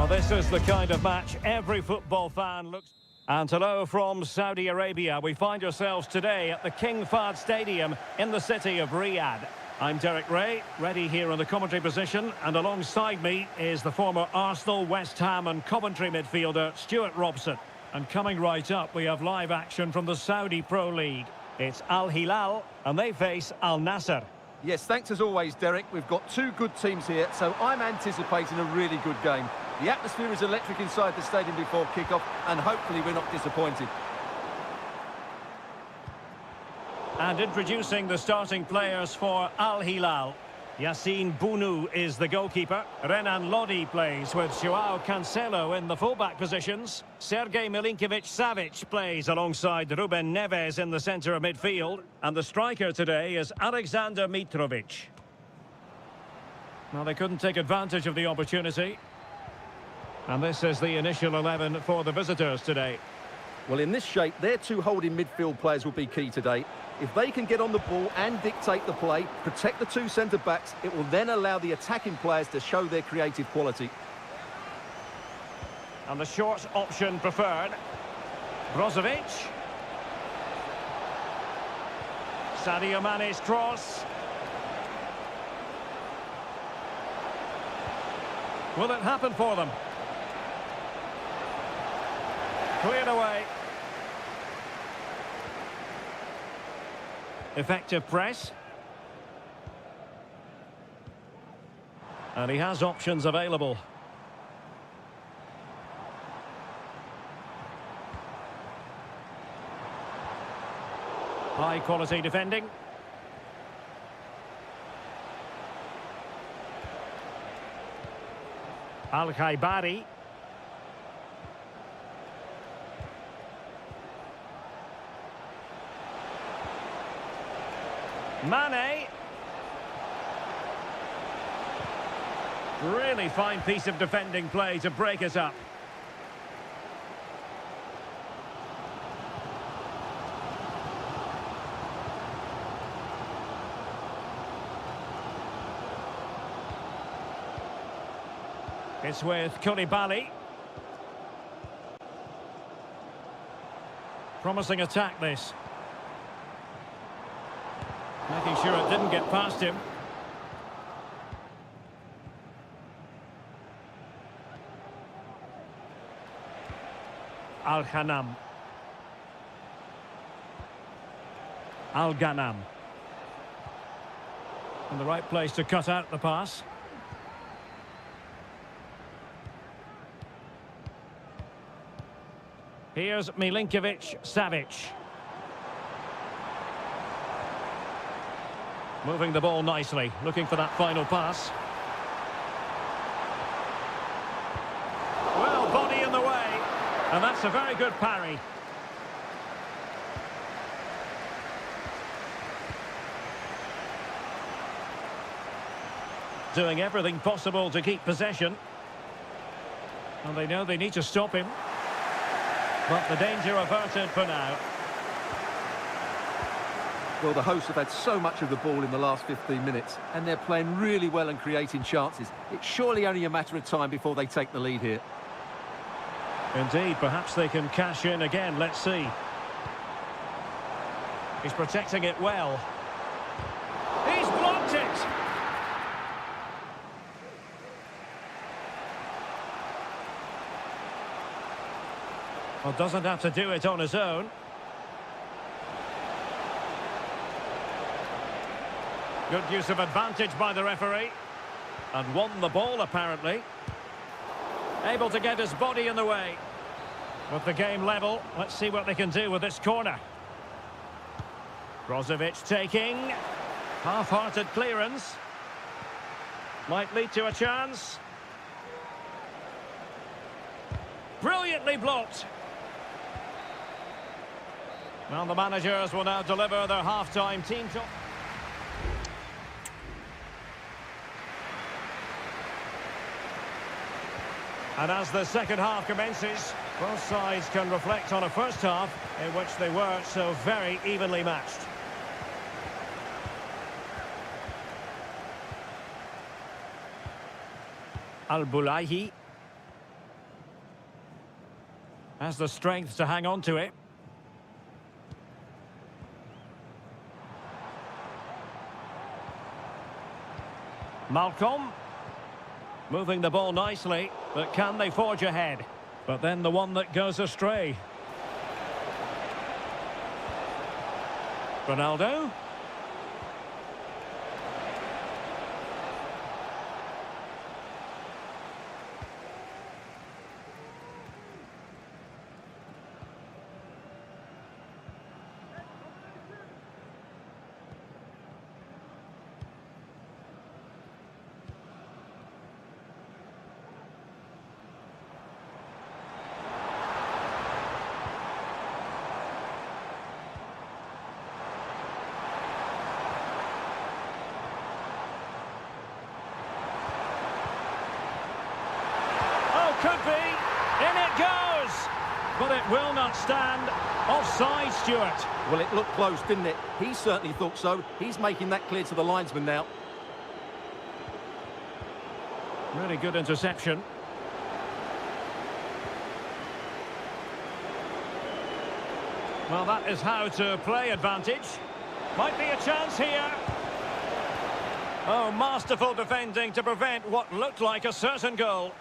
Well, this is the kind of match every football fan looks... And hello from Saudi Arabia. We find ourselves today at the King Fahd Stadium in the city of Riyadh. I'm Derek Ray, ready here in the commentary position, and alongside me is the former Arsenal, West Ham and Coventry midfielder Stuart Robson. And coming right up, we have live action from the Saudi Pro League. It's Al Hilal, and they face Al Nassr. Yes, thanks as always, Derek. We've got two good teams here, so I'm anticipating a really good game. The atmosphere is electric inside the stadium before kick-off, and hopefully we're not disappointed. And introducing the starting players for Al Hilal. Yassine Bounou is the goalkeeper. Renan Lodi plays with Joao Cancelo in the fullback positions. Sergej Milinkovic-Savic plays alongside Ruben Neves in the centre of midfield. And the striker today is Alexander Mitrovic. Well, they couldn't take advantage of the opportunity. And this is the initial 11 for the visitors today. Well, in this shape, their two holding midfield players will be key today. If they can get on the ball and dictate the play, protect the two centre-backs, it will then allow the attacking players to show their creative quality. And the short option preferred. Brozovic. Sadio Mane's cross. Will it happen for them? Cleared away. Effective press. And he has options available. High quality defending. Al-Khaibari. Mane. Really fine piece of defending play to break us up. It's with Koulibaly. Promising attack this. Making sure it didn't get past him. Al-Ghanam. Al-Ghanam. In the right place to cut out the pass. Here's Milinkovic-Savic. Moving the ball nicely, looking for that final pass. Well, body in the way. And that's a very good parry. Doing everything possible to keep possession. And they know they need to stop him. But the danger averted for now. Well, the hosts have had so much of the ball in the last 15 minutes, and they're playing really well and creating chances. It's surely only a matter of time before they take the lead here. Indeed, perhaps they can cash in again. Let's see. He's protecting it well. He's blocked it! Well, doesn't have to do it on his own. Good use of advantage by the referee. And won the ball, apparently. Able to get his body in the way. With the game level, let's see what they can do with this corner. Brozovic taking. Half-hearted clearance. Might lead to a chance. Brilliantly blocked. Well, the managers will now deliver their half-time team talk. And as the second half commences, both sides can reflect on a first half in which they were so very evenly matched. Al-Boulahi. Has the strength to hang on to it. Malcolm. Moving the ball nicely, but can they forge ahead? But then the one that goes astray. Ronaldo. Could be. In it goes. But it will not stand. Offside, Stuart. Well, it looked close, didn't it? He certainly thought so. He's making that clear to the linesman now. Really good interception. Well, that is how to play advantage. Might be a chance here. Oh, masterful defending to prevent what looked like a certain goal.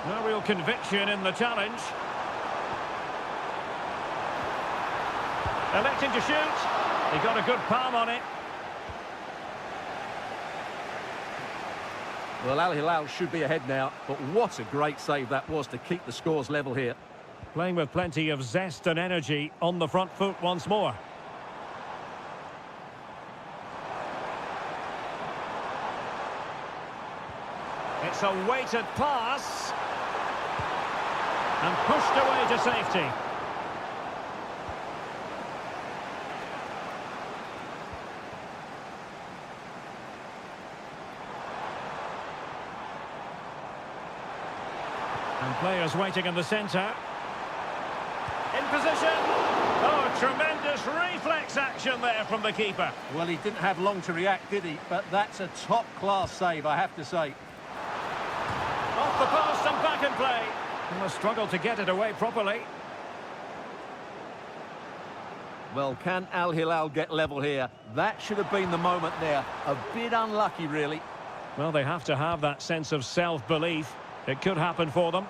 No real conviction in the challenge. Electing to shoot. He got a good palm on it. Well, Al Hilal should be ahead now, but what a great save that was to keep the scores level here. Playing with plenty of zest and energy on the front foot once more. It's a weighted pass. And pushed away to safety. And players waiting in the centre. In position. Oh, tremendous reflex action there from the keeper. Well, he didn't have long to react, did he? But that's a top-class save, I have to say. Off the post and back in play. Well, a struggle to get it away properly. Well, can Al Hilal get level here? That should have been the moment there. A bit unlucky, really. Well, they have to have that sense of self-belief. It could happen for them.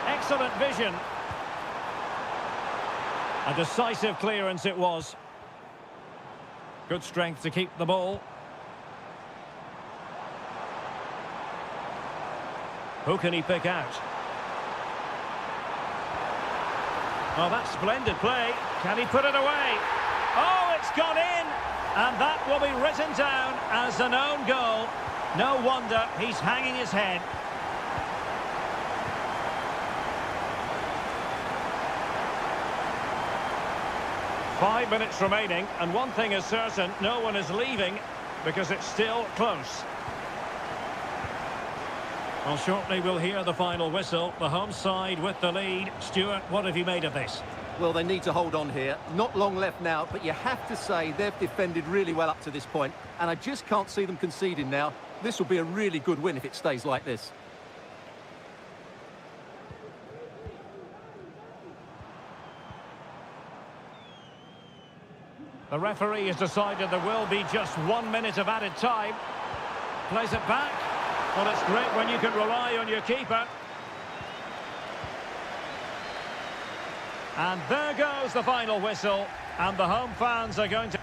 Excellent vision. A decisive clearance it was. Good strength to keep the ball. Who can he pick out? Oh, that's splendid play. Can he put it away? Oh, it's gone in! And that will be written down as an own goal. No wonder he's hanging his head. Five minutes remaining, and one thing is certain, no one is leaving because it's still close. Well, shortly we'll hear the final whistle. The home side with the lead. Stuart, what have you made of this? Well, they need to hold on here. Not long left now, but you have to say they've defended really well up to this point, and I just can't see them conceding now. This will be a really good win if it stays like this. The referee has decided there will be just 1 minute of added time. Plays it back. Well, it's great when you can rely on your keeper. And there goes the final whistle. And the home fans are going to...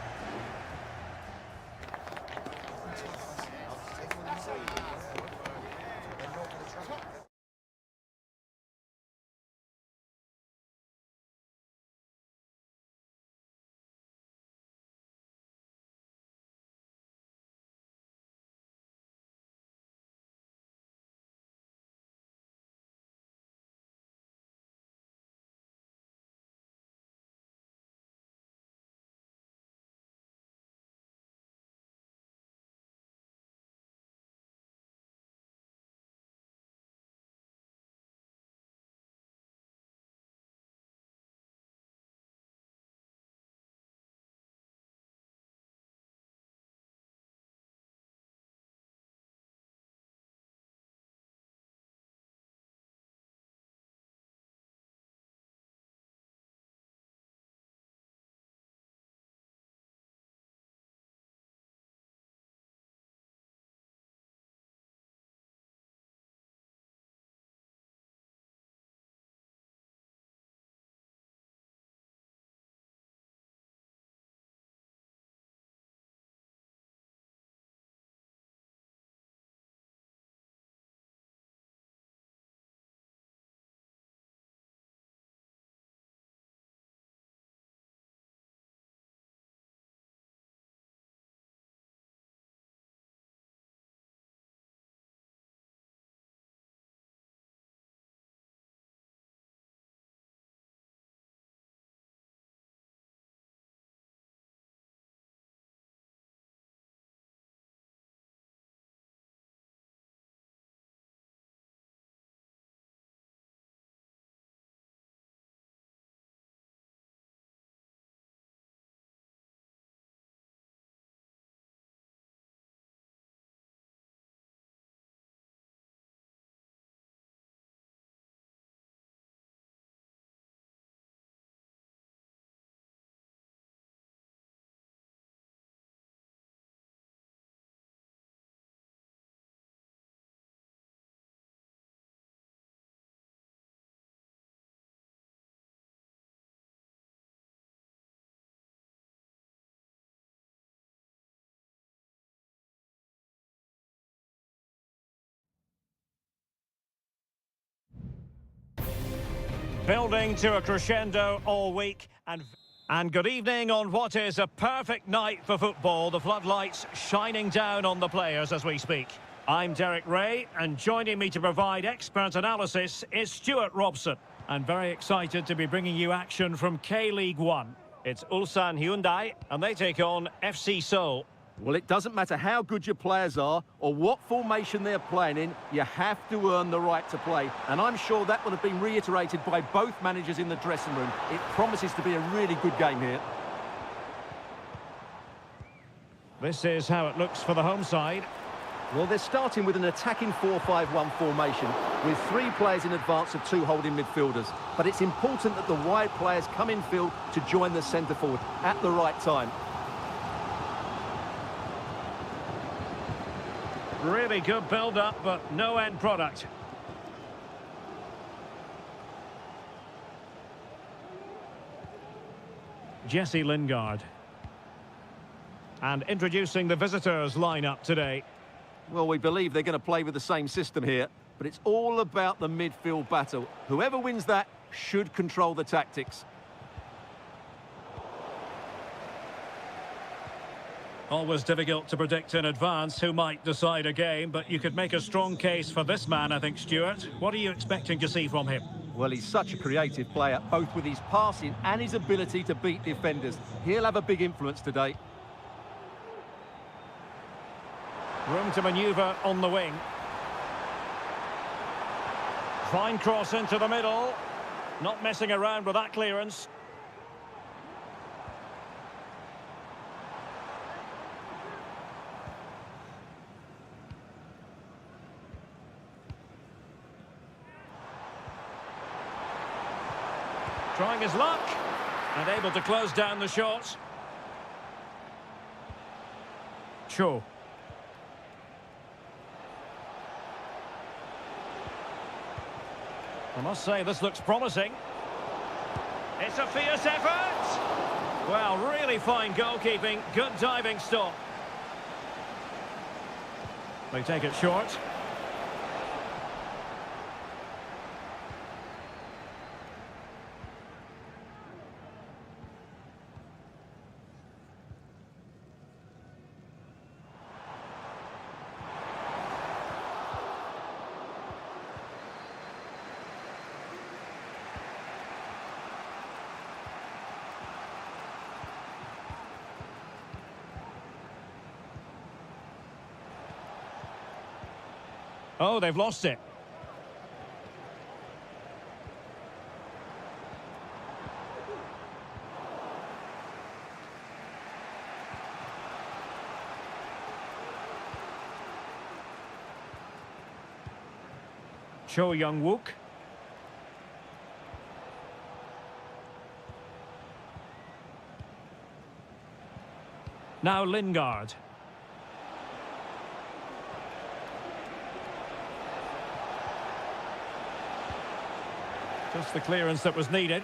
Building to a crescendo all week. And good evening on what is a perfect night for football. The floodlights shining down on the players as we speak. I'm Derek Ray, and joining me to provide expert analysis is Stuart Robson. And very excited to be bringing you action from K-League 1. It's Ulsan Hyundai, and they take on FC Seoul. Well, it doesn't matter how good your players are or what formation they're playing in, you have to earn the right to play. And I'm sure that would have been reiterated by both managers in the dressing room. It promises to be a really good game here. This is how it looks for the home side. Well, they're starting with an attacking 4-5-1 formation with 3 players in advance of 2 holding midfielders. But it's important that the wide players come in field to join the centre forward at the right time. Really good build-up, but no end product. Jesse Lingard. And introducing the visitors' lineup today. Well, we believe they're going to play with the same system here, but it's all about the midfield battle. Whoever wins that should control the tactics. Always difficult to predict in advance who might decide a game, but you could make a strong case for this man, I think, Stuart. What are you expecting to see from him? Well, he's such a creative player, both with his passing and his ability to beat defenders. He'll have a big influence today. Room to manoeuvre on the wing. Fine cross into the middle. Not messing around with that clearance. Trying his luck, and able to close down the shots. Cho. I must say, this looks promising. It's a fierce effort! Well, really fine goalkeeping, good diving stop. They take it short. Oh, they've lost it. Cho Young-wook. Now Lingard. Just the clearance that was needed.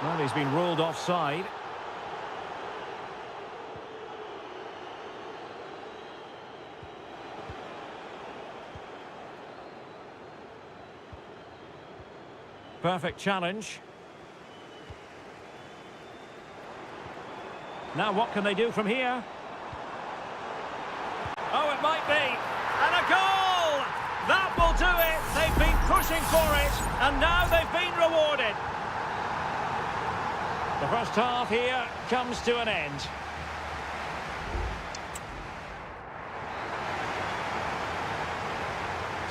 Well, he's been ruled offside. Perfect challenge. Now what can they do from here? Oh, it might be. And a goal! That will do it. They've been pushing for it, and now they've been rewarded. The first half here comes to an end.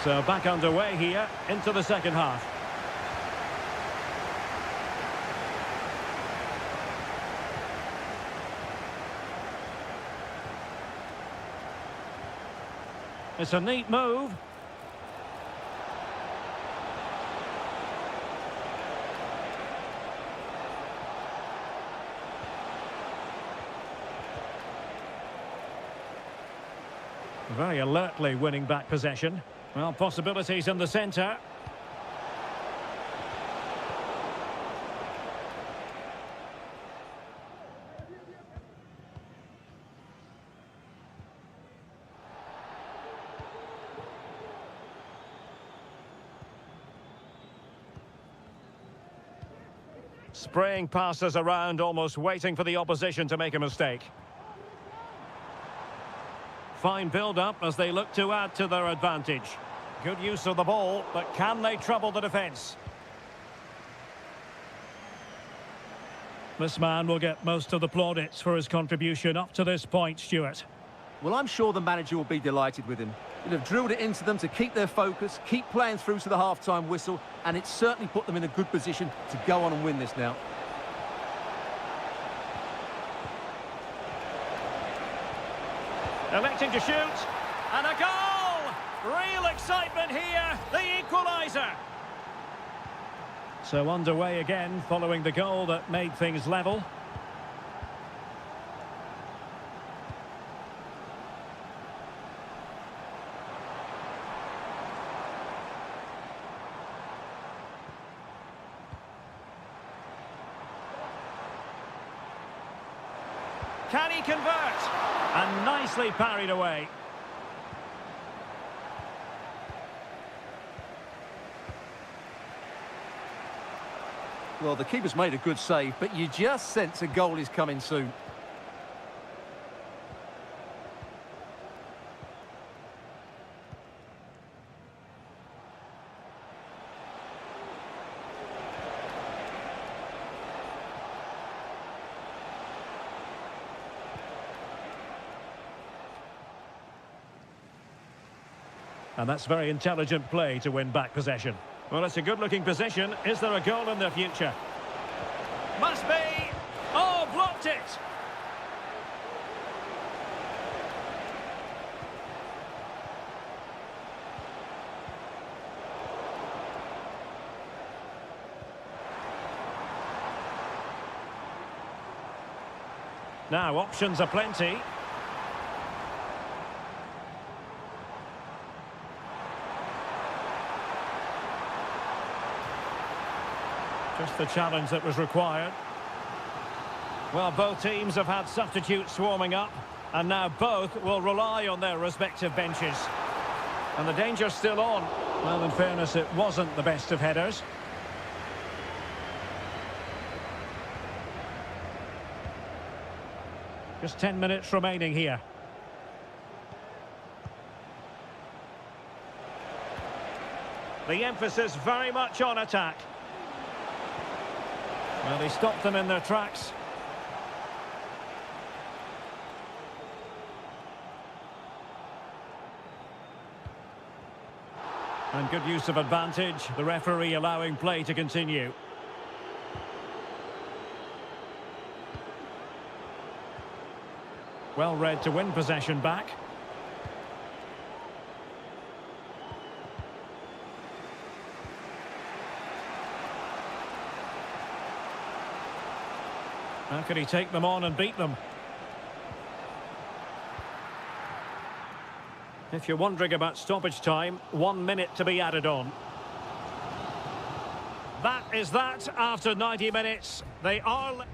So back underway here into the second half. It's a neat move. Very alertly winning back possession. Well, possibilities in the centre. Spraying passes around, almost waiting for the opposition to make a mistake. Fine build-up as they look to add to their advantage. Good use of the ball, but can they trouble the defence? This man will get most of the plaudits for his contribution up to this point, Stuart. Well, I'm sure the manager will be delighted with him. He'll have drilled it into them to keep their focus, keep playing through to the half-time whistle, and it's certainly put them in a good position to go on and win this now. Electing to shoot, and a goal! Real excitement here, the equaliser. So underway again, following the goal that made things level. Can he convert? And nicely parried away. Well, the keeper's made a good save, but you just sense a goal is coming soon. And that's very intelligent play to win back possession. Well, it's a good-looking position. Is there a goal in the future? Must be! Oh, blocked it! Now, options are plenty. Just the challenge that was required. Well, both teams have had substitutes swarming up, and now both will rely on their respective benches. And the danger's still on. Well, in fairness, it wasn't the best of headers. Just 10 minutes remaining here. The emphasis very much on attack. Well, he stopped them in their tracks. And good use of advantage, the referee allowing play to continue. Well read to win possession back. How can he take them on and beat them? If you're wondering about stoppage time, 1 minute to be added on. That is that after 90 minutes. They are...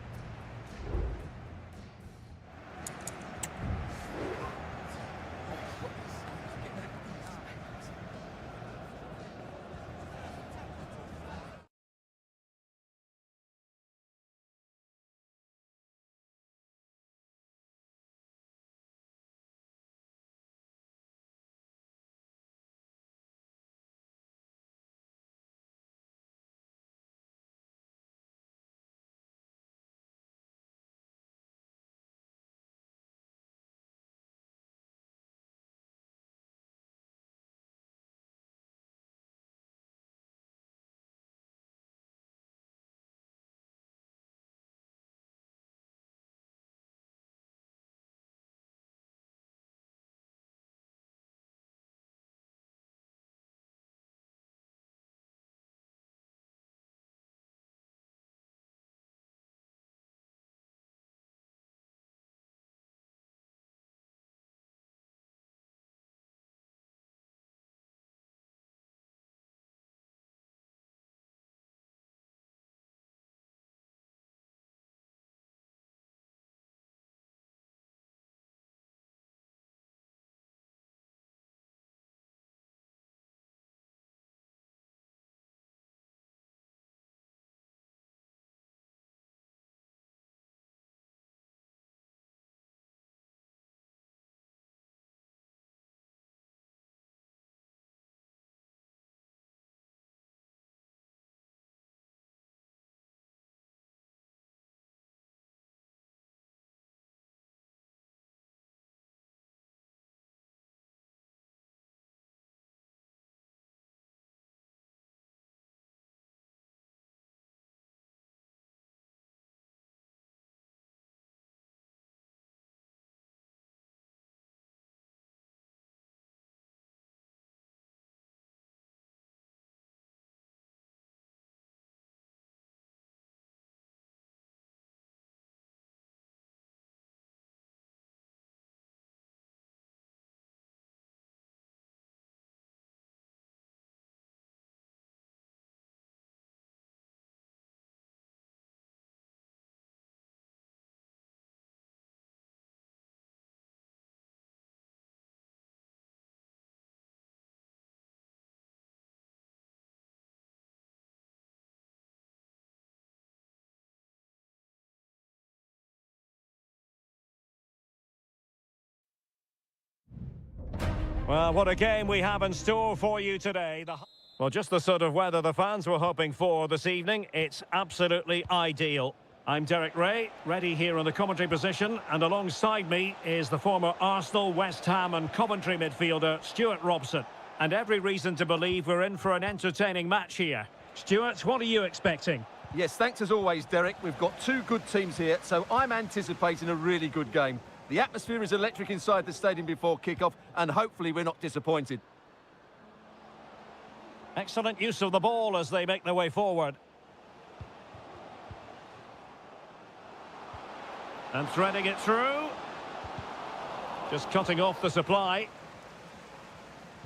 Well, what a game we have in store for you today. Well, just the sort of weather the fans were hoping for this evening. It's absolutely ideal. I'm Derek Ray, ready here on the commentary position, and alongside me is the former Arsenal, West Ham and Coventry midfielder, Stuart Robson. And every reason to believe we're in for an entertaining match here. Stuart, what are you expecting? Yes, thanks as always, Derek. We've got two good teams here, so I'm anticipating a really good game. The atmosphere is electric inside the stadium before kick-off, and hopefully we're not disappointed. Excellent use of the ball as they make their way forward. And threading it through. Just cutting off the supply.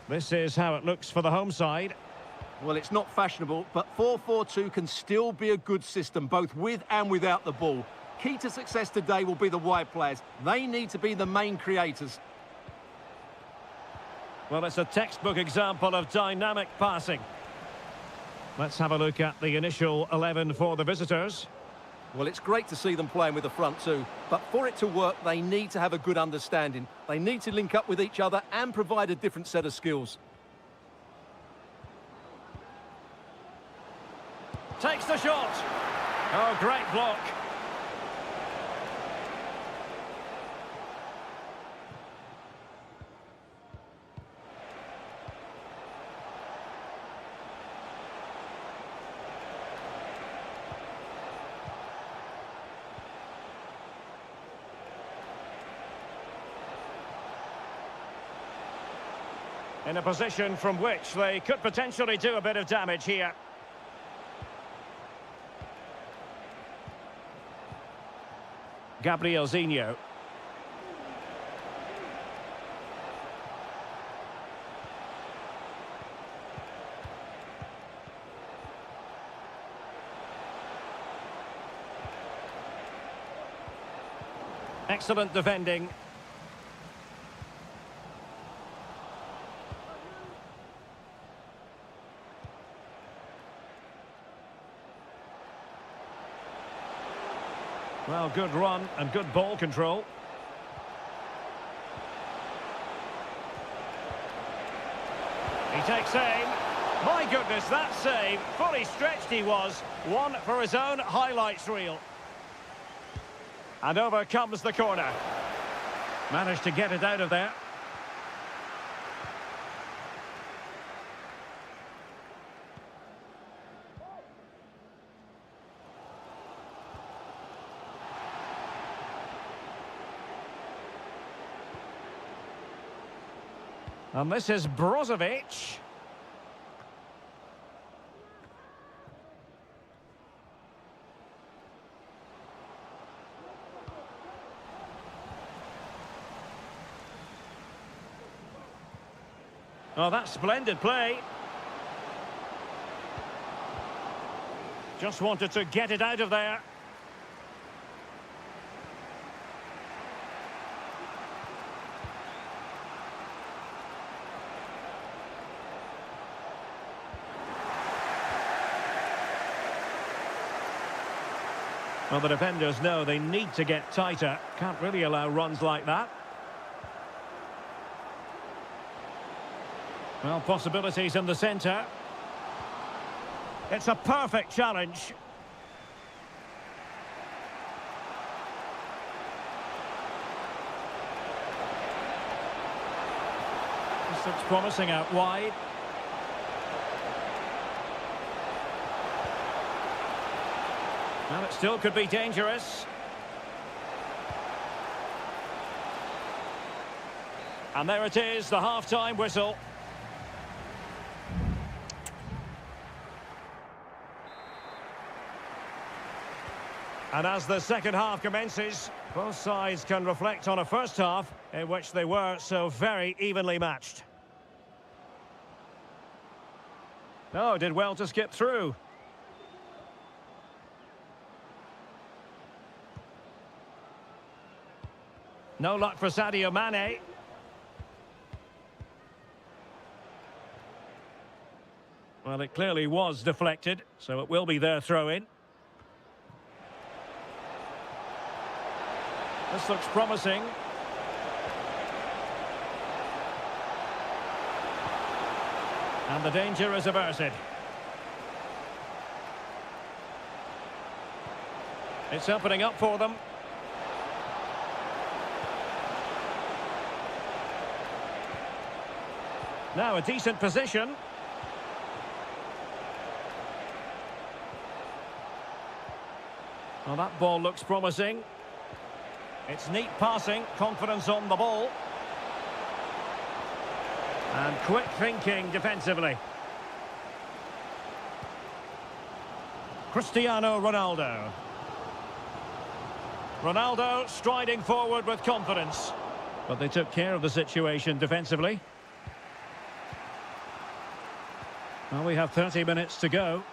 This is how it looks for the home side. Well, it's not fashionable, but 4-4-2 can still be a good system, both with and without the ball. Key to success today will be the wide players. They need to be the main creators. Well, it's a textbook example of dynamic passing. Let's have a look at the initial 11 for the visitors. Well, it's great to see them playing with the front two, but for it to work, they need to have a good understanding. They need to link up with each other and provide a different set of skills. Takes the shot. Oh, great block. In a position from which they could potentially do a bit of damage here. Gabriel Zinho. Excellent defending. Well, good run and good ball control. He takes aim. My goodness, that save. Fully stretched he was. One for his own highlights reel. And over comes the corner. Managed to get it out of there. And this is Brozovic. Oh, that's splendid play. Just wanted to get it out of there. Well, the defenders know they need to get tighter. Can't really allow runs like that. Well, possibilities in the centre. It's a perfect challenge. This looks promising out wide. Well, it still could be dangerous. And there it is, the half-time whistle. And as the second half commences, both sides can reflect on a first half in which they were so very evenly matched. Oh, did well to skip through. No luck for Sadio Mane. Well, it clearly was deflected, so it will be their throw-in. This looks promising. And the danger is averted. It's opening up for them. Now a decent position. Well, that ball looks promising. It's neat passing, confidence on the ball. And quick thinking defensively. Cristiano Ronaldo. Ronaldo striding forward with confidence. But they took care of the situation defensively. Well, we have 30 minutes to go.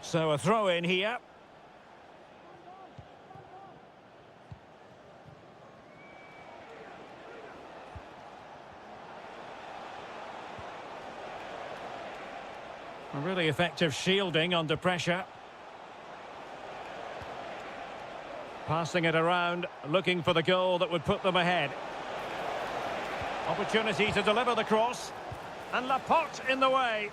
So a throw in here. A really effective shielding under pressure. Passing it around, looking for the goal that would put them ahead. Opportunity to deliver the cross. And Laporte in the way.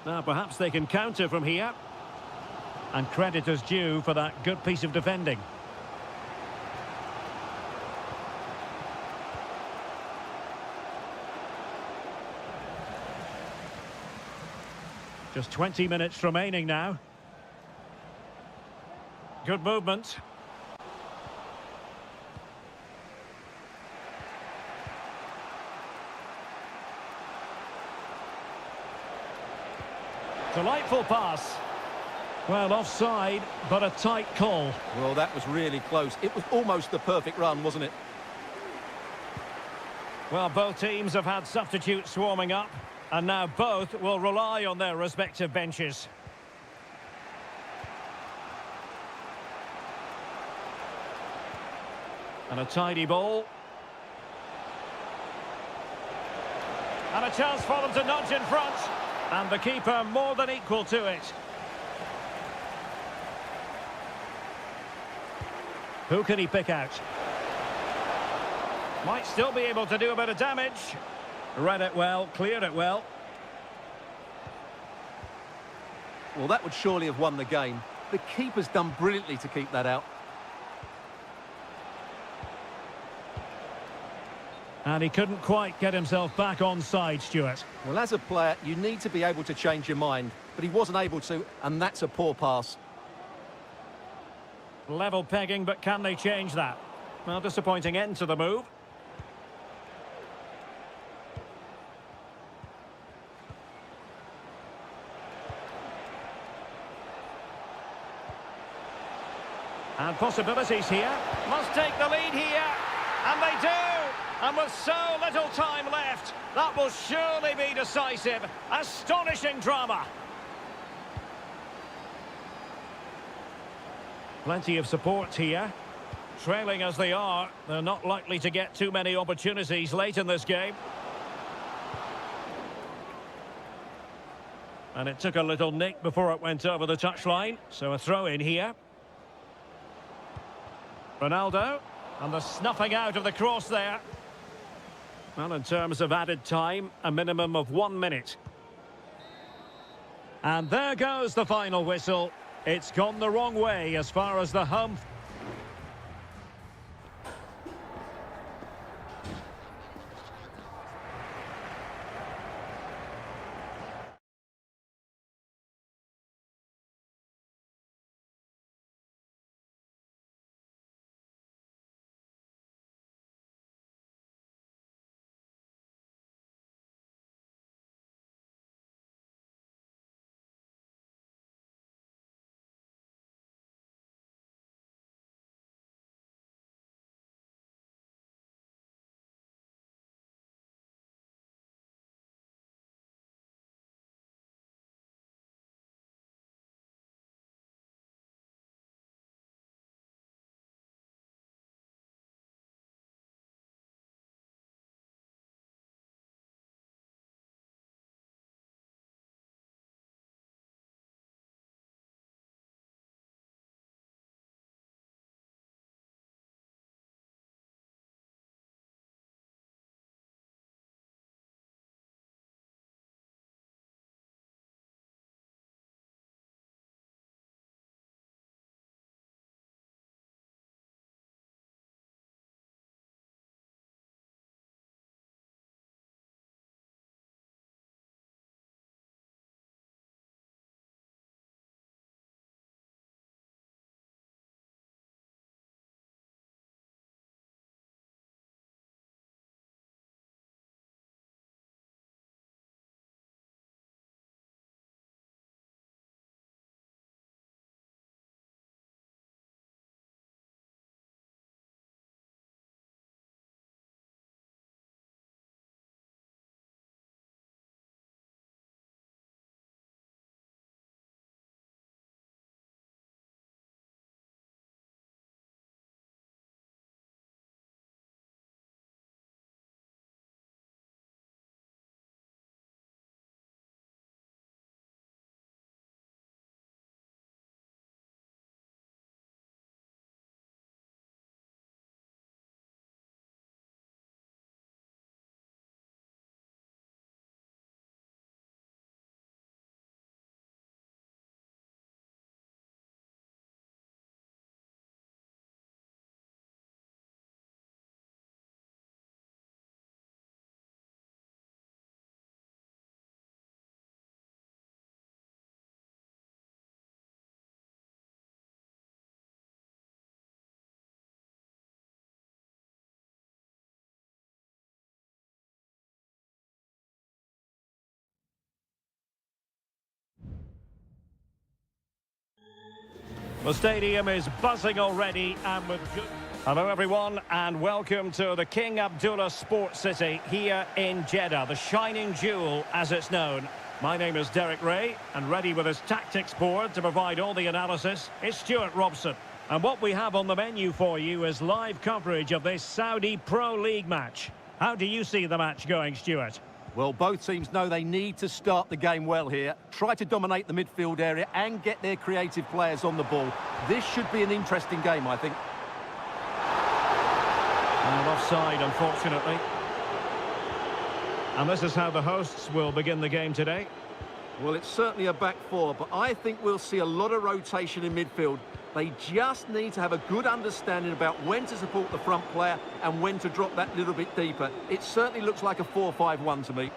Now perhaps they can counter from here. And credit is due for that good piece of defending. Just 20 minutes remaining now. Good movement. Delightful pass. Well, offside, but a tight call. Well, that was really close. It was almost the perfect run, wasn't it? Well, both teams have had substitutes warming up, and now both will rely on their respective benches. And a tidy ball. And a chance for them to nudge in front. And the keeper more than equal to it. Who can he pick out? Might still be able to do a bit of damage. Read it well, cleared it well. Well, that would surely have won the game. The keeper's done brilliantly to keep that out. And he couldn't quite get himself back on side, Stuart. Well, as a player, you need to be able to change your mind, but he wasn't able to, and that's a poor pass. Level pegging, but can they change that? Well, disappointing end to the move. And possibilities here. Must take the lead here. And they do. And with so little time left, that will surely be decisive. Astonishing drama. Plenty of support here. Trailing as they are, they're not likely to get too many opportunities late in this game. And it took a little nick before it went over the touchline. So a throw in here. Ronaldo. And the snuffing out of the cross there. Well, in terms of added time, a minimum of 1 minute. And there goes the final whistle. It's gone the wrong way as far as the home The stadium is buzzing already and with good... Hello everyone and welcome to the King Abdullah Sports City here in Jeddah, the shining jewel as it's known. My name is Derek Ray and ready with his tactics board to provide all the analysis is Stuart Robson. And what we have on the menu for you is live coverage of this Saudi Pro League match. How do you see the match going, Stuart? Well, both teams know they need to start the game well here, try to dominate the midfield area and get their creative players on the ball. This should be an interesting game, I think. And offside, unfortunately. And this is how the hosts will begin the game today. Well, it's certainly a back four, but I think we'll see a lot of rotation in midfield. They just need to have a good understanding about when to support the front player and when to drop that little bit deeper. It certainly looks like a 4-5-1 to me.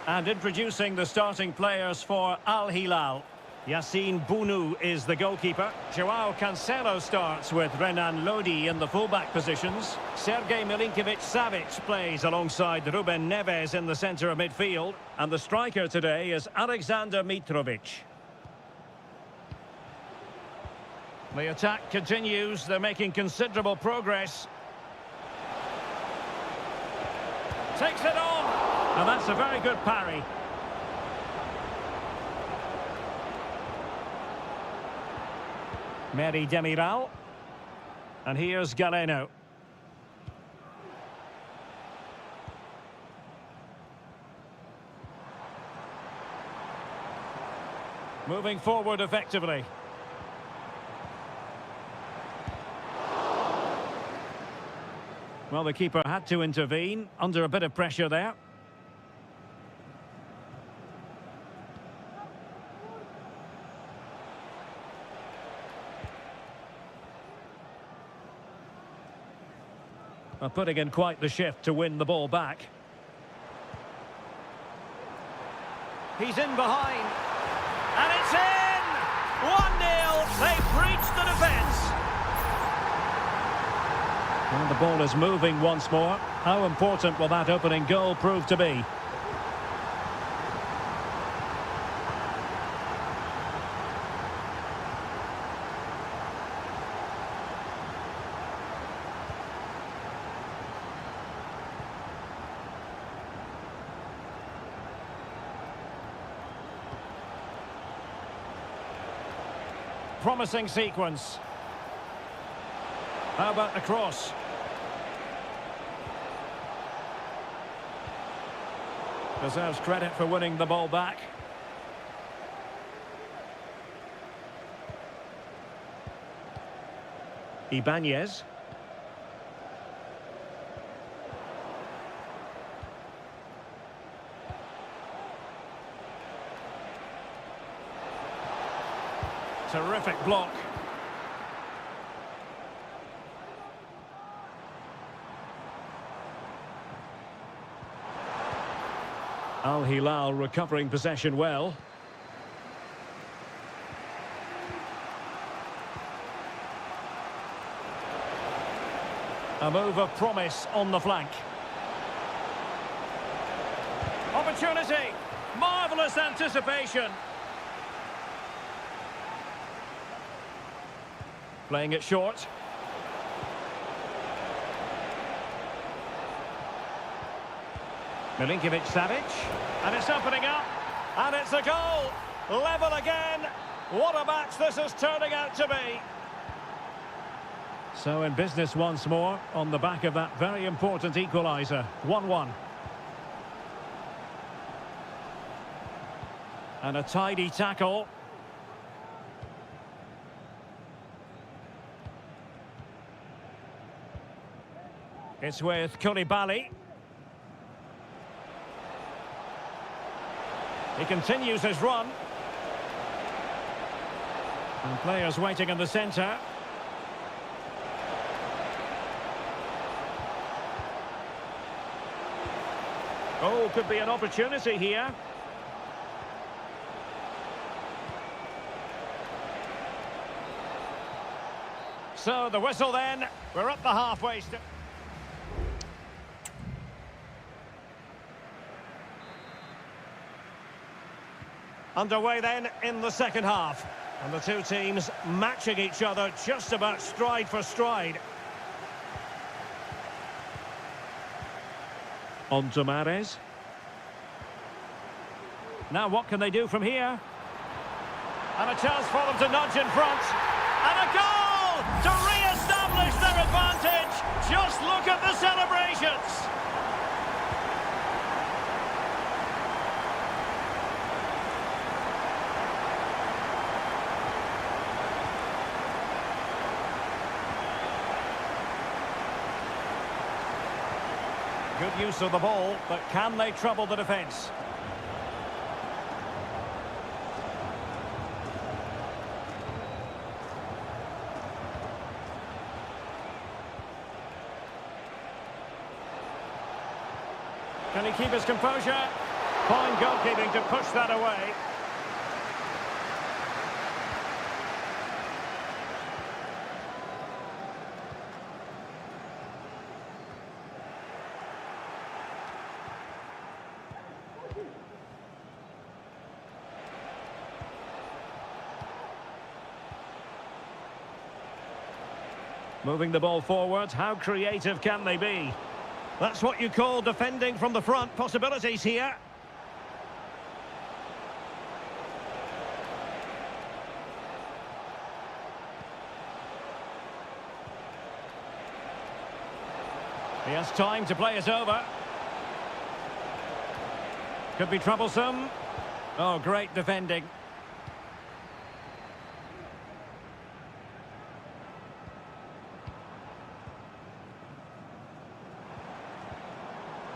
And introducing the starting players for Al Hilal. Yassine Bounou is the goalkeeper. Joao Cancelo starts with Renan Lodi in the fullback positions. Sergej Milinkovic-Savic plays alongside Ruben Neves in the centre of midfield. And the striker today is Alexander Mitrovic. The attack continues. They're making considerable progress. Takes it on. And that's a very good parry. Meri Demiral. And here's Galeno. Moving forward effectively. Well, the keeper had to intervene under a bit of pressure there. Putting in quite the shift to win the ball back. He's in behind. And it's in! 1-0. They've breached the defence. And the ball is moving once more. How important will that opening goal prove to be? Promising sequence. How about the cross? Deserves credit for winning the ball back. Ibanez. Terrific block. Al Hilal recovering possession well. A move of promise on the flank. Opportunity. Marvellous anticipation. Playing it short. Milinkovic-Savic. And it's opening up. And it's a goal. Level again. What a match this is turning out to be. So in business once more on the back of that very important equaliser. 1-1. And a tidy tackle. It's with Koulibaly. He continues his run. And players waiting in the centre. Oh, could be an opportunity here. So the whistle then. We're at the halfway stage. Underway then in the second half. And the two teams matching each other just about stride for stride. On to Mahrez. Now what can they do from here? And a chance for them to nudge in front. And a goal to re-establish their advantage. Just look at the celebrations. Good use of the ball, but can they trouble the defence? Can he keep his composure? Fine goalkeeping to push that away. Moving the ball forward, how creative can they be? That's what you call defending from the front. Possibilities here. He has time to play it over. Could be troublesome. Oh, great defending.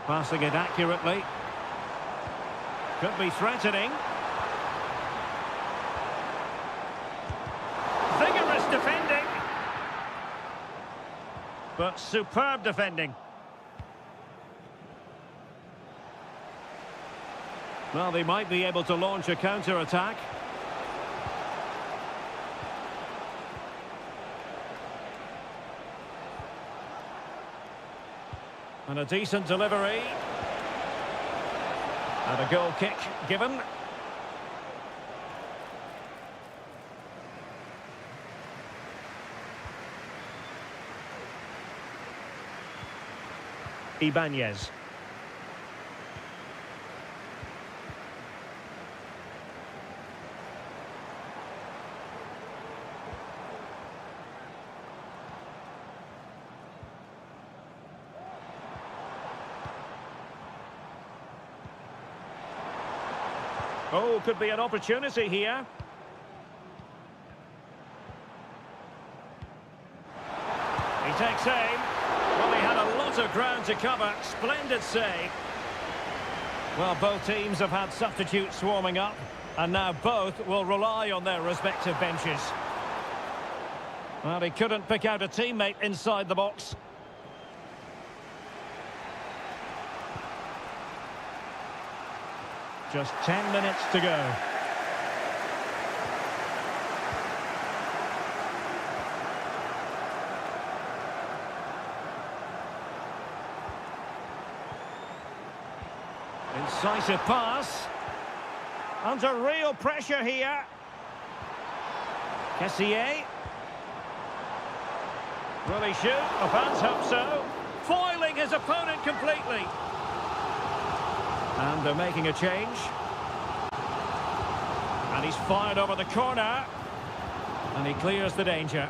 Passing it accurately. Could be threatening. Vigorous defending. But superb defending. Well, they might be able to launch a counter-attack. And a decent delivery. And a goal kick given. Ibanez. Oh, could be an opportunity here. He takes aim. Well, he had a lot of ground to cover. Splendid save. Well, both teams have had substitutes warming up, and now both will rely on their respective benches. Well, he couldn't pick out a teammate inside the box. Just 10 minutes to go. Incisive pass. Under real pressure here. Kessié. Will he shoot? The fans hope so. Foiling his opponent completely. And they're making a change. And he's fired over the corner. And he clears the danger.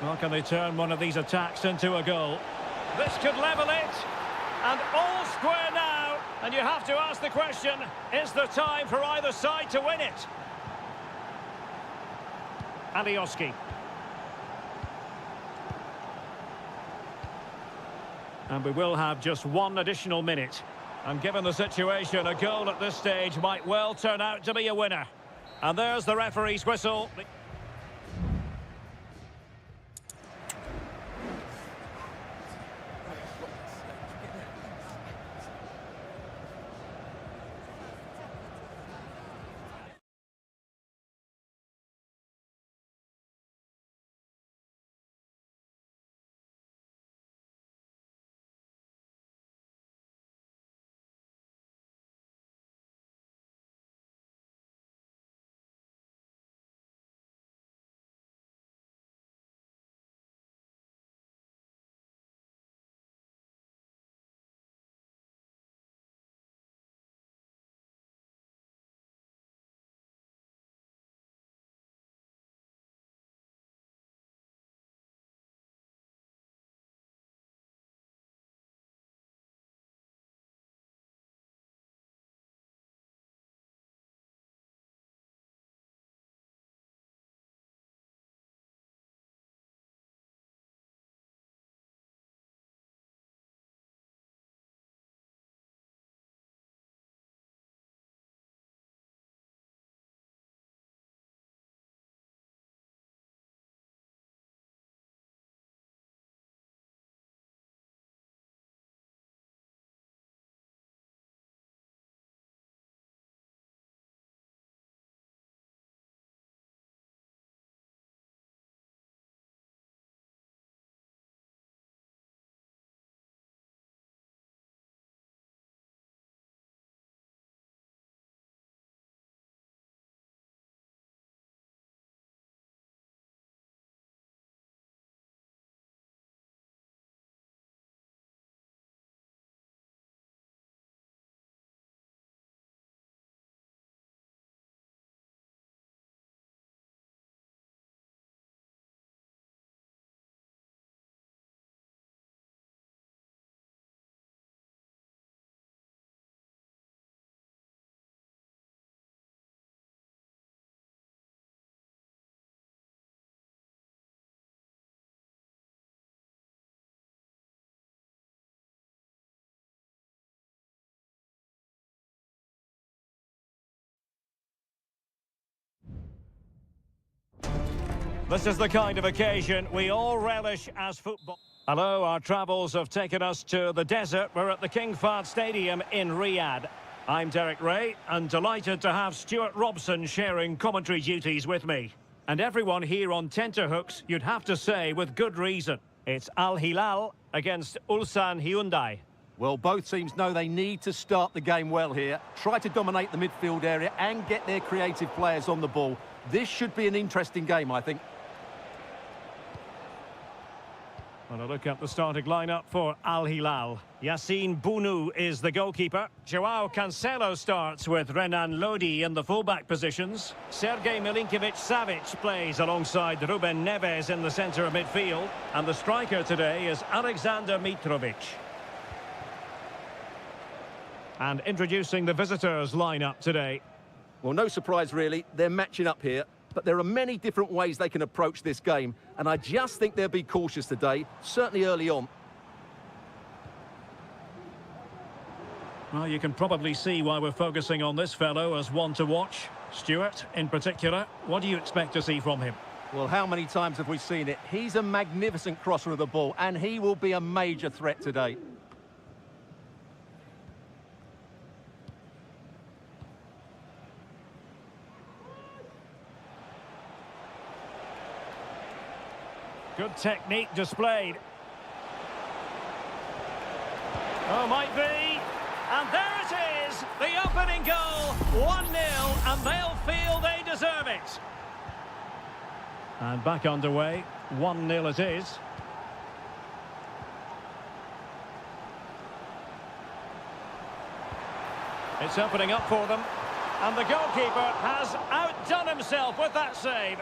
Well, can they turn one of these attacks into a goal? This could level it. And all square now. And you have to ask the question, is there time for either side to win it? Alioski. And we will have just one additional minute. And given the situation, a goal at this stage might well turn out to be a winner. And there's the referee's whistle. This is the kind of occasion we all relish as football. Hello, our travels have taken us to the desert. We're at the King Fahd Stadium in Riyadh. I'm Derek Ray, and delighted to have Stuart Robson sharing commentary duties with me. And everyone here on tenterhooks, you'd have to say with good reason. It's Al Hilal against Ulsan Hyundai. Well, both teams know they need to start the game well here. Try to dominate the midfield area and get their creative players on the ball. This should be an interesting game, I think. Well, a look at the starting lineup for Al Hilal. Yassine Bounou is the goalkeeper. Joao Cancelo starts with Renan Lodi in the fullback positions. Sergej Milinkovic-Savic plays alongside Ruben Neves in the centre of midfield. And the striker today is Alexander Mitrovic. And introducing the visitors' lineup today. Well, no surprise really, they're matching up here. But there are many different ways they can approach this game, and I just think they'll be cautious today, certainly early on. Well, you can probably see why we're focusing on this fellow as one to watch. Stuart, in particular, what do you expect to see from him? Well, how many times have we seen it? He's a magnificent crosser of the ball, and he will be a major threat today. Good technique displayed. Oh, might be. And there it is, the opening goal, 1-0, and they'll feel they deserve it. And back underway, 1-0 it is. It's opening up for them, and the goalkeeper has outdone himself with that save.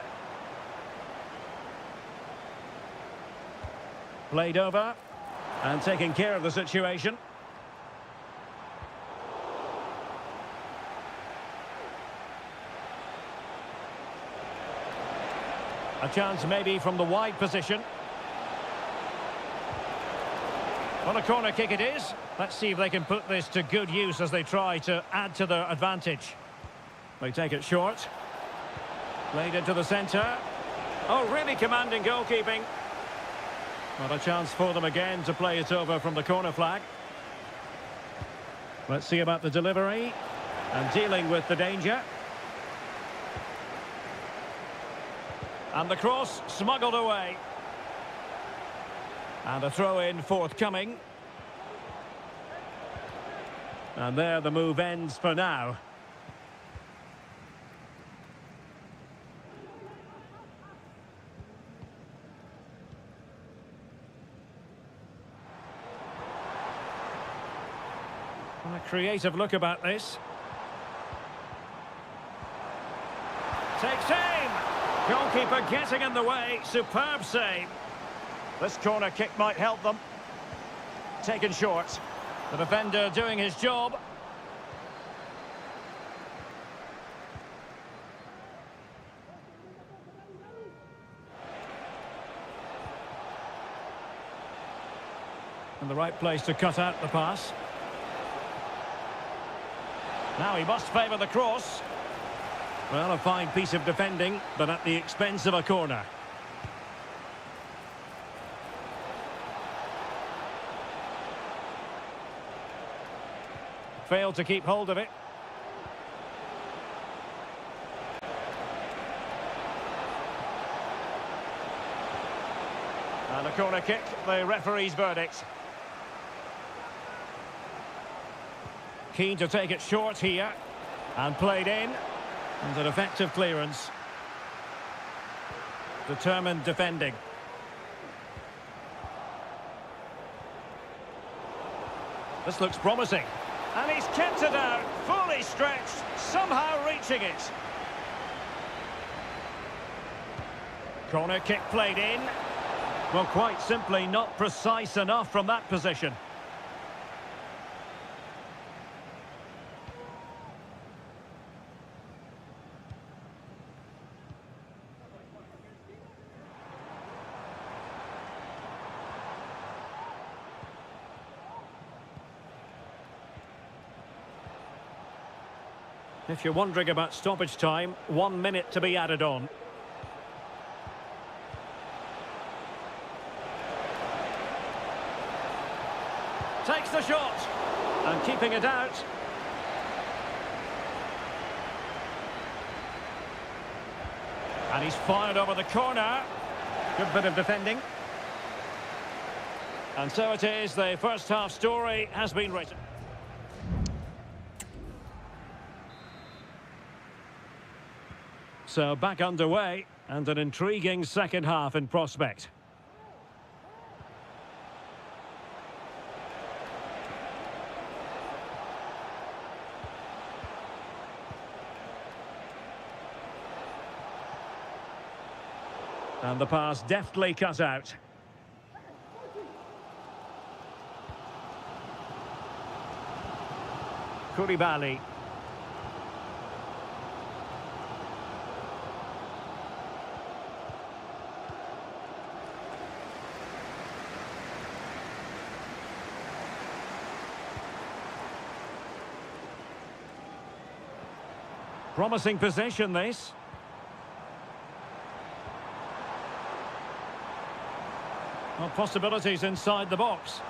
Played over and taking care of the situation. A chance maybe from the wide position. Well, a corner kick it is. Let's see if they can put this to good use as they try to add to their advantage. They take it short. Played into the centre. Oh, really commanding goalkeeping. Not a chance for them again to play it over from the corner flag. Let's see about the delivery and dealing with the danger. And the cross smuggled away. And a throw-in forthcoming. And there the move ends for now. A creative look about this. Takes aim. Goalkeeper getting in the way. Superb save. This corner kick might help them. Taken short. The defender doing his job. And the right place to cut out the pass. Now he must favour the cross. Well, a fine piece of defending, but at the expense of a corner. Failed to keep hold of it. And a corner kick, the referee's verdict. Keen to take it short here. And played in. And an effective clearance. Determined defending. This looks promising. And he's kept it out, fully stretched, somehow reaching it. Corner kick played in. Well, quite simply not precise enough from that position. If you're wondering about stoppage time, 1 minute to be added on. And keeping it out. And he's fired over the corner. Good bit of defending. And so it is, the first half story has been written. So back underway, and an intriguing second half in prospect. And the pass deftly cut out. Koulibaly. Promising possession, this. Well, possibilities inside the box.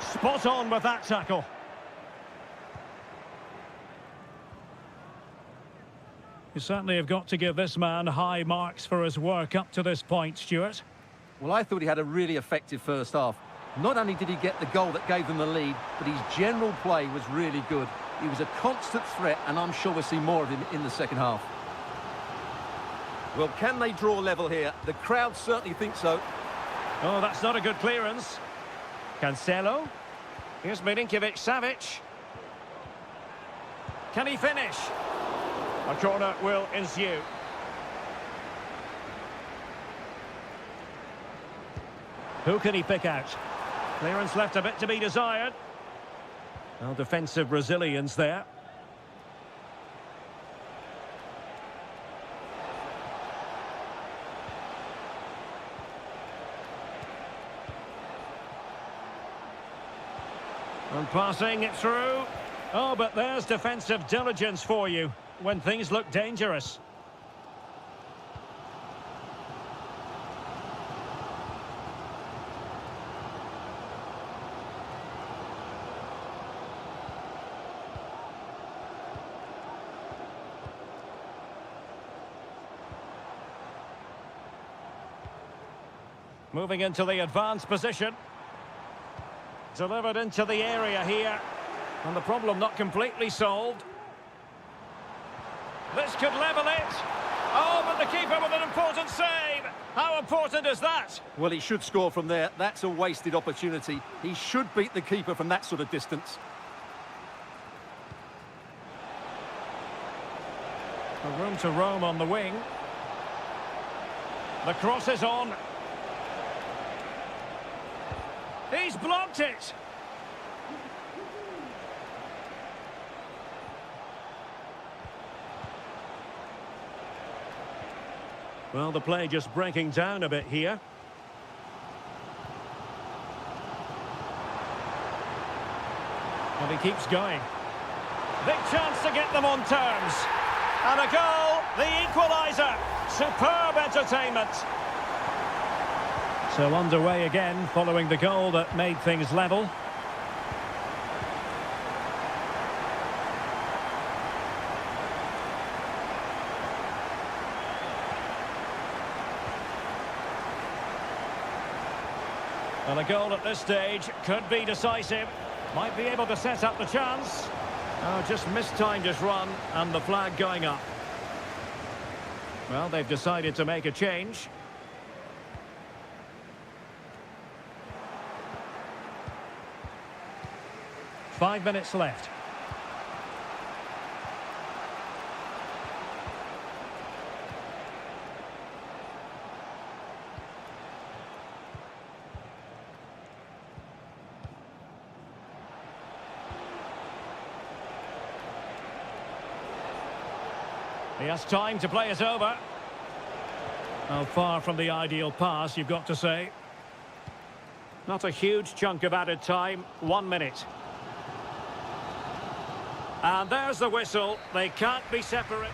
Spot on with that tackle. You certainly have got to give this man high marks for his work up to this point, Stuart. Well, I thought he had a really effective first half. Not only did he get the goal that gave them the lead, but his general play was really good. He was a constant threat, and I'm sure we'll see more of him in the second half. Well, can they draw level here? The crowd certainly think so. Oh, that's not a good clearance. Cancelo. Here's Milinkovic-Savic. Can he finish? A corner will ensue. Who can he pick out? Clearance left a bit to be desired. Well, defensive resilience there. And passing it through. Oh, but there's defensive diligence for you when things look dangerous. Moving into the advanced position. Delivered into the area here. And the problem not completely solved. This could level it. Oh, but the keeper with an important save. How important is that? Well, he should score from there. That's a wasted opportunity. He should beat the keeper from that sort of distance. A room to roam on the wing. The cross is on. He's blocked it. Well, the play just breaking down a bit here. And he keeps going. Big chance to get them on terms. And a goal, the equaliser. Superb entertainment. So underway again, following the goal that made things level. Well, a goal at this stage could be decisive. Might be able to set up the chance. Oh, just mistimed his run and the flag going up. Well, they've decided to make a change. Five minutes left. He has time to play it over. Oh, far from the ideal pass, you've got to say. Not a huge chunk of added time, 1 minute. And there's the whistle. They can't be separate.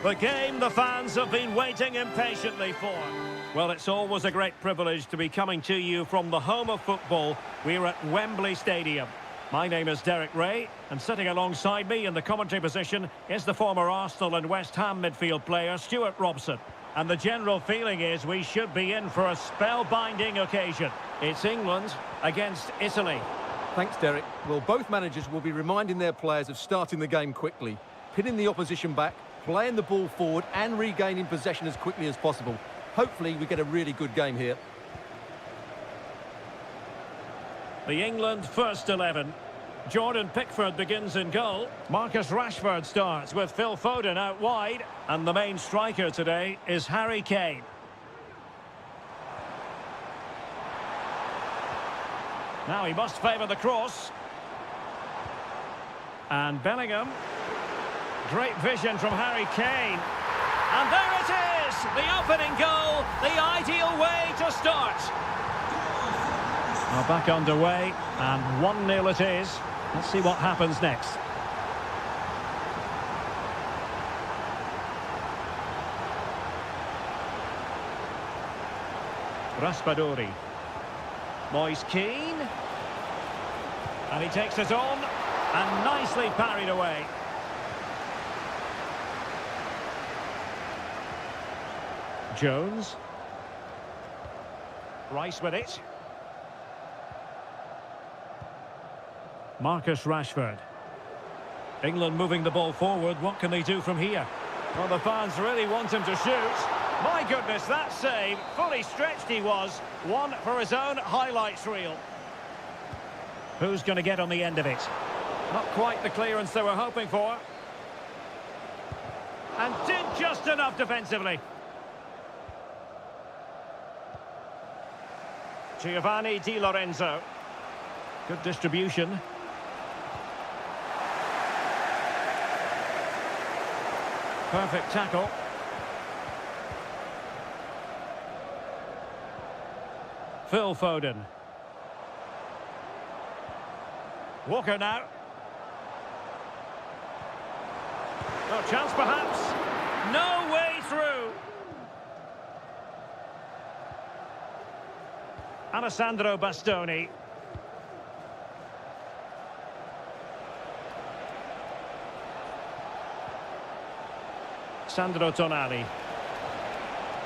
The game the fans have been waiting impatiently for. Well, it's always a great privilege to be coming to you from the home of football. We're at Wembley Stadium. My name is Derek Ray, and sitting alongside me in the commentary position is the former Arsenal and West Ham midfield player, Stuart Robson. And the general feeling is we should be in for a spellbinding occasion. It's England against Italy. Thanks, Derek. Well, both managers will be reminding their players of starting the game quickly, pinning the opposition back, playing the ball forward and regaining possession as quickly as possible. Hopefully we get a really good game here. The England first 11. Jordan Pickford begins in goal. Marcus Rashford starts with Phil Foden out wide. And the main striker today is Harry Kane. Now he must favour the cross. And Bellingham. Great vision from Harry Kane. And there it is! The opening goal, the ideal way to start. Well, back underway, and 1-0 it is. Let's see what happens next. Raspadori. Moise Keane. And he takes it on, and nicely parried away. Jones. Rice with it. Marcus Rashford. England moving the ball forward. What can they do from here? Well, the fans really want him to shoot. My goodness, that save. Fully stretched he was. One for his own highlights reel. Who's going to get on the end of it? Not quite the clearance they were hoping for. And did just enough defensively. Giovanni Di Lorenzo. Good distribution. Perfect tackle. Phil Foden. Walker now. No chance perhaps. No way through. Alessandro Bastoni. Sandro Tonali.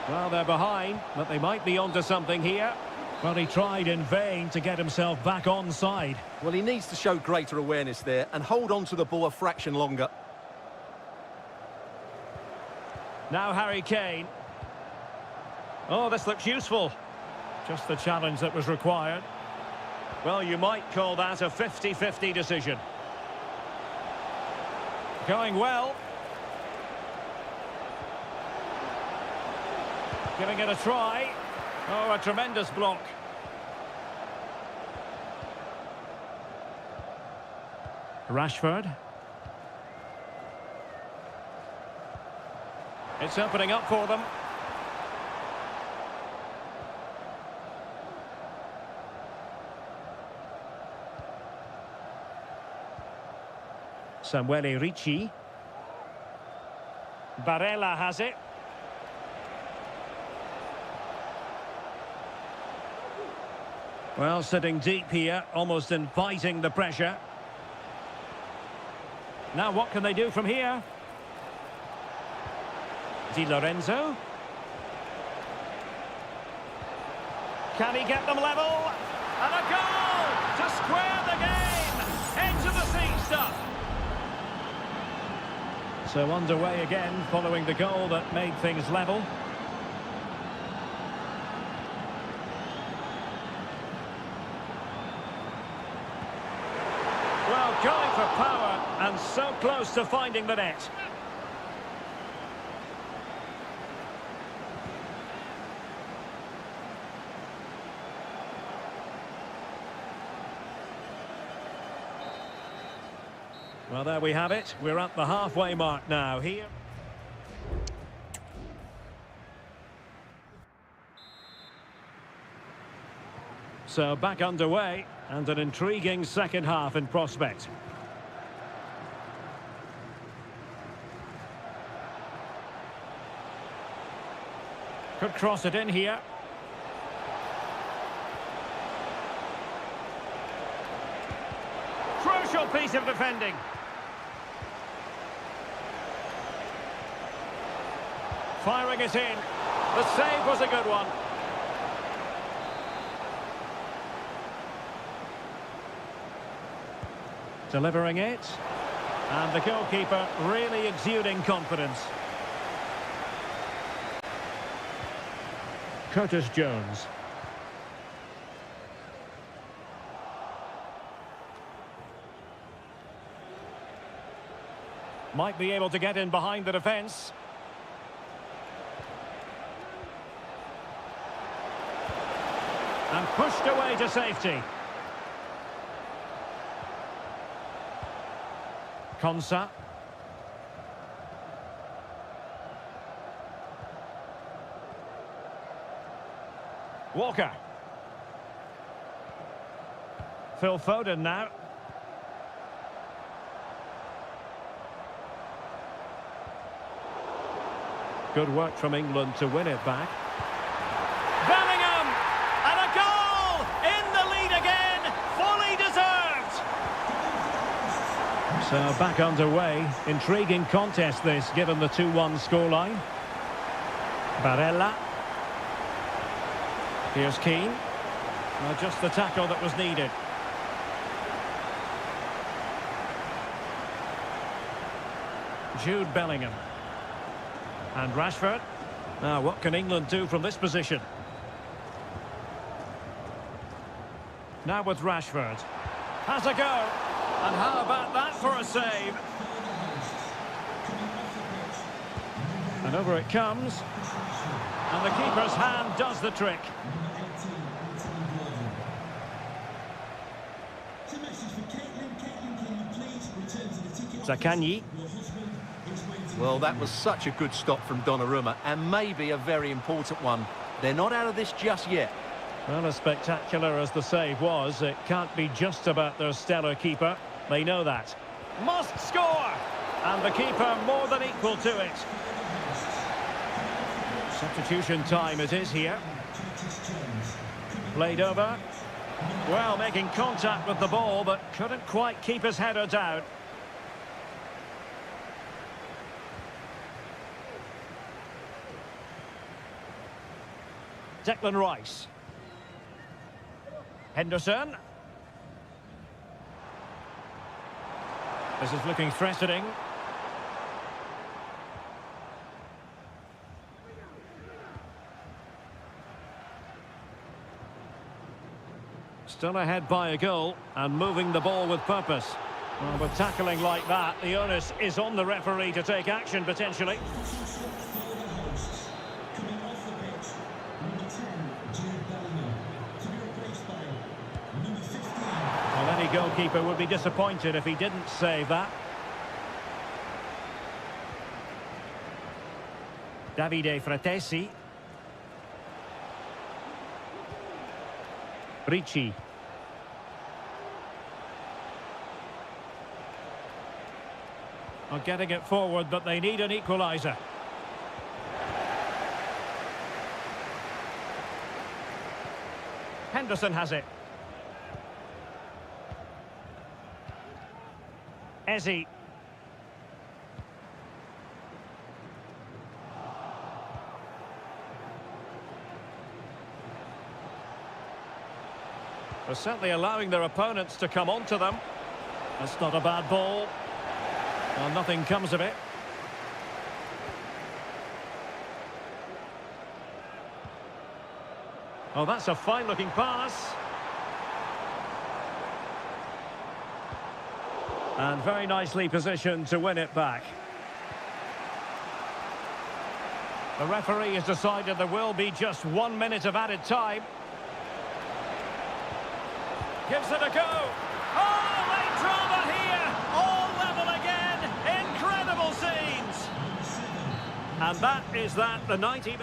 Well, they're behind, but they might be onto something here. Well, he tried in vain to get himself back onside. Well, he needs to show greater awareness there and hold on to the ball a fraction longer. Now Harry Kane. Oh, this looks useful. Just the challenge that was required. Well, you might call that a 50-50 decision. Going well. Giving it a try. Oh, a tremendous block. Rashford. It's opening up for them. Samuele Ricci. Barella has it. Well, sitting deep here, almost inviting the pressure. Now what can they do from here? Di Lorenzo. Can he get them level? And a goal to square the game. Into the seat stuff. So underway again, following the goal that made things level. Well, going for power and so close to finding the net. Well, there we have it. We're at the halfway mark now here. So back underway and an intriguing second half in prospect. Could cross it in here. Crucial piece of defending. Firing it in. The save was a good one. Delivering it. And the goalkeeper really exuding confidence. Curtis Jones. Might be able to get in behind the defence. And pushed away to safety. Konsa. Walker. Phil Foden now. Good work from England to win it back. Bellingham! And a goal! In the lead again! Fully deserved! So back underway. Intriguing contest this, given the 2-1 scoreline. Barella. Here's Keane. Well, just the tackle that was needed. Jude Bellingham. And Rashford. Now, what can England do from this position? Now with Rashford. Has a go. And how about that for a save? And over it comes. And the keeper's hand does the trick. Zakanyi. Well, that was such a good stop from Donnarumma, and maybe a very important one. They're not out of this just yet. Well, as spectacular as the save was, it can't be just about their stellar keeper. They know that. Must score! And the keeper more than equal to it. Substitution time it is here. Played over. Well, making contact with the ball, but couldn't quite keep his header down. Declan Rice. Henderson. This is looking threatening. Still ahead by a goal and moving the ball with purpose. Well, with tackling like that, the onus is on the referee to take action potentially. Well, any goalkeeper would be disappointed if he didn't save that. Davide Fratesi. Ricci. Well, getting it forward, but they need an equaliser. Henderson has it. Eze. They're certainly allowing their opponents to come onto them. That's not a bad ball. Well, nothing comes of it. Oh, that's a fine-looking pass. And very nicely positioned to win it back. The referee has decided there will be just 1 minute of added time. Gives it a go. Oh, late drama here. All level again. Incredible scenes. And that is that, the 90...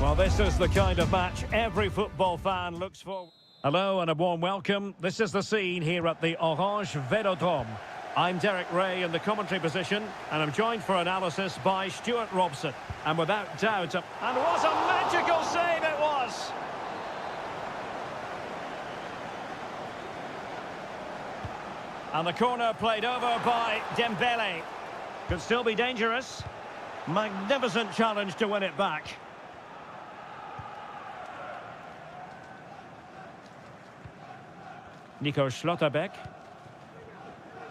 Well, this is the kind of match every football fan looks for. Hello and a warm welcome. This is the scene here at the Orange Velodrome. I'm Derek Ray in the commentary position, and I'm joined for analysis by Stuart Robson. And without doubt, and what a magical save it was! And the corner played over by Dembele. Could still be dangerous. Magnificent challenge to win it back. Nico Schlotterbeck.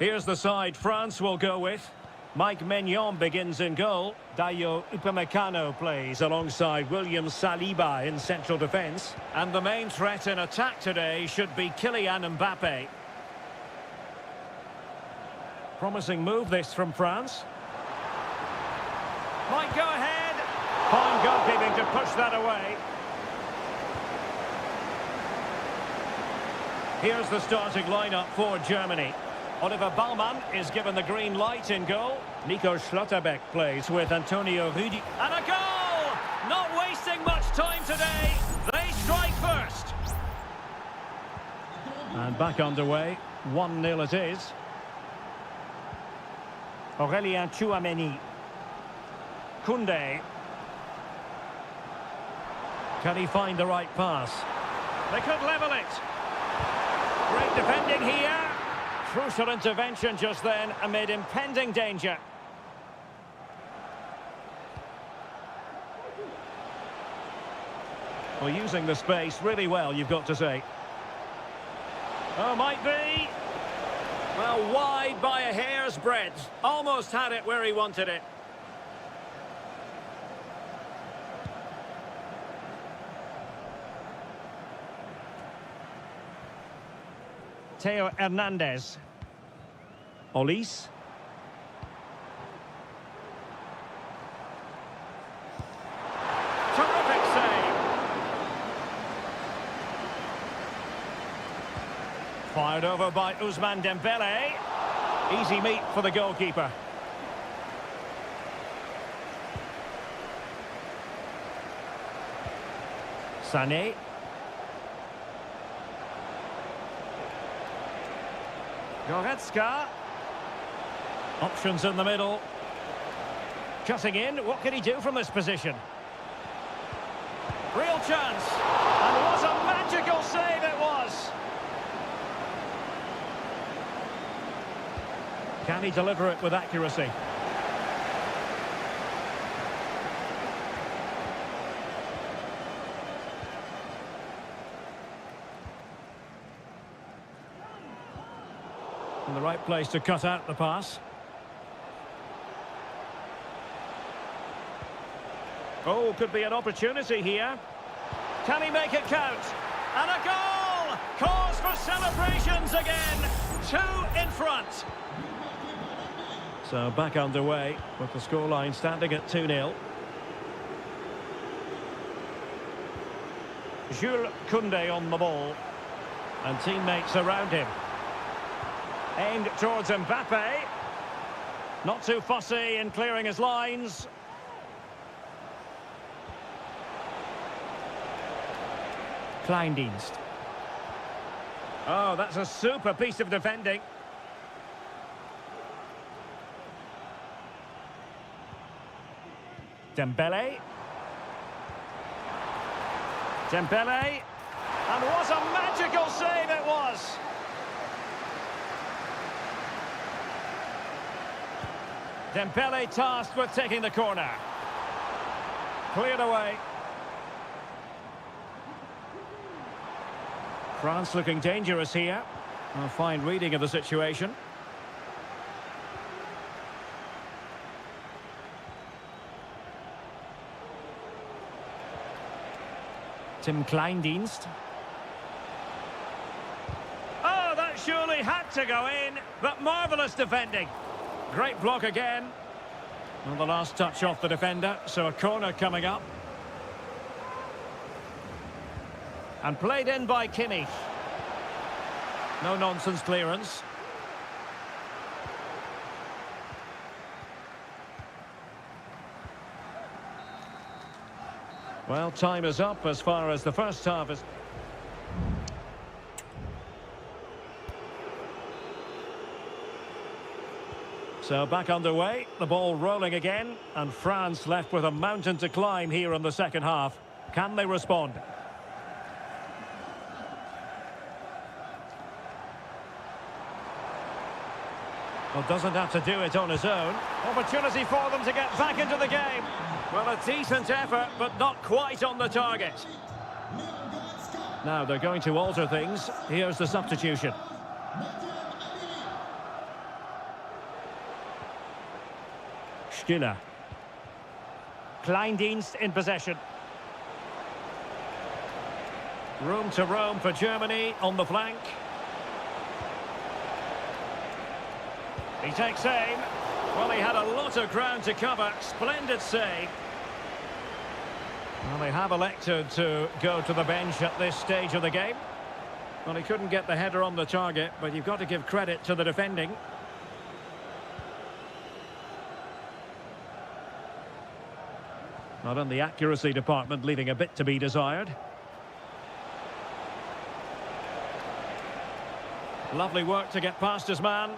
Here's the side France will go with. Mike Maignan begins in goal. Dayo Upamecano plays alongside William Saliba in central defence. And the main threat in attack today should be Kylian Mbappe. Promising move this from France. Might go ahead. Fine goalkeeping to push that away. Here's the starting lineup for Germany. Oliver Baumann is given the green light in goal. Nico Schlotterbeck plays with Antonio Rüdi. And a goal! Not wasting much time today. They strike first. And back underway. 1-0 it is. Aurélien Tchouameni. Koundé. Can he find the right pass? They could level it. Great defending here. Crucial intervention just then amid impending danger. Well, using the space really well, you've got to say. Oh, might be. Well, wide by a hair's breadth. Almost had it where he wanted it. Theo Hernandez. Olise. Terrific save. Fired over by Ousmane Dembele. Easy meat for the goalkeeper. Sané. Goretzka. Options in the middle. Cutting in. What can he do from this position? Real chance. And what a magical save it was. Can he deliver it with accuracy? In the right place to cut out the pass. Oh, could be an opportunity here. Can he make it count? And a goal! Cause for celebrations again. 2 in front. So back underway with the scoreline standing at 2-0. Jules Koundé on the ball. And teammates around him. Aimed towards Mbappe. Not too fussy in clearing his lines. Kleindienst. Oh, that's a super piece of defending. Dembele. Dembele. And what a magical save it was! Dembele tasked with taking the corner. Cleared away. France looking dangerous here. A fine reading of the situation. Tim Kleindienst. Oh, that surely had to go in, but marvellous defending. Great block again. And the last touch off the defender, so a corner coming up. And played in by Kimmich. No nonsense clearance. Well, time is up as far as the first half is... So back underway, the ball rolling again, and France left with a mountain to climb here in the second half. Can they respond? Well, doesn't have to do it on his own. Opportunity for them to get back into the game. Well, a decent effort, but not quite on the target. Now they're going to alter things. Here's the substitution. Stiller. Kleindienst in possession. Room to roam for Germany on the flank. He takes aim. Well, he had a lot of ground to cover. Splendid save. Well, they have elected to go to the bench at this stage of the game. Well, he couldn't get the header on the target, but you've got to give credit to the defending. Not in the accuracy department, leaving a bit to be desired. Lovely work to get past his man.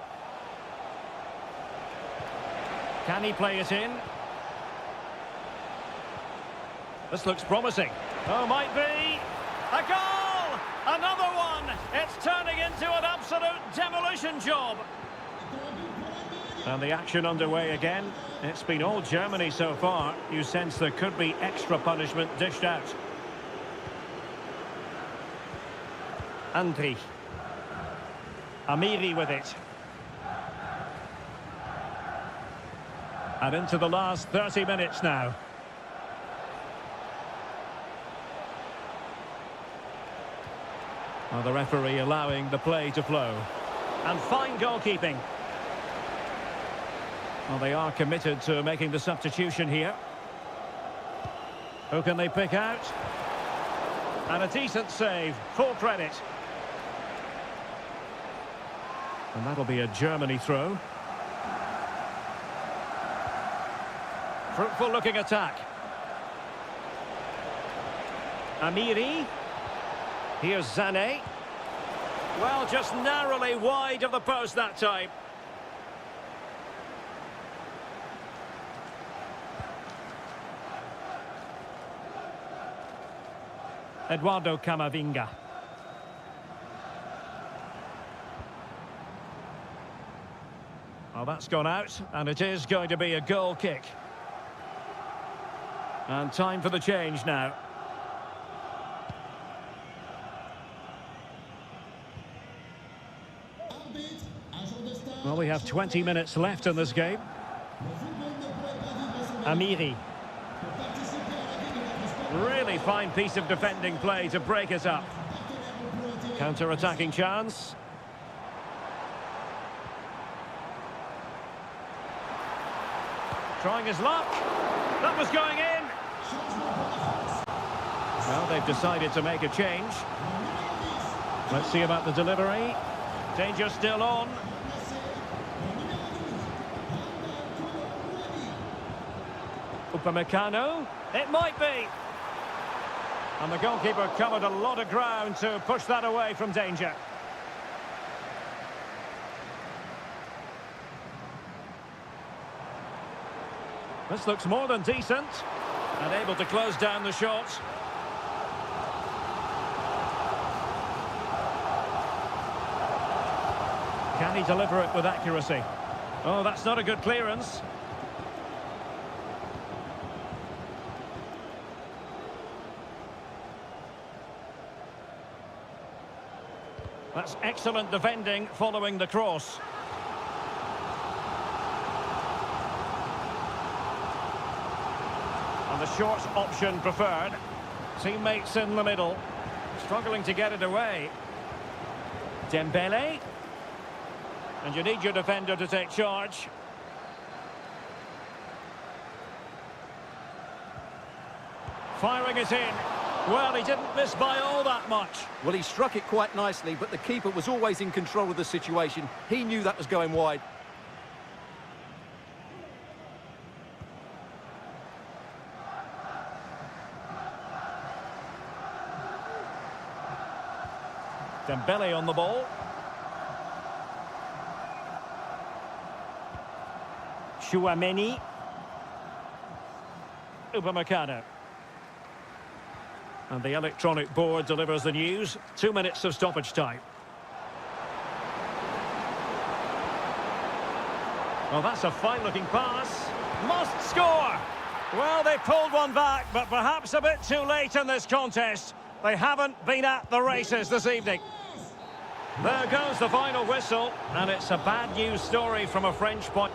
Can he play it in? This looks promising. Oh, might be. A goal! Another one! It's turning into an absolute demolition job. And the action underway again. It's been all Germany so far. You sense there could be extra punishment dished out. Andri. Amiri with it. And into the last 30 minutes now. Well, the referee allowing the play to flow. And fine goalkeeping. Well, they are committed to making the substitution here. Who can they pick out? And a decent save, full credit. And that'll be a Germany throw. Fruitful looking attack. Amiri. Here's Sané. Well, just narrowly wide of the post that time. Eduardo Camavinga. Well, that's gone out, and it is going to be a goal kick. And time for the change now. Well, we have 20 minutes left in this game. Amiri. Really fine piece of defending play to break it up. Counter-attacking chance. Trying his luck. That was going in. Well, they've decided to make a change. Let's see about the delivery. Danger still on. Upamecano. It might be. And the goalkeeper covered a lot of ground to push that away from danger. This looks more than decent. And able to close down the shot. Can he deliver it with accuracy? Oh, that's not a good clearance. That's excellent defending following the cross. And the short option preferred. Teammates in the middle. Struggling to get it away. Dembele. And you need your defender to take charge. Firing it in. Well, he didn't miss by all that much. Well, he struck it quite nicely, but the keeper was always in control of the situation. He knew that was going wide. Dembele on the ball. Chouameni. Upamecano. And the electronic board delivers the news. 2 minutes of stoppage time. Well, that's a fine-looking pass. Must score! Well, they pulled one back, but perhaps a bit too late in this contest. They haven't been at the races this evening. There goes the final whistle, and it's a bad news story from a French point.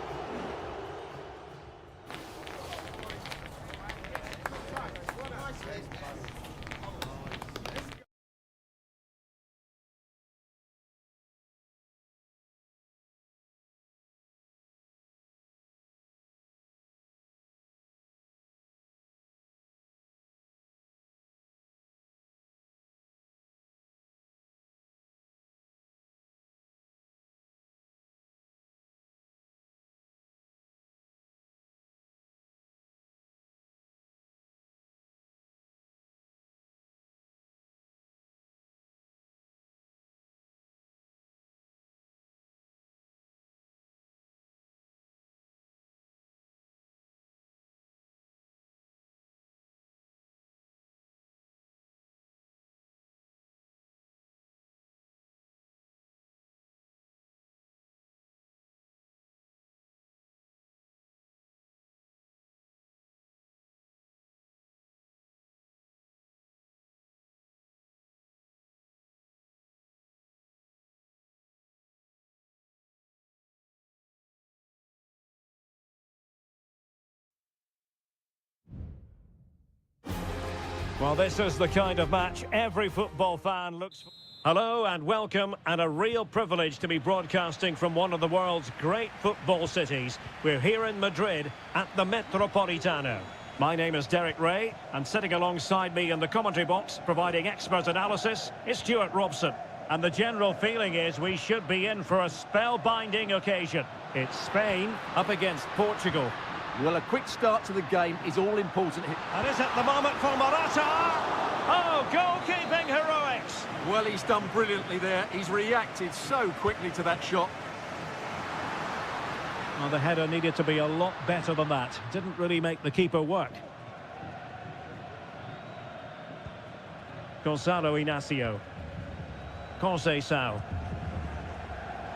Well, this is the kind of match every football fan looks for. Hello and welcome, and a real privilege to be broadcasting from one of the world's great football cities. We're here in Madrid at the Metropolitano. My name is Derek Ray, and sitting alongside me in the commentary box, providing expert analysis, is Stuart Robson. And the general feeling is we should be in for a spellbinding occasion. It's Spain up against Portugal. Well, a quick start to the game is all important here. And is it the moment for Morata? Oh, goalkeeping heroics! Well, he's done brilliantly there. He's reacted so quickly to that shot. Well, the header needed to be a lot better than that. Didn't really make the keeper work. Gonzalo Inacio. Conceição.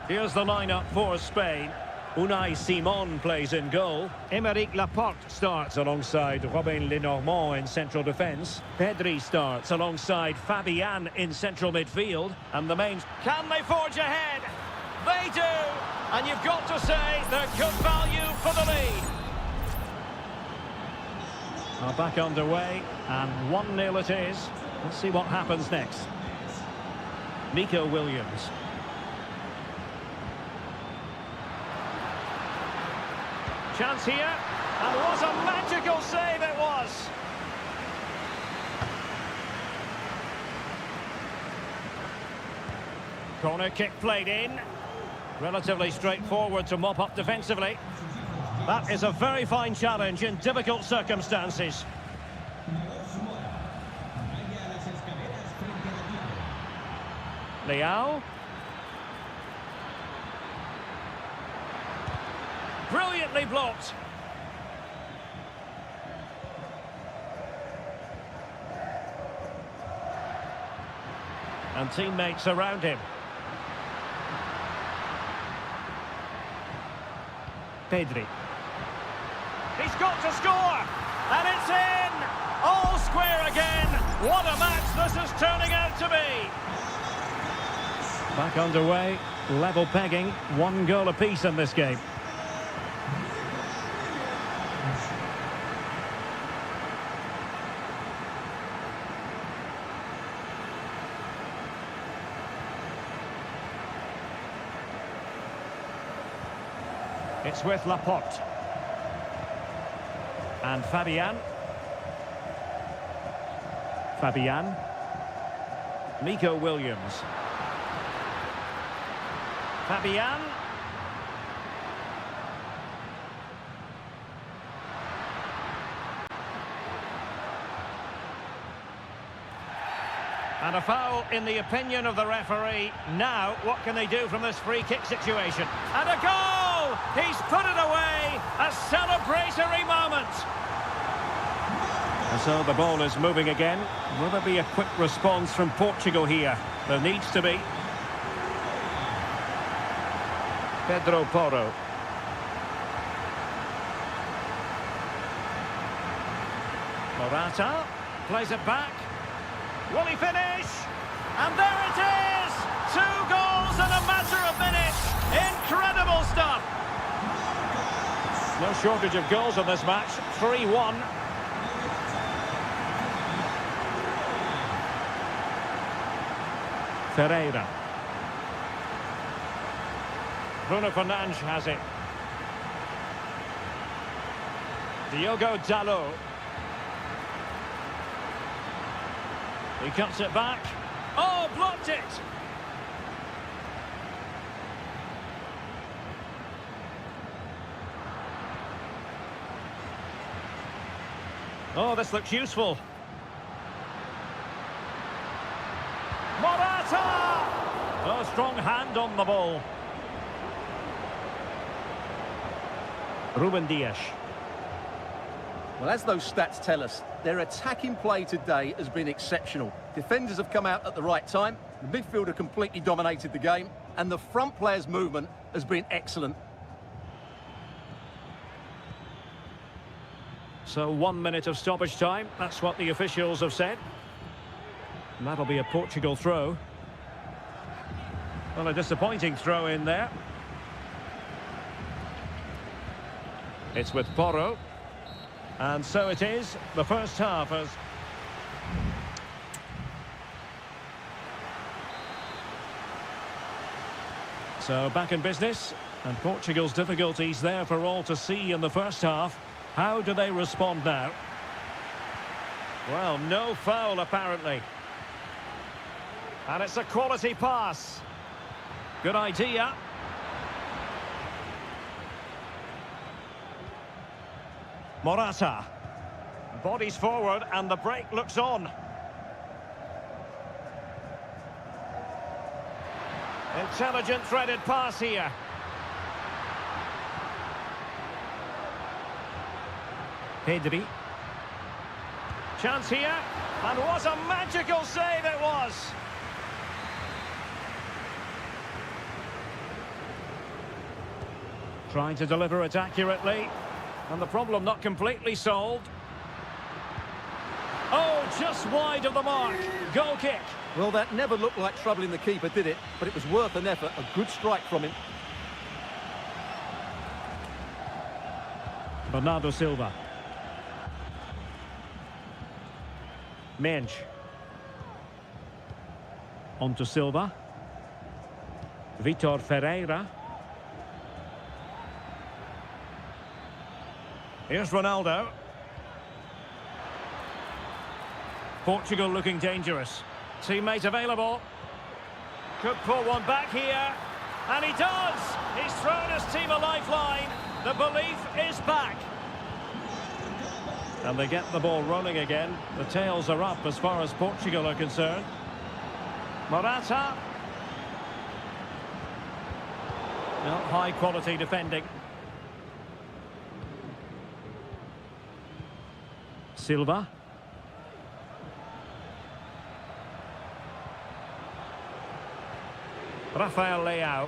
Here's the lineup for Spain. Unai Simon plays in goal. Aymeric Laporte starts alongside Robin Lenormand in central defence. Pedri starts alongside Fabian in central midfield. And the main... Can they forge ahead? They do! And you've got to say they're good value for the lead. Back underway, and 1-0 it is. Let's see what happens next. Nico Williams. Chance here, and what a magical save it was! Corner kick played in. Relatively straightforward to mop up defensively. That is a very fine challenge in difficult circumstances. Leao. Brilliantly blocked. And teammates around him. Pedri. He's got to score! And it's in! All square again! What a match this is turning out to be! Back underway, level pegging, 1 goal apiece in this game. It's with Laporte. And Fabian. Fabian. Nico Williams. Fabian. And a foul in the opinion of the referee. Now, what can they do from this free kick situation? And a goal! He's put it away! A celebratory moment! And so the ball is moving again. Will there be a quick response from Portugal here? There needs to be. Pedro Porro. Morata plays it back. Will he finish? And there it is! 2 goals in a matter of minutes. Incredible stuff. No shortage of goals in this match. 3-1. Ferreira. Bruno Fernandes has it. Diogo Dalot. He cuts it back. Oh, blocked it! Oh, this looks useful. Morata! Oh, strong hand on the ball. Ruben Dias. Well, as those stats tell us, their attacking play today has been exceptional. Defenders have come out at the right time, the midfielder completely dominated the game, and the front players' movement has been excellent. So 1 minute of stoppage time, that's what the officials have said. And that'll be a Portugal throw. Well, a disappointing throw in there. It's with Porro. And so it is, the first half has... So back in business, and Portugal's difficulties there for all to see in the first half. How do they respond now? Well, no foul apparently. And it's a quality pass. Good idea. Morata. Bodies forward and the break looks on. Intelligent threaded pass here. Pedri. Chance here. And what a magical save it was. Trying to deliver it accurately. And the problem not completely solved. Oh, just wide of the mark. Goal kick. Well, that never looked like troubling the keeper, did it? But it was worth an effort. A good strike from him. Bernardo Silva. Mensch. On to Silva. Vitor Ferreira. Here's Ronaldo. Portugal looking dangerous. Teammate available. Could pull one back here. And he does! He's thrown his team a lifeline. The belief is back. And they get the ball rolling again. The tails are up as far as Portugal are concerned. Morata. Well, high quality defending. Silva. Rafael Leao.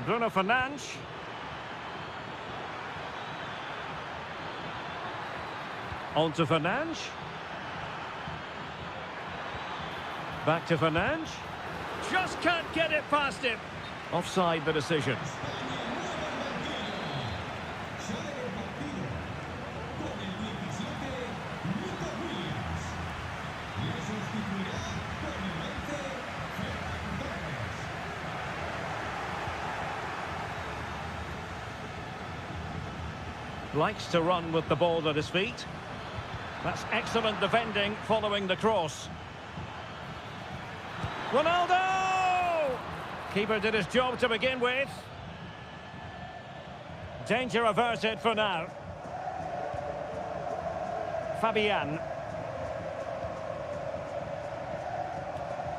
Bruno Fernandes. On to Fernandes. Back to Fernandes. Just can't get it past him. Offside the decision. Likes to run with the ball at his feet. That's excellent defending following the cross. Ronaldo! Keeper did his job to begin with. Danger averted for now. Fabian.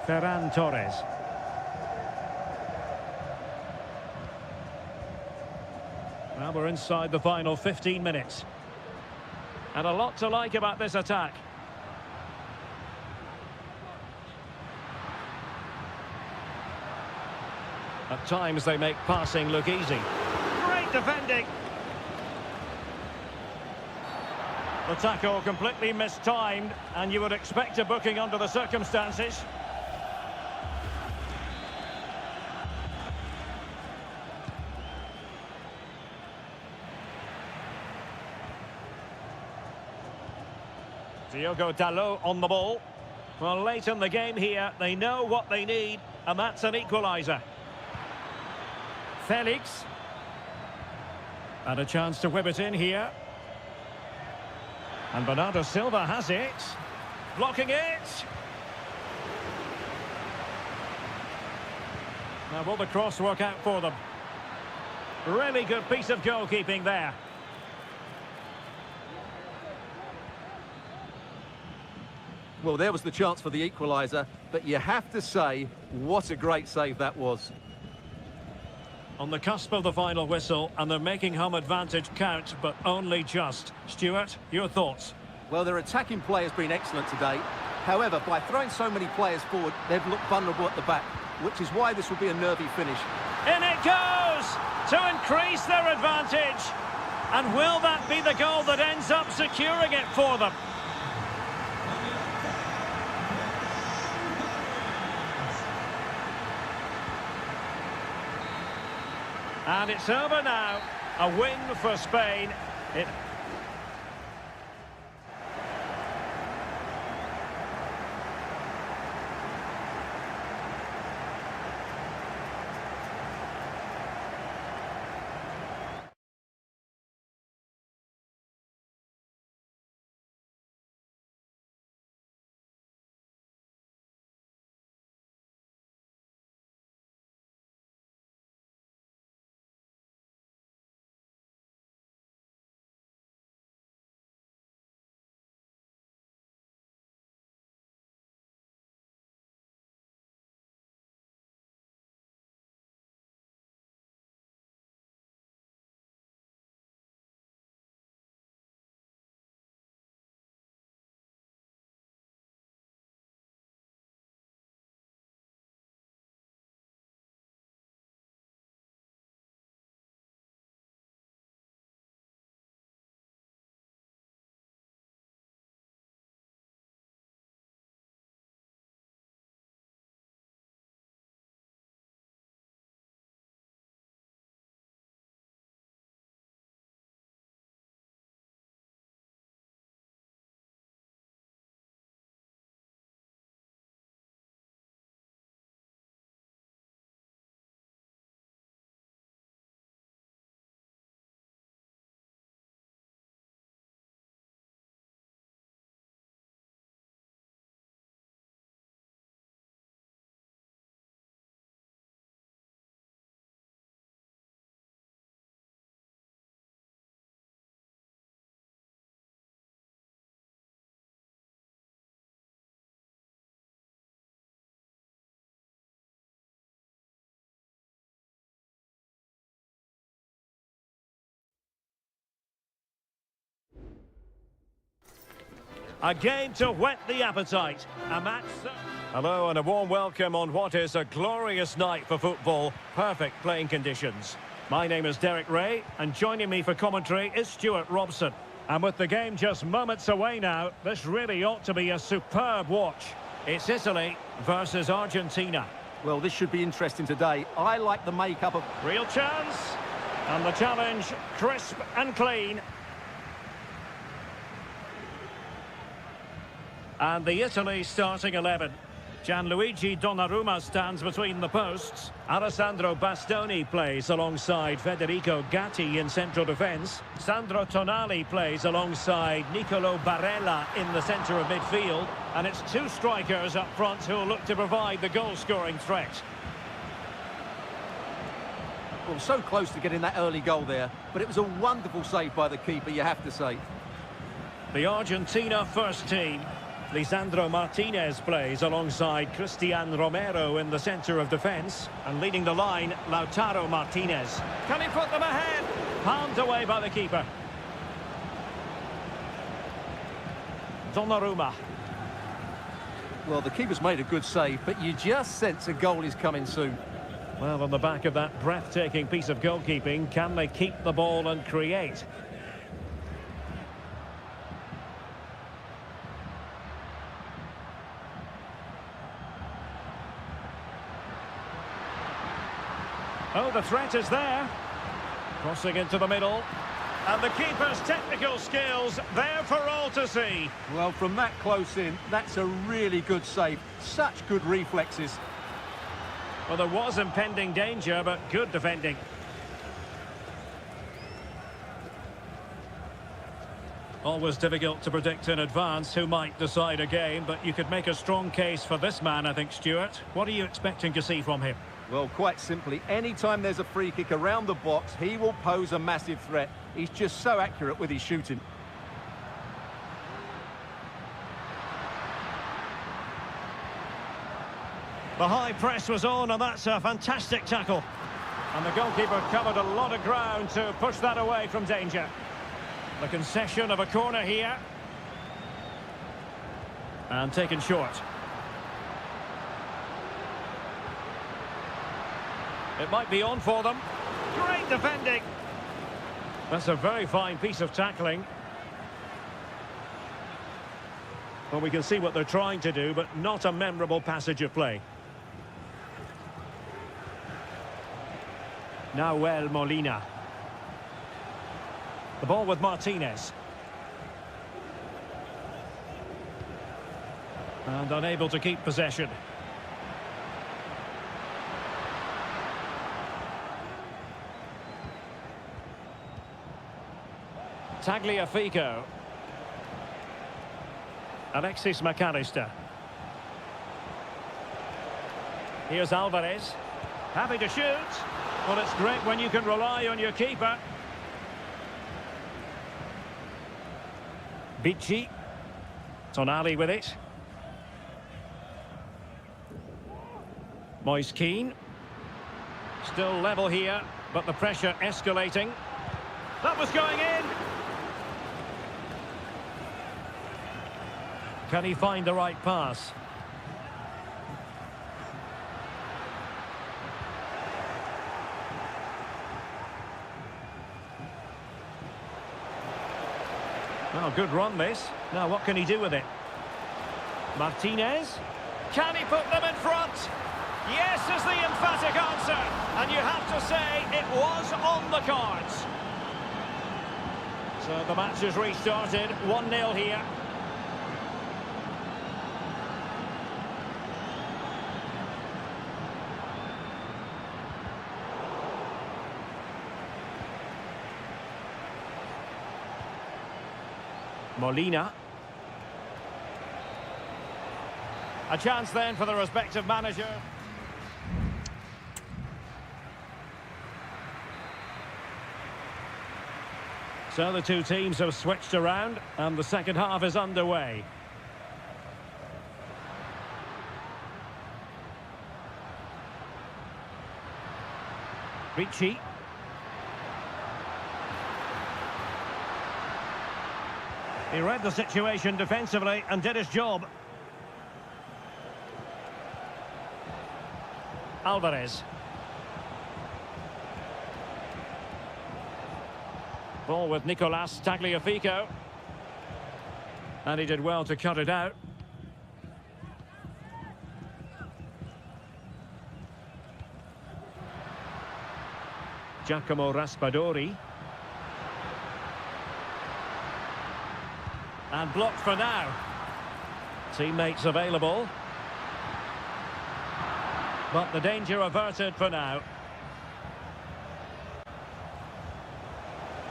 Ferran Torres. Now we're inside the final 15 minutes. And a lot to like about this attack. At times they make passing look easy. Great defending. The tackle completely mistimed, and you would expect a booking under the circumstances. Diogo Dalot on the ball. Well, late in the game here, they know what they need, and that's an equaliser. Felix. And a chance to whip it in here. And Bernardo Silva has it. Blocking it. Now will the cross work out for them? Really good piece of goalkeeping there. Well, there was the chance for the equaliser, but you have to say, what a great save that was. On the cusp of the final whistle, and they're making home advantage count, but only just. Stuart, your thoughts? Well, their attacking play has been excellent today. However, by throwing so many players forward, they've looked vulnerable at the back, which is why this will be a nervy finish. In it goes! To increase their advantage! And will that be the goal that ends up securing it for them? And it's over now. A win for Spain. A game to whet the appetite. A match. Hello and a warm welcome on what is a glorious night for football. Perfect playing conditions. My name is Derek Ray, and joining me for commentary is Stuart Robson. And with the game just moments away now, this really ought to be a superb watch. It's Italy versus Argentina. Well, this should be interesting today. I like the makeup of... Real chance. And the challenge, crisp and clean. And the Italy starting 11. Gianluigi Donnarumma stands between the posts. Alessandro Bastoni plays alongside Federico Gatti in central defence. Sandro Tonali plays alongside Nicolo Barella in the centre of midfield. And it's two strikers up front who'll look to provide the goal-scoring threat. Well, so close to getting that early goal there, but it was a wonderful save by the keeper, you have to say. The Argentina first team. Lisandro Martinez plays alongside Christian Romero in the centre of defence. And leading the line, Lautaro Martinez. Can he put them ahead? Palmed away by the keeper. Donnarumma. Well, the keeper's made a good save, but you just sense a goal is coming soon. Well, on the back of that breathtaking piece of goalkeeping, can they keep the ball and create? Oh, the threat is there. Crossing into the middle. And the keeper's technical skills there for all to see. Well, from that close in, that's a really good save. Such good reflexes. Well, there was impending danger, but good defending. Always difficult to predict in advance who might decide a game, but you could make a strong case for this man, I think, Stuart. What are you expecting to see from him? Well, quite simply, anytime there's a free kick around the box, he will pose a massive threat. He's just so accurate with his shooting. The high press was on, and that's a fantastic tackle. And the goalkeeper covered a lot of ground to push that away from danger. The concession of a corner here. And taken short. It might be on for them. Great defending. That's a very fine piece of tackling. Well, we can see what they're trying to do, but not a memorable passage of play. Nahuel Molina. The ball with Martinez. And unable to keep possession. Tagliafico. Alexis McAllister. Here's Alvarez. Happy to shoot. Well, it's great when you can rely on your keeper. Bici. Tonali with it. Moise Keane. Still level here, but the pressure escalating. That was going in. Can he find the right pass? Oh, good run this. Now what can he do with it? Martinez. Can he put them in front? Yes is the emphatic answer. And you have to say it was on the cards. So the match has restarted. 1-0 here. Molina. A chance then for the respective manager. So the two teams have switched around and the second half is underway. Ricci. He read the situation defensively and did his job. Alvarez. Ball with Nicolas Tagliafico. And he did well to cut it out. Giacomo Raspadori. And blocked for now. Teammates available. But the danger averted for now.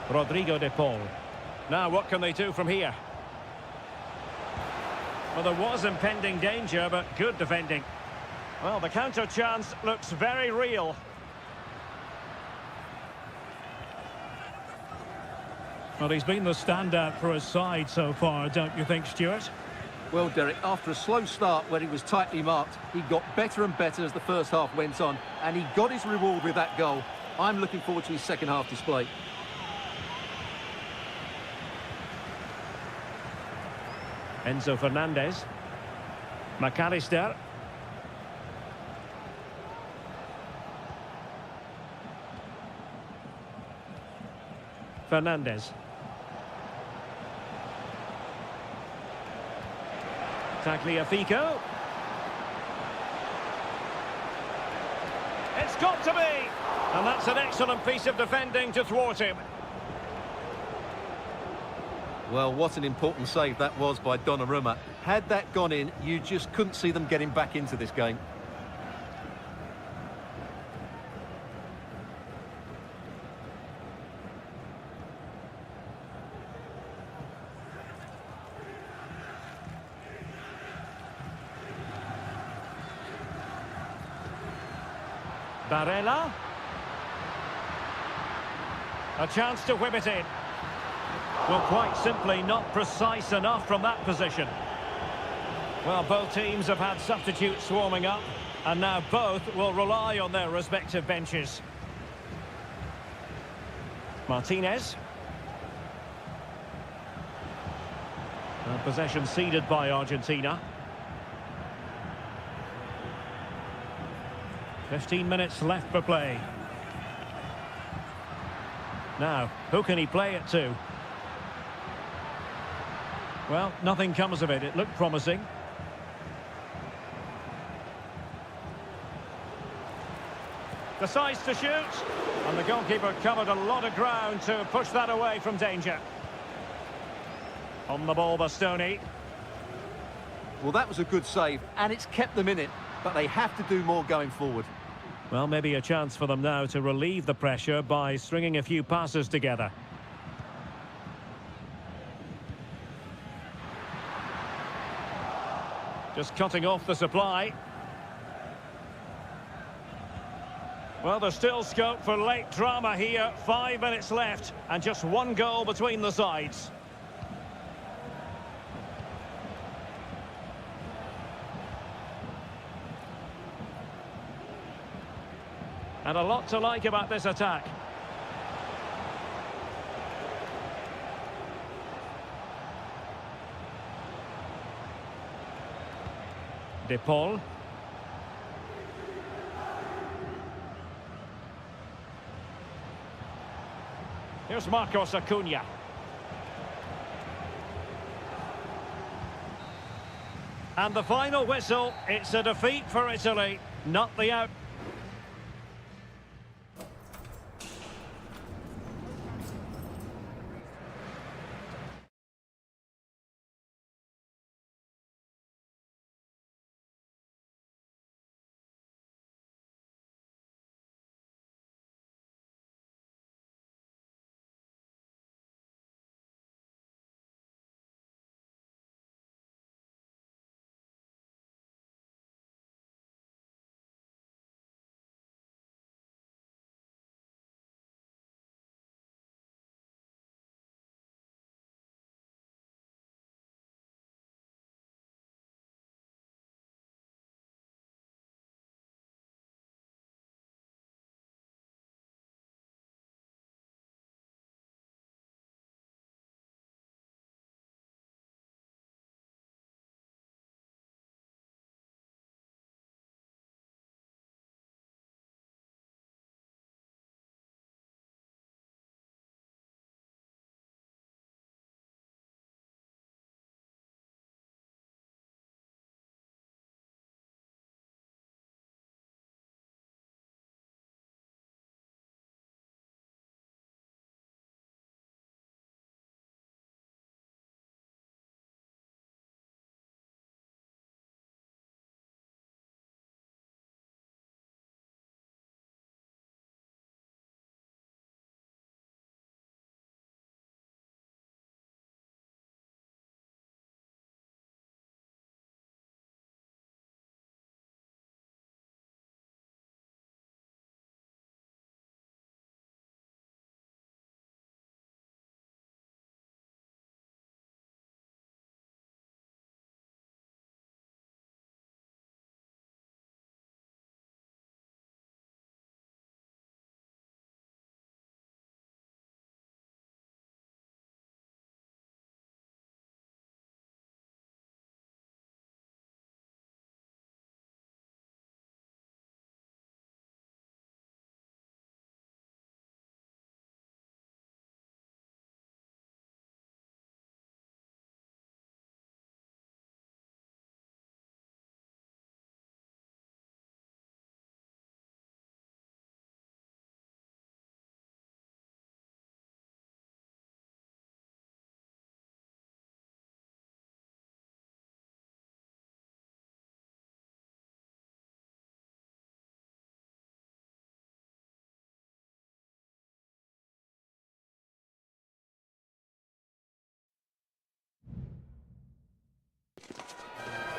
Rodrigo de Paul. Now what can they do from here? Well, there was impending danger, but good defending. Well, the counter chance looks very real. Well, he's been the standout for his side so far, don't you think, Stuart? Well, Derek, after a slow start where he was tightly marked, he got better and better as the first half went on, and he got his reward with that goal. I'm looking forward to his second half display. Enzo Fernandez. McAllister. Fernandez. Tagliafico. It's got to be! And that's an excellent piece of defending to thwart him. Well, what an important save that was by Donnarumma. Had that gone in, you just couldn't see them getting back into this game. Barella. A chance to whip it in. Well, quite simply not precise enough from that position. Well, both teams have had substitutes warming up, and now both will rely on their respective benches. Martinez. And possession ceded by Argentina. 15 minutes left for play. Now, who can he play it to? Well, nothing comes of it. It looked promising. Decides to shoot. And the goalkeeper covered a lot of ground to push that away from danger. On the ball, Bastoni. Well, that was a good save, and it's kept them in it, but they have to do more going forward. Well, maybe a chance for them now to relieve the pressure by stringing a few passes together. Just cutting off the supply. Well, there's still scope for late drama here. 5 minutes left and just one goal between the sides. And a lot to like about this attack. De Paul. Here's Marcos Acuna. And the final whistle, it's a defeat for Italy, not the out.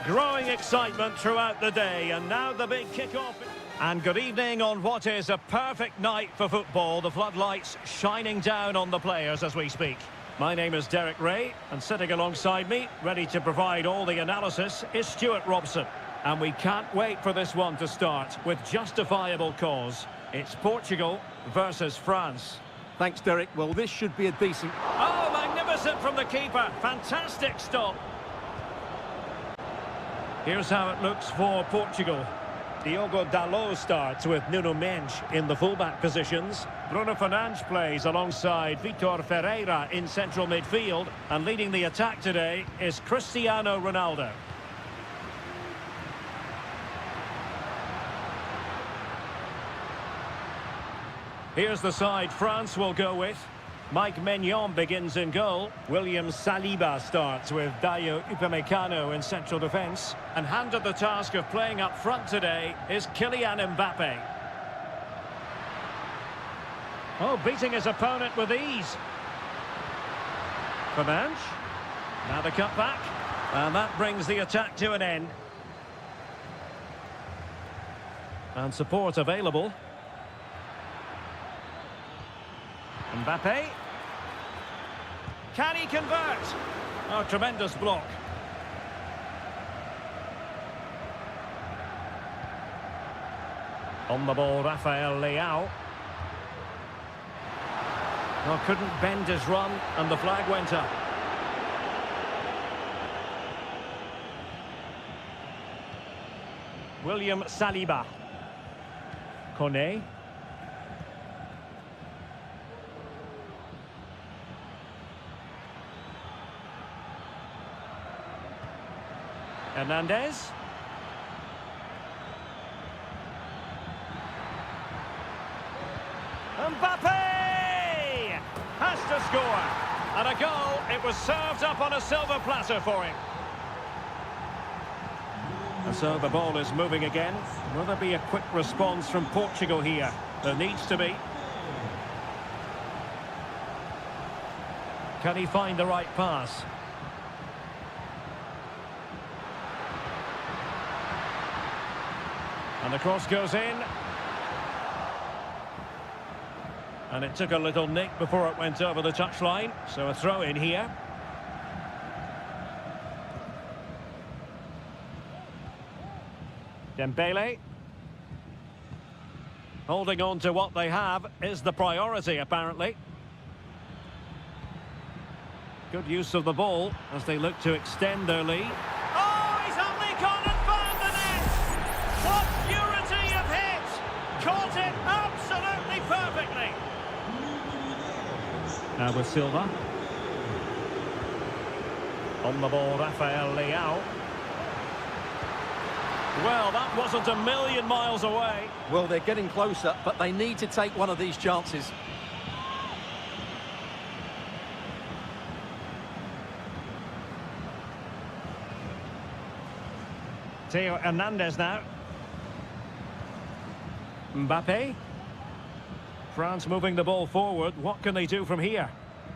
Growing excitement throughout the day, and now the big kick-off. And good evening on what is a perfect night for football. The floodlights shining down on the players as we speak. My name is Derek Ray, and sitting alongside me, ready to provide all the analysis, is Stuart Robson. And we can't wait for this one to start with justifiable cause. It's Portugal versus France. Thanks, Derek. Well, this should be a decent... Oh, magnificent from the keeper. Fantastic stop. Here's how it looks for Portugal. Diogo Dalot starts with Nuno Mendes in the fullback positions. Bruno Fernandes plays alongside Vitor Ferreira in central midfield. And leading the attack today is Cristiano Ronaldo. Here's the side France will go with. Mike Maignan begins in goal. William Saliba starts with Dayo Upamecano in central defence. And handed the task of playing up front today is Kylian Mbappe. Oh, beating his opponent with ease. Fernandes. Now the cutback. And that brings the attack to an end. And support available. Mbappe. Can he convert? Oh, tremendous block. On the ball, Rafael Leao. Oh, couldn't bend his run, and the flag went up. William Saliba. Kone. Hernandez. Mbappe has to score. And a goal, it was served up on a silver platter for him. And so the ball is moving again. Will there be a quick response from Portugal here? There needs to be. Can he find the right pass? And the cross goes in. And it took a little nick before it went over the touchline. So a throw in here. Dembele. Holding on to what they have is the priority, apparently. Good use of the ball as they look to extend their lead. Oh, he's only gone and found the net! What purity of hit! Caught it absolutely perfectly! Now with Silva. On the ball, Rafael Leao. Well, that wasn't a million miles away. Well, they're getting closer, but they need to take one of these chances. Theo Hernandez now. Mbappe. France moving the ball forward. What can they do from here?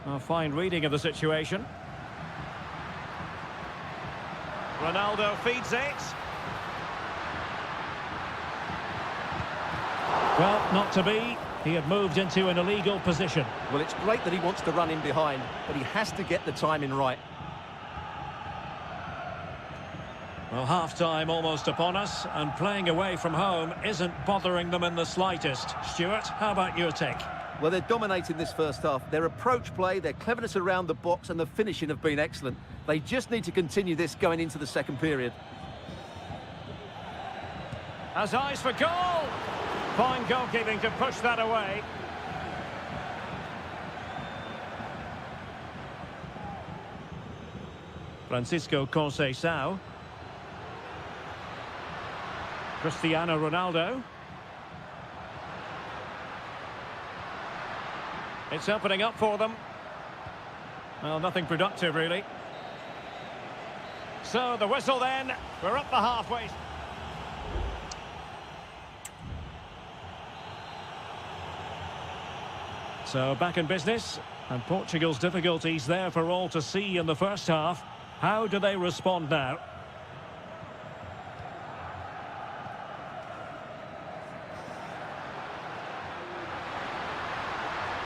A fine reading of the situation. Ronaldo feeds it. Well, not to be. He had moved into an illegal position. Well, it's great that he wants to run in behind, but he has to get the timing right. Well, half-time almost upon us, and playing away from home isn't bothering them in the slightest. Stuart, how about your take? Well, they're dominating this first half. Their approach play, their cleverness around the box and the finishing have been excellent. They just need to continue this going into the second period. Has eyes for goal! Fine goalkeeping to push that away. Francisco Conceição. Cristiano Ronaldo. It's opening up for them. Well, nothing productive, really. So, the whistle then. We're up the halfway. So, back in business. And Portugal's difficulties there for all to see in the first half. How do they respond now?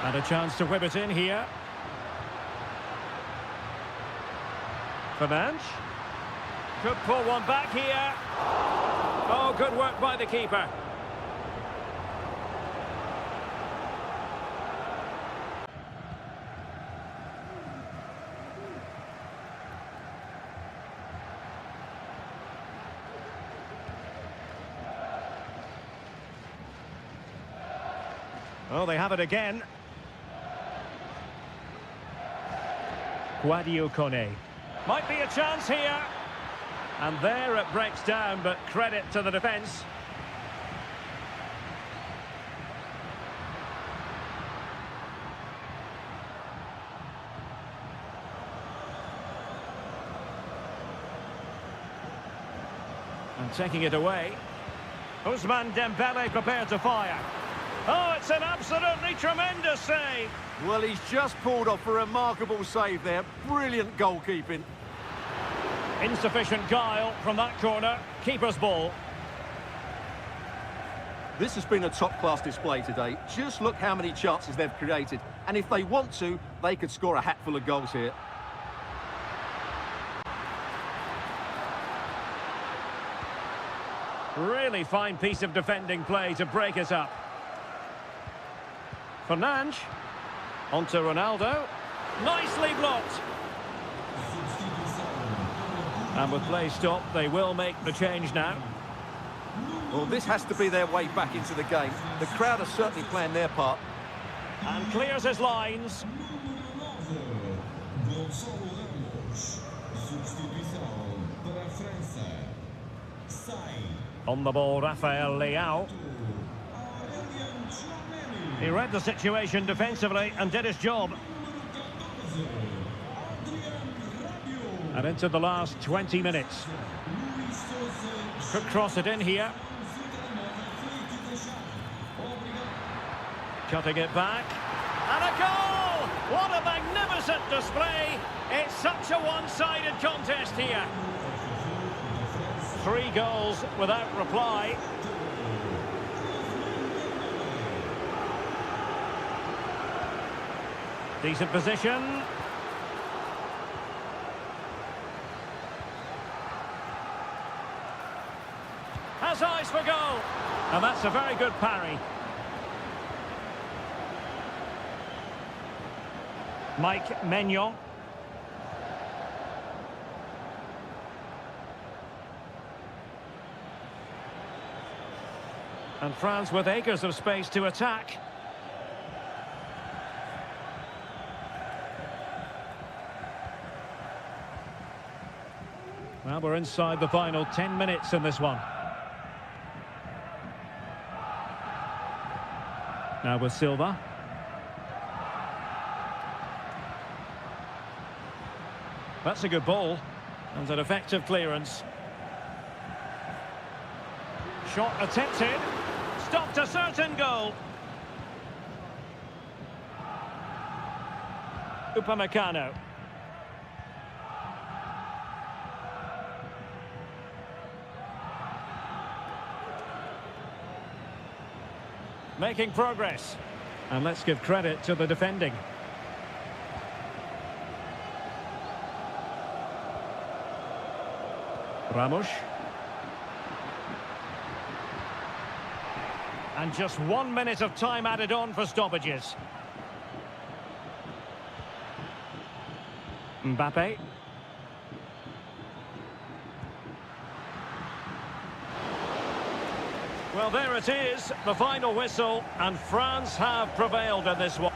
And a chance to whip it in here. Fernandes. Could pull one back here. Oh, good work by the keeper. Oh, they have it again. Guadio Kone. Might be a chance here. And there it breaks down, but credit to the defence. And taking it away. Ousmane Dembele prepared to fire. Oh, it's an absolutely tremendous save. Well, he's just pulled off a remarkable save there. Brilliant goalkeeping. Insufficient guile from that corner. Keeper's ball. This has been a top-class display today. Just look how many chances they've created. And if they want to, they could score a hatful of goals here. Really fine piece of defending play to break it up. Fernandes. Onto Ronaldo. Nicely blocked. And with play stopped, they will make the change now. Well, this has to be their way back into the game. The crowd are certainly playing their part. And clears his lines. On the ball, Rafael Leao. He read the situation defensively and did his job. And into the last 20 minutes. Could cross it in here. Cutting it back. And a goal! What a magnificent display! It's such a one-sided contest here. 3 goals without reply. Decent position. Has eyes for goal. And that's a very good parry. Mike Maignan. And France with acres of space to attack. Well, we're inside the final 10 minutes in this one. Now with Silva. That's a good ball. And an effective clearance. Shot attempted. Stopped a certain goal. Upamecano. Making progress. And let's give credit to the defending. Ramos. And just 1 minute of time added on for stoppages. Mbappe. Well, there it is, the final whistle, and France have prevailed in this one.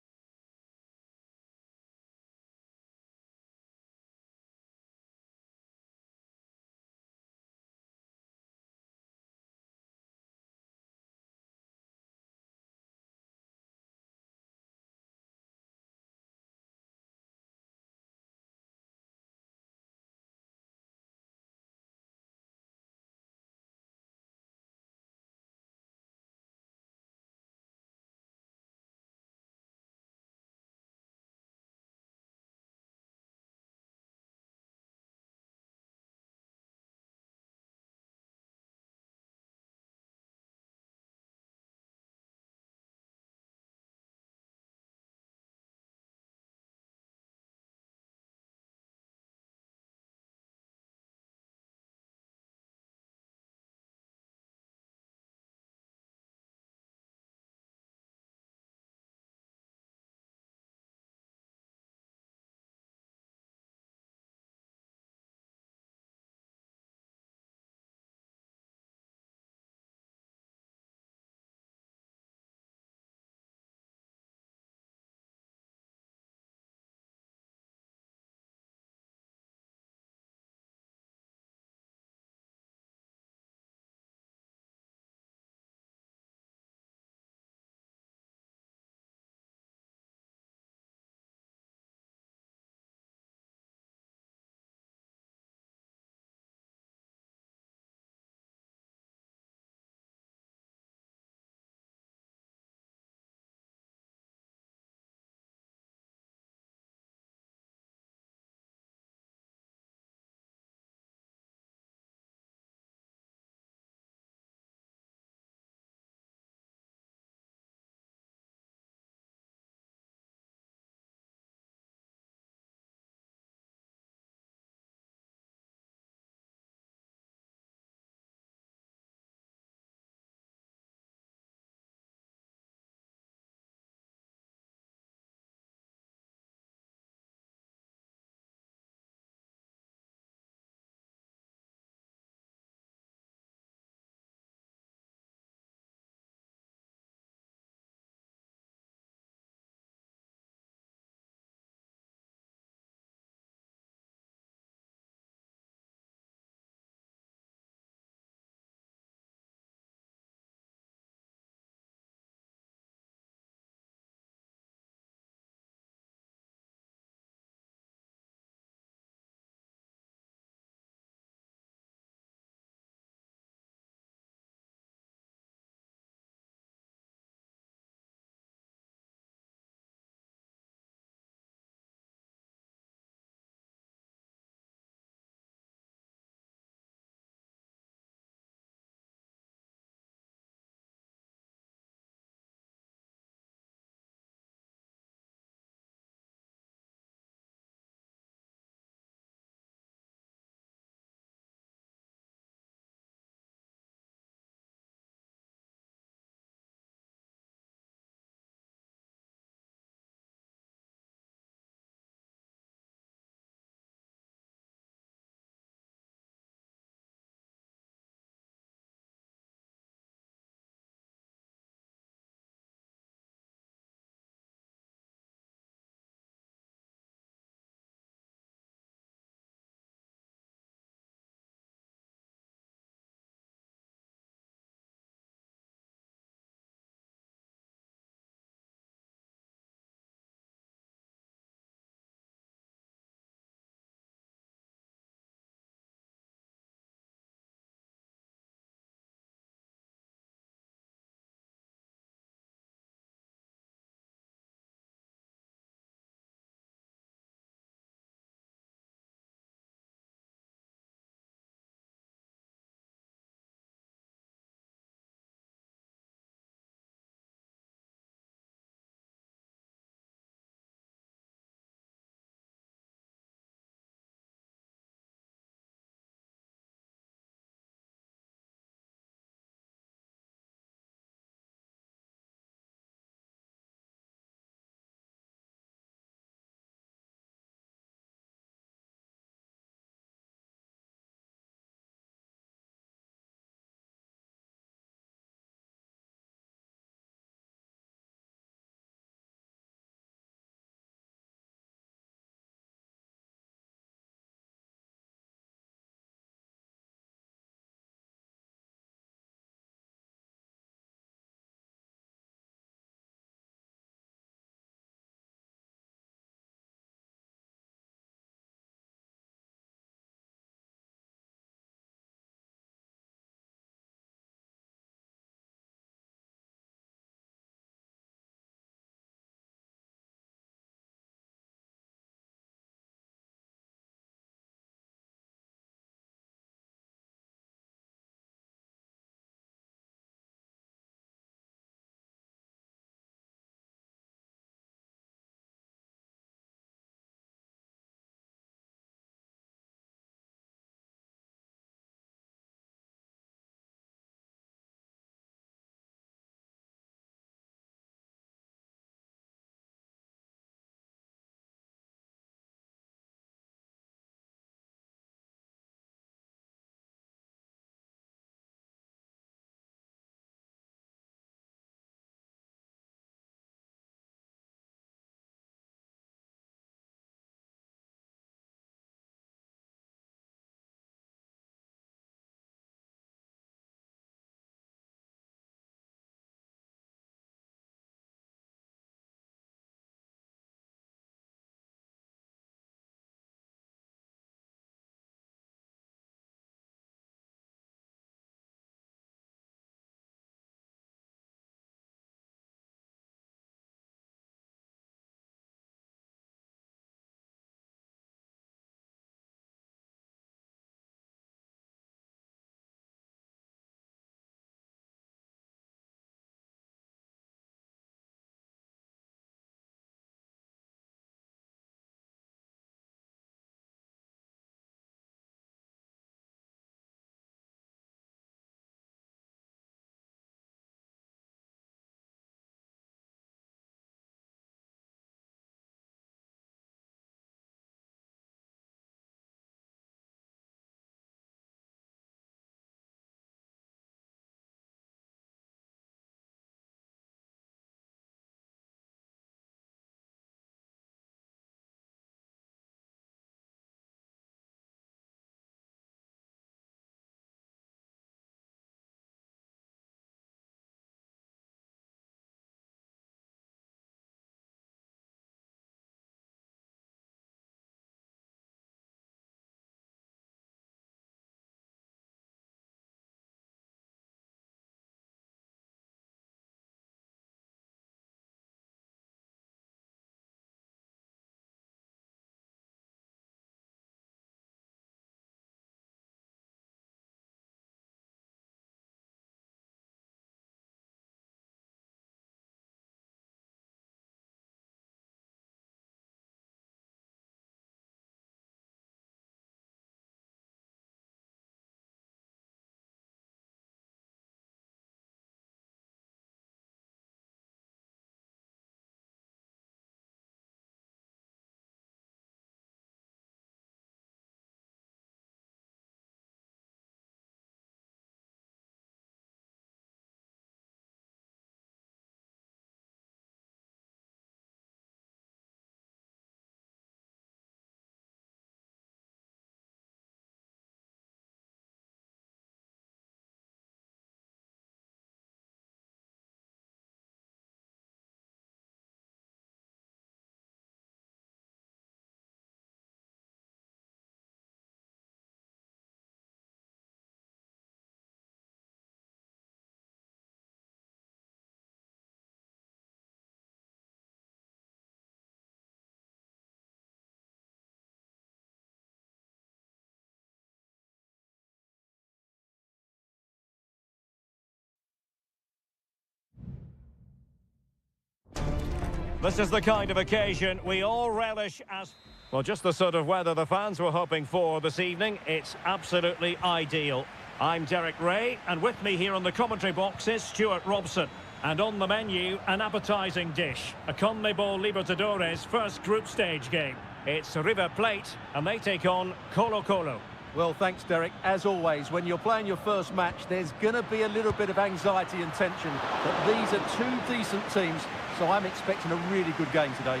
This is the kind of occasion we all relish as... Well, just the sort of weather the fans were hoping for this evening. It's absolutely ideal. I'm Derek Ray, and with me here on the commentary box is Stuart Robson. And on the menu, an appetising dish. A CONMEBOL Libertadores first group stage game. It's River Plate, and they take on Colo-Colo. Well, thanks, Derek. As always, when you're playing your first match, there's going to be a little bit of anxiety and tension. But these are two decent teams, so I'm expecting a really good game today.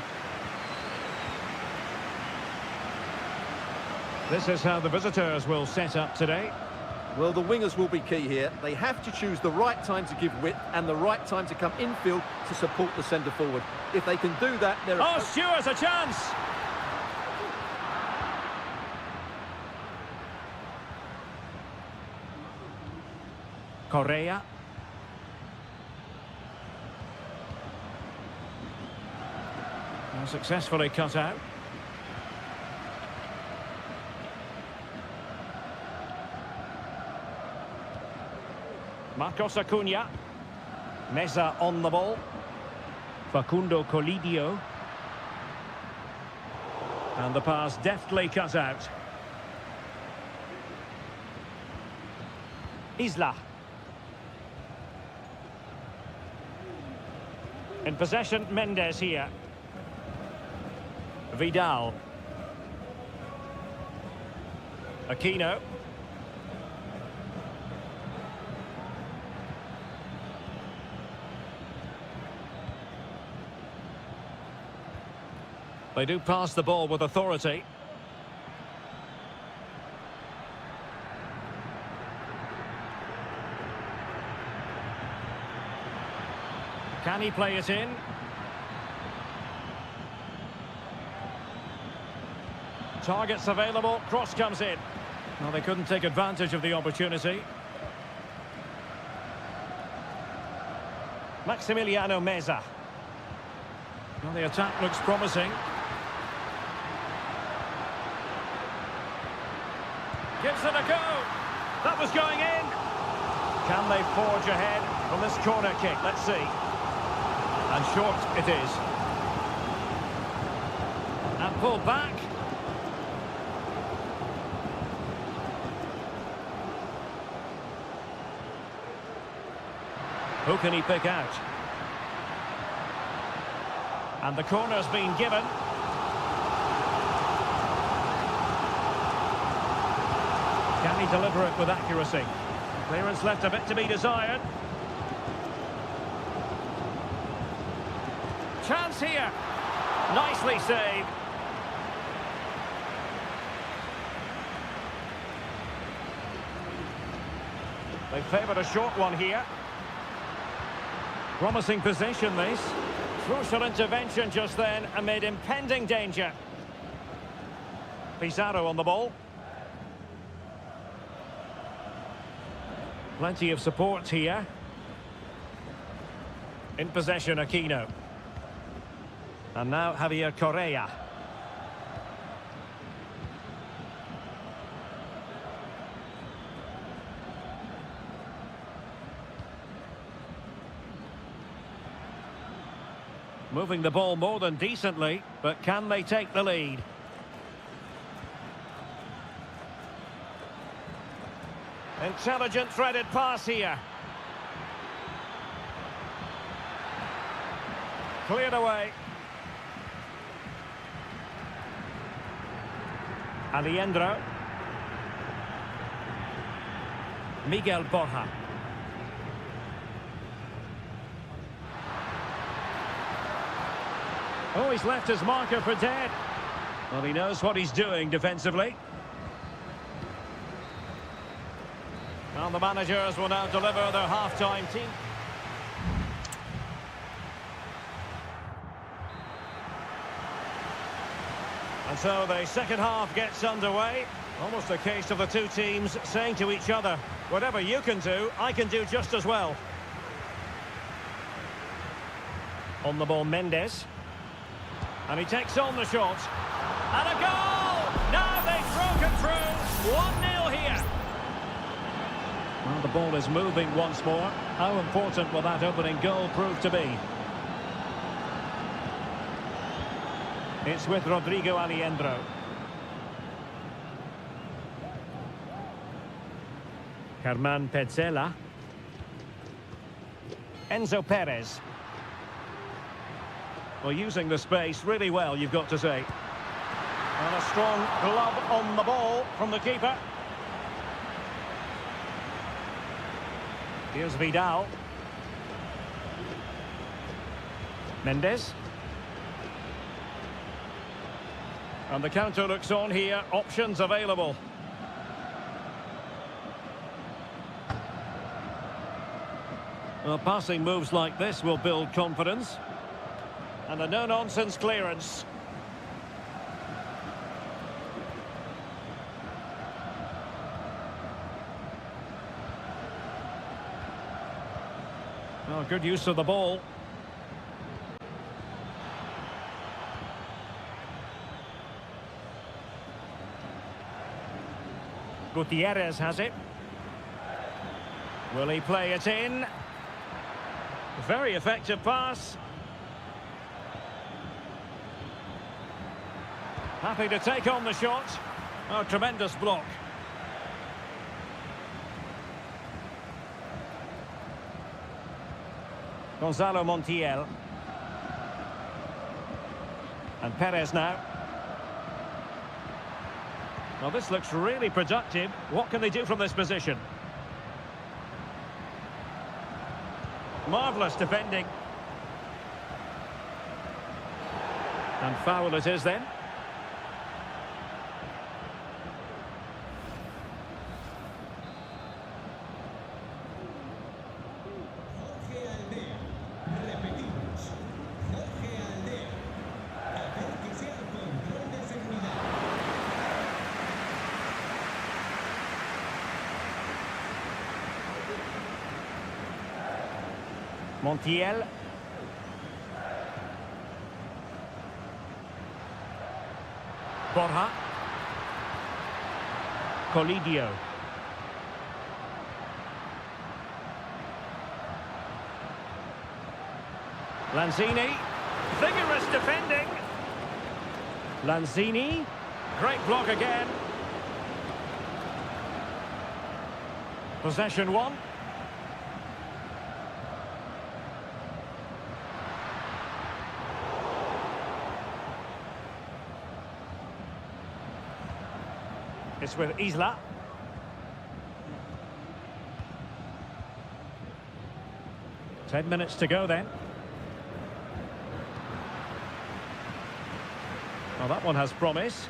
This is how the visitors will set up today. Well, the wingers will be key here. They have to choose the right time to give width and the right time to come infield to support the centre-forward. If they can do that, they're... Oh, Stuart's a chance! Correa. And successfully cut out. Marcos Acuna. Meza on the ball. Facundo Colidio. And the pass deftly cut out. Isla. In possession, Mendes here. Vidal. Aquino. They do pass the ball with authority. Can he play it in? Targets available, cross comes in. Well, they couldn't take advantage of the opportunity. Maximiliano Meza. Well, the attack looks promising. Gives it a go. That was going in. Can they forge ahead from this corner kick? Let's see. And short it is. And pulled back. Who can he pick out? And the corner's been given. Can he deliver it with accuracy? Clearance left a bit to be desired. Chance here. Nicely saved. They favoured a short one here. Promising position, this. Crucial intervention just then amid impending danger. Pizarro on the ball. Plenty of support here. In possession, Aquino. And now Javier Correa. Moving the ball more than decently, but can they take the lead? Intelligent threaded pass here. Cleared away. Aliendro. Miguel Borja. Oh, he's left his marker for dead. Well, he knows what he's doing defensively. Well, the managers will now deliver their half-time team. And so the second half gets underway. Almost a case of the two teams saying to each other, whatever you can do, I can do just as well. On the ball, Mendes. And he takes on the shot. And a goal! Now they've broken through. 1-0 here. Well, the ball is moving once more. How important will that opening goal prove to be? It's with Rodrigo Aliendro. Herman Petzela. Enzo Perez. Well, using the space really well, you've got to say. And a strong glove on the ball from the keeper. Here's Vidal. Mendes. And the counter looks on here. Options available. Well, passing moves like this will build confidence. And a no-nonsense clearance. Oh, good use of the ball. Gutierrez has it. Will he play it in? Very effective pass. Happy to take on the shot. Oh, tremendous block. Gonzalo Montiel. And Perez now. Well, this looks really productive. What can they do from this position? Marvellous defending. And foul it is then. Montiel. Borja. Colidio. Lanzini. Vigorous defending. Lanzini. Great block again. Possession one. It's with Isla. Ten minutes to go then. Well, that one has promise.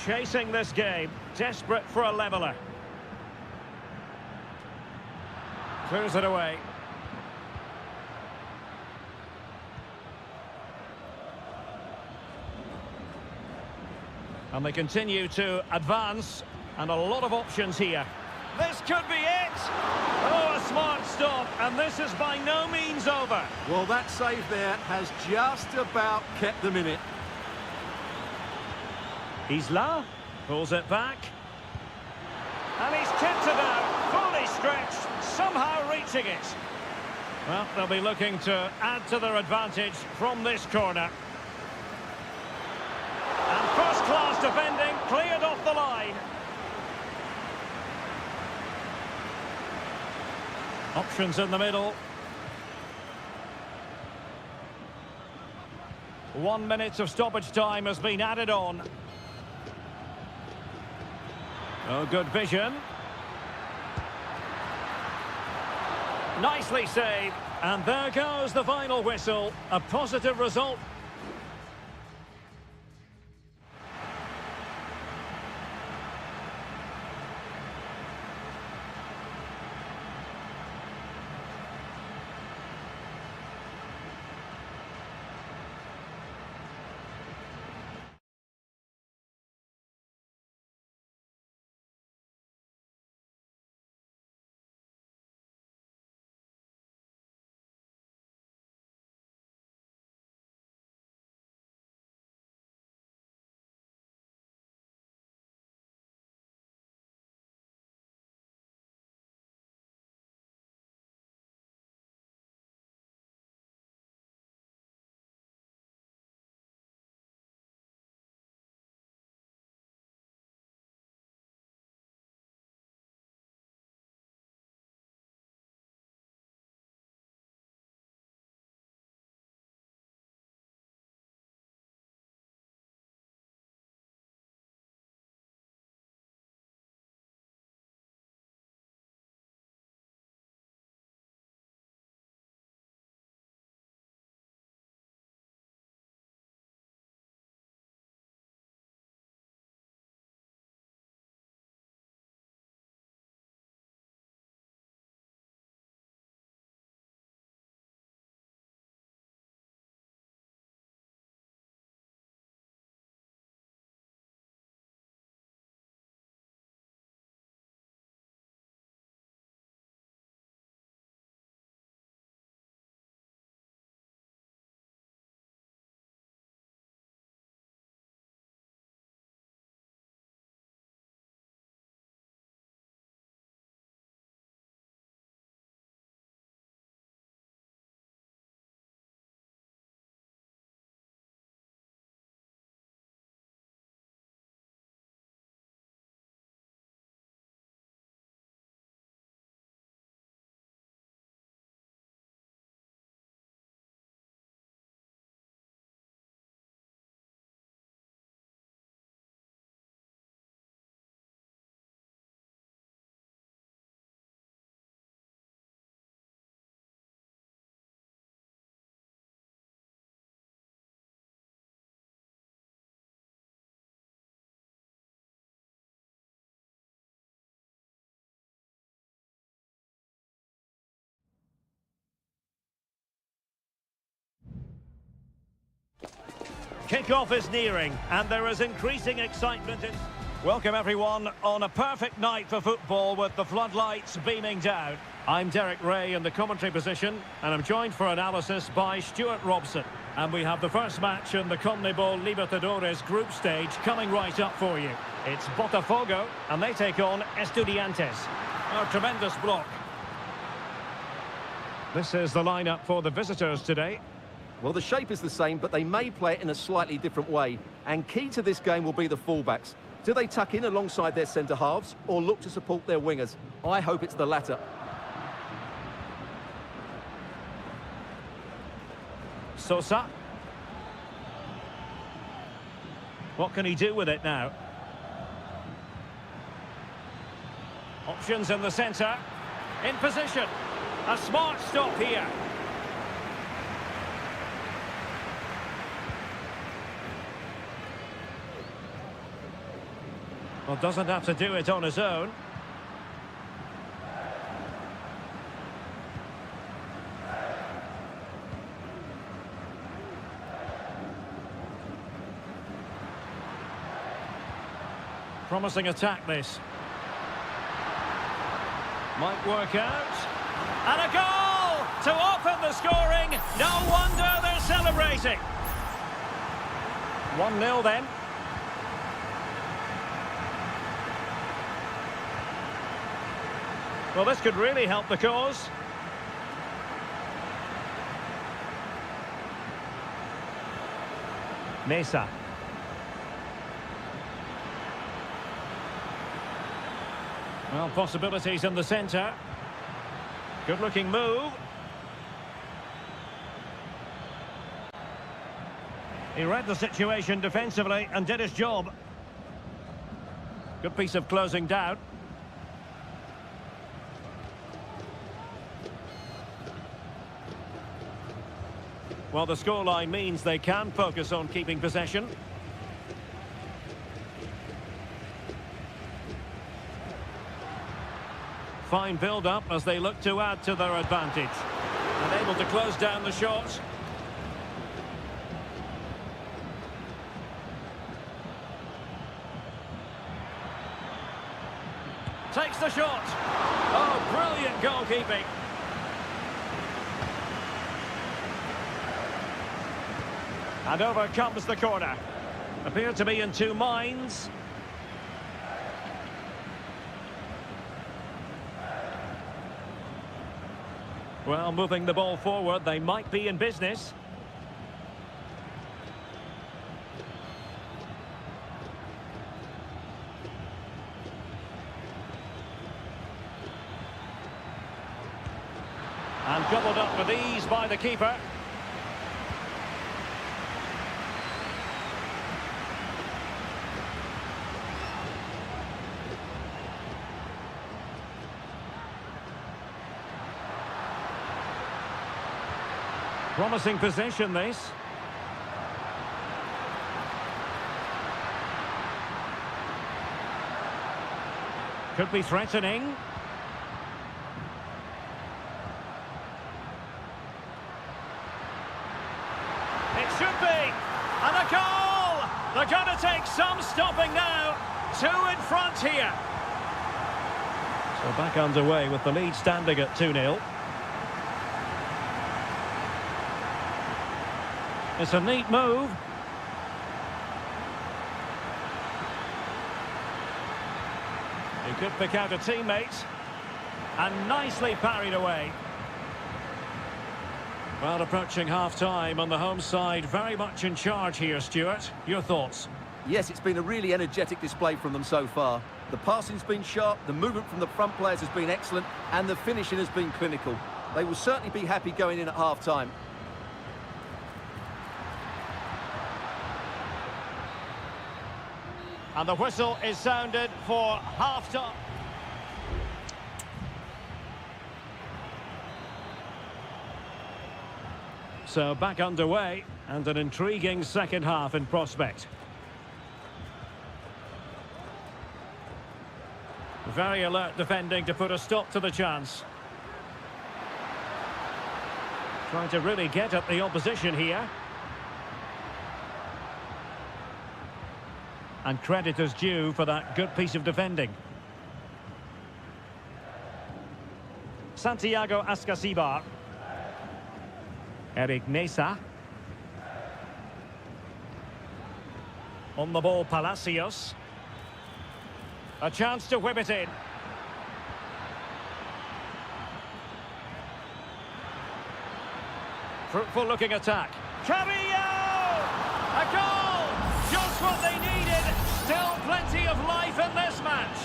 Chasing this game, desperate for a leveller. Clears it away. And they continue to advance, and a lot of options here. This could be it! Oh, a smart stop, and this is by no means over. Well, that save there has just about kept them in it. Isla pulls it back. And he's tipped it out, fully stretched, somehow reaching it. Well, they'll be looking to add to their advantage from this corner. First-class defending, cleared off the line. Options in the middle. 1 minute of stoppage time has been added on. Oh, good vision. Nicely saved. And there goes the final whistle. A positive result. Kick-off is nearing, and there is increasing excitement. Welcome, everyone, on a perfect night for football with the floodlights beaming down. I'm Derek Ray in the commentary position, and I'm joined for analysis by Stuart Robson. And we have the first match in the CONMEBOL Libertadores group stage coming right up for you. It's Botafogo, and they take on Estudiantes. A tremendous block. This is the lineup for the visitors today. Well, the shape is the same, but they may play it in a slightly different way. And key to this game will be the fullbacks. Do they tuck in alongside their centre-halves or look to support their wingers? I hope it's the latter. Sosa. What can he do with it now? Options in the centre. In position. A smart stop here. Well, doesn't have to do it on his own. Promising attack, this. Might work out. And a goal to open the scoring. No wonder they're celebrating. 1-0 then. Well, this could really help the cause. Mesa. Well, possibilities in the centre. Good-looking move. He read the situation defensively and did his job. Good piece of closing down. Well, the scoreline means they can focus on keeping possession. Fine build-up as they look to add to their advantage. And able to close down the shot. Takes the shot. Oh, brilliant goalkeeping. And over comes the corner. Appear to be in two minds. Well, moving the ball forward, they might be in business. And gobbled up with ease by the keeper. Promising possession, this. Could be threatening. It should be. And a goal! They're going to take some stopping now. 2 in front here. So back underway with the lead standing at 2-0. It's a neat move. He could pick out a teammate. And nicely parried away. Well, approaching half-time on the home side. Very much in charge here, Stuart. Your thoughts? Yes, it's been a really energetic display from them so far. The passing's been sharp, the movement from the front players has been excellent, and the finishing has been clinical. They will certainly be happy going in at half-time. And the whistle is sounded for half-time. So back underway, and an intriguing second half in prospect. Very alert defending to put a stop to the chance. Trying to really get at the opposition here. And credit is due for that good piece of defending. Santiago Ascasibar. Eric Mesa. On the ball, Palacios. A chance to whip it in. Fruitful looking attack. Carrillo! A goal! Just what they needed. Still plenty of life in this match.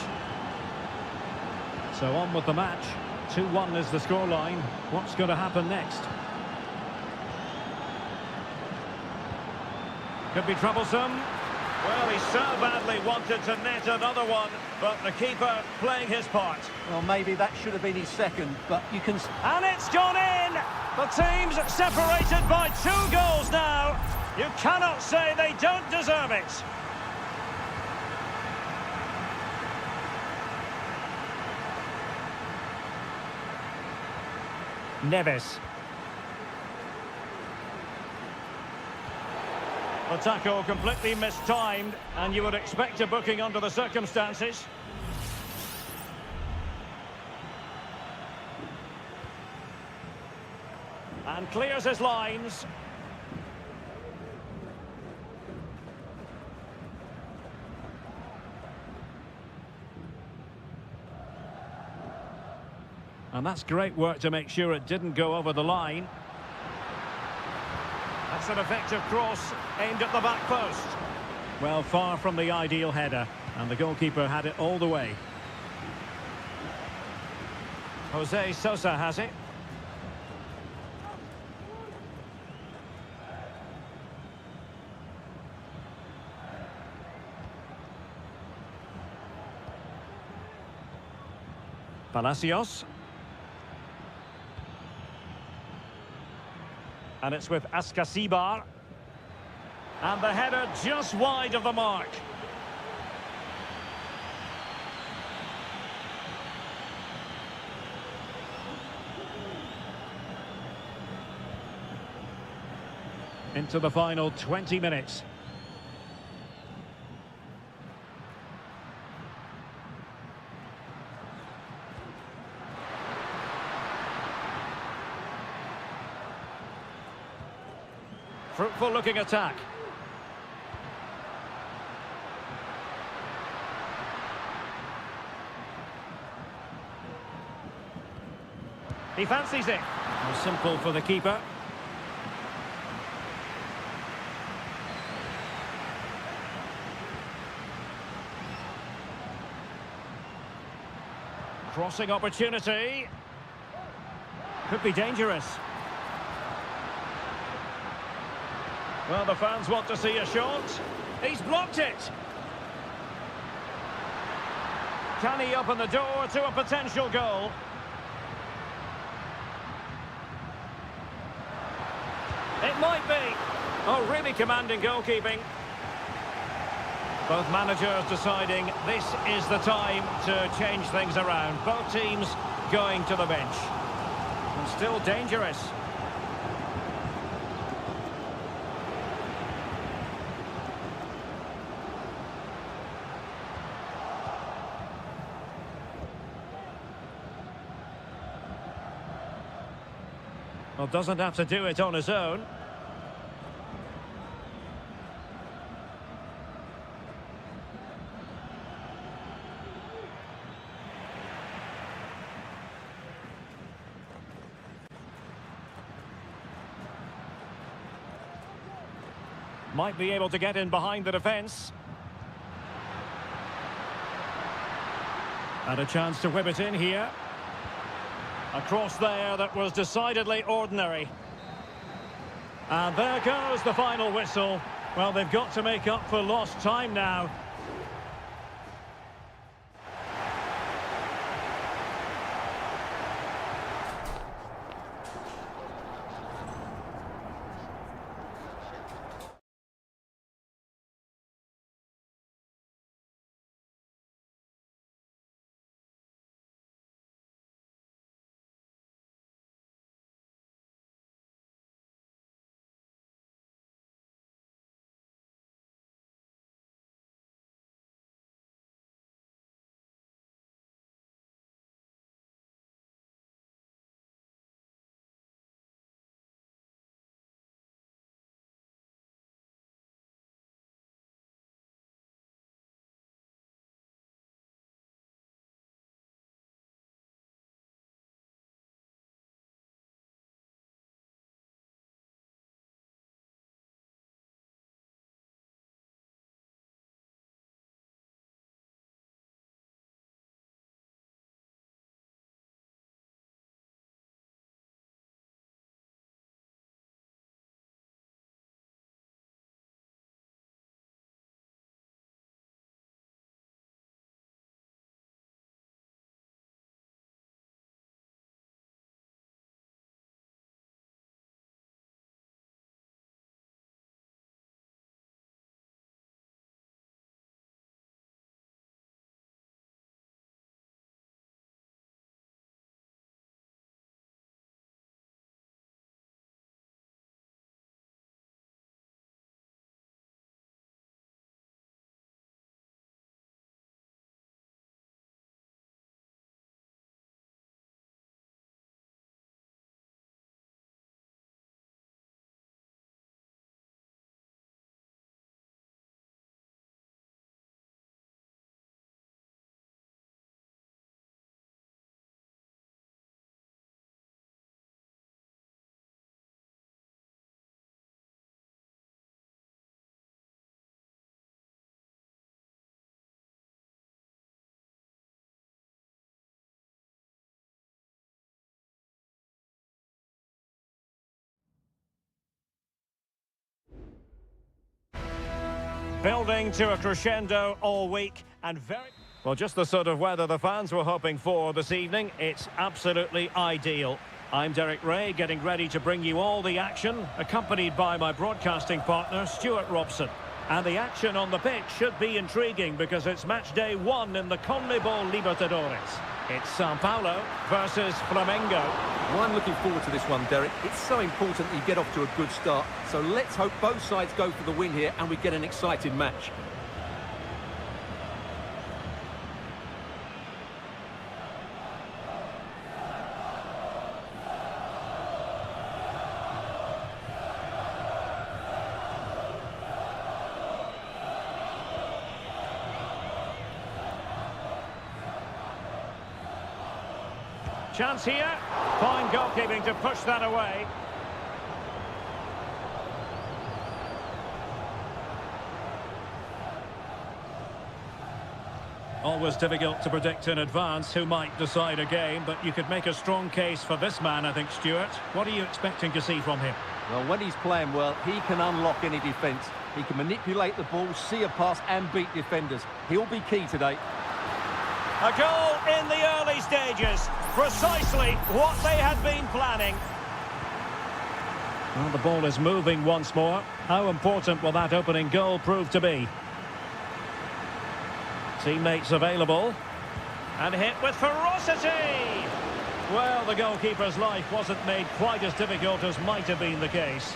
So on with the match. 2-1 is the scoreline. What's going to happen next? Could be troublesome. Well, he so badly wanted to net another one, but the keeper playing his part. Well, maybe that should have been his second, but you can... And it's gone in! The team's separated by 2 goals now. You cannot say they don't deserve it. Neves. The tackle completely mistimed, and you would expect a booking under the circumstances. And clears his lines. And that's great work to make sure it didn't go over the line. That's an effective cross aimed at the back post. Well, far from the ideal header, and the goalkeeper had it all the way. Jose Sosa has it. Palacios. And it's with Ascasibar. And the header just wide of the mark. Into the final 20 minutes. Fruitful looking attack. He fancies it. Well, simple for the keeper. Crossing opportunity. Could be dangerous. Well, the fans want to see a shot. He's blocked it. Can he open the door to a potential goal? It might be. Oh, really commanding goalkeeping. Both managers deciding this is the time to change things around. Both teams going to the bench. And still dangerous. Well, doesn't have to do it on his own. Might be able to get in behind the defence. And a chance to whip it in here. A cross there that was decidedly ordinary. And there goes the final whistle. Well, they've got to make up for lost time now. Building to a crescendo all week and very... Well, just the sort of weather the fans were hoping for this evening. It's absolutely ideal. I'm Derek Ray, getting ready to bring you all the action, accompanied by my broadcasting partner, Stuart Robson. And the action on the pitch should be intriguing because it's match day 1 in the CONMEBOL Libertadores. It's Sao Paulo versus Flamengo. Well, I'm looking forward to this one, Derek. It's so important that you get off to a good start. So let's hope both sides go for the win here and we get an exciting match. Chance here. Fine goalkeeping to push that away. Always difficult to predict in advance who might decide a game, but you could make a strong case for this man, I think, Stuart. What are you expecting to see from him? Well, when he's playing well, he can unlock any defence. He can manipulate the ball, see a pass and beat defenders. He'll be key today. A goal in the early stages. Precisely what they had been planning. Well, the ball is moving once more. How important will that opening goal prove to be? Teammates available. And hit with ferocity! Well, the goalkeeper's life wasn't made quite as difficult as might have been the case.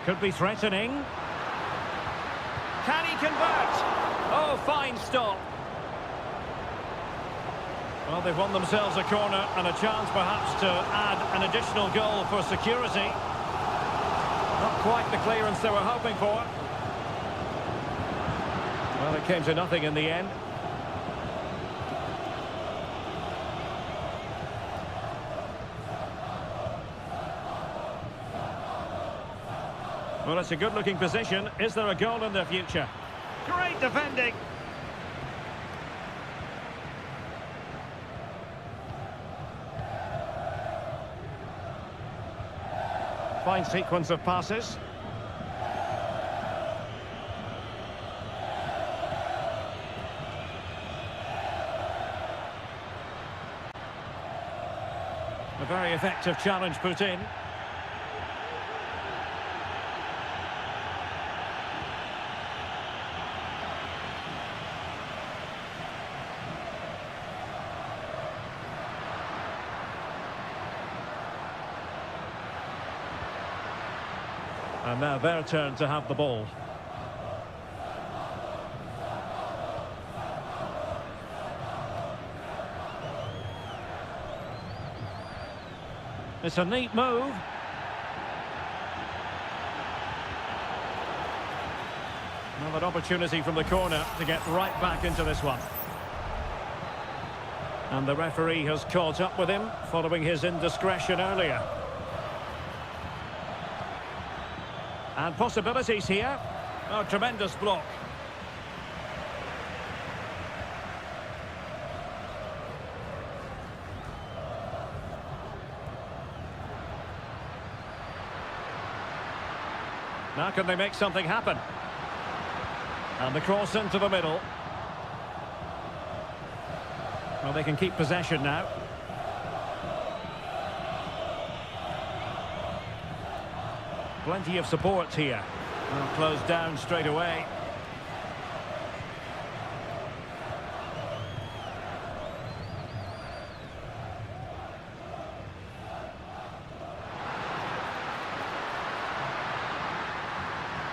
Could be threatening. Can he convert? Oh, fine stop. Well, they've won themselves a corner and a chance perhaps to add an additional goal for security. Not quite the clearance they were hoping for. Well, it came to nothing in the end. Well, it's a good-looking position. Is there a goal in the future? Great defending. Fine sequence of passes. A very effective challenge put in. And now their turn to have the ball. It's a neat move. Another opportunity from the corner to get right back into this one. And the referee has caught up with him following his indiscretion earlier. And possibilities here. Oh, tremendous block. Now can they make something happen? And the cross into the middle. Well, they can keep possession now. Plenty of support here. Well, closed down straight away.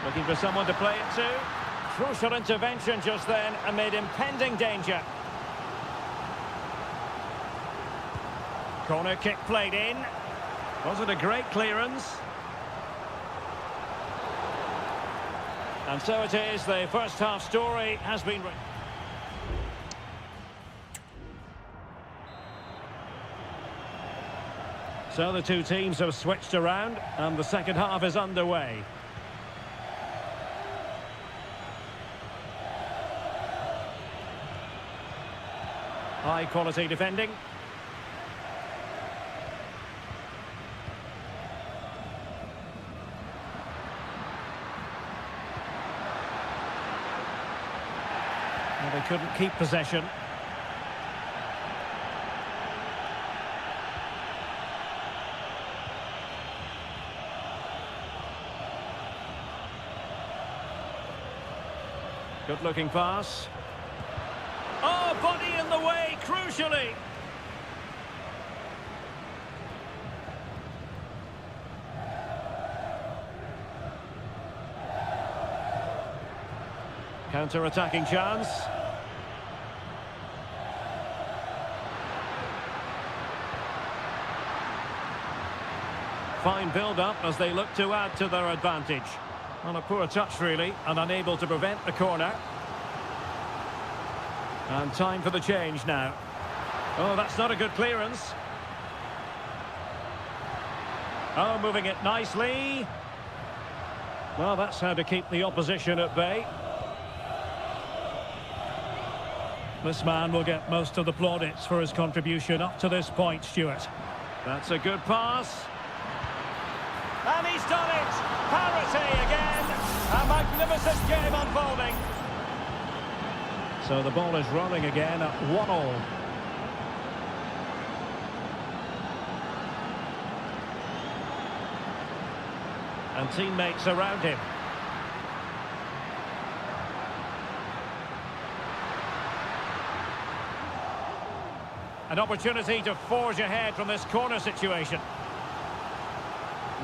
Looking for someone to play it to. Crucial intervention just then amid impending danger. Corner kick played in. Was it a great clearance? And so it is, the first half story has been written. So the two teams have switched around and the second half is underway. High quality defending. Well, they couldn't keep possession. Good looking pass. Oh, body in the way, crucially. Counter-attacking chance. Fine build-up as they look to add to their advantage. On a poor touch, really, and unable to prevent the corner. And time for the change now. Oh, that's not a good clearance. Oh, moving it nicely. Well, that's how to keep the opposition at bay. This man will get most of the plaudits for his contribution up to this point, Stuart. That's a good pass. And he's done it! Parity again! A magnificent game unfolding. So the ball is rolling again at 1-1. And teammates around him. An opportunity to forge ahead from this corner situation.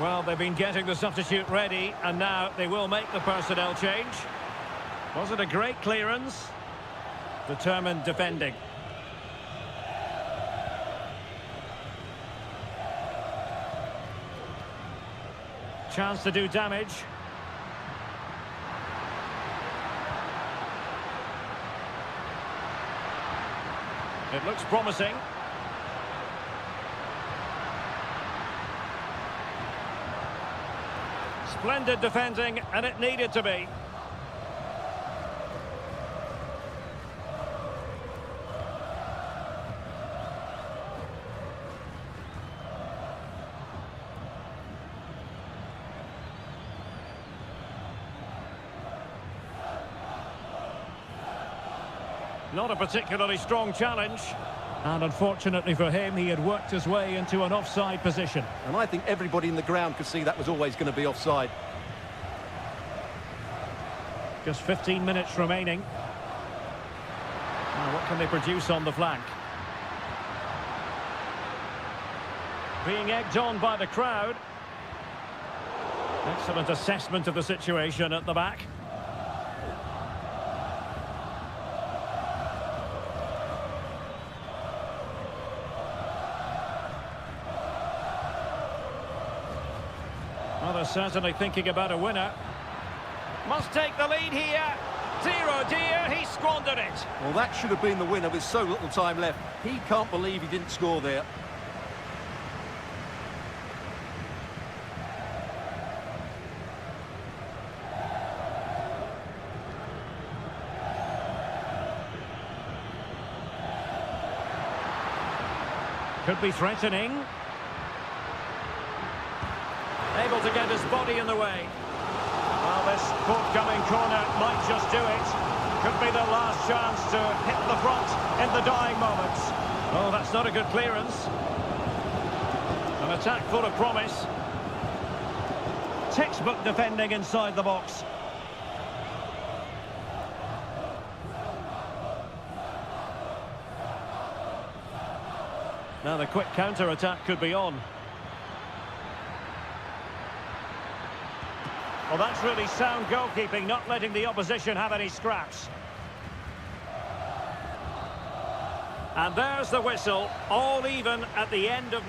Well, they've been getting the substitute ready, and now they will make the personnel change. Was it a great clearance? Determined defending. Chance to do damage. It looks promising. Splendid defending, and it needed to be. Not a particularly strong challenge. And unfortunately for him, he had worked his way into an offside position. And I think everybody in the ground could see that was always going to be offside. Just 15 minutes remaining. Now, what can they produce on the flank? Being egged on by the crowd. Excellent assessment of the situation at the back. Well, they're certainly thinking about a winner. Must take the lead here. Dear oh dear, he squandered it. Well, that should have been the winner with so little time left. He can't believe he didn't score there. Could be threatening. Able to get his body in the way. Well, this forthcoming corner might just do it. Could be the last chance to hit the front in the dying moments. Oh, that's not a good clearance. An attack full of promise. Textbook defending inside the box. Now the quick counter-attack could be on. Well, that's really sound goalkeeping, not letting the opposition have any scraps. And there's the whistle, all even at the end of...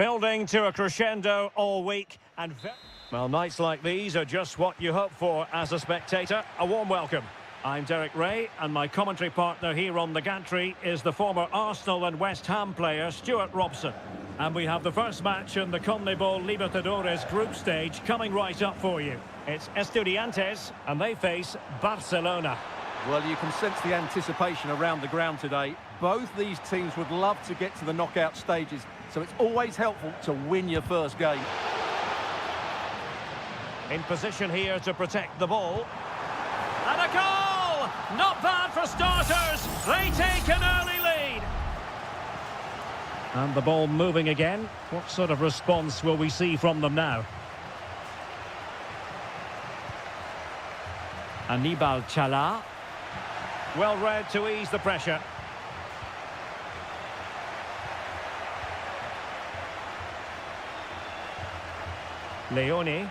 Building to a crescendo all week. And well, nights like these are just what you hope for as a spectator. A warm welcome. I'm Derek Ray, and my commentary partner here on the gantry is the former Arsenal and West Ham player Stuart Robson. And we have the first match in the CONMEBOL Libertadores group stage coming right up for you. It's Estudiantes, and they face Barcelona. Well, you can sense the anticipation around the ground today. Both these teams would love to get to the knockout stages, so it's always helpful to win your first game. In position here to protect the ball. And a goal! Not bad for starters. They take an early lead. And the ball moving again. What sort of response will we see from them now? Aníbal Chala. Well read to ease the pressure. Leone.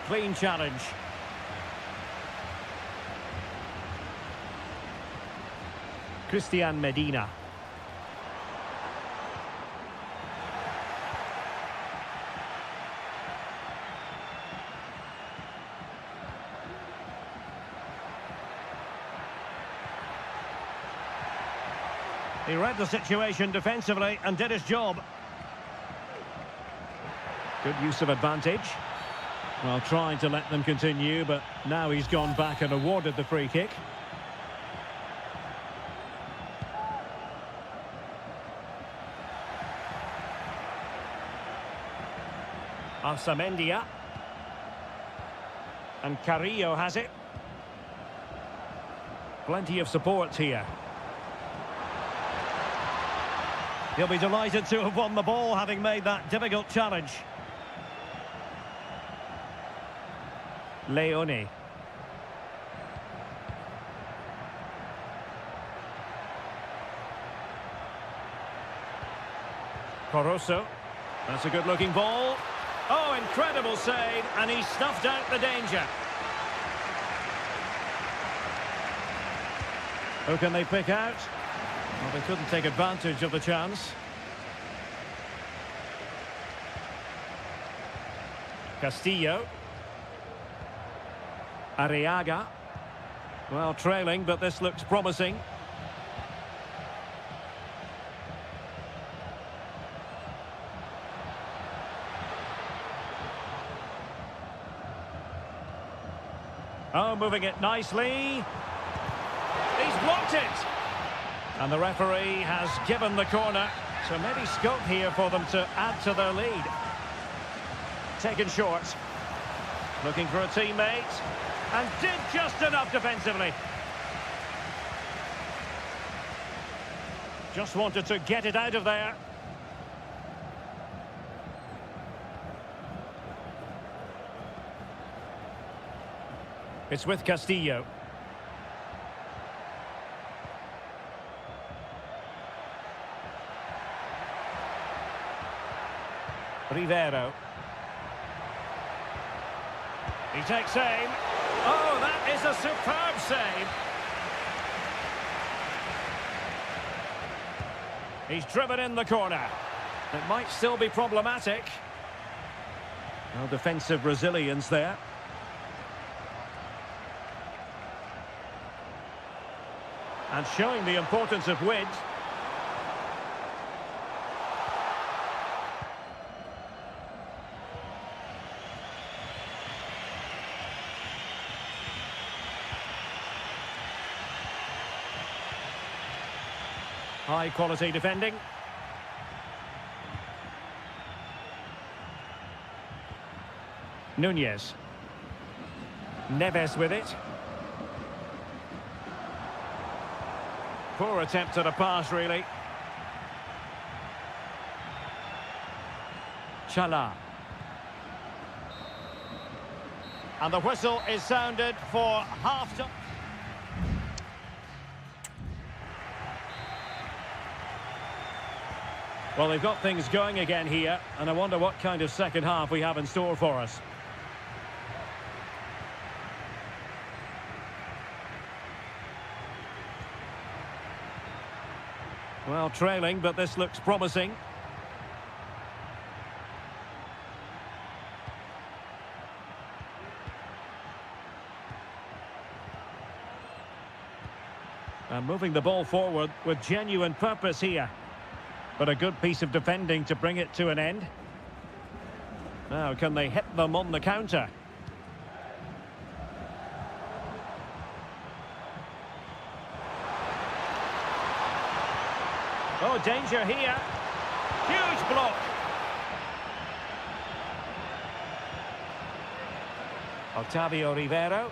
Clean challenge. Christian Medina. He read the situation defensively and did his job. Good use of advantage. Well, trying to let them continue, but now he's gone back and awarded the free kick. Arsamendia. And Carrillo has it. Plenty of support here. He'll be delighted to have won the ball, having made that difficult challenge. Leone. Corosso. That's a good-looking ball. Oh, incredible save, and he snuffed out the danger. Who can they pick out? Well, they couldn't take advantage of the chance. Castillo. Arriaga. Well, trailing, but this looks promising. Oh, moving it nicely. He's blocked it. And the referee has given the corner. So maybe scope here for them to add to their lead. Taken short. Looking for a teammate. And did just enough defensively. Just wanted to get it out of there. It's with Castillo. Rivero. He takes aim. Oh, that is a superb save. He's driven in the corner. It might still be problematic. No defensive resilience there. And showing the importance of width. High quality defending. Nunez. Neves with it. Poor attempt at a pass, really. Chala. And the whistle is sounded for half-time. Well, they've got things going again here, and I wonder what kind of second half we have in store for us. Well, trailing, but this looks promising. And moving the ball forward with genuine purpose here. But a good piece of defending to bring it to an end. Now, can they hit them on the counter? Oh, danger here. Huge block. Octavio Rivero.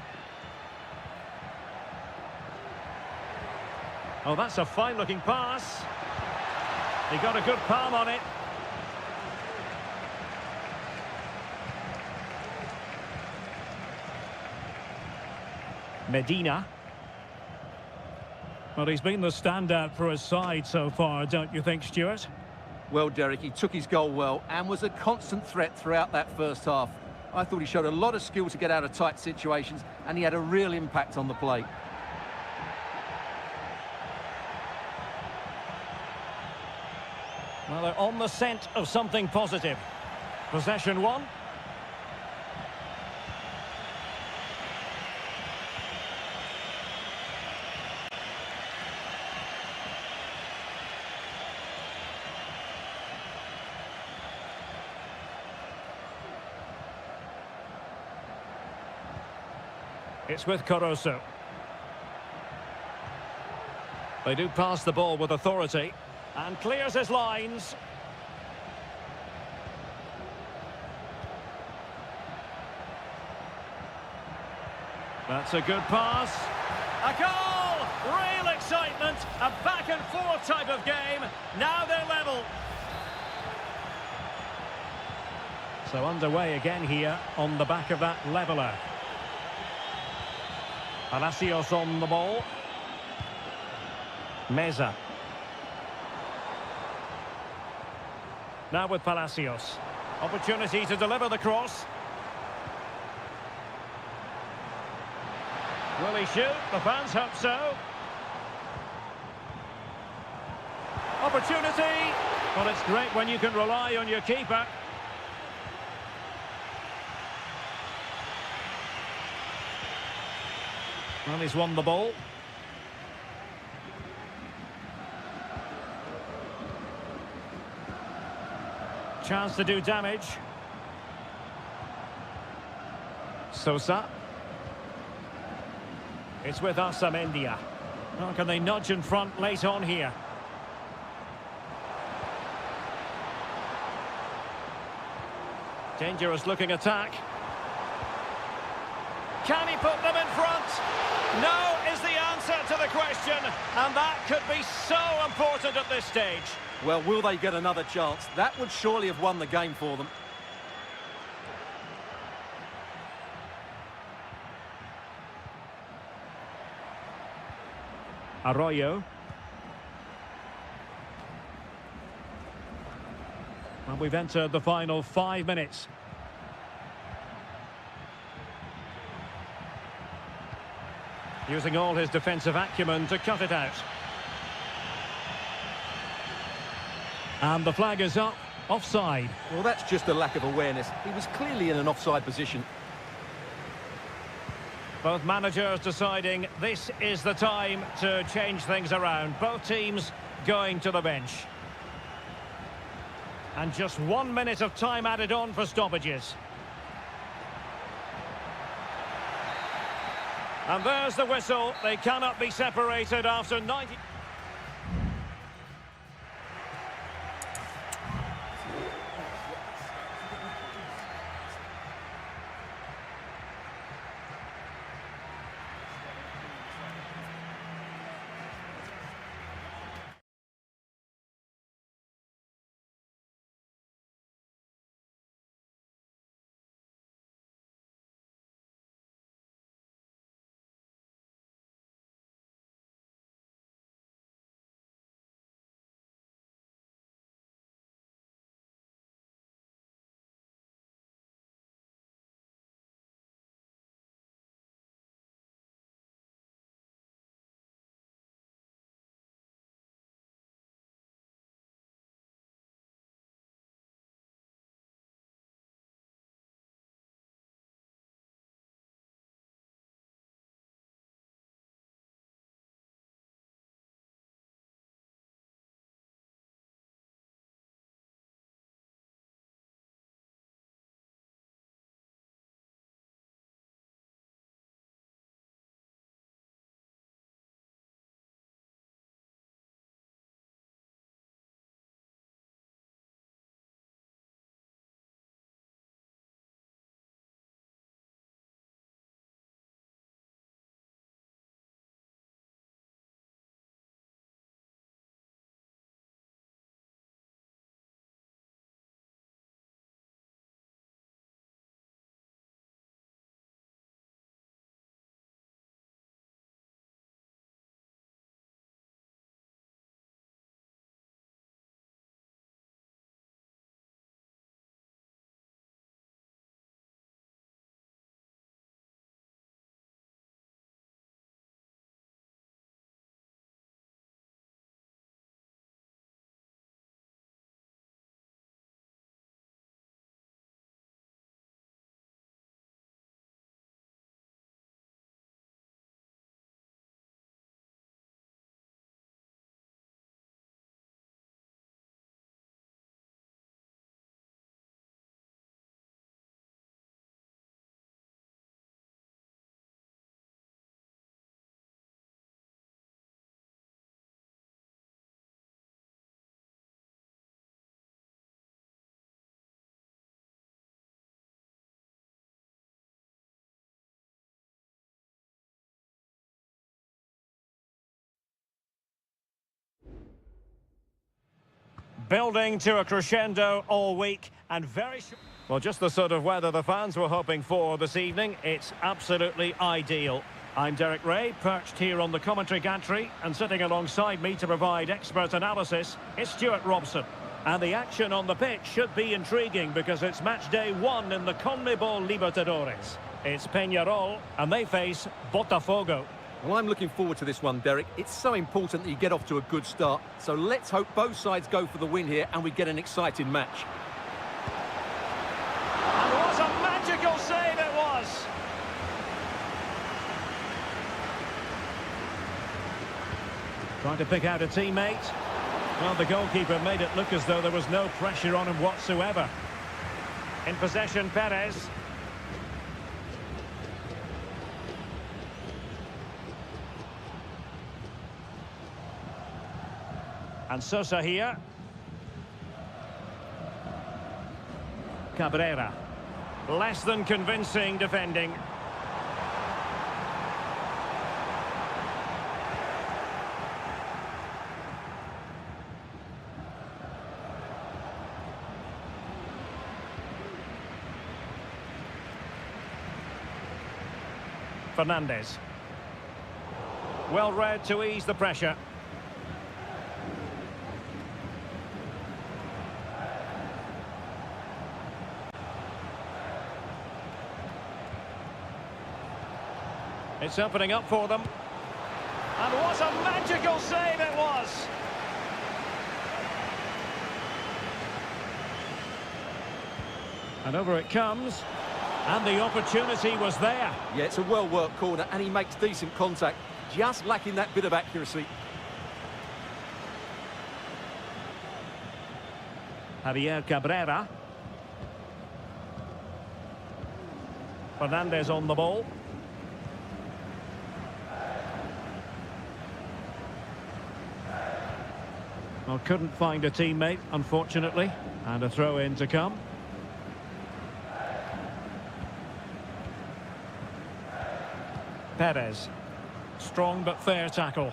Oh, that's a fine-looking pass. He got a good palm on it. Medina. Well, he's been the standout for his side so far, don't you think, Stuart? Well, Derek, he took his goal well and was a constant threat throughout that first half. I thought he showed a lot of skill to get out of tight situations, and he had a real impact on the play. Well, they're on the scent of something positive. Possession one. It's with Caruso. They do pass the ball with authority. And clears his lines. That's a good pass. A goal! Real excitement. A back and forth type of game. Now they're level. So underway again here on the back of that leveller. Palacios on the ball. Meza. Now with Palacios. Opportunity to deliver the cross. Will he shoot? The fans hope so. Opportunity. Well, it's great when you can rely on your keeper. Well, he's won the ball. Chance to do damage. Sosa. It's with Asamendia. Oh, can they nudge in front late on here? Dangerous looking attack. Can he put them in front? No is the answer to the question, and that could be so important at this stage. Well, will they get another chance? That would surely have won the game for them. Arroyo. Well, we've entered the final 5 minutes. Using all his defensive acumen to cut it out. And the flag is up. Offside. Well, that's just a lack of awareness. He was clearly in an offside position. Both managers deciding this is the time to change things around. Both teams going to the bench. And just 1 minute of time added on for stoppages. And there's the whistle. They cannot be separated after 90... Building to a crescendo all week and very... Well, just the sort of weather the fans were hoping for this evening. It's absolutely ideal. I'm Derek Ray, perched here on the commentary gantry, and sitting alongside me to provide expert analysis is Stuart Robson. And the action on the pitch should be intriguing because it's match day 1 in the CONMEBOL Libertadores. It's Peñarol, and they face Botafogo. Well, I'm looking forward to this one, Derek. It's so important that you get off to a good start. So let's hope both sides go for the win here and we get an exciting match. And what a magical save it was! Trying to pick out a teammate. Well, the goalkeeper made it look as though there was no pressure on him whatsoever. In possession, Perez. And Sosa here. Cabrera. Less than convincing defending. Fernandez. Well read to ease the pressure. It's opening up for them. And what a magical save it was! And over it comes. And the opportunity was there. Yeah, it's a well-worked corner and he makes decent contact. Just lacking that bit of accuracy. Javier Cabrera. Fernandez on the ball. Well, couldn't find a teammate, unfortunately. And a throw-in to come. Perez. Strong but fair tackle.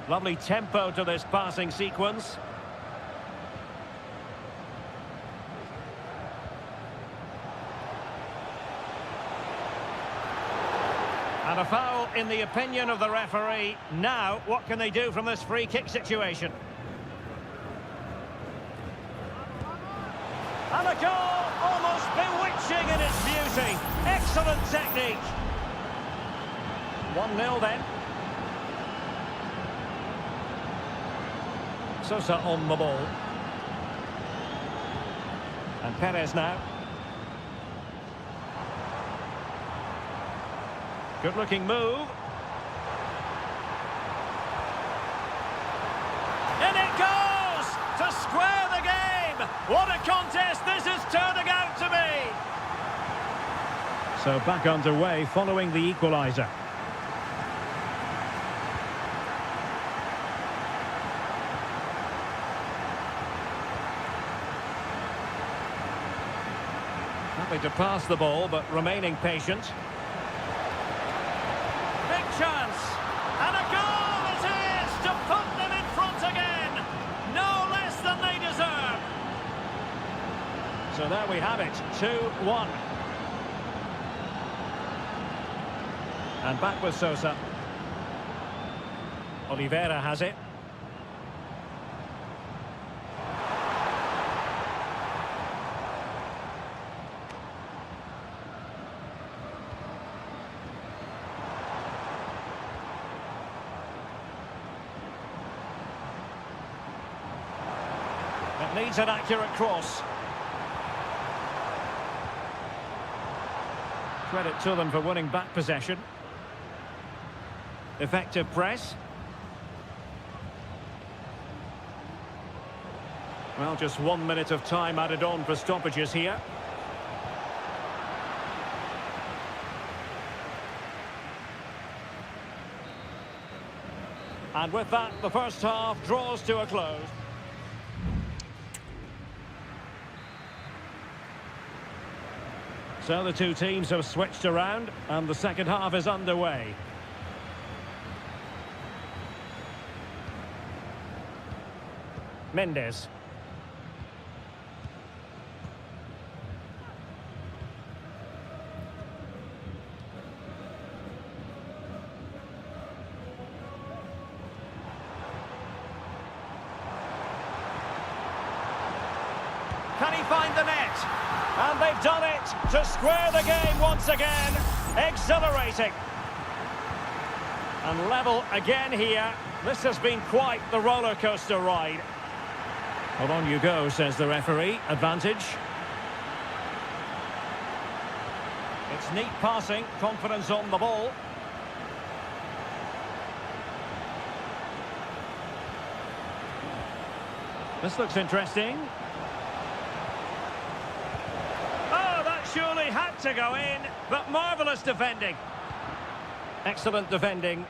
Lovely tempo to this passing sequence. And a foul in the opinion of the referee. Now, what can they do from this free kick situation? And a goal, almost bewitching in its beauty. Excellent technique. 1-0 then. Sosa on the ball. And Perez now. Good-looking move. And it goes to square the game. What a contest this is turning out to be. So back underway following the equaliser. Happy to pass the ball, but remaining patient. Big chance. And a goal it is to put them in front again. No less than they deserve. So there we have it, 2-1. And back with Sosa. Oliveira has it. It needs an accurate cross. Credit to them for winning back possession. Effective press. Well, just 1 minute of time added on for stoppages here. And with that, the first half draws to a close. So the two teams have switched around, and the second half is underway. Mendes. Can he find the net? And they've done it to square the game once again. Exhilarating. And level again here. This has been quite the roller coaster ride. Well, on you go, says the referee. Advantage. It's neat passing, confidence on the ball. This looks interesting. Oh, that surely had to go in, but marvellous defending. Excellent defending.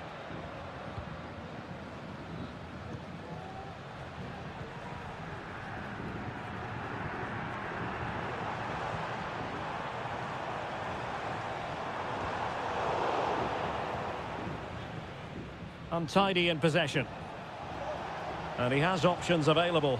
Untidy in possession. And he has options available.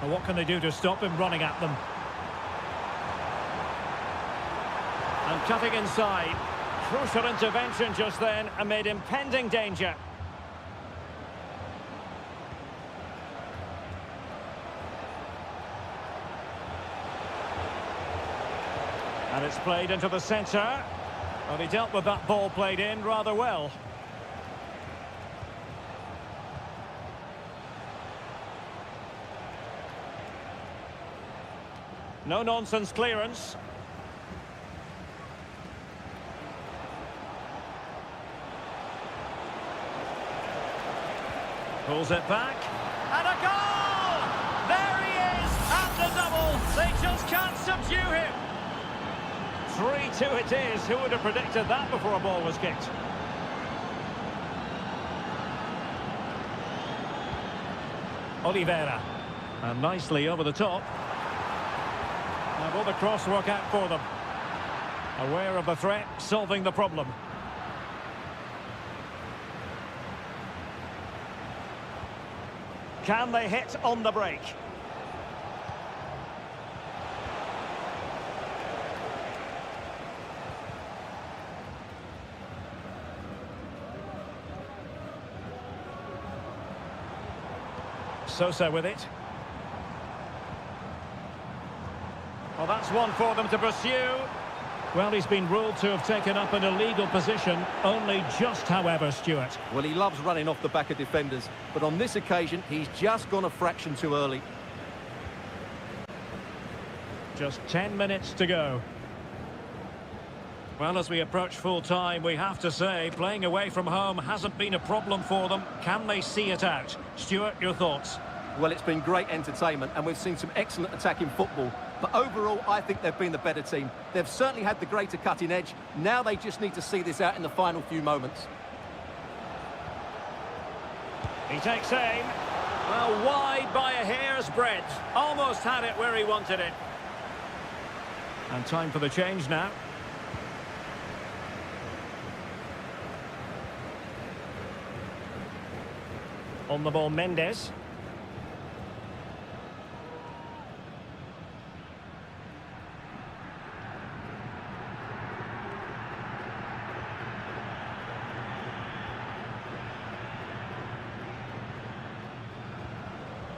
Well, what can they do to stop him running at them? And cutting inside. Crucial intervention just then amid impending danger. And it's played into the centre. Well, he dealt with that ball played in rather well. No-nonsense clearance. Pulls it back. And a goal! There he is! And the double! They just can't subdue him! 3-2 it is. Who would have predicted that before a ball was kicked? Oliveira. And nicely over the top. And will the cross work out for them? Aware of the threat, solving the problem. Can they hit on the break? Sosa with it. Well, that's one for them to pursue. Well, he's been ruled to have taken up an illegal position, only just, however, Stuart. Well, he loves running off the back of defenders, but on this occasion, he's just gone a fraction too early. Just 10 minutes to go. Well, as we approach full-time, we have to say, playing away from home hasn't been a problem for them. Can they see it out? Stuart, your thoughts? Well, it's been great entertainment, and we've seen some excellent attacking football. But overall, I think they've been the better team. They've certainly had the greater cutting edge. Now they just need to see this out in the final few moments. He takes aim. Well, wide by a hair's breadth. Almost had it where he wanted it. And time for the change now. On the ball, Mendes.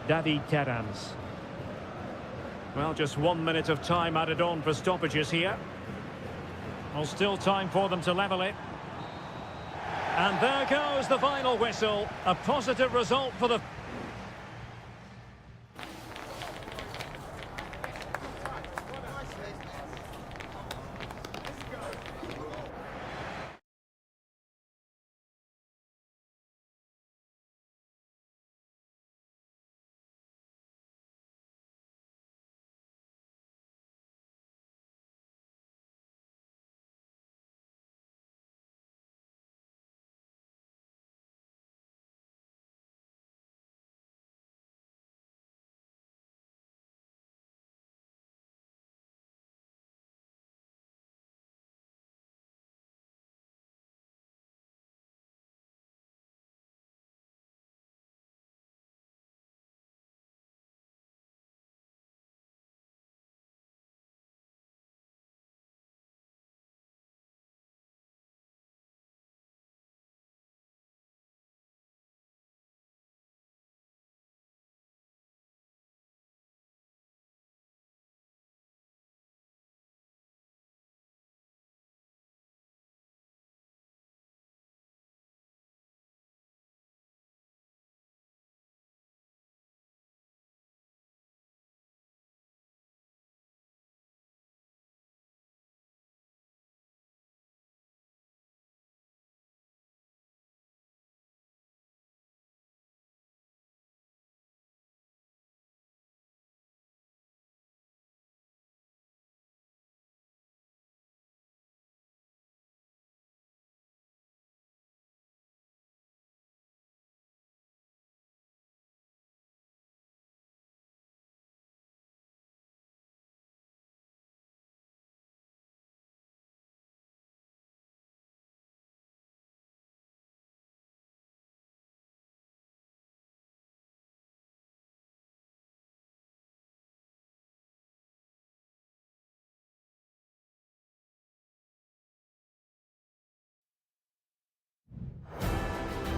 David Terans. Well, just 1 minute of time added on for stoppages here. Well, still time for them to level it. And there goes the final whistle. A positive result for the...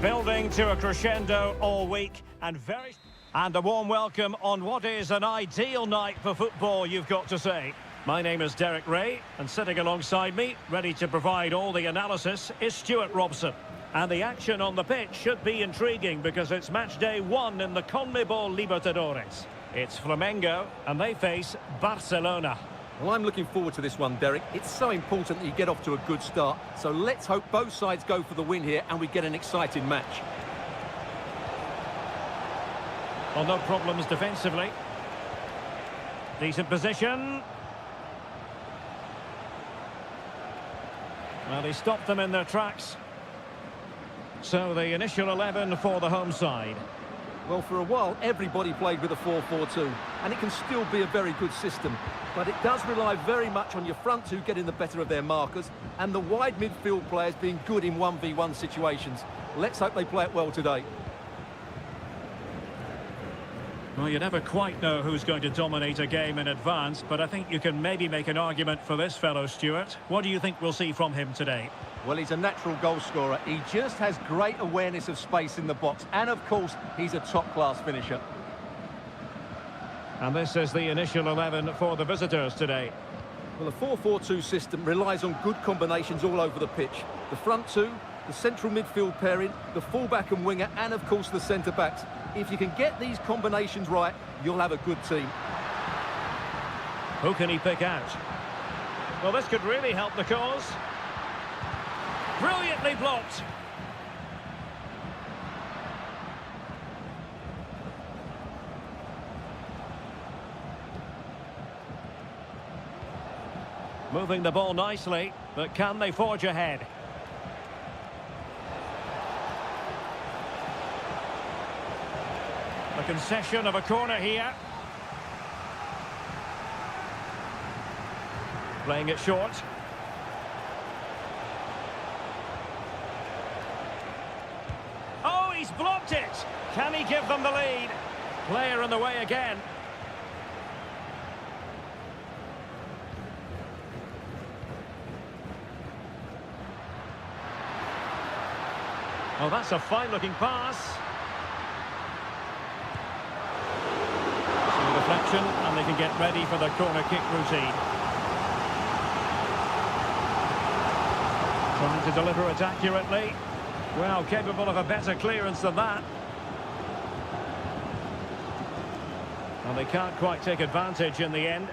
Building to a crescendo all week and a warm welcome on what is an ideal night for football, you've got to say. My name is Derek Ray, and sitting alongside me, ready to provide all the analysis, is Stuart Robson. And the action on the pitch should be intriguing because it's match day 1 in the CONMEBOL Libertadores. It's Flamengo, and they face Barcelona. Well, I'm looking forward to this one, Derek. It's so important that you get off to a good start. So let's hope both sides go for the win here and we get an exciting match. Well, no problems defensively. Decent position. Well, he stopped them in their tracks. So the initial 11 for the home side. Well, for a while, everybody played with a 4-4-2, and it can still be a very good system. But it does rely very much on your front two getting the better of their markers, and the wide midfield players being good in 1v1 situations. Let's hope they play it well today. Well, you never quite know who's going to dominate a game in advance, but I think you can maybe make an argument for this fellow, Stuart. What do you think we'll see from him today? Well, he's a natural goal scorer. He just has great awareness of space in the box. And, of course, he's a top-class finisher. And this is the initial 11 for the visitors today. Well, the 4-4-2 system relies on good combinations all over the pitch. The front two, the central midfield pairing, the fullback and winger, and, of course, the centre-backs. If you can get these combinations right, you'll have a good team. Who can he pick out? Well, this could really help the cause. Brilliantly blocked. Moving the ball nicely, but can they forge ahead? The concession of a corner here. Playing it short. Oh, he's blocked it. Can he give them the lead? Player in the way again. Oh, that's a fine-looking pass. So deflection, and they can get ready for the corner kick routine. Trying to deliver it accurately. Well, capable of a better clearance than that. And they can't quite take advantage in the end.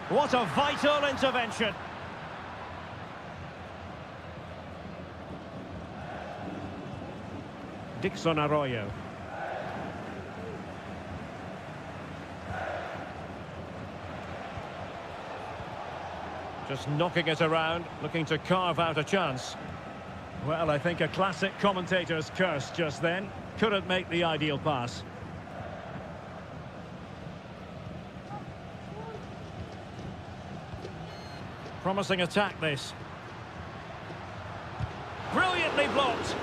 What a vital intervention. Dixon Arroyo. Just knocking it around, looking to carve out a chance. Well, I think a classic commentator's curse just then. Couldn't make the ideal pass. Promising attack, this. Brilliantly blocked.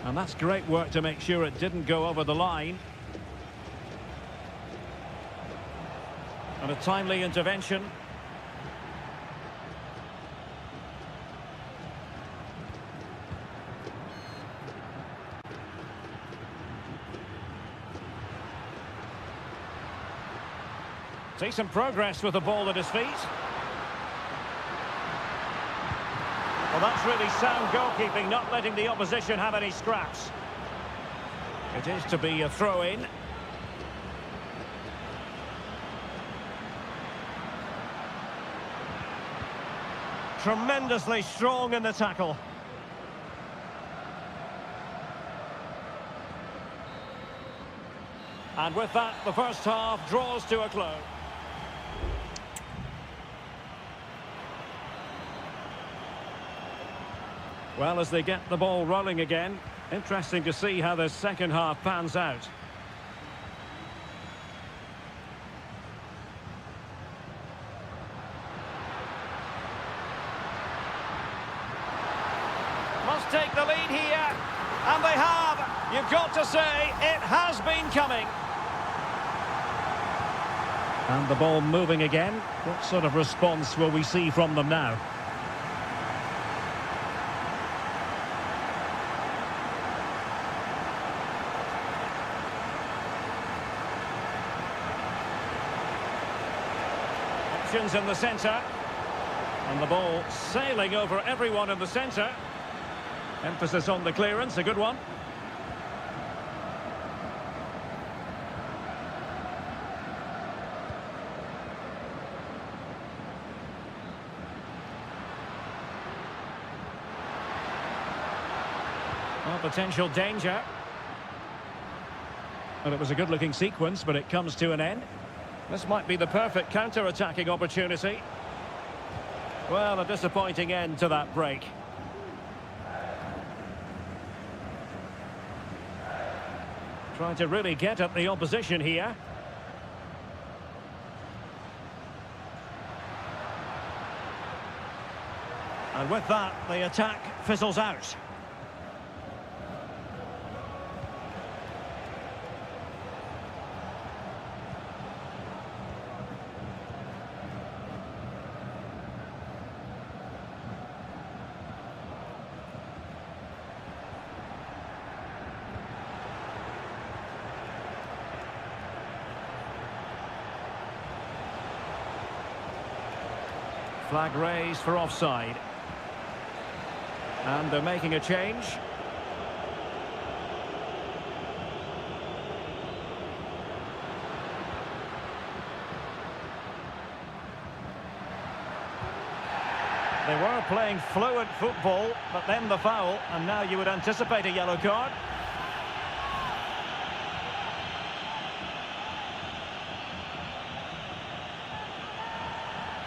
And that's great work to make sure it didn't go over the line. And a timely intervention. Decent progress with the ball at his feet. Well, that's really sound goalkeeping, not letting the opposition have any scraps. It is to be a throw-in. Tremendously strong in the tackle. And with that, the first half draws to a close. Well, as they get the ball rolling again, interesting to see how the second half pans out. Must take the lead here, and they have. You've got to say, it has been coming. And the ball moving again. What sort of response will we see from them now? Options in the centre. And the ball sailing over everyone in the centre. Emphasis on the clearance, a good one. Well, potential danger. Well, it was a good-looking sequence, but it comes to an end. This might be the perfect counter-attacking opportunity. Well, a disappointing end to that break. Trying to really get at the opposition here. And with that, the attack fizzles out. Flag raised for offside. And they're making a change. They were playing fluent football, but then the foul, and now you would anticipate a yellow card.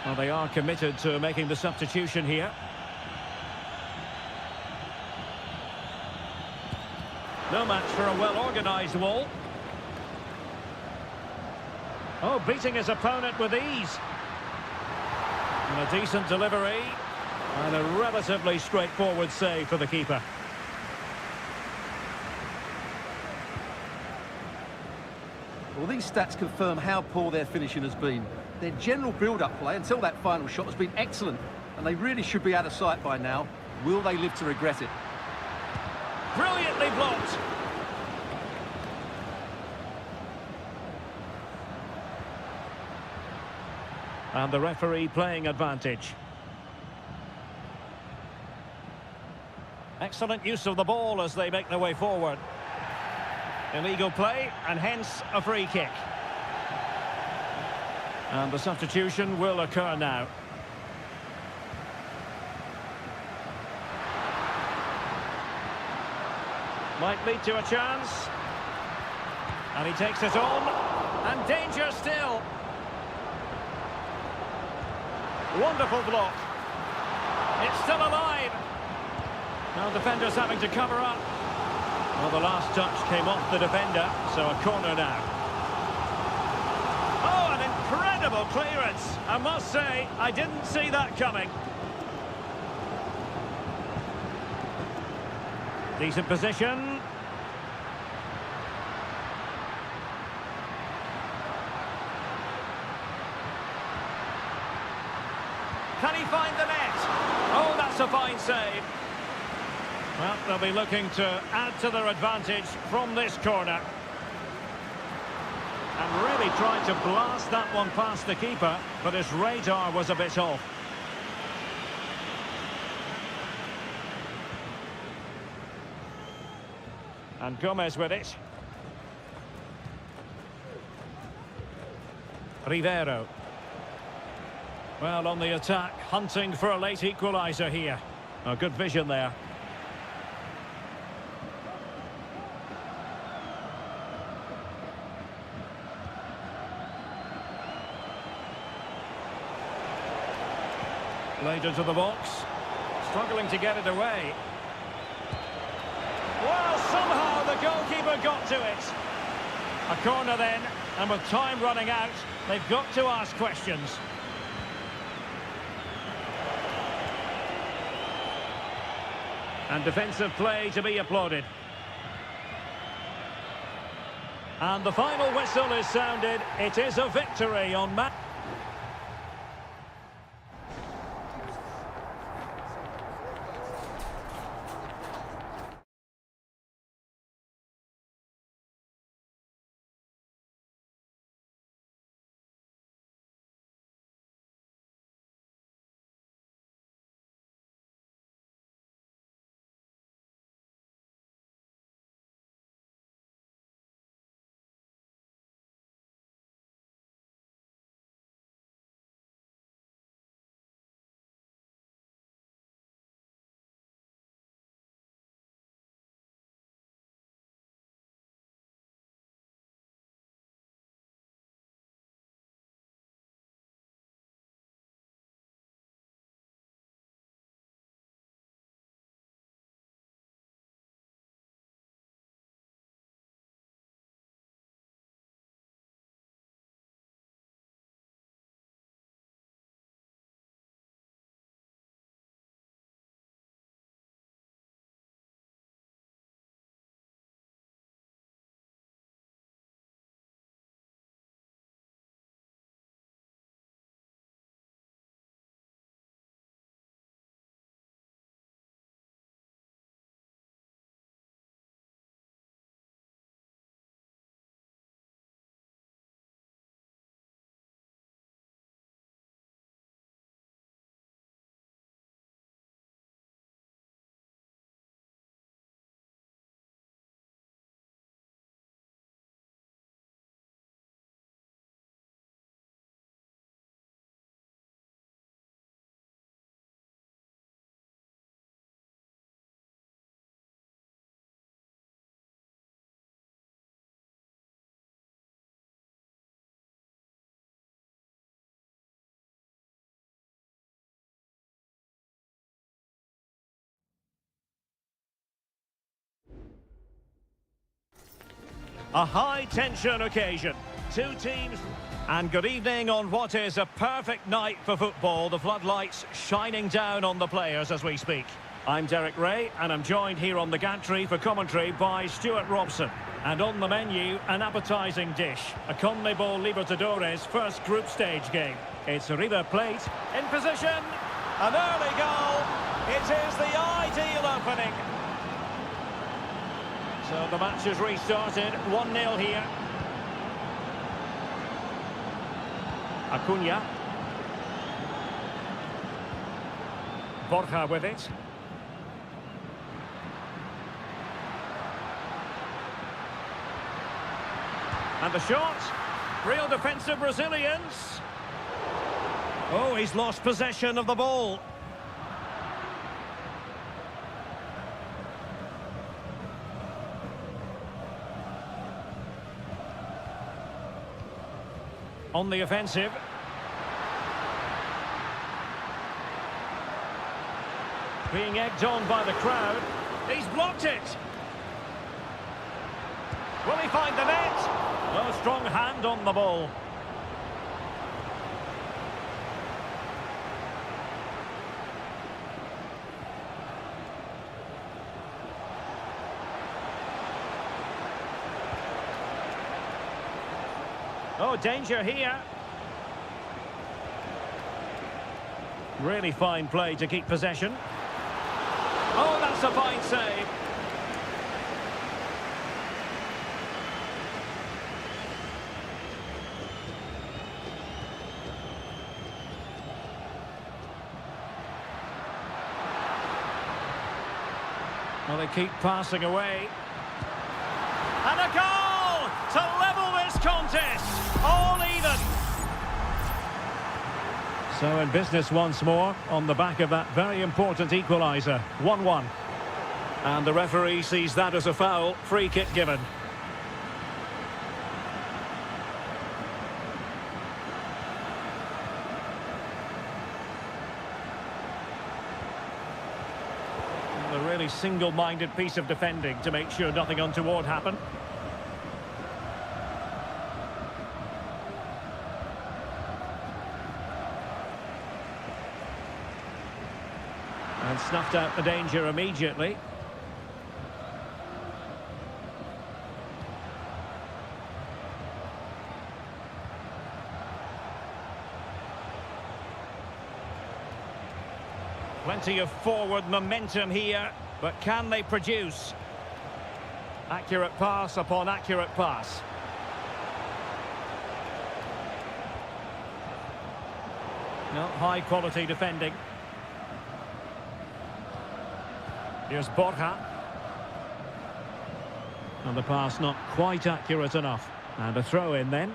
Well, they are committed to making the substitution here. No match for a well-organised wall. Oh, beating his opponent with ease. And a decent delivery. And a relatively straightforward save for the keeper. Well, these stats confirm how poor their finishing has been. Their general build-up play until that final shot has been excellent, and they really should be out of sight by now. Will they live to regret it? Brilliantly blocked. And the referee playing advantage. Excellent use of the ball as they make their way forward. Illegal play, and hence a free kick. And the substitution will occur now. Might lead to a chance. And he takes it on. And danger still. Wonderful block. It's still alive. Now defenders having to cover up. Well, the last touch came off the defender, so a corner now. Oh, an incredible clearance. I must say, I didn't see that coming. Decent position. Can he find the net? Oh, that's a fine save. Well, they'll be looking to add to their advantage from this corner. And really tried to blast that one past the keeper, but his radar was a bit off. And Gomez with it. Rivero. Well, on the attack, hunting for a late equaliser here. Oh, good vision there. Laid into the box. Struggling to get it away. Well, somehow the goalkeeper got to it. A corner then, and with time running out, they've got to ask questions. And defensive play to be applauded. And the final whistle is sounded. It is a victory on match. A high-tension occasion. Two teams. And good evening on what is a perfect night for football. The floodlights shining down on the players as we speak. I'm Derek Ray, and I'm joined here on the gantry for commentary by Stuart Robson. And on the menu, an appetising dish. A CONMEBOL Libertadores first group stage game. It's a River Plate in position. An early goal. It is the ideal opening. So the match has restarted, 1-0 here. Acuna. Borja with it. And the shot. Real defensive Brazilians. Oh, he's lost possession of the ball. On the offensive. Being egged on by the crowd. He's blocked it. Will he find the net? No strong hand on the ball. Oh, danger here. Really fine play to keep possession. Oh, that's a fine save. Well, they keep passing away. And a goal to level this contest. All even. So in business once more on the back of that very important equaliser. 1-1. And the referee sees that as a foul. Free kick given. A really single-minded piece of defending to make sure nothing untoward happened. And snuffed out the danger immediately. Plenty of forward momentum here, but can they produce? Accurate pass upon accurate pass. No, high quality defending. Here's Borja. And the pass not quite accurate enough. And a throw in then.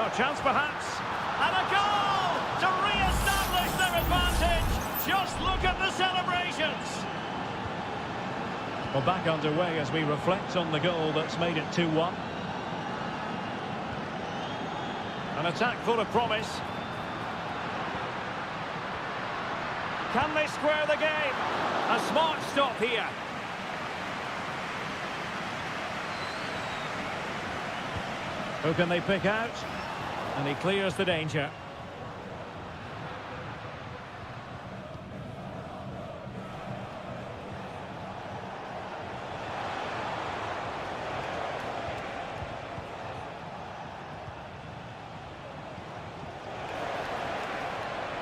Oh, chance perhaps. And a goal to re-establish their advantage. Just look at the celebrations. Well, back underway as we reflect on the goal that's made it 2-1. An attack full of promise. Can they square the game? A smart stop here. Who can they pick out? And he clears the danger.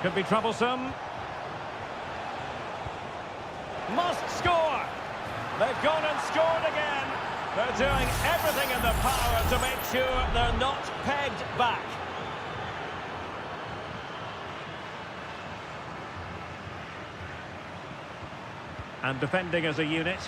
Could be troublesome. Must score. They've gone and scored again. They're doing everything in their power to make sure they're not pegged back. And defending as a unit.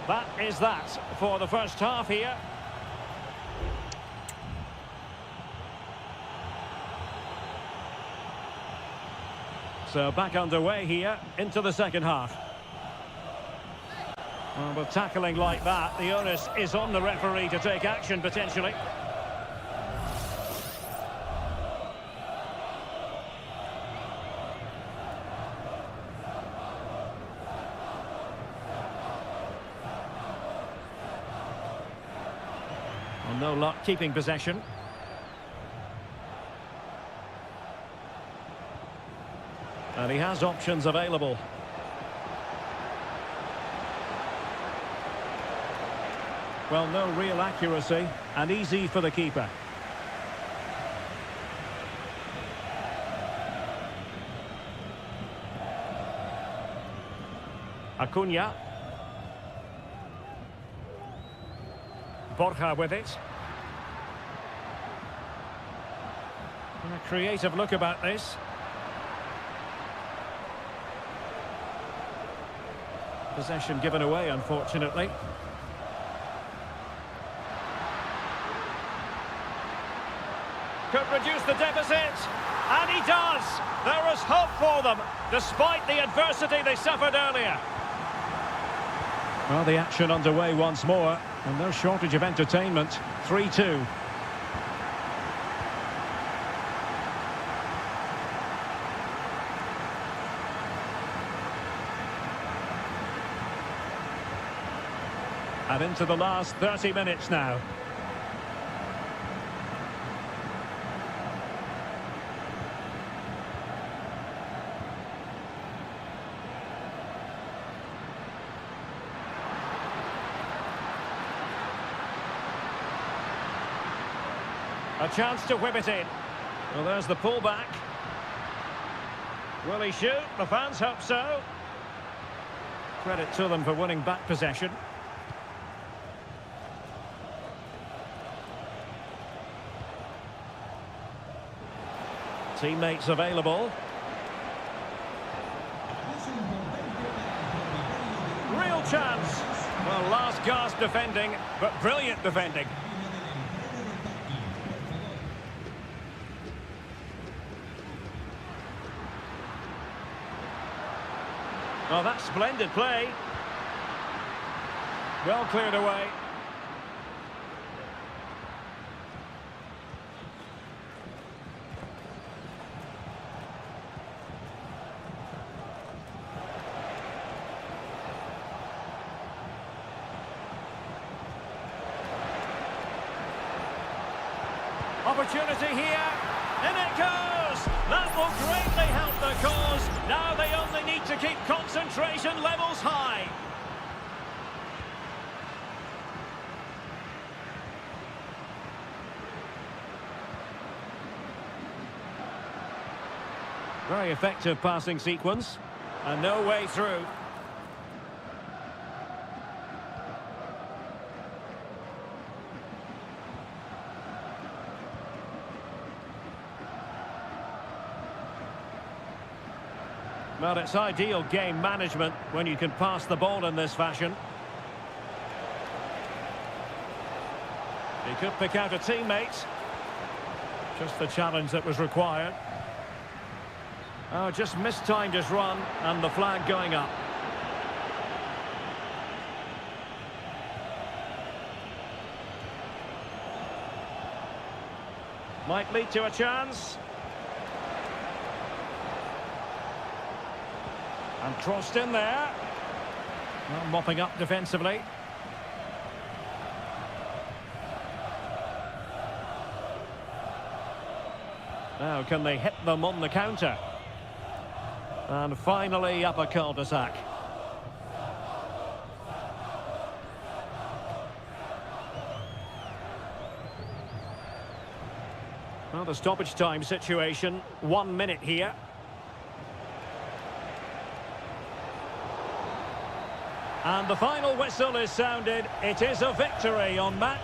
That is that for the first half here. So back underway here into the second half. Well, with tackling like that, the onus is on the referee to take action potentially. No luck keeping possession. And he has options available. Well, no real accuracy and easy for the keeper. Acuna. Borja with it. And a creative look about this. Possession given away, unfortunately. Could reduce the deficit. And he does. There is hope for them, despite the adversity they suffered earlier. Well, the action underway once more. And no shortage of entertainment. 3-2. And into the last 30 minutes now. A chance to whip it in. Well, there's the pullback. Will he shoot? The fans hope so. Credit to them for winning back possession. Teammates available. Real chance. Well, last gasp defending, but brilliant defending. Oh, that's splendid play. Well cleared away. opportunity here. In it goes! That will greatly help the cause. Now they only need to keep concentration levels high. Very effective passing sequence. And no way through. Well, it's ideal game management when you can pass the ball in this fashion. He could pick out a teammate. Just the challenge that was required. Oh, just mistimed his run, and the flag going up. Might lead to a chance. And crossed in there. Well, mopping up defensively. Now, can they hit them on the counter? And finally, up a cul-de-sac. Well, the stoppage time situation, 1 minute here. And the final whistle is sounded. It is a victory on match.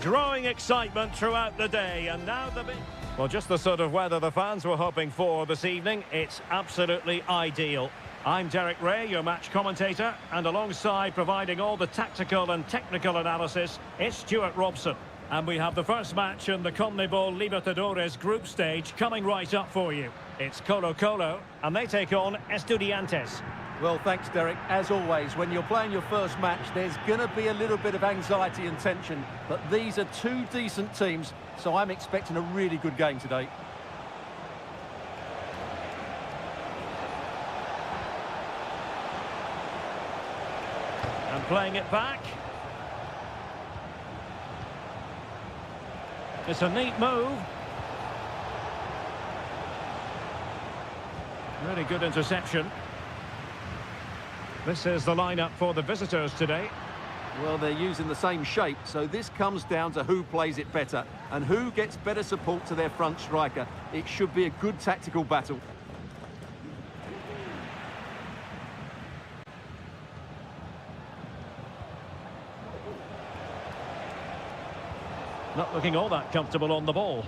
Drawing excitement throughout the day, and now the big... Well, just the sort of weather the fans were hoping for this evening. It's absolutely ideal. I'm Derek Ray, your match commentator, and alongside providing all the tactical and technical analysis, it's Stuart Robson. And we have the first match in the CONMEBOL Libertadores group stage coming right up for you. It's Colo-Colo, and they take on Estudiantes. Well, thanks, Derek. As always, when you're playing your first match, there's going to be a little bit of anxiety and tension. But these are two decent teams, so I'm expecting a really good game today. And playing it back. It's a neat move. Really good interception. This is the lineup for the visitors today. Well, they're using the same shape, so this comes down to who plays it better and who gets better support to their front striker. It should be a good tactical battle. Not looking all that comfortable on the ball.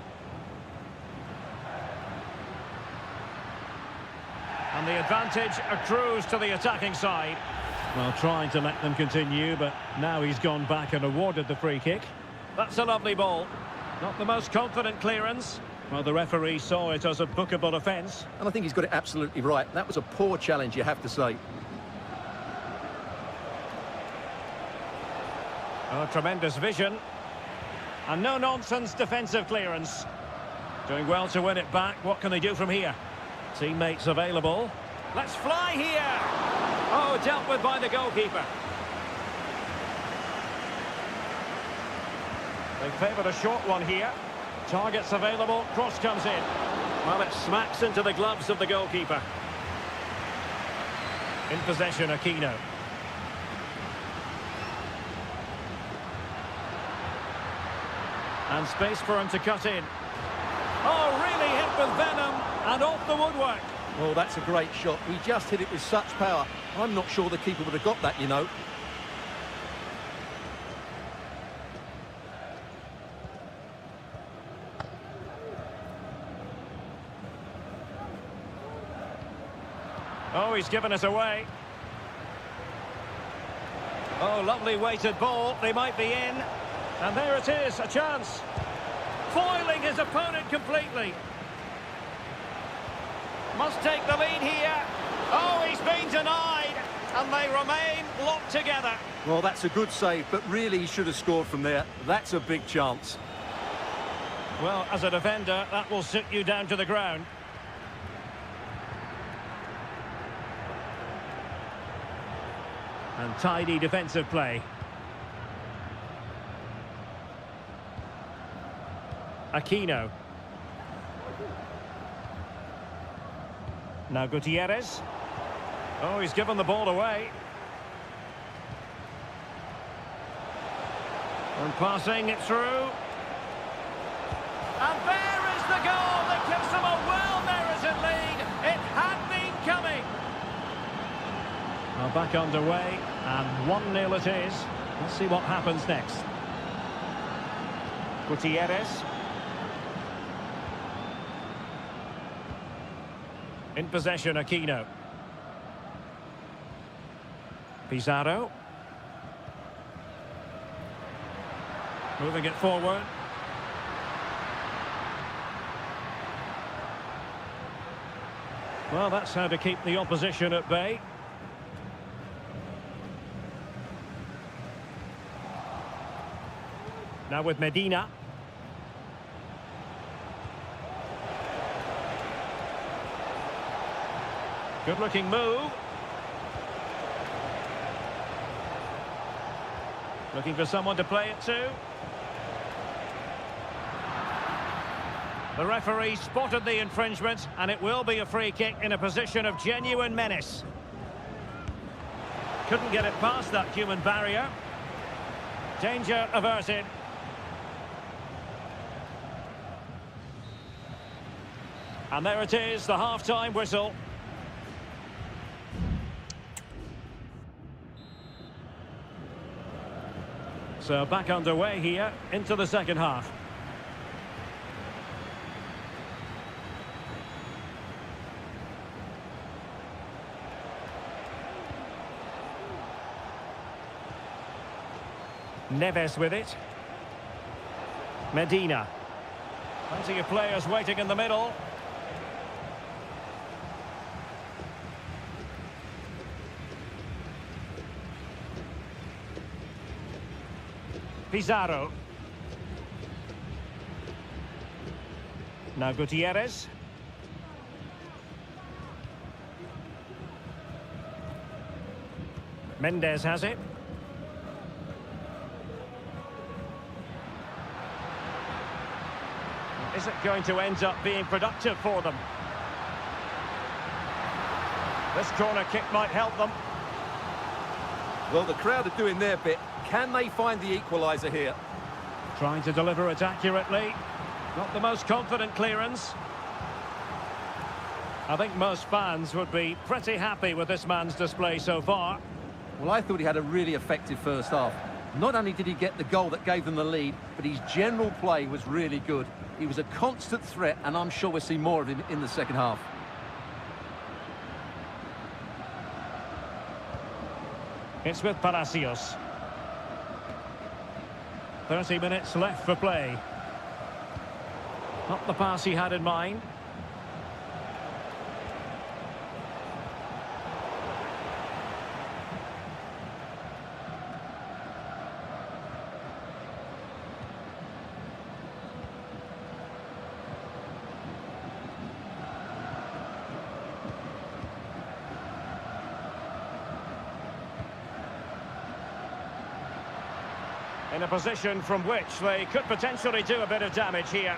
And the advantage accrues to the attacking side. Well, trying to let them continue, but now he's gone back and awarded the free kick. That's a lovely ball. Not the most confident clearance. Well, the referee saw it as a bookable offence. And I think he's got it absolutely right. That was a poor challenge, you have to say. Oh, tremendous vision. And no-nonsense defensive clearance. Doing well to win it back. What can they do from here? Teammates available. Let's fly here! Oh, dealt with by the goalkeeper. They favoured a short one here. Targets available, cross comes in. Well, it smacks into the gloves of the goalkeeper. In possession, Aquino. And space for him to cut in. Oh, really hit with venom and off the woodwork. Well, that's a great shot. He just hit it with such power. I'm not sure the keeper would have got that, you know. Oh, he's given us away. Oh, lovely weighted ball. They might be in. And there it is, a chance. Foiling his opponent completely. Must take the lead here. Oh, he's been denied. And they remain locked together. Well, that's a good save, but really he should have scored from there. That's a big chance. Well, as a defender, that will sit you down to the ground. And tidy defensive play. Aquino. Now Gutierrez. Oh, he's given the ball away. And passing it through. And there is the goal that gives them a well-merited lead. It had been coming. Now back underway, and 1-0 it is. Let's see what happens next. Gutierrez. In possession, Aquino. Pizarro. Moving it forward. Well, that's how to keep the opposition at bay. Now with Medina. Good-looking move. Looking for someone to play it to. The referee spotted the infringement, and it will be a free kick in a position of genuine menace. Couldn't get it past that human barrier. Danger averted. And there it is, the half-time whistle. So back underway here into the second half. Neves with it. Medina. Plenty of players waiting in the middle. Pizarro. Now Gutierrez. Mendes has it. Is it going to end up being productive for them? This corner kick might help them. Well, the crowd are doing their bit. Can they find the equaliser here? Trying to deliver it accurately. Not the most confident clearance. I think most fans would be pretty happy with this man's display so far. Well, I thought he had a really effective first half. Not only did he get the goal that gave them the lead, but his general play was really good. He was a constant threat, and I'm sure we'll see more of him in the second half. It's with Palacios. 30 minutes left for play. Not the pass he had in mind. In a position from which they could potentially do a bit of damage here.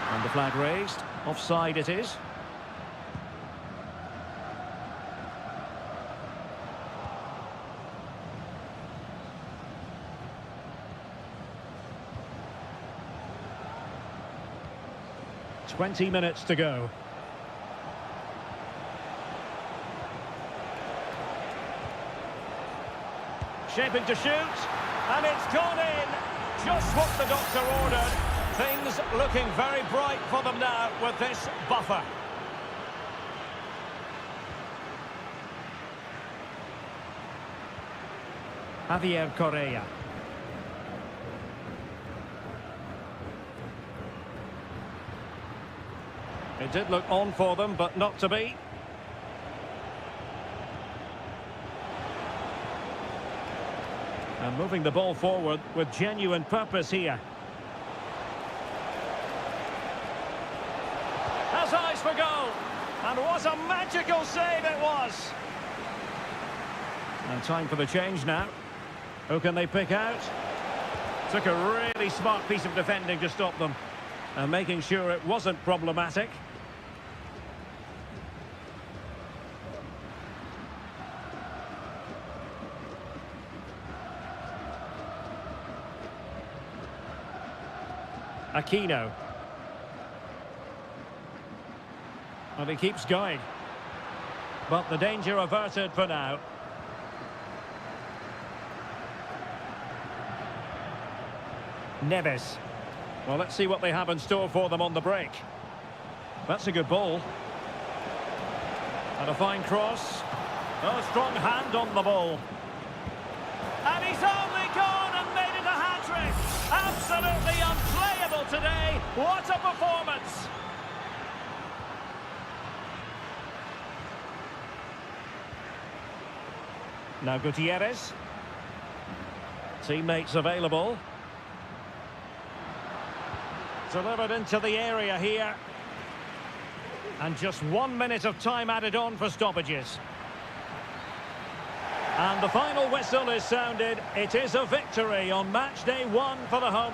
And the flag raised. Offside it is. .20 to go. Shaping to shoot. And it's gone in, just what the doctor ordered. Things looking very bright for them now with this buffer. Javier Correa. It did look on for them, but not to be. And moving the ball forward with genuine purpose here. Has eyes for goal. And what a magical save it was. And time for the change now. Who can they pick out? Took a really smart piece of defending to stop them. And making sure it wasn't problematic. Aquino. And he keeps going. But the danger averted for now. Neves. Well, let's see what they have in store for them on the break. That's a good ball. And a fine cross. A strong hand on the ball. And he's only gone and made it a hat-trick. Absolutely unplayable today. What a performance. Now Gutierrez. Teammates available. Delivered into the area here. And just 1 minute of time added on for stoppages. And the final whistle is sounded. It is a victory on match day 1 for the home.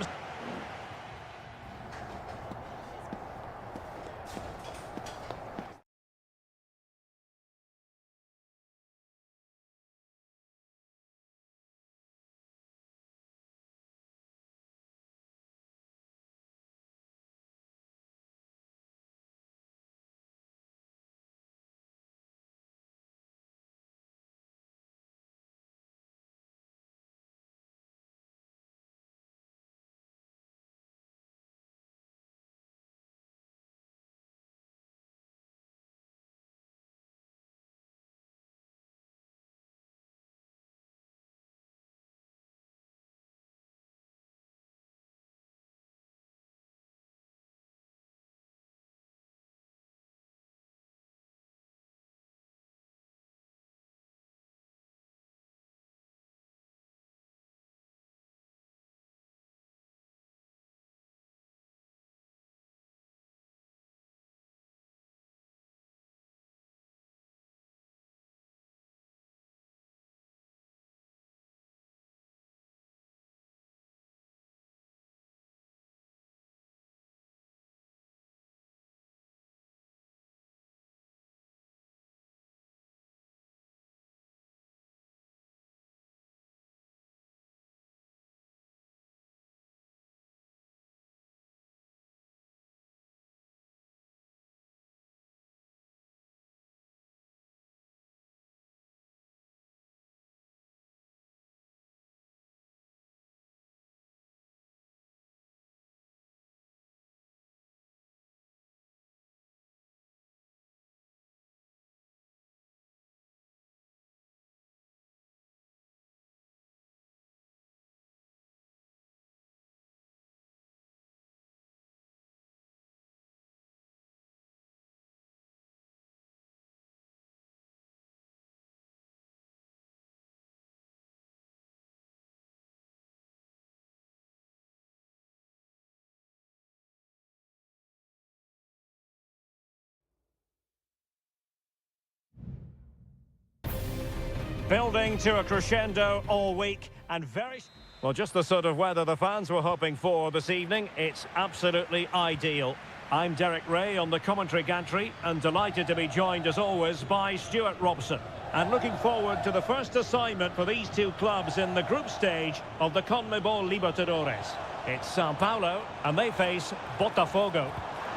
Building to a crescendo all week and very... Well, just the sort of weather the fans were hoping for this evening. It's absolutely ideal. I'm Derek Ray on the commentary gantry and delighted to be joined as always by Stuart Robson. And looking forward to the first assignment for these two clubs in the group stage of the CONMEBOL Libertadores. It's Sao Paulo and they face Botafogo.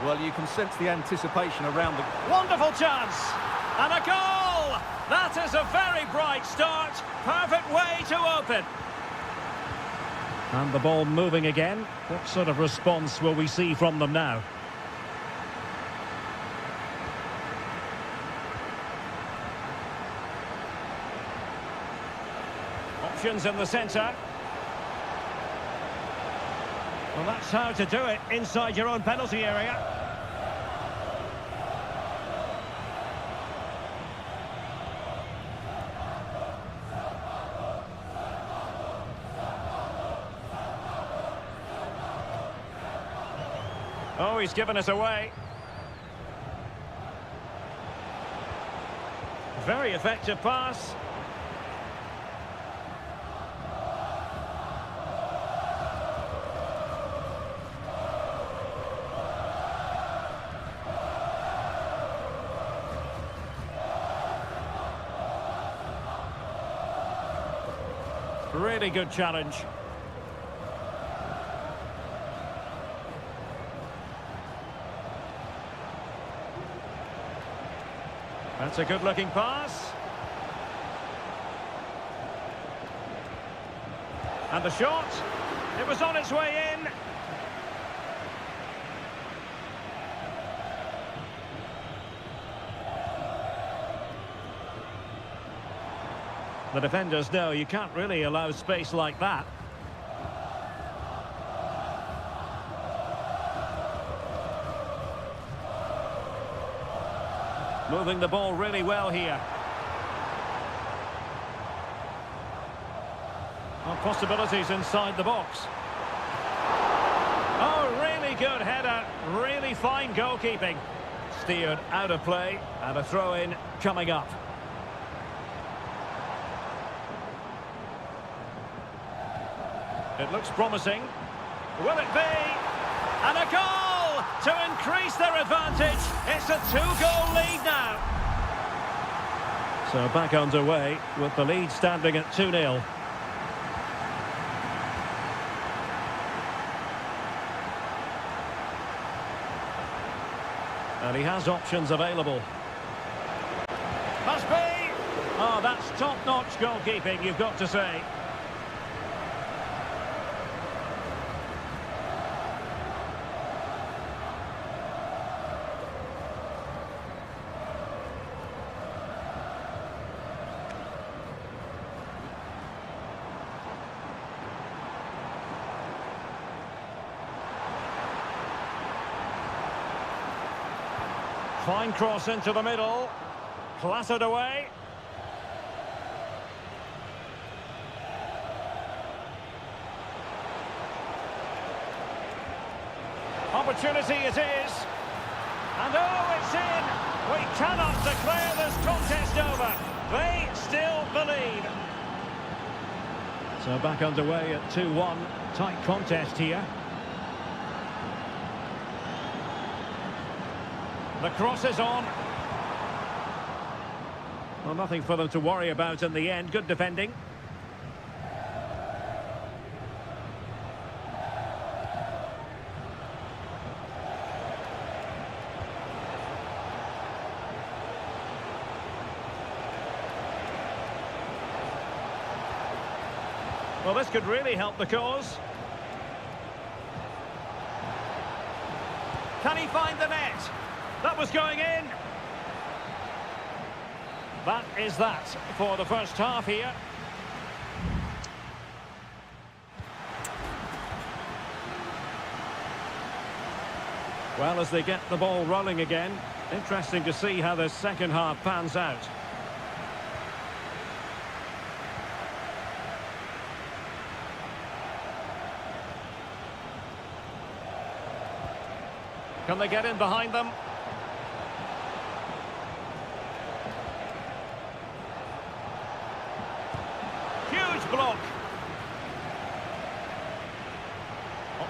Well, you can sense the anticipation around the... Wonderful chance! And a goal! That is a very bright start. Perfect way to open. And the ball moving again. What sort of response will we see from them now? Options in the centre. Well, that's how to do it inside your own penalty area. Oh, he's given us away. Very effective pass. Really good challenge. That's a good-looking pass. And the shot. It was on its way in. The defenders know you can't really allow space like that. Moving the ball really well here. Well, possibilities inside the box. Oh, really good header. Really fine goalkeeping. Steered out of play and a throw-in coming up. It looks promising. Will it be? And a goal to increase their advantage. It's a two-goal lead now. So back underway with the lead standing at 2-0. And he has options available. Must be! Oh, that's top-notch goalkeeping, you've got to say. Fine cross into the middle. Clattered away. Opportunity it is. And oh, it's in. We cannot declare this contest over. They still believe. So back underway at 2-1. Tight contest here. The cross is on. Well, nothing for them to worry about in the end. Good defending. Well, this could really help the cause. Can he find the net? That was going in. That is that for the first half here. Well, as they get the ball rolling again, interesting to see how the second half pans out. Can they get in behind them?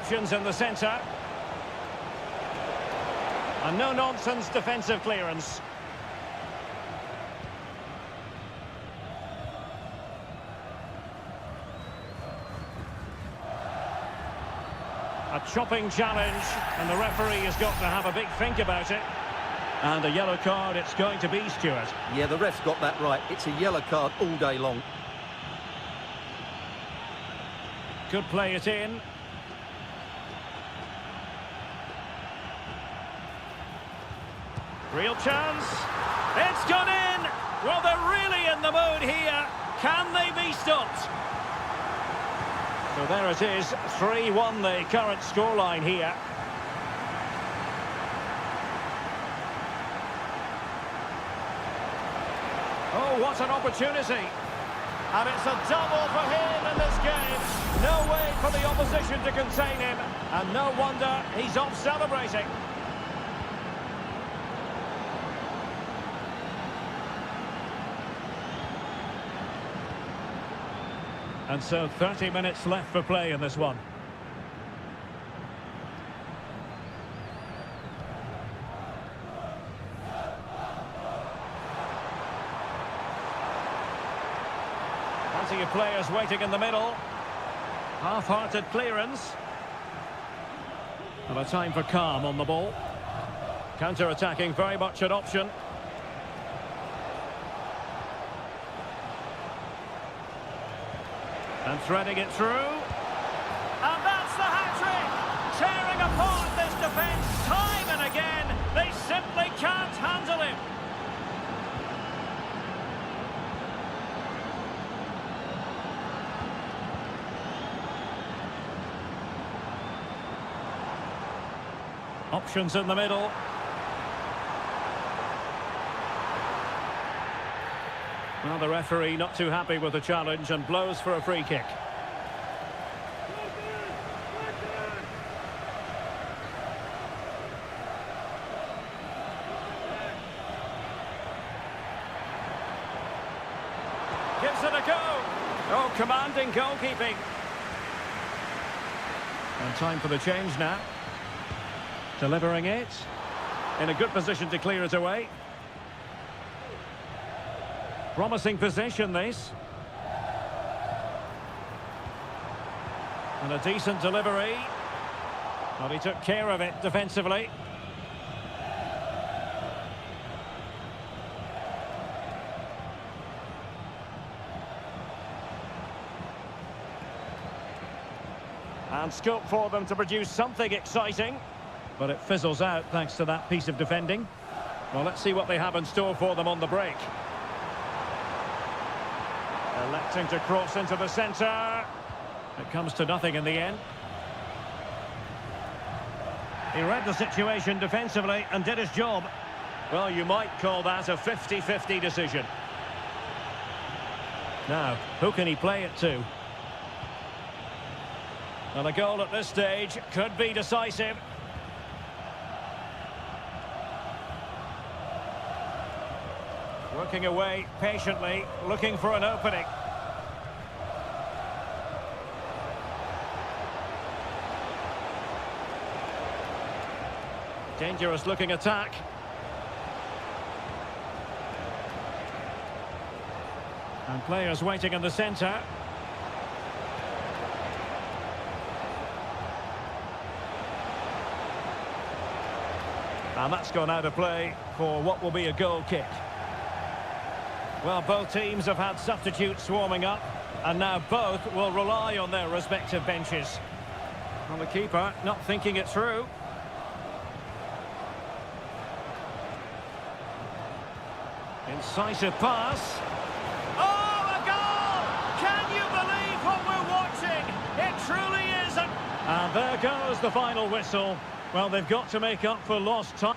options in the centre. A no-nonsense defensive clearance. A chopping challenge, and the referee has got to have a big think about it. And a yellow card it's going to be, Stuart. Yeah, the ref's got that right. It's a yellow card all day long. Could play it in. Real chance. It's gone in. Well, they're really in the mood here. Can they be stopped? So there it is, 3-1 the current scoreline here. Oh, what an opportunity. And it's a double for him in this game. No way for the opposition to contain him. And no wonder he's off celebrating. And so 30 minutes left for play in this one. Plenty of players waiting in the middle. Half-hearted clearance. And a time for calm on the ball. Counter-attacking very much an option. And threading it through. And that's the hat-trick! Tearing apart this defence time and again. They simply can't handle him. Options in the middle. Well, the referee not too happy with the challenge and blows for a free kick. Gives it a go. Oh, commanding goalkeeping. And time for the change now. Delivering it. In a good position to clear it away. Promising possession, this. And a decent delivery. Well, he took care of it defensively. And scope for them to produce something exciting. But it fizzles out thanks to that piece of defending. Well, let's see what they have in store for them on the break. Electing to cross into the centre. It comes to nothing in the end. He read the situation defensively and did his job. Well, you might call that a 50-50 decision. Now, who can he play it to? And a goal at this stage could be decisive. Working away patiently, looking for an opening. Dangerous looking attack. And players waiting in the centre. And that's gone out of play for what will be a goal kick. Well, both teams have had substitutes warming up, and now both will rely on their respective benches. Well, the keeper not thinking it through. Incisive pass. Oh, a goal! Can you believe what we're watching? It truly is. And there goes the final whistle. Well, they've got to make up for lost time.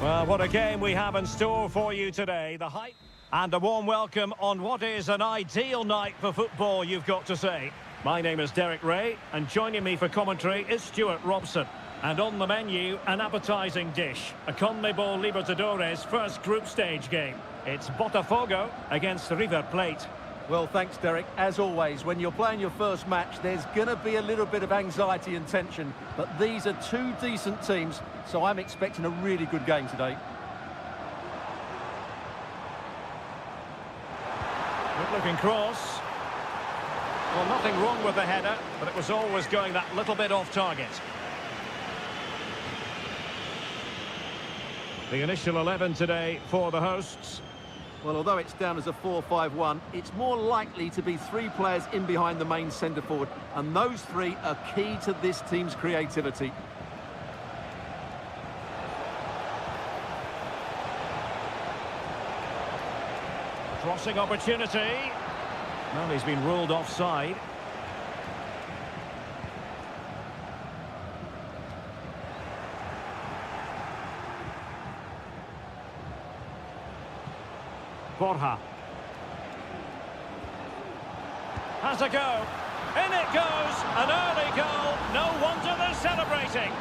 Well, what a game we have in store for you today. The hype and a warm welcome on what is an ideal night for football, you've got to say. My name is Derek Ray, and joining me for commentary is Stuart Robson. And on the menu, an appetising dish, a CONMEBOL Libertadores first group stage game. It's Botafogo against River Plate. Well, thanks, Derek. As always, when you're playing your first match, there's going to be a little bit of anxiety and tension. But these are two decent teams, so I'm expecting a really good game today. Good-looking cross. Well, nothing wrong with the header, but it was always going that little bit off target. The initial 11 today for the hosts. Well, although it's down as a 4-5-1, it's more likely to be three players in behind the main centre-forward, and those three are key to this team's creativity. Crossing opportunity. Well, he's been ruled offside. Borja. Has a go. In it goes. An early goal. No wonder they're celebrating.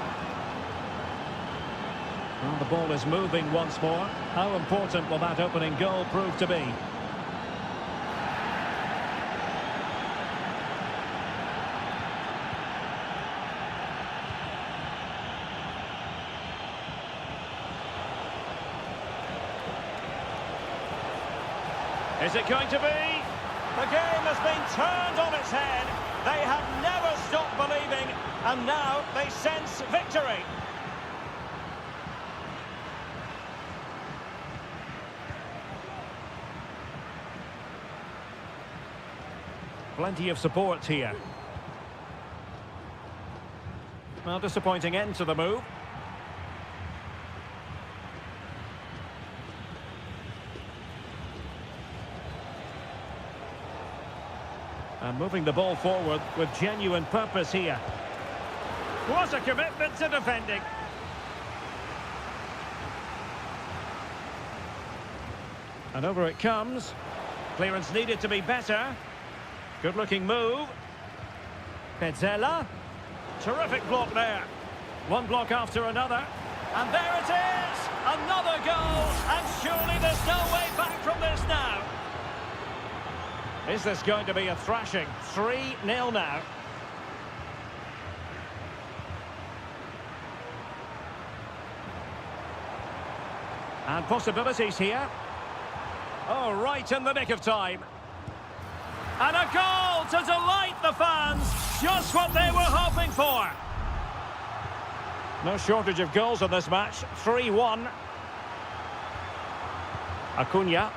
Well, the ball is moving once more. How important will that opening goal prove to be? Is it going to be? The game has been turned on its head. They have never stopped believing, and now they sense victory. Plenty of support here. Well, disappointing end to the move. And moving the ball forward with genuine purpose here. Was a commitment to defending. And over it comes. Clearance needed to be better. Good-looking move. Pezzella. Terrific block there. One block after another. And there it is! Another goal! And surely there's no way back from this now. Is this going to be a thrashing? 3-0 now. And possibilities here. Oh, right in the nick of time. And a goal to delight the fans. Just what they were hoping for. No shortage of goals in this match. 3-1. Acuna.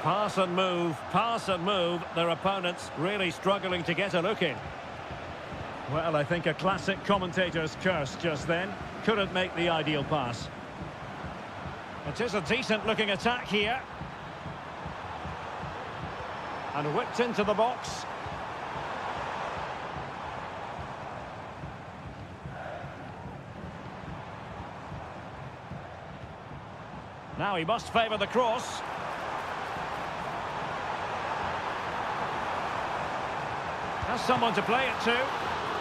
Pass and move. Their opponents really struggling to get a look in. Well, I think a classic commentator's curse just then. Couldn't make the ideal pass. It is a decent-looking attack here. And whipped into the box. Now he must favour the cross. Has someone to play it to.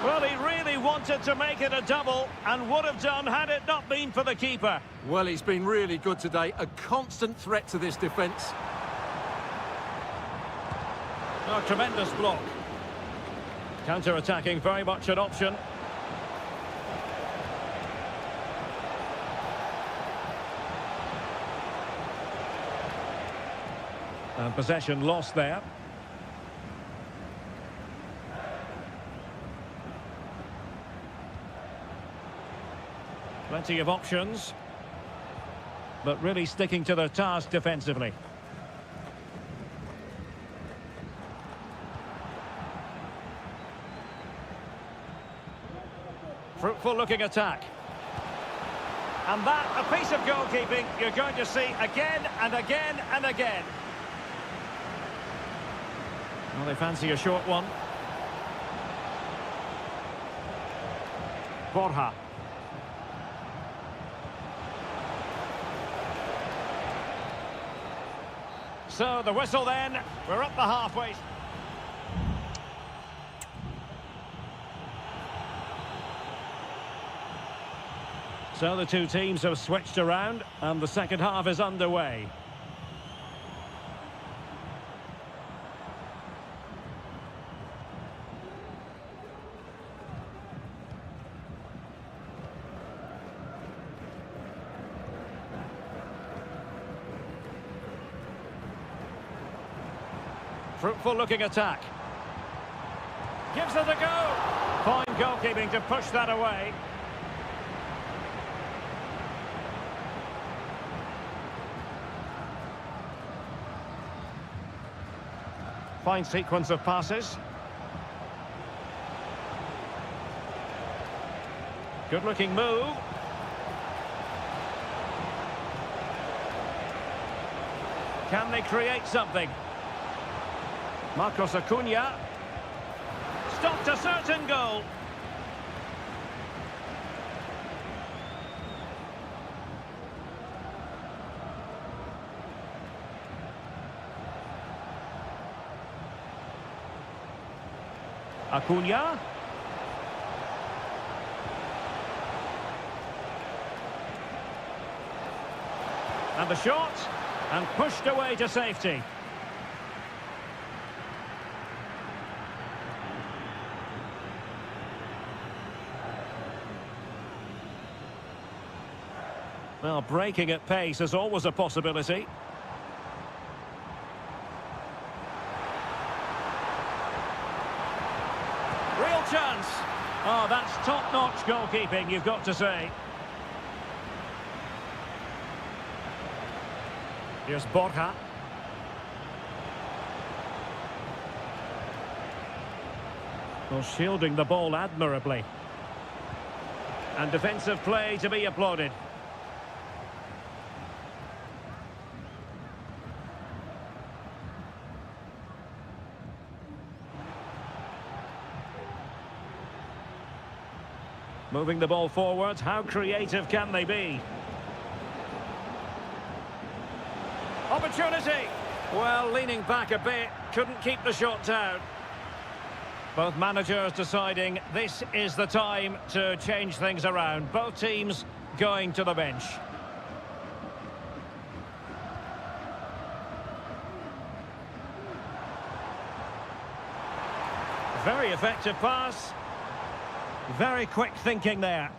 Well, he really wanted to make it a double and would have done had it not been for the keeper. Well, he's been really good today. A constant threat to this defence. Oh, tremendous block. Counter-attacking, very much an option. And possession lost there. Plenty of options, but really sticking to their task defensively. Fruitful looking attack. And that, a piece of goalkeeping you're going to see again and again and again. Well, they fancy a short one. Borja. So the whistle then, we're up the halfway. So the two teams have switched around and the second half is underway. Fruitful looking attack. Gives it a go. Fine goalkeeping to push that away. Fine sequence of passes. Good looking move. Can they create something? Marcos Acuna. Stopped a certain goal. Acuna. And the shot. And pushed away to safety. Well, breaking at pace is always a possibility. Real chance. Oh, that's top-notch goalkeeping, you've got to say. Here's Borja. Well, shielding the ball admirably. And defensive play to be applauded. Moving the ball forward, how creative can they be? Opportunity! Well, leaning back a bit, couldn't keep the shot down. Both managers deciding this is the time to change things around. Both teams going to the bench. Very effective pass. Very quick thinking there.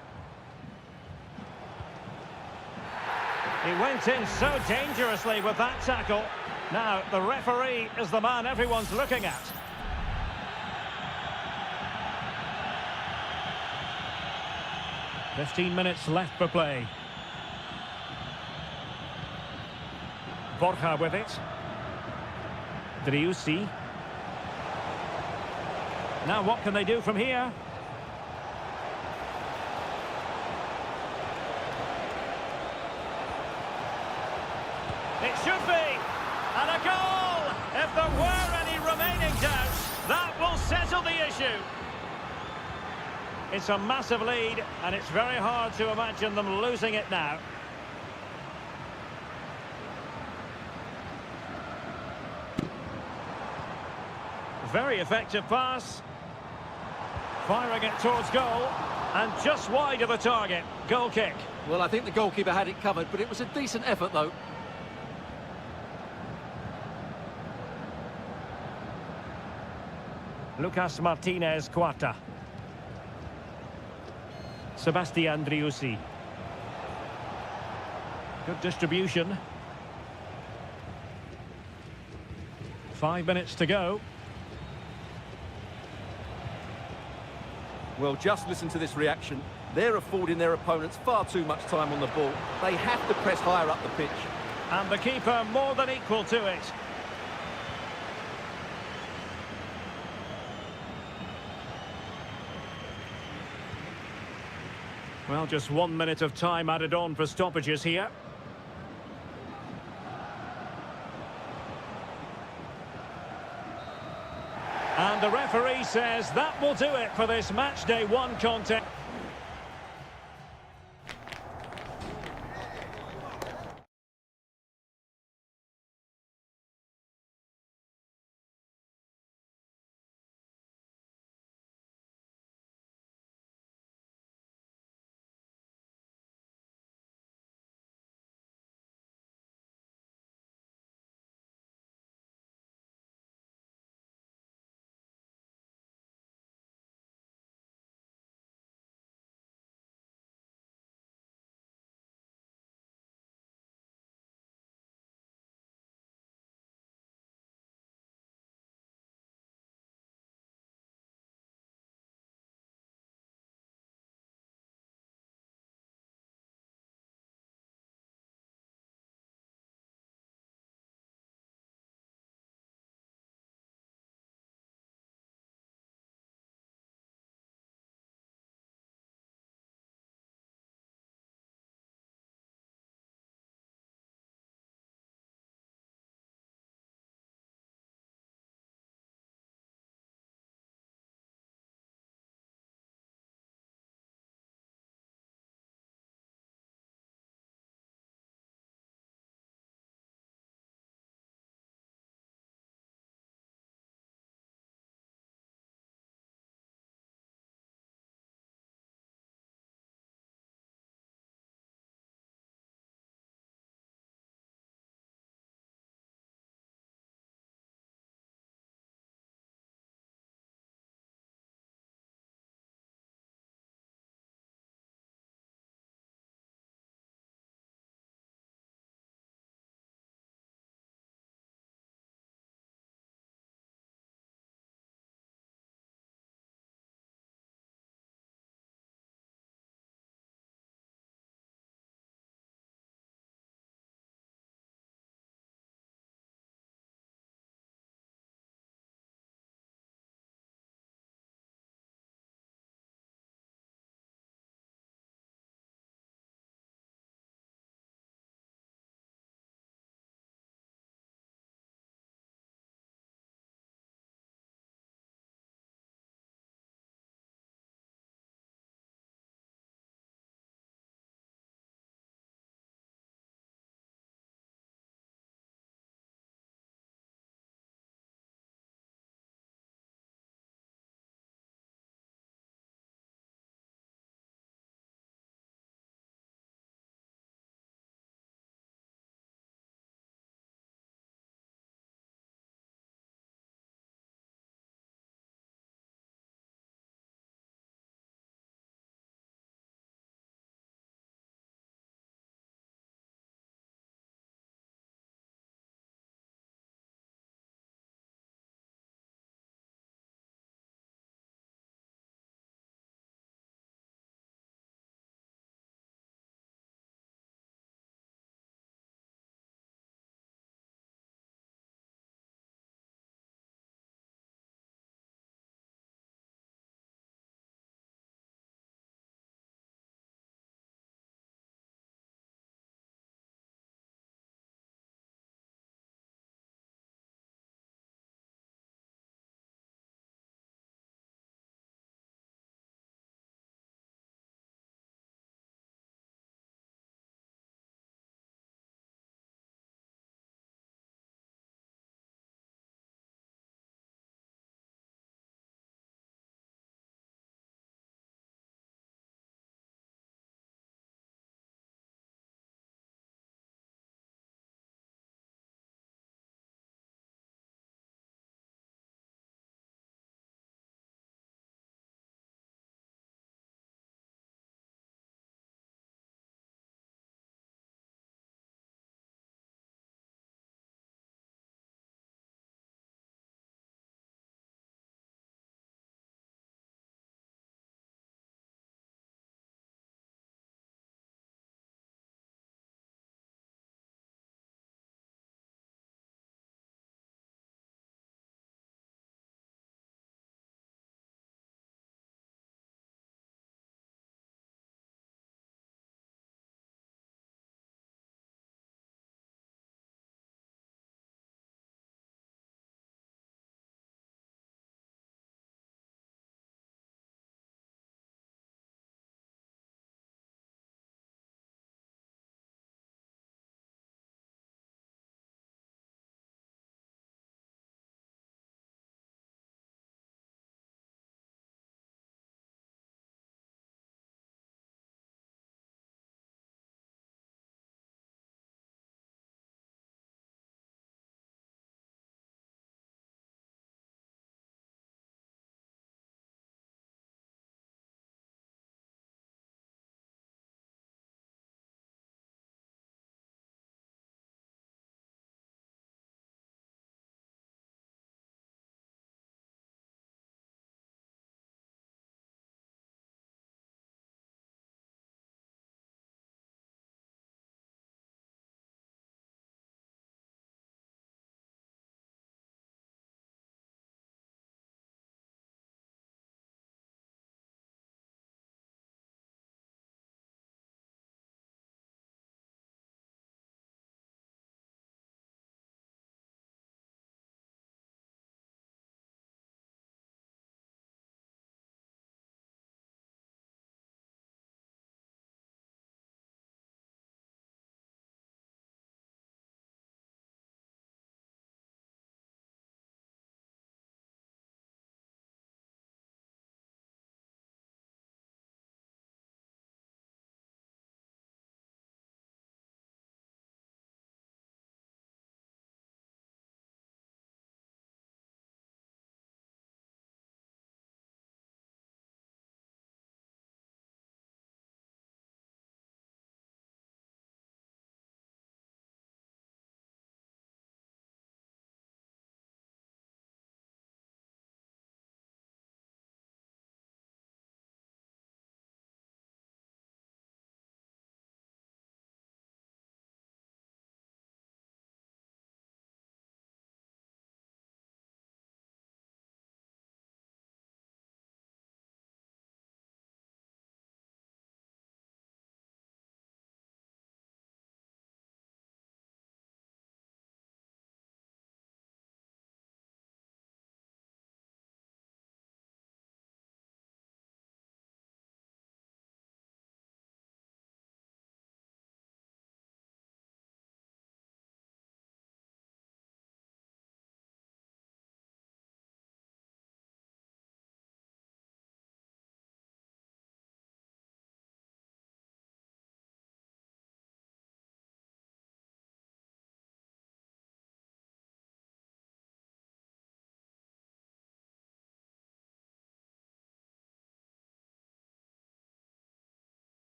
He went in so dangerously with that tackle. Now, the referee is the man everyone's looking at. "15 minutes left for play. Borja with it. Driussi. Now what can they do from here? It should be! And a goal! If there were any remaining doubts, that will settle the issue. It's a massive lead, and it's very hard to imagine them losing it now. Very effective pass. Firing it towards goal. And just wide of the target. Goal kick. Well, I think the goalkeeper had it covered, but it was a decent effort, though. Lucas Martinez Quarta. Sebastian Driussi. Good distribution. 5 minutes to go. Well, just listen to this reaction. They're affording their opponents far too much time on the ball. They have to press higher up the pitch. And the keeper more than equal to it. Well, just 1 minute of time added on for stoppages here. And the referee says that will do it for this match day one contest.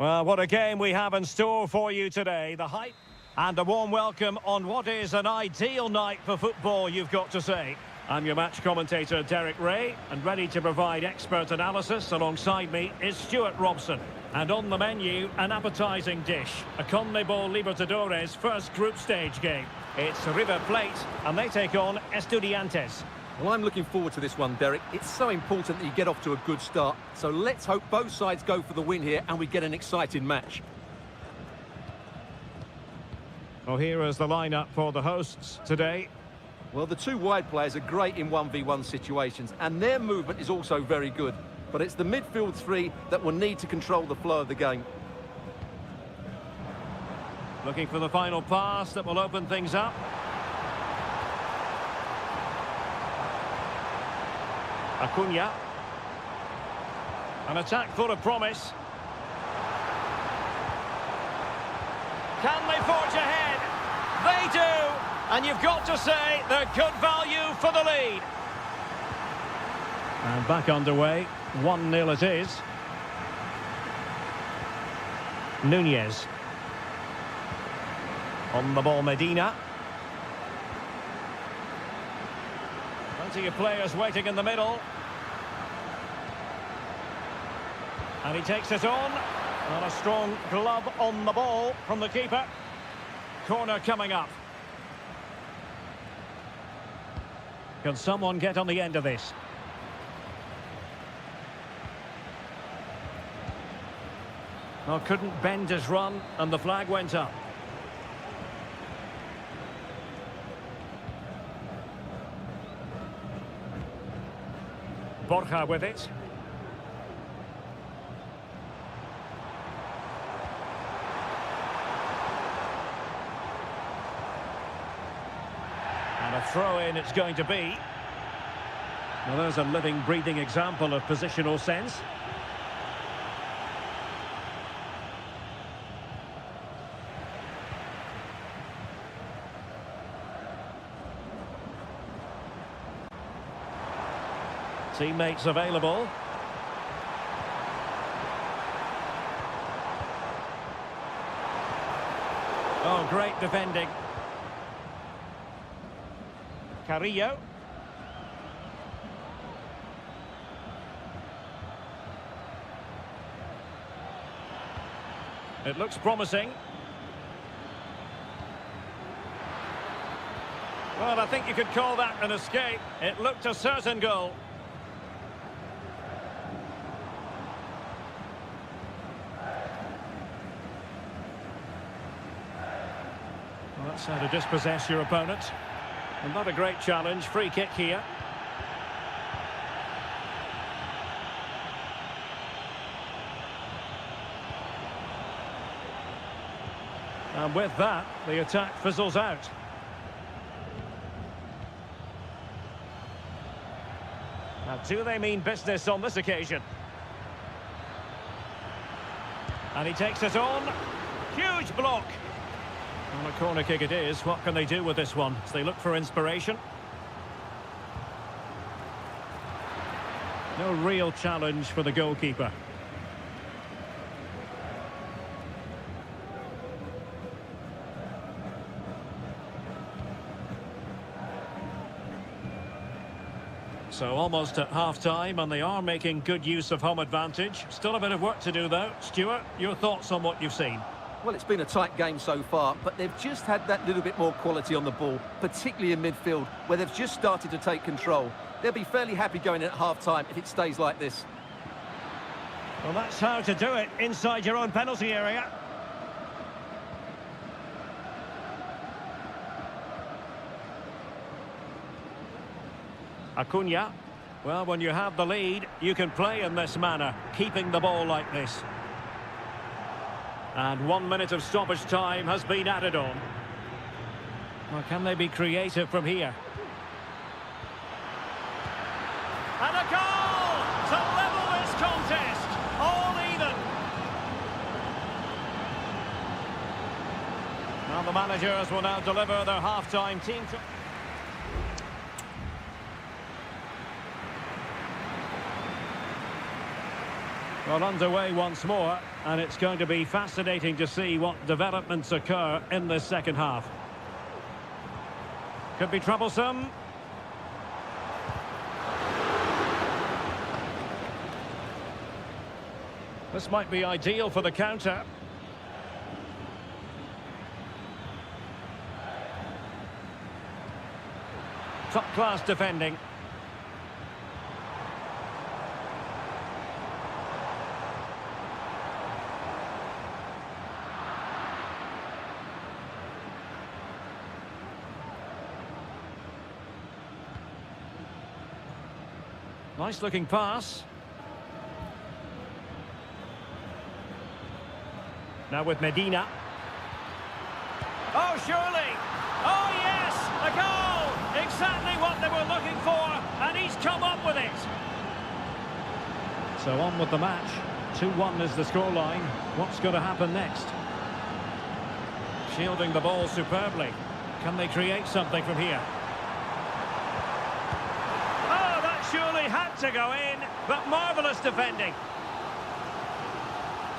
Well, what a game we have in store for you today. The hype and a warm welcome on what is an ideal night for football, you've got to say. I'm your match commentator, Derek Ray, and ready to provide expert analysis alongside me is Stuart Robson. And on the menu, an appetising dish, a CONMEBOL Libertadores first group stage game. It's River Plate, and they take on Estudiantes. Well, I'm looking forward to this one, Derek. It's so important that you get off to a good start. So let's hope both sides go for the win here and we get an exciting match. Well, here is the lineup for the hosts today. Well, the two wide players are great in 1v1 situations, and their movement is also very good. But it's the midfield three that will need to control the flow of the game. Looking for the final pass that will open things up. Acuna. An attack full of promise. Can they forge ahead? They do! And you've got to say they're good value for the lead. And back underway. 1-0 it is. Nunez. On the ball, Medina. Plenty of players waiting in the middle. And he takes it on. And a strong glove on the ball from the keeper. Corner coming up. Can someone get on the end of this? Oh, couldn't bend his run, and the flag went up. Borja with it. And a throw-in it's going to be. Well, there's a living, breathing example of positional sense. Teammates available. Oh, great defending. Carrillo. It looks promising. Well, I think you could call that an escape. It looked a certain goal. That's how to dispossess your opponent. And not a great challenge. Free kick here. And with that, the attack fizzles out. Now, do they mean business on this occasion? And he takes it on. Huge block. On a corner kick it is. What can they do with this one? As they look for inspiration. No real challenge for the goalkeeper. So almost at half-time, and they are making good use of home advantage. Still a bit of work to do, though. Stuart, your thoughts on what you've seen? Well, it's been a tight game so far, but they've just had that little bit more quality on the ball, particularly in midfield, where they've just started to take control. They'll be fairly happy going in at half-time if it stays like this. Well, that's how to do it inside your own penalty area. Acuna. Well, when you have the lead, you can play in this manner, keeping the ball like this. And 1 minute of stoppage time has been added on. Well, can they be creative from here? And a goal to level this contest. All even. Now the managers will now deliver their half-time team. Well, underway once more, and it's going to be fascinating to see what developments occur in this second half. Could be troublesome. This might be ideal for the counter. Top-class defending. Nice-looking pass. Now with Medina. Oh, surely! Oh, yes! A goal! Exactly what they were looking for, and he's come up with it. So on with the match. 2-1 is the scoreline. What's going to happen next? Shielding the ball superbly. Can they create something from here? Oh, that surely had to go in, but marvellous defending.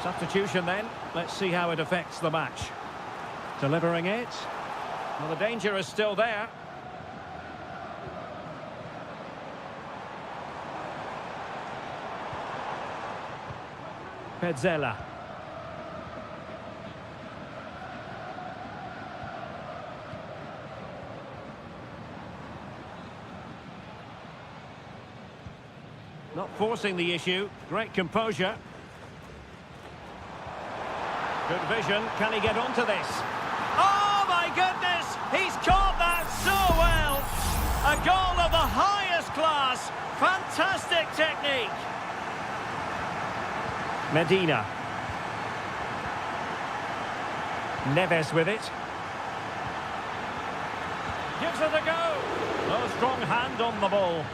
Substitution then. Let's see how it affects the match. Delivering it. Well, the danger is still there. Pezzella. Not forcing the issue. Great composure. Good vision. Can he get onto this? Oh, my goodness! He's caught that so well! A goal of the highest class. Fantastic technique. Medina. Neves with it. Gives it a go. Oh, strong hand on the ball.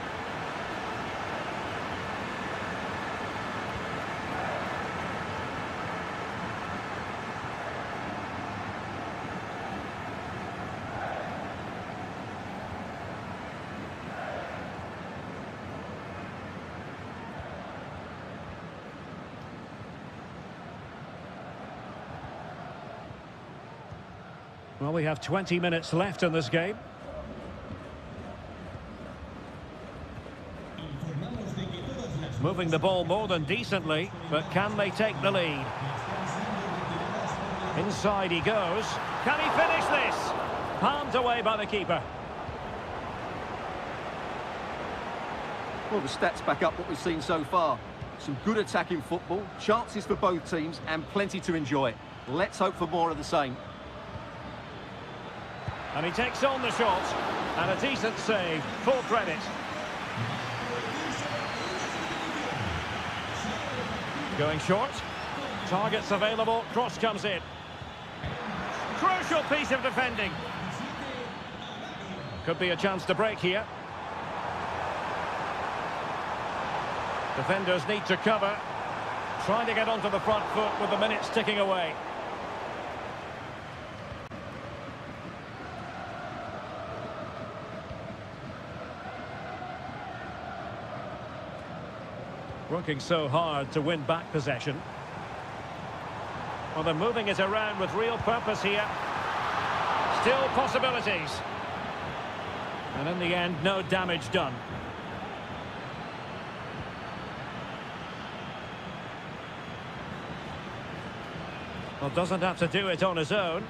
Well, we have 20 minutes left in this game. Moving the ball more than decently, but can they take the lead? Inside he goes. Can he finish this? Palmed away by the keeper. Well, the stats back up what we've seen so far. Some good attacking football, chances for both teams, and plenty to enjoy. Let's hope for more of the same. And he takes on the shot, and a decent save, full credit. Going short, targets available, cross comes in. Crucial piece of defending. Could be a chance to break here. Defenders need to cover, trying to get onto the front foot with the minutes ticking away. Working so hard to win back possession. Well, they're moving it around with real purpose here. Still possibilities. And in the end, no damage done. Well, doesn't have to do it on his own.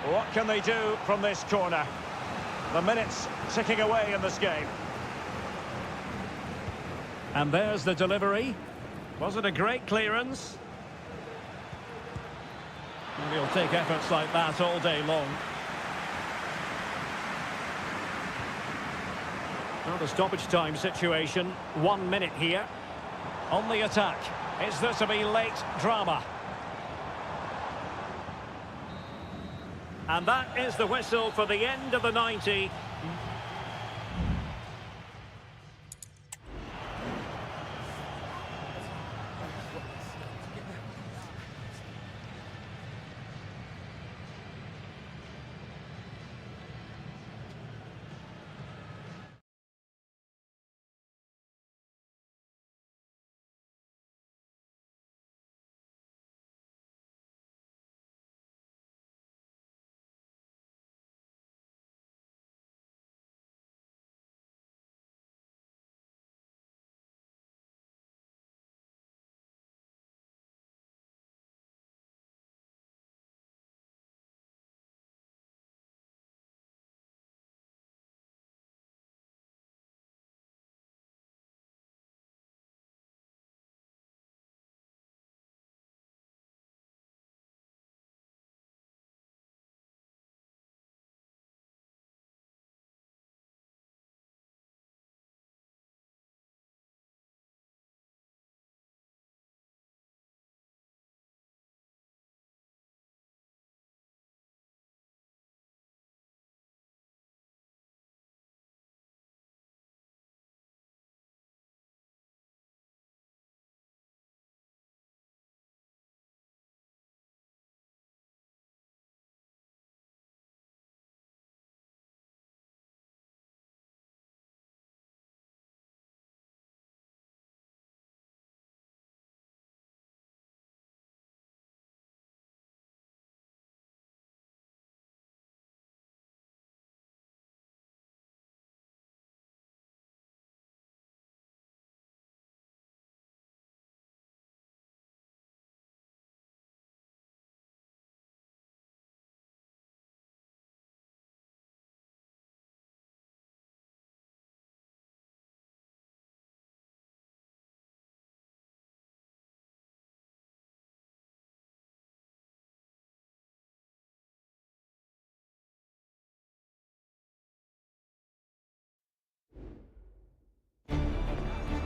What can they do from this corner? The minutes ticking away in this game. And there's the delivery. Was it a great clearance? And he'll take efforts like that all day long. Well, the stoppage time situation. 1 minute here. On the attack. Is there to be late drama? And that is the whistle for the end of the 90.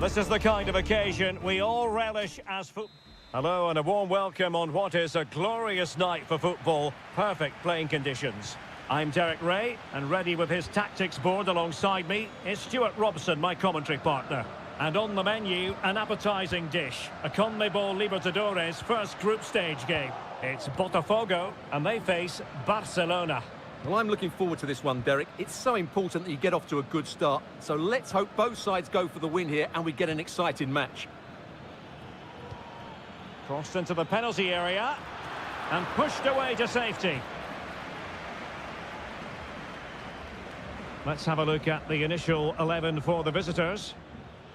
This is the kind of occasion we all relish as football. Hello and a warm welcome on what is a glorious night for football. Perfect playing conditions. I'm Derek Ray, and ready with his tactics board alongside me is Stuart Robson, my commentary partner. And on the menu, an appetising dish, a CONMEBOL Libertadores first group stage game. It's Botafogo, and they face Barcelona. Well, I'm looking forward to this one, Derek. It's so important that you get off to a good start. So let's hope both sides go for the win here and we get an exciting match. Crossed into the penalty area and pushed away to safety. Let's have a look at the initial 11 for the visitors.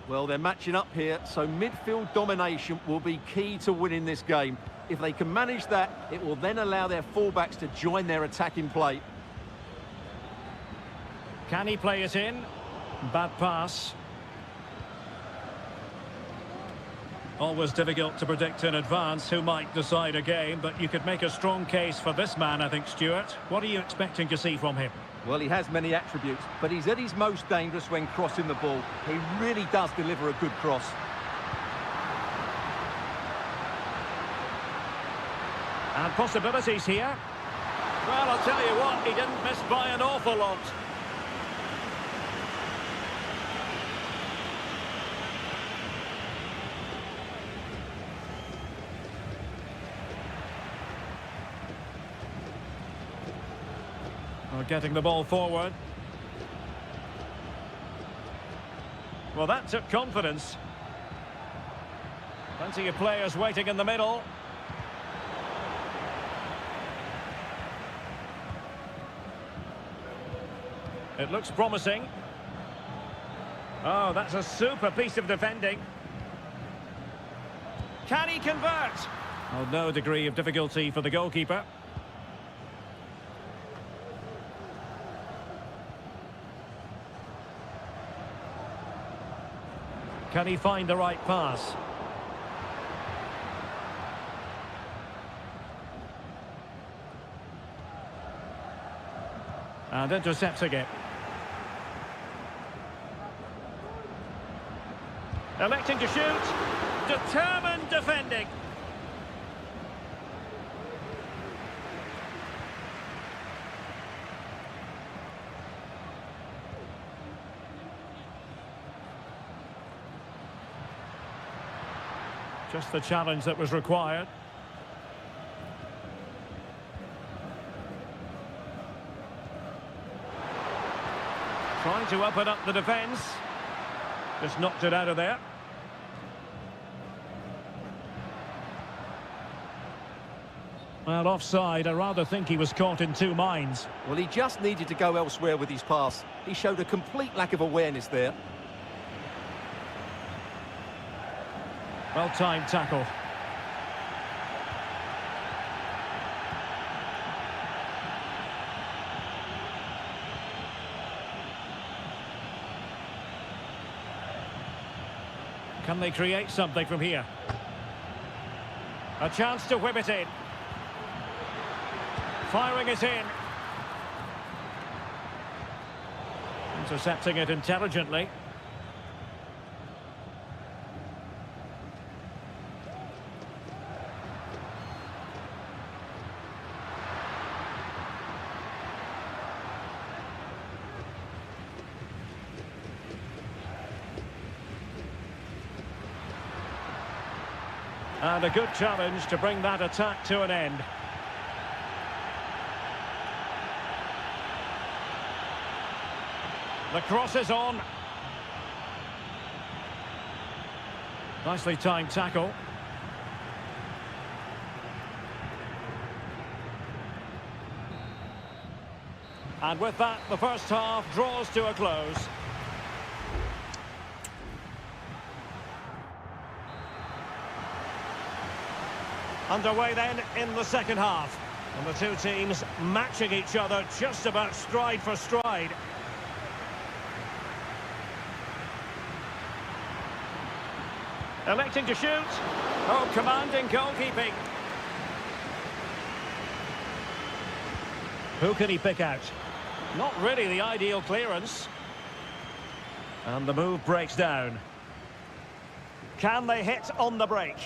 Well, they're matching up here, so midfield domination will be key to winning this game. If they can manage that, it will then allow their fullbacks to join their attacking play. Can he play it in? Bad pass. Always difficult to predict in advance who might decide a game, but you could make a strong case for this man, I think, Stuart. What are you expecting to see from him? Well, he has many attributes, but he's at his most dangerous when crossing the ball. He really does deliver a good cross. And possibilities here. Well, I'll tell you what, he didn't miss by an awful lot. Getting the ball forward. Well, that took confidence. Plenty of players waiting in the middle. It looks promising. Oh, that's a super piece of defending. Can he convert? Oh, no degree of difficulty for the goalkeeper. Can he find the right pass? And intercepting it. Electing to shoot. Determined defending. Just the challenge that was required. Trying to open up the defence. Just knocked it out of there. Well, offside. I rather think he was caught in two minds. Well, he just needed to go elsewhere with his pass. He showed a complete lack of awareness there. Well-timed tackle. Can they create something from here? A chance to whip it in. Firing it in. Intercepting it intelligently. And a good challenge to bring that attack to an end. The cross is on. Nicely timed tackle. And with that, the first half draws to a close. Underway then in the second half. And the two teams matching each other just about stride for stride. Electing to shoot. Oh, commanding goalkeeping. Who can he pick out? Not really the ideal clearance. And the move breaks down. Can they hit on the break?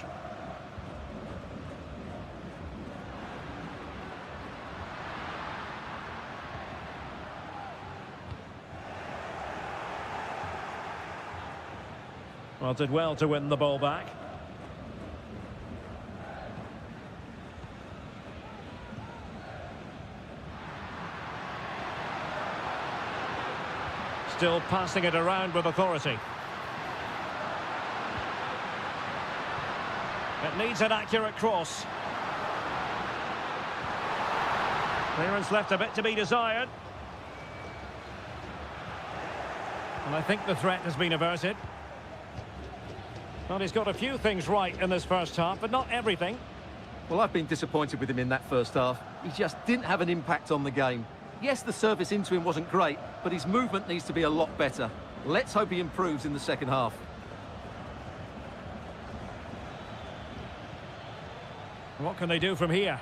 Well, did well to win the ball back. Still passing it around with authority. It needs an accurate cross. Clearance left a bit to be desired. And I think the threat has been averted. Well, he's got a few things right in this first half, but not everything. Well, I've been disappointed with him in that first half. He just didn't have an impact on the game. Yes, the service into him wasn't great, but his movement needs to be a lot better. Let's hope he improves in the second half. What can they do from here?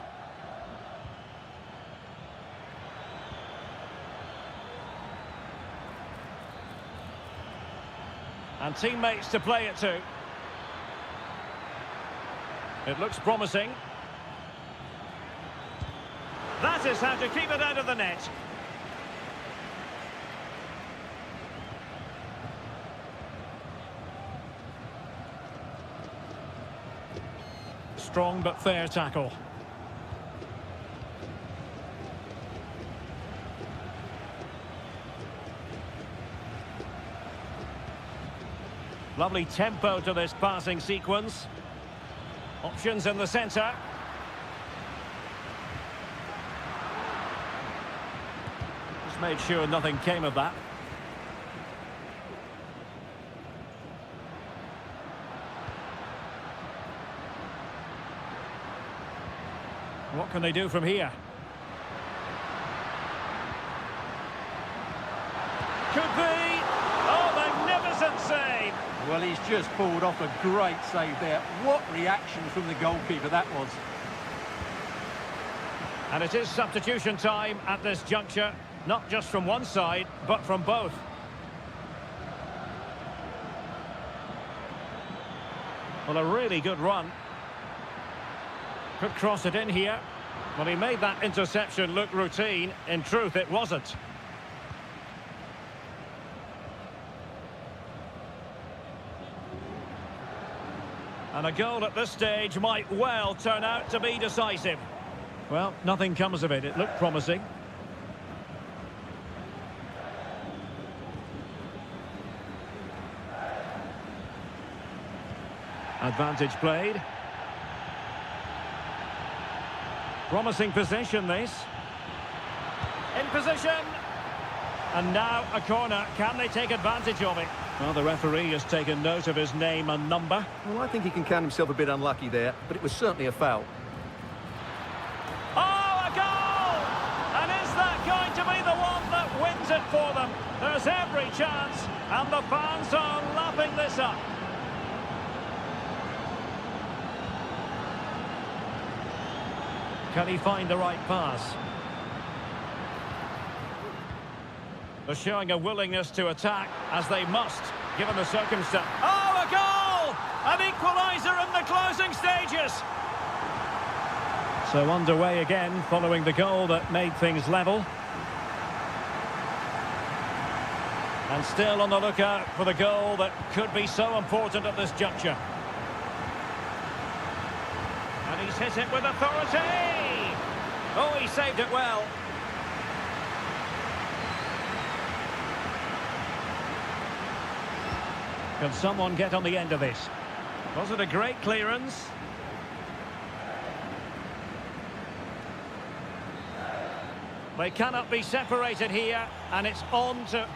And teammates to play it to. It looks promising. That is how to keep it out of the net. Strong but fair tackle. Lovely tempo to this passing sequence. Options in the centre. Just made sure nothing came of that. What can they do from here? Could be! Oh, magnificent save! Well, he's just pulled off a great save there. What reaction from the goalkeeper that was. And it is substitution time at this juncture, not just from one side, but from both. Well, a really good run. Could cross it in here. Well, he made that interception look routine. In truth, it wasn't. And a goal at this stage might well turn out to be decisive. Well, nothing comes of it. It looked promising. Advantage played. Promising possession, this. In position. And now a corner. Can they take advantage of it? Well, the referee has taken note of his name and number. Well, I think he can count himself a bit unlucky there, but it was certainly a foul. Oh, a goal! And is that going to be the one that wins it for them? There's every chance, and the fans are lapping this up. Can he find the right pass? They're showing a willingness to attack, as they must, given the circumstance. Oh, a goal! An equaliser in the closing stages! So underway again, following the goal that made things level. And still on the lookout for the goal that could be so important at this juncture. And he's hit it with authority! Oh, he saved it well. Can someone get on the end of this? Was it a great clearance? They cannot be separated here, and it's on to...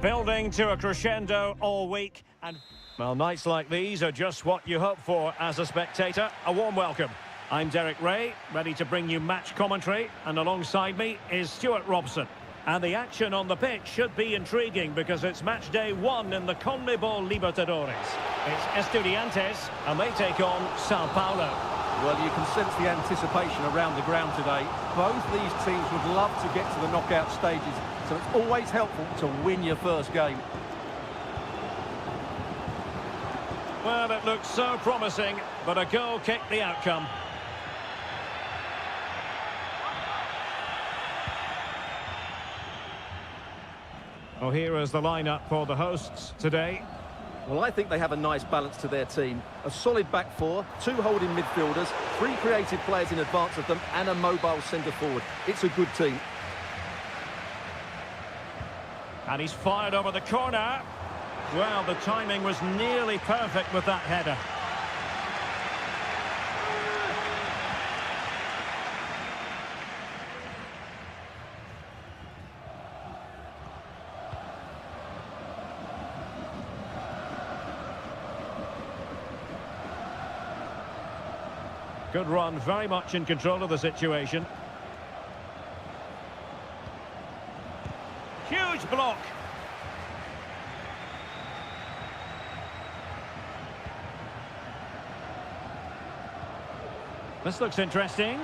Building to a crescendo all week, and well, nights like these are just what you hope for as a spectator. A warm welcome. I'm Derek Ray, ready to bring you match commentary, and alongside me is Stuart Robson. And the action on the pitch should be intriguing because it's match day 1 in the CONMEBOL Libertadores. It's Estudiantes, and they take on Sao Paulo. Well, you can sense the anticipation around the ground today. Both these teams would love to get to the knockout stages, so it's always helpful to win your first game. Well, it looks so promising, but a goal kicked the outcome. Well, here is the lineup for the hosts today. Well, I think they have a nice balance to their team. A solid back four, 2 holding midfielders, 3 creative players in advance of them, and a mobile centre-forward. It's a good team. And he's fired over the corner. Well, the timing was nearly perfect with that header. Good run, very much in control of the situation. Huge block. This looks interesting.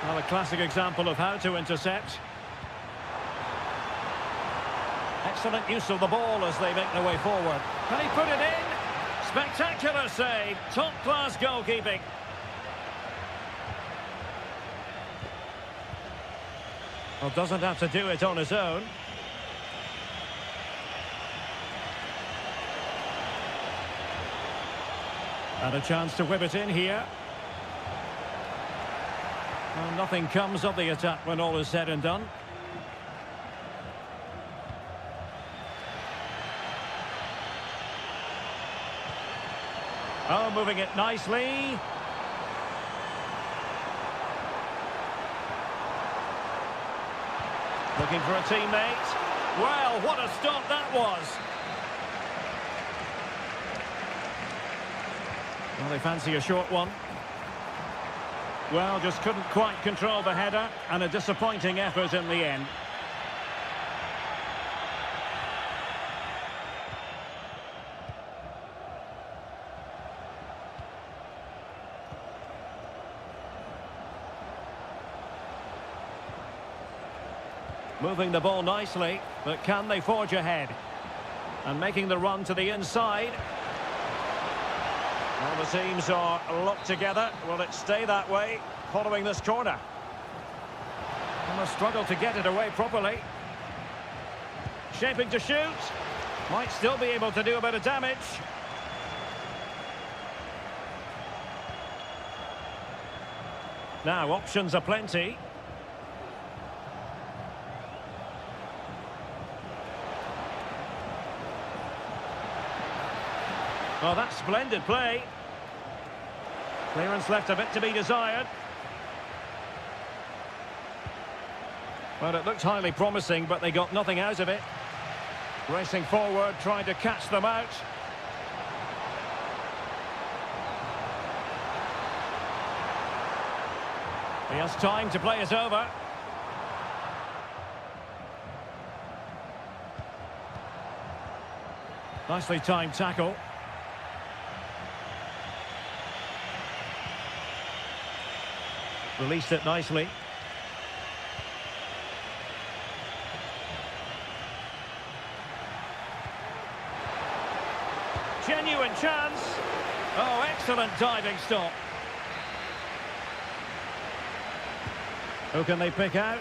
Well, a classic example of how to intercept. Excellent use of the ball as they make their way forward. Can he put it in? Spectacular save. Top-class goalkeeping. Well, doesn't have to do it on his own. And a chance to whip it in here. Well, nothing comes of the attack when all is said and done. Oh, moving it nicely. Looking for a teammate. Well, what a stop that was. Well, they fancy a short one. Well, just couldn't quite control the header, and a disappointing effort in the end. Moving the ball nicely, but can they forge ahead? And making the run to the inside. Well, the teams are locked together. Will it stay that way following this corner? And a struggle to get it away properly. Shaping to shoot. Might still be able to do a bit of damage. Now, options are plenty. Oh, that's splendid play. Clearance left a bit to be desired. Well, it looked highly promising, but they got nothing out of it. Racing forward, trying to catch them out. He has time to play it over. Nicely timed tackle. Released it nicely. Genuine chance. Oh, excellent diving stop. Who can they pick out?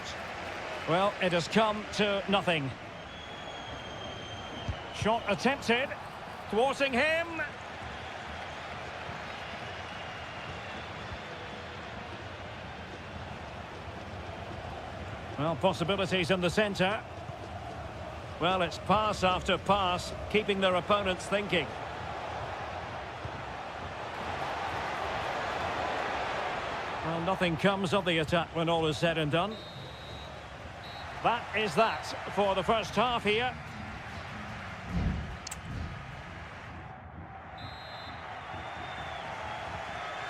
Well, it has come to nothing. Shot attempted. Thwarting him. Well, possibilities in the centre. Well, it's pass after pass, keeping their opponents thinking. Well, nothing comes of the attack when all is said and done. That is that for the first half here.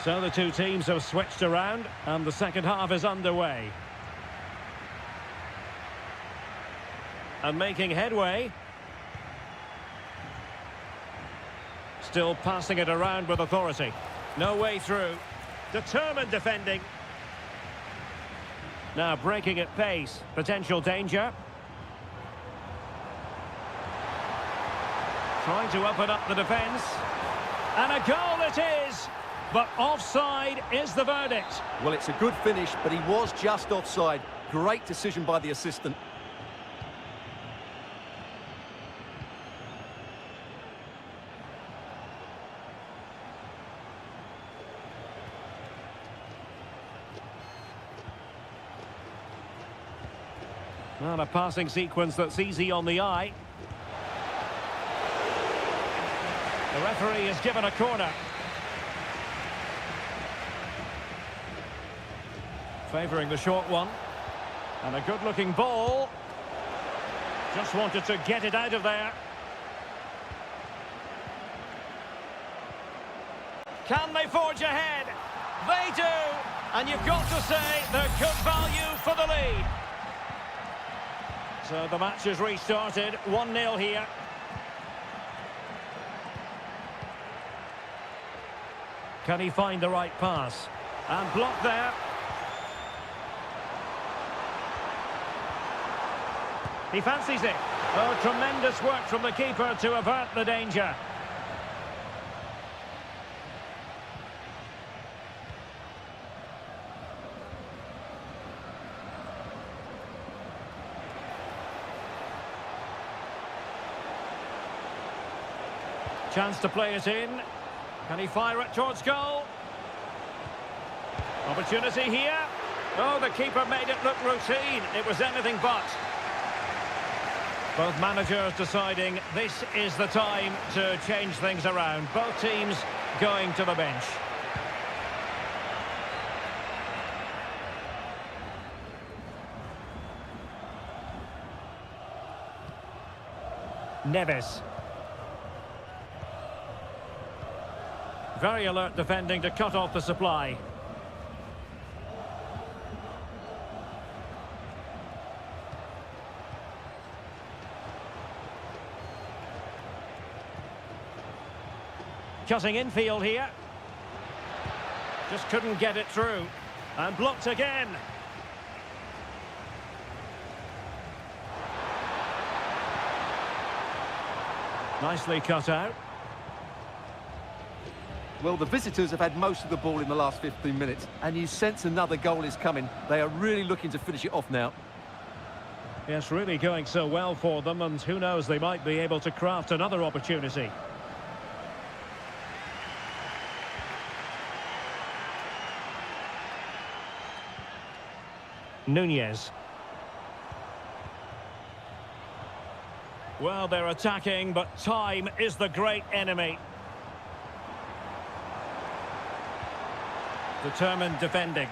So the two teams have switched around and the second half is underway. And making headway. Still passing it around with authority. No way through. Determined defending. Now breaking at pace. Potential danger. Trying to open up the defence. And a goal it is! But offside is the verdict. Well, it's a good finish, but he was just offside. Great decision by the assistant. Not a passing sequence that's easy on the eye. The referee has given a corner. Favouring the short one. And a good-looking ball. Just wanted to get it out of there. Can they forge ahead? They do! And you've got to say they're good value for the lead. So the match has restarted. 1-0 here. Can he find the right pass? And blocked there. He fancies it. Oh, tremendous work from the keeper to avert the danger. Chance to play it in. Can he fire it towards goal? Opportunity here. Oh, the keeper made it look routine. It was anything but. Both managers deciding this is the time to change things around. Both teams going to the bench. Neves. Very alert defending to cut off the supply. Cutting infield here. Just couldn't get it through. And blocked again. Nicely cut out. Well, the visitors have had most of the ball in the last 15 minutes, and you sense another goal is coming. They are really looking to finish it off now. Yes, really going so well for them, and who knows, they might be able to craft another opportunity. Nunez. Well, they're attacking, but time is the great enemy. Determined defending.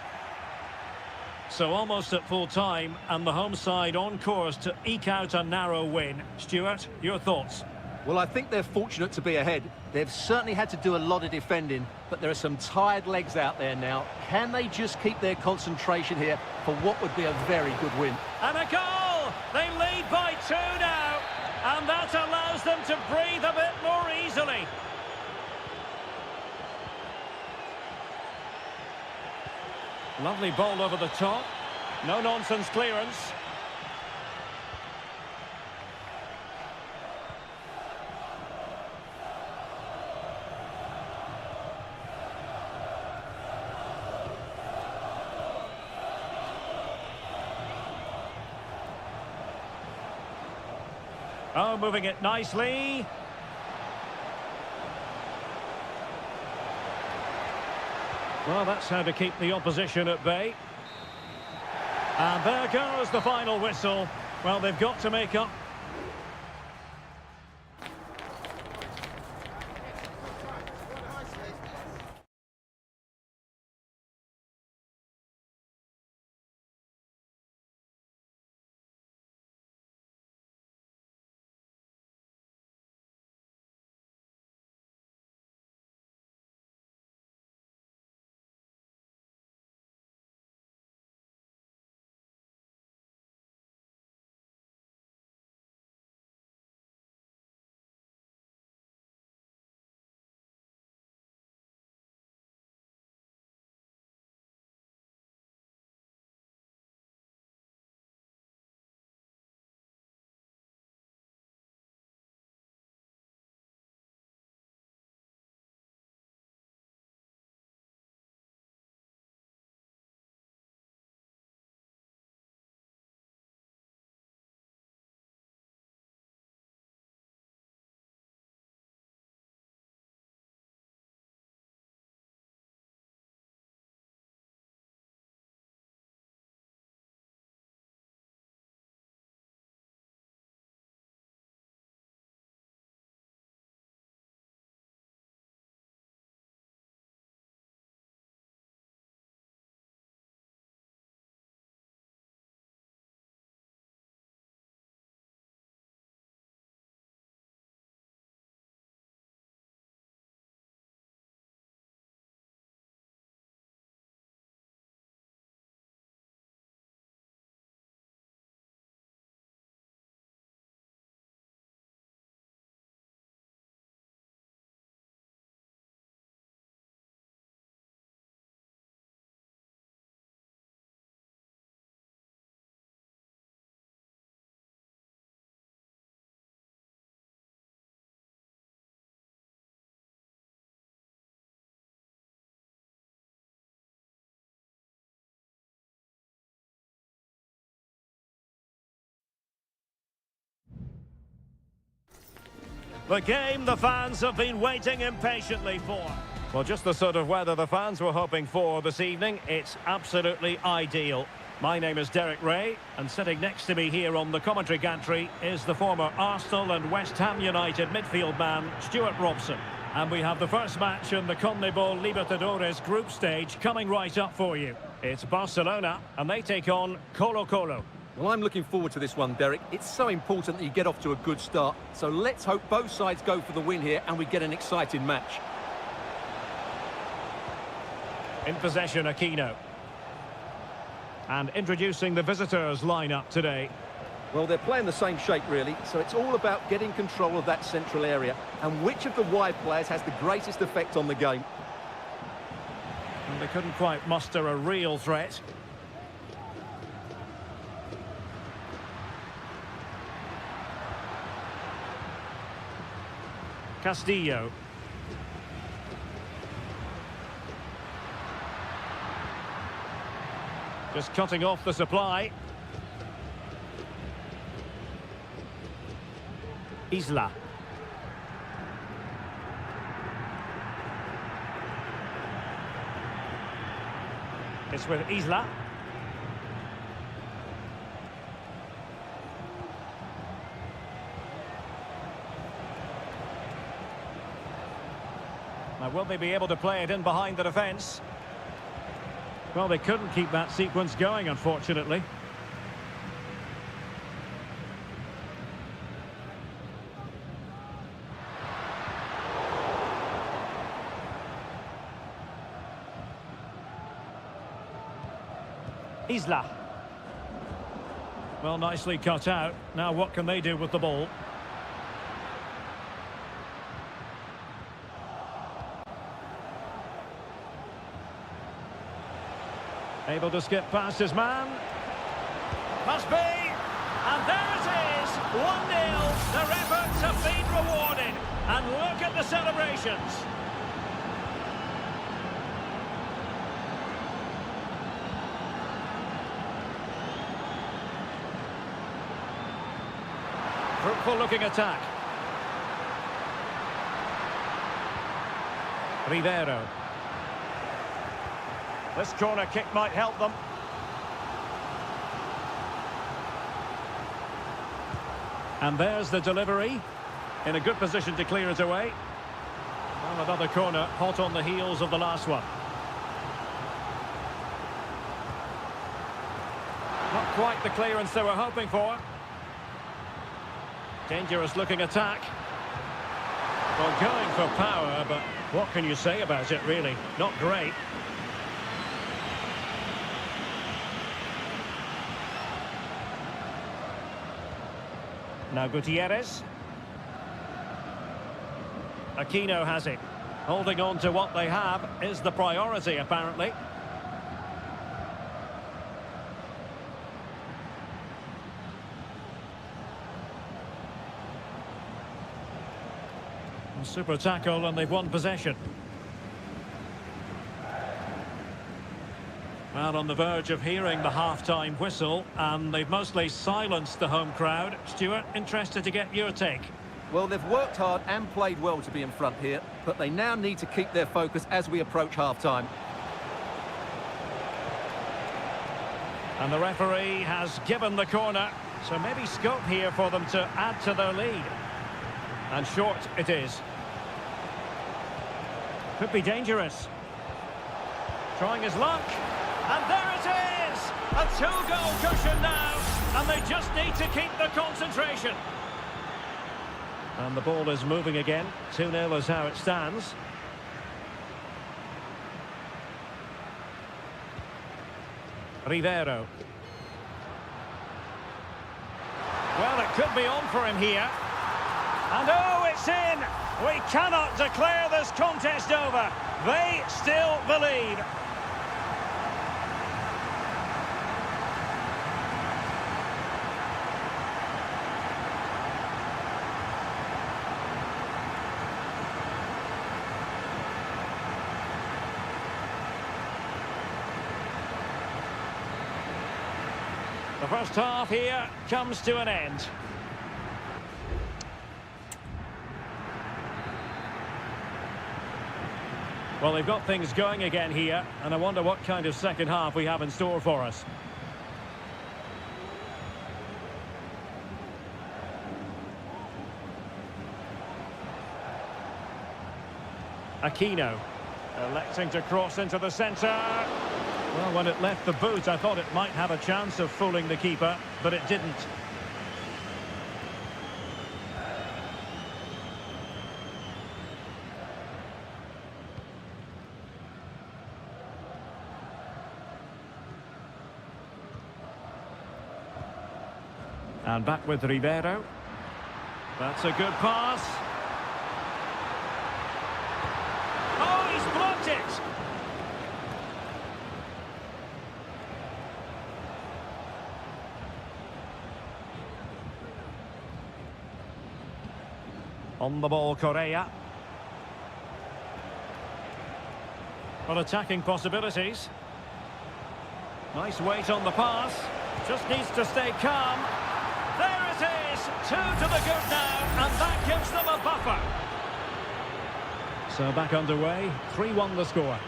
So almost at full time, and the home side on course to eke out a narrow win. Stuart, your thoughts? Well, I think they're fortunate to be ahead. They've certainly had to do a lot of defending, but there are some tired legs out there now. Can they just keep their concentration here for what would be a very good win? And a goal! They lead by 2 now, and that allows them to breathe a bit more easily. Lovely ball over the top. No-nonsense clearance. Oh, moving it nicely. Well, that's how to keep the opposition at bay. And there goes the final whistle. Well, they've got to make up The game the fans have been waiting impatiently for. Well, just the sort of weather the fans were hoping for this evening. It's absolutely ideal. My name is Derek Ray, and sitting next to me here on the commentary gantry is the former Arsenal and West Ham United midfield man, Stuart Robson. And we have the first match in the CONMEBOL Libertadores group stage coming right up for you. It's Barcelona, and they take on Colo-Colo. Well, I'm looking forward to this one, Derek. It's so important that you get off to a good start. So let's hope both sides go for the win here and we get an exciting match. In possession, Aquino. And introducing the visitors' lineup today. Well, they're playing the same shape, really, so it's all about getting control of that central area and which of the wide players has the greatest effect on the game. And they couldn't quite muster a real threat. Castillo. Just cutting off the supply. Isla. It's with Isla. Now, will they be able to play it in behind the defence? Well, they couldn't keep that sequence going, unfortunately. Isla. Well, nicely cut out. Now what can they do with the ball? Able to skip past his man. Must be. And there it is. 1-0. Their efforts have been rewarded. And look at the celebrations. Fruitful looking attack. Rivero. This corner kick might help them. And there's the delivery. In a good position to clear it away. Well, another corner, hot on the heels of the last one. Not quite the clearance they were hoping for. Dangerous looking attack. Well, going for power, but what can you say about it, really? Not great. Now Gutierrez. Aquino has it. Holding on to what they have is the priority, apparently. Super tackle, and they've won possession. Well, on the verge of hearing the half-time whistle, and they've mostly silenced the home crowd. Stuart, interested to get your take. Well, they've worked hard and played well to be in front here, but they now need to keep their focus as we approach half-time. And the referee has given the corner, so maybe scope here for them to add to their lead. And short it is. Could be dangerous. Trying his luck. And there it is! A 2-goal cushion now. And they just need to keep the concentration. And the ball is moving again. 2-0 is how it stands. Rivero. Well, it could be on for him here. And oh, it's in! We cannot declare this contest over. They still believe. The first half here comes to an end. Well, they've got things going again here, and I wonder what kind of second half we have in store for us. Aquino, electing to cross into the centre. Well, when it left the boot, I thought it might have a chance of fooling the keeper, but it didn't. And back with Ribeiro. That's a good pass. Oh, he's blocked it! On the ball, Correa. Well, attacking possibilities. Nice weight on the pass. Just needs to stay calm. There it is! 2 to the good now, and that gives them a buffer. So back underway, 3-1 the score.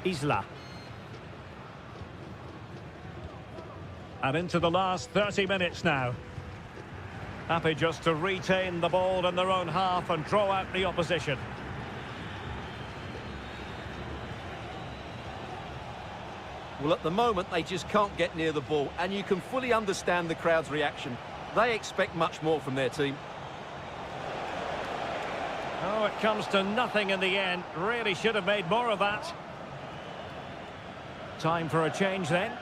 Isla. And into the last 30 minutes now. Happy just to retain the ball in their own half and draw out the opposition. Well, at the moment, they just can't get near the ball, and you can fully understand the crowd's reaction. They expect much more from their team. Oh, it comes to nothing in the end. Really should have made more of that. Time for a change then.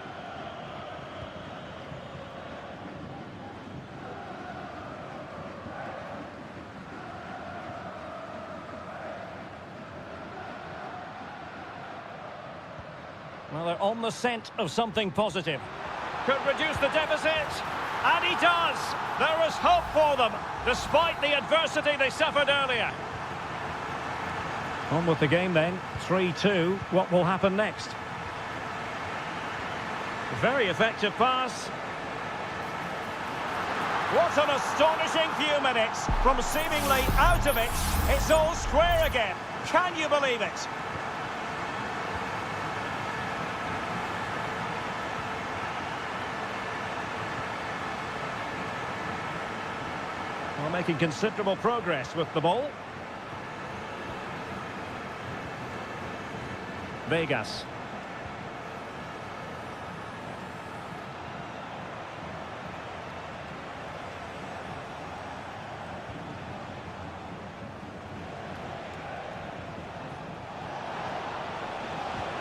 Well, they're on the scent of something positive. Could reduce the deficit. And he does! There is hope for them, despite the adversity they suffered earlier. On with the game then. 3-2. What will happen next? Very effective pass. What an astonishing few minutes. From seemingly out of it, it's all square again. Can you believe it? Well, making considerable progress with the ball. Vegas.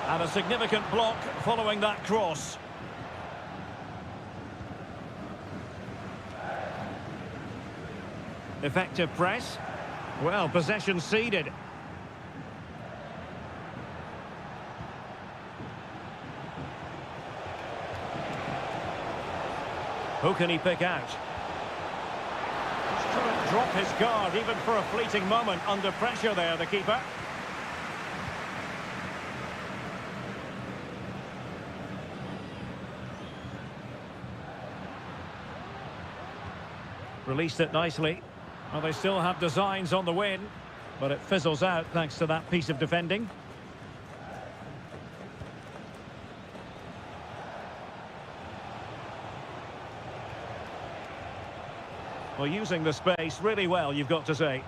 And a significant block following that cross. Effective press. Well, possession ceded. Who can he pick out? Just couldn't drop his guard even for a fleeting moment under pressure there, the keeper. Released it nicely. Well, they still have designs on the win, but it fizzles out thanks to that piece of defending. Well, using the space really well, you've got to say.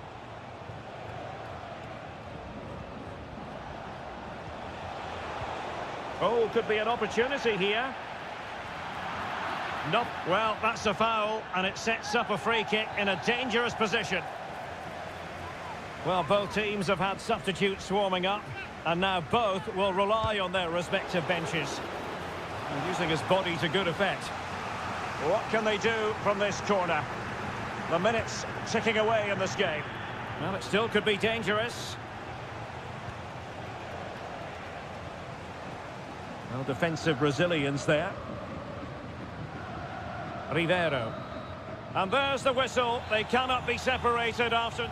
Oh, could be an opportunity here. Nope. Well, that's a foul, and it sets up a free kick in a dangerous position. Well, both teams have had substitutes warming up, and now both will rely on their respective benches. And using his body to good effect. What can they do from this corner? The minutes ticking away in this game. Well, it still could be dangerous. Well, defensive resilience there. Ribeiro. And there's the whistle. They cannot be separated after...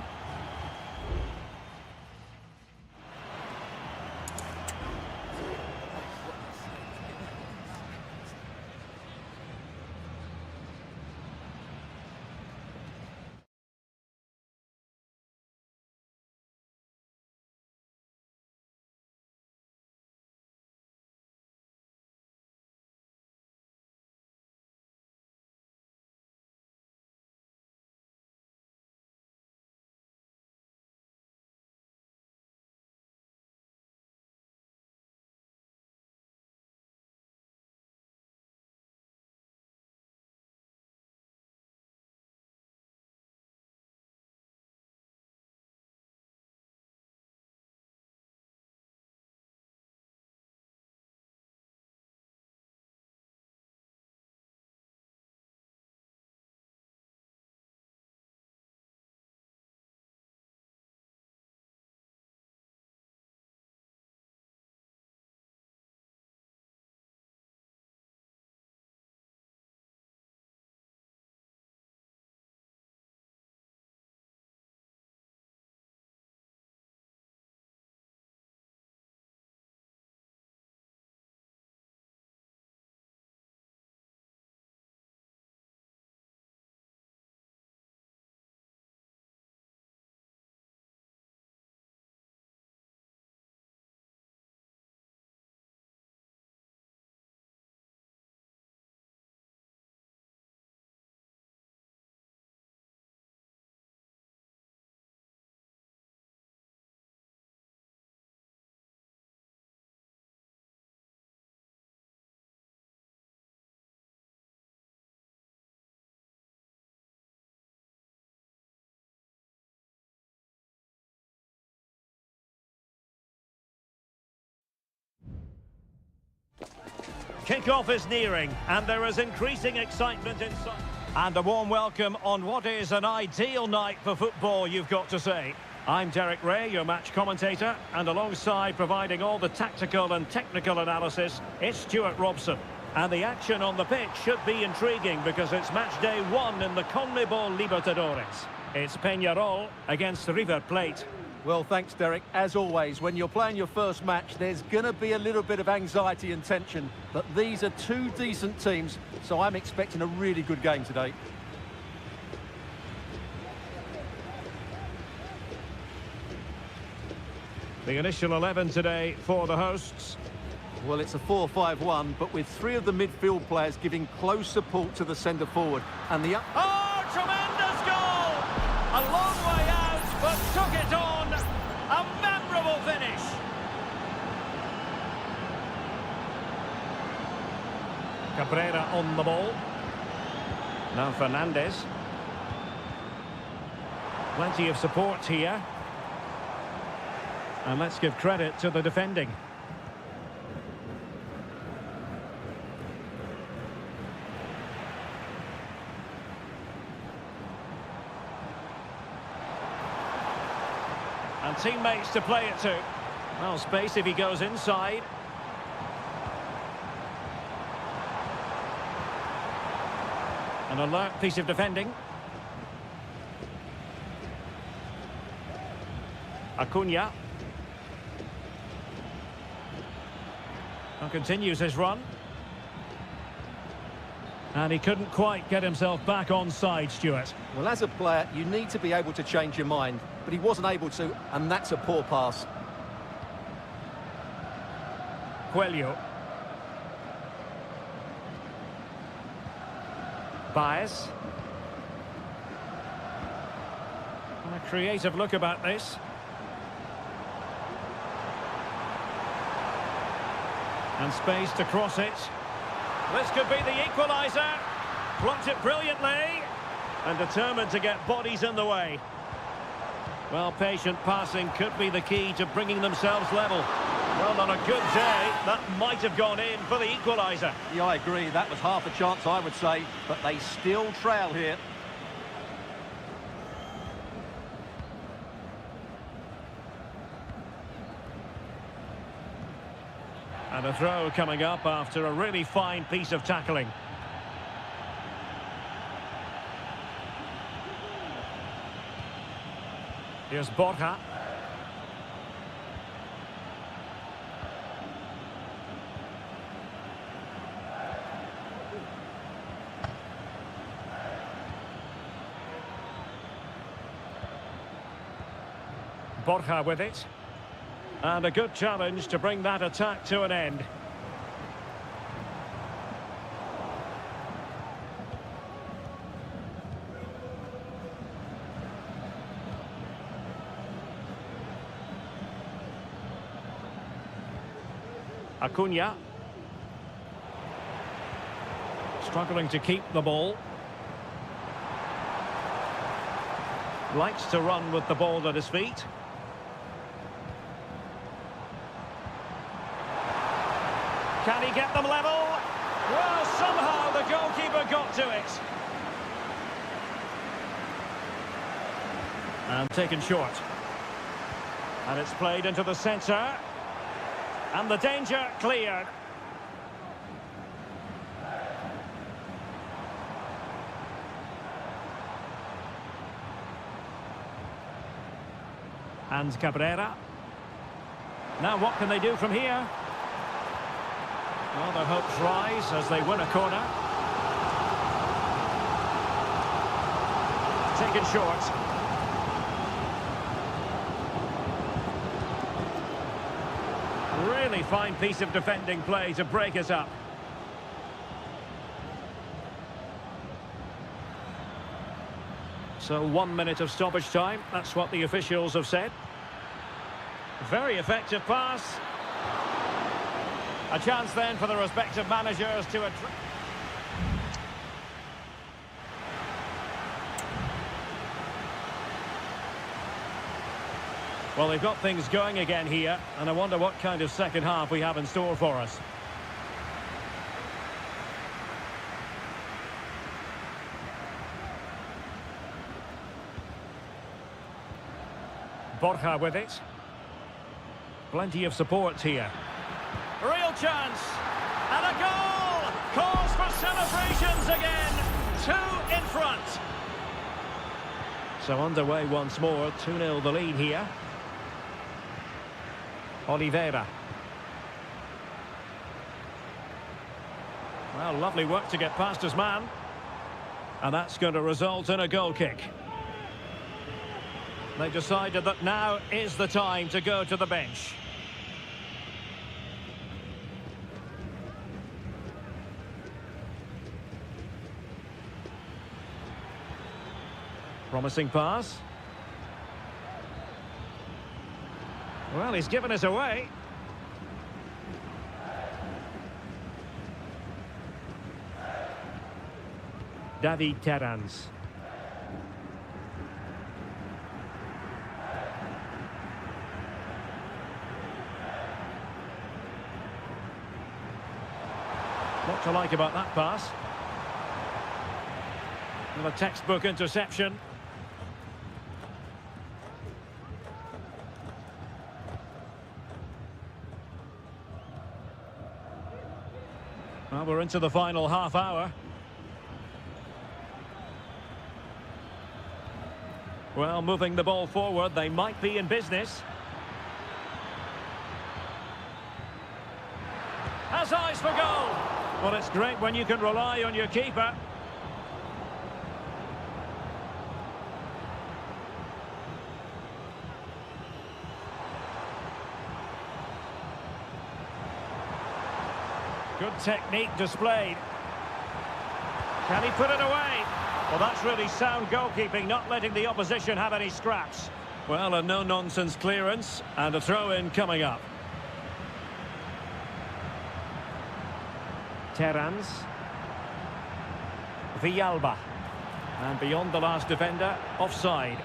Kick-off is nearing, and there is increasing excitement inside. And a warm welcome on what is an ideal night for football, you've got to say. I'm Derek Ray, your match commentator, and alongside providing all the tactical and technical analysis, it's Stuart Robson. And the action on the pitch should be intriguing because it's match day 1 in the CONMEBOL Libertadores. It's Peñarol against River Plate. Well, thanks, Derek. As always, when you're playing your first match, there's going to be a little bit of anxiety and tension. But these are two decent teams, so I'm expecting a really good game today. The initial 11 today for the hosts. Well, it's a 4-5-1, but with 3 of the midfield players giving close support to the centre forward. And the... Oh, tremendous goal! A long way out, but took it on. A memorable finish. Cabrera on the ball. Now Fernandez. Plenty of support here. And let's give credit to the defending. And teammates to play it to. Well, space if he goes inside. An alert piece of defending. Acuna. And continues his run. And he couldn't quite get himself back on side, Stuart. Well, as a player, you need to be able to change your mind. But he wasn't able to, and that's a poor pass. Coelho. Baez. And a creative look about this. And space to cross it. This could be the equaliser. Blocked it brilliantly. And determined to get bodies in the way. Well, patient passing could be the key to bringing themselves level. Well, on a good day, that might have gone in for the equaliser. Yeah, I agree. That was half a chance, I would say. But they still trail here. And a throw coming up after a really fine piece of tackling. Here's Borja. Borja with it. And a good challenge to bring that attack to an end. Acuna. Struggling to keep the ball. Likes to run with the ball at his feet. Can he get them level? Well, somehow the goalkeeper got to it. And taken short. And it's played into the centre. And the danger cleared. And Cabrera. Now what can they do from here? Well, their hopes rise as they win a corner. Taken short. Really fine piece of defending play to break us up. So 1 minute of stoppage time, that's what the officials have said. Very effective pass. A chance then for the respective managers to address. Well, they've got things going again here, and I wonder what kind of second half we have in store for us. Borja with it. Plenty of support here. Real chance. And a goal! Cause for celebrations again. 2 in front. So underway once more. 2-0 the lead here. Oliveira. Well, lovely work to get past his man. And that's going to result in a goal kick. They decided that now is the time to go to the bench. Promising pass. Well, he's given us away. David Terrans. What to like about that pass? And a textbook interception. Well, we're into the final half hour. Well, moving the ball forward, they might be in business. Has eyes for goal. Well, it's great when you can rely on your keeper. Good technique displayed. Can he put it away? Well, that's really sound goalkeeping, not letting the opposition have any scraps. Well, a no-nonsense clearance and a throw-in coming up. Terrans. Villalba. And beyond the last defender, offside.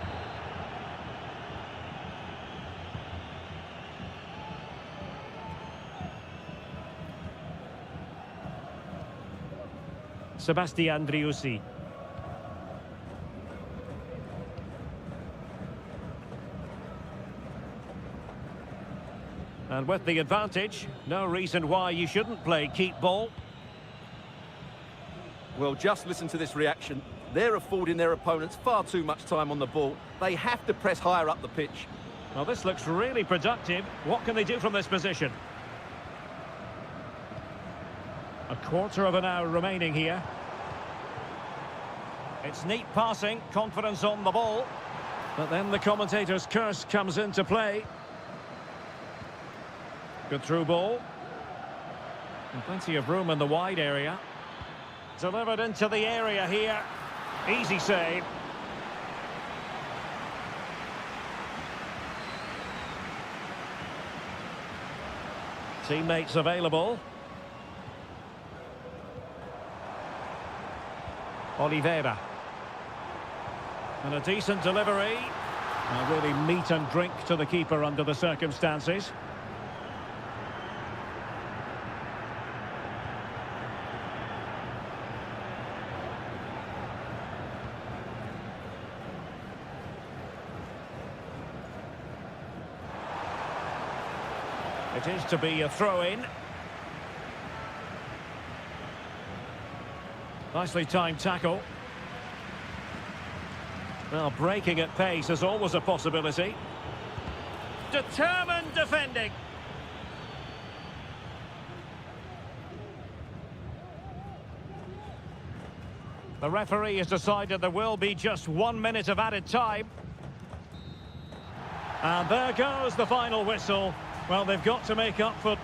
Sebastian Driussi. And with the advantage, no reason why you shouldn't play keep ball. Well, just listen to this reaction. They're affording their opponents far too much time on the ball. They have to press higher up the pitch. Well, this looks really productive. What can they do from this position? A quarter of an hour remaining here. It's neat passing, confidence on the ball. But then the commentator's curse comes into play. Good through ball. And plenty of room in the wide area. Delivered into the area here. Easy save. Teammates available. Oliveira. And a decent delivery. Really meat and drink to the keeper under the circumstances. It is to be a throw-in. Nicely timed tackle. Well, breaking at pace is always a possibility. Determined defending. The referee has decided there will be just 1 minute of added time. And there goes the final whistle. Well, they've got to make up for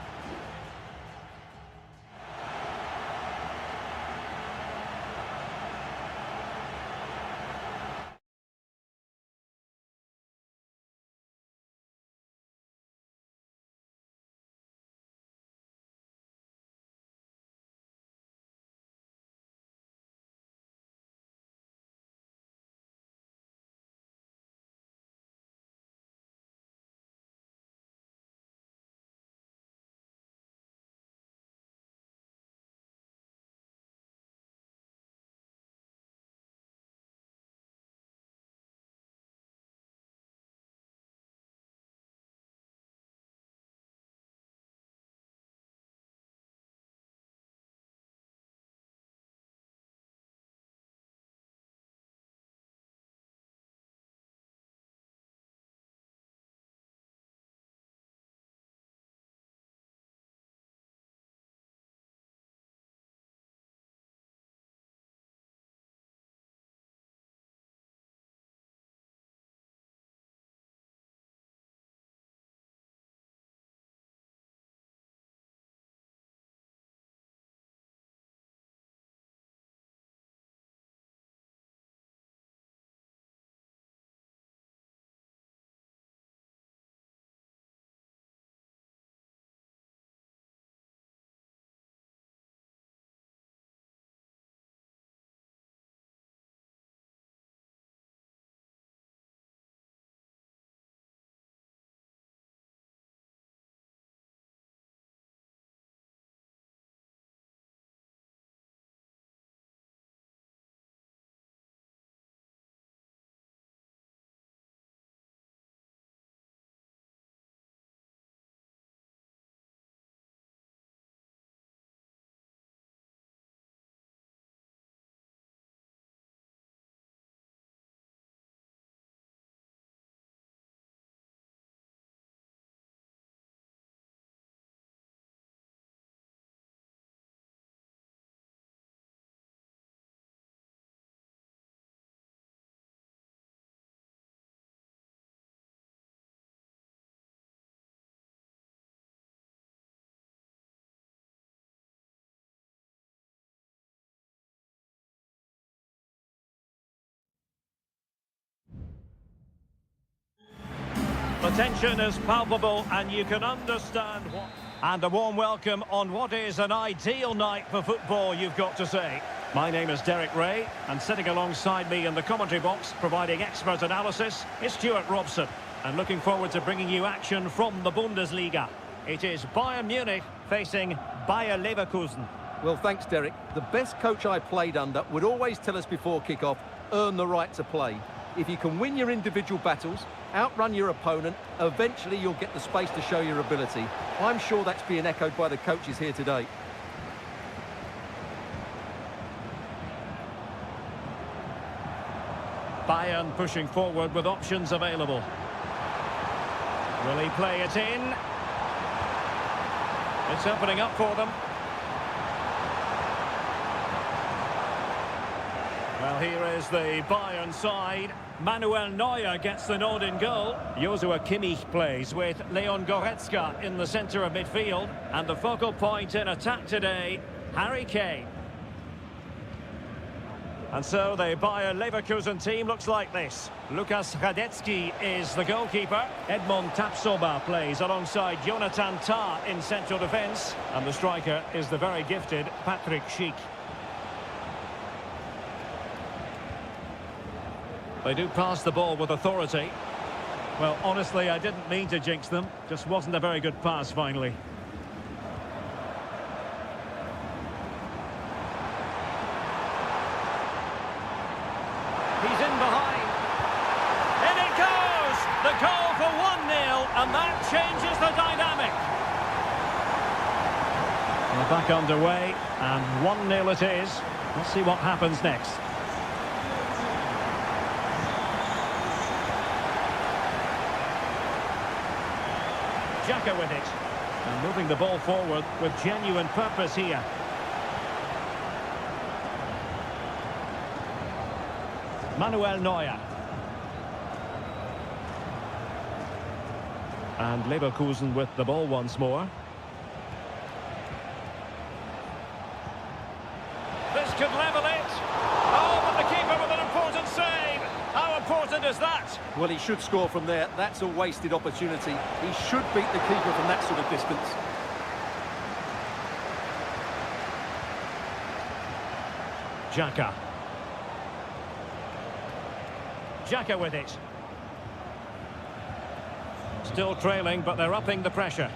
The tension is palpable and you can understand what... And a warm welcome on what is an ideal night for football, you've got to say. My name is Derek Ray, and sitting alongside me in the commentary box, providing expert analysis, is Stuart Robson. And looking forward to bringing you action from the Bundesliga. It is Bayern Munich facing Bayer Leverkusen. Well, thanks, Derek. The best coach I played under would always tell us before kick-off, earn the right to play. If you can win your individual battles, outrun your opponent, eventually you'll get the space to show your ability. I'm sure that's being echoed by the coaches here today. Bayern pushing forward with options available. Will he play it in? It's opening up for them. Well, here is the Bayern side. Manuel Neuer gets the nod in goal. Joshua Kimmich plays with Leon Goretzka in the centre of midfield. And the focal point in attack today, Harry Kane. And so the Bayer Leverkusen team looks like this. Lukas Radetzky is the goalkeeper. Edmond Tapsoba plays alongside Jonathan Tah in central defence. And the striker is the very gifted Patrick Schick. They do pass the ball with authority. Well, honestly, I didn't mean to jinx them. Just wasn't a very good pass, finally. He's in behind. In it goes! The goal for 1-0, and that changes the dynamic. We're back underway, and 1-0 it is. Let's see what happens next. Xhaka with it. And moving the ball forward with genuine purpose here. Manuel Neuer. And Leverkusen with the ball once more. This could level it. Oh, but the keeper with an important save. How important is that? Well, he should score from there. That's a wasted opportunity. He should beat the keeper from that sort of distance. Xhaka. Xhaka with it. Still trailing, but they're upping the pressure.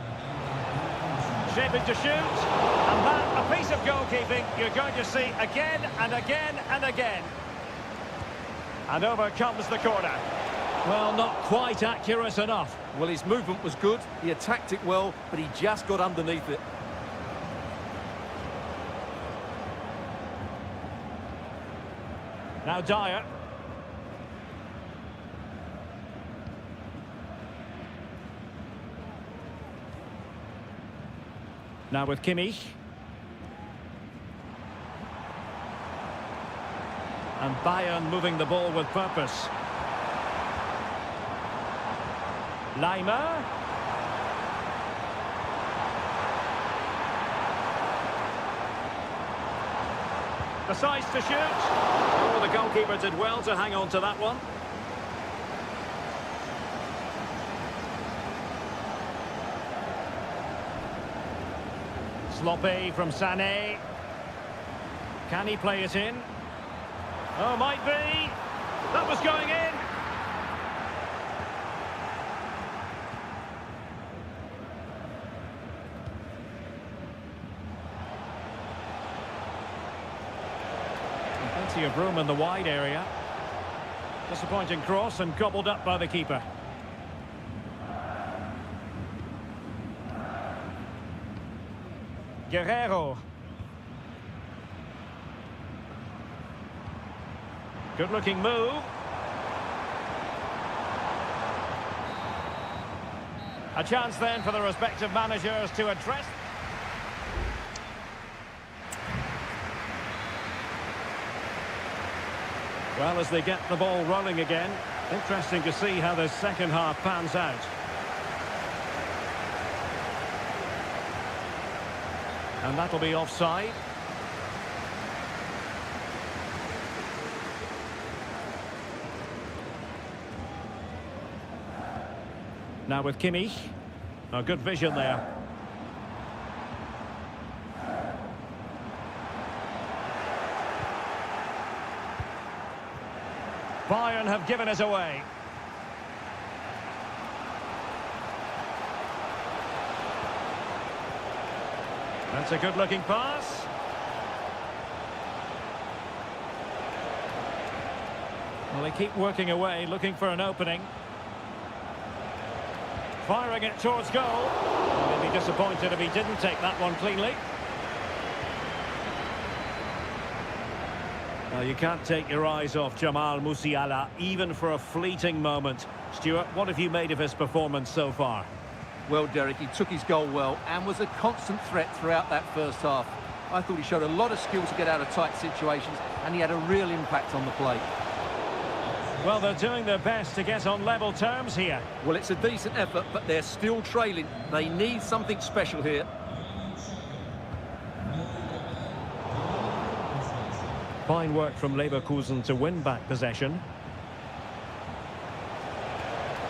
Shaping to shoot. And that, a piece of goalkeeping you're going to see again and again and again. And over comes the corner. Well, not quite accurate enough. Well, his movement was good. He attacked it well, but he just got underneath it. Now Dyer. Now with Kimmich. And Bayern moving the ball with purpose. Laimer. Decides to shoot. Oh, the goalkeeper did well to hang on to that one. Sloppy from Sané. Can he play it in? Oh, might be. That was going in. Plenty of room in the wide area. Disappointing cross and gobbled up by the keeper. Guerrero. Good-looking move. A chance then for the respective managers to address. Well, as they get the ball rolling again, interesting to see how the second half pans out. And that'll be offside. Now with Kimmich. Oh, good vision there. Bayern have given us away. That's a good-looking pass. Well, they keep working away, looking for an opening. Firing it towards goal. Well, he'd be disappointed if he didn't take that one cleanly. Well, you can't take your eyes off Jamal Musiala, even for a fleeting moment. Stuart, what have you made of his performance so far? Well, Derek, he took his goal well and was a constant threat throughout that first half. I thought he showed a lot of skill to get out of tight situations, and he had a real impact on the plate. Well, they're doing their best to get on level terms here. Well, it's a decent effort, but they're still trailing. They need something special here. Fine work from Leverkusen to win back possession.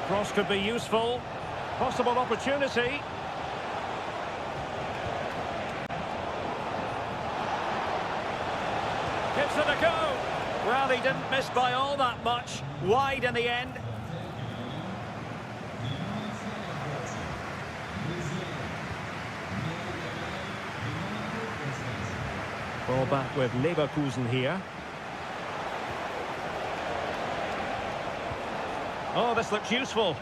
Cross could be useful. Possible opportunity. Gives it a go. Well, he didn't miss by all that much. Wide in the end. Ball back with Leverkusen here. Oh, this looks useful.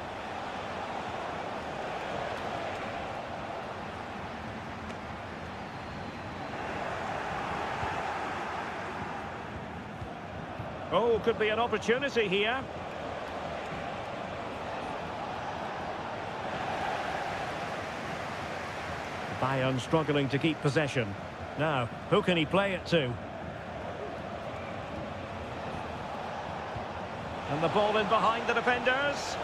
Oh, could be an opportunity here. Bayern struggling to keep possession. Now, who can he play it to? And the ball in behind the defenders.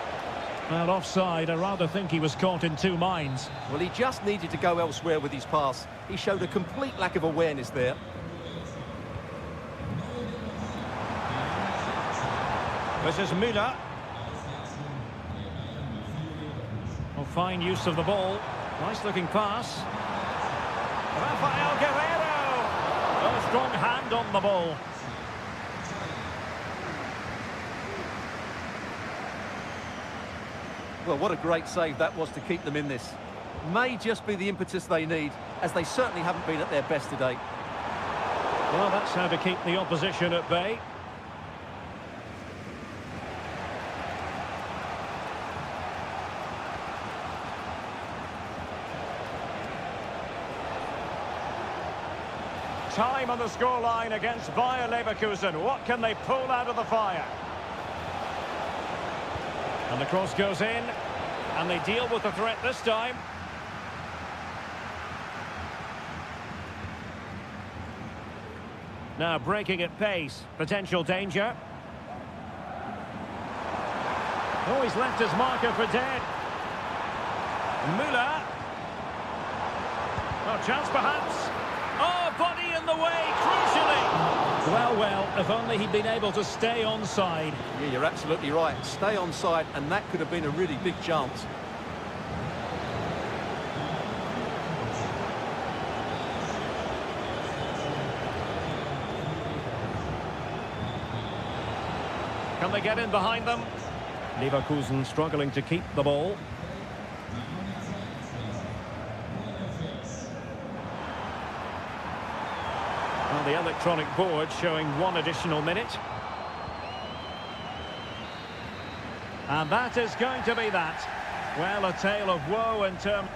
Well, offside. I rather think he was caught in two minds. Well, he just needed to go elsewhere with his pass. He showed a complete lack of awareness there. This is Müller. Oh, fine use of the ball. Nice looking pass. Rafael Guerrero. Oh, strong hand on the ball. Well, what a great save that was to keep them in this. May just be the impetus they need, as they certainly haven't been at their best today. Well, that's how to keep the opposition at bay. Time on the scoreline against Bayer Leverkusen. What can they pull out of the fire? And the cross goes in, and they deal with the threat this time. Now breaking at pace, potential danger. Oh, he's left his marker for dead. Müller. Oh, chance perhaps. Oh, body in the way, crucially. Well, if only he'd been able to stay onside. Yeah, you're absolutely right. Stay onside, and that could have been a really big chance. Can they get in behind them? Leverkusen struggling to keep the ball. Well, the electronic board showing 1 additional minute. And that is going to be that. Well, a tale of woe in terms...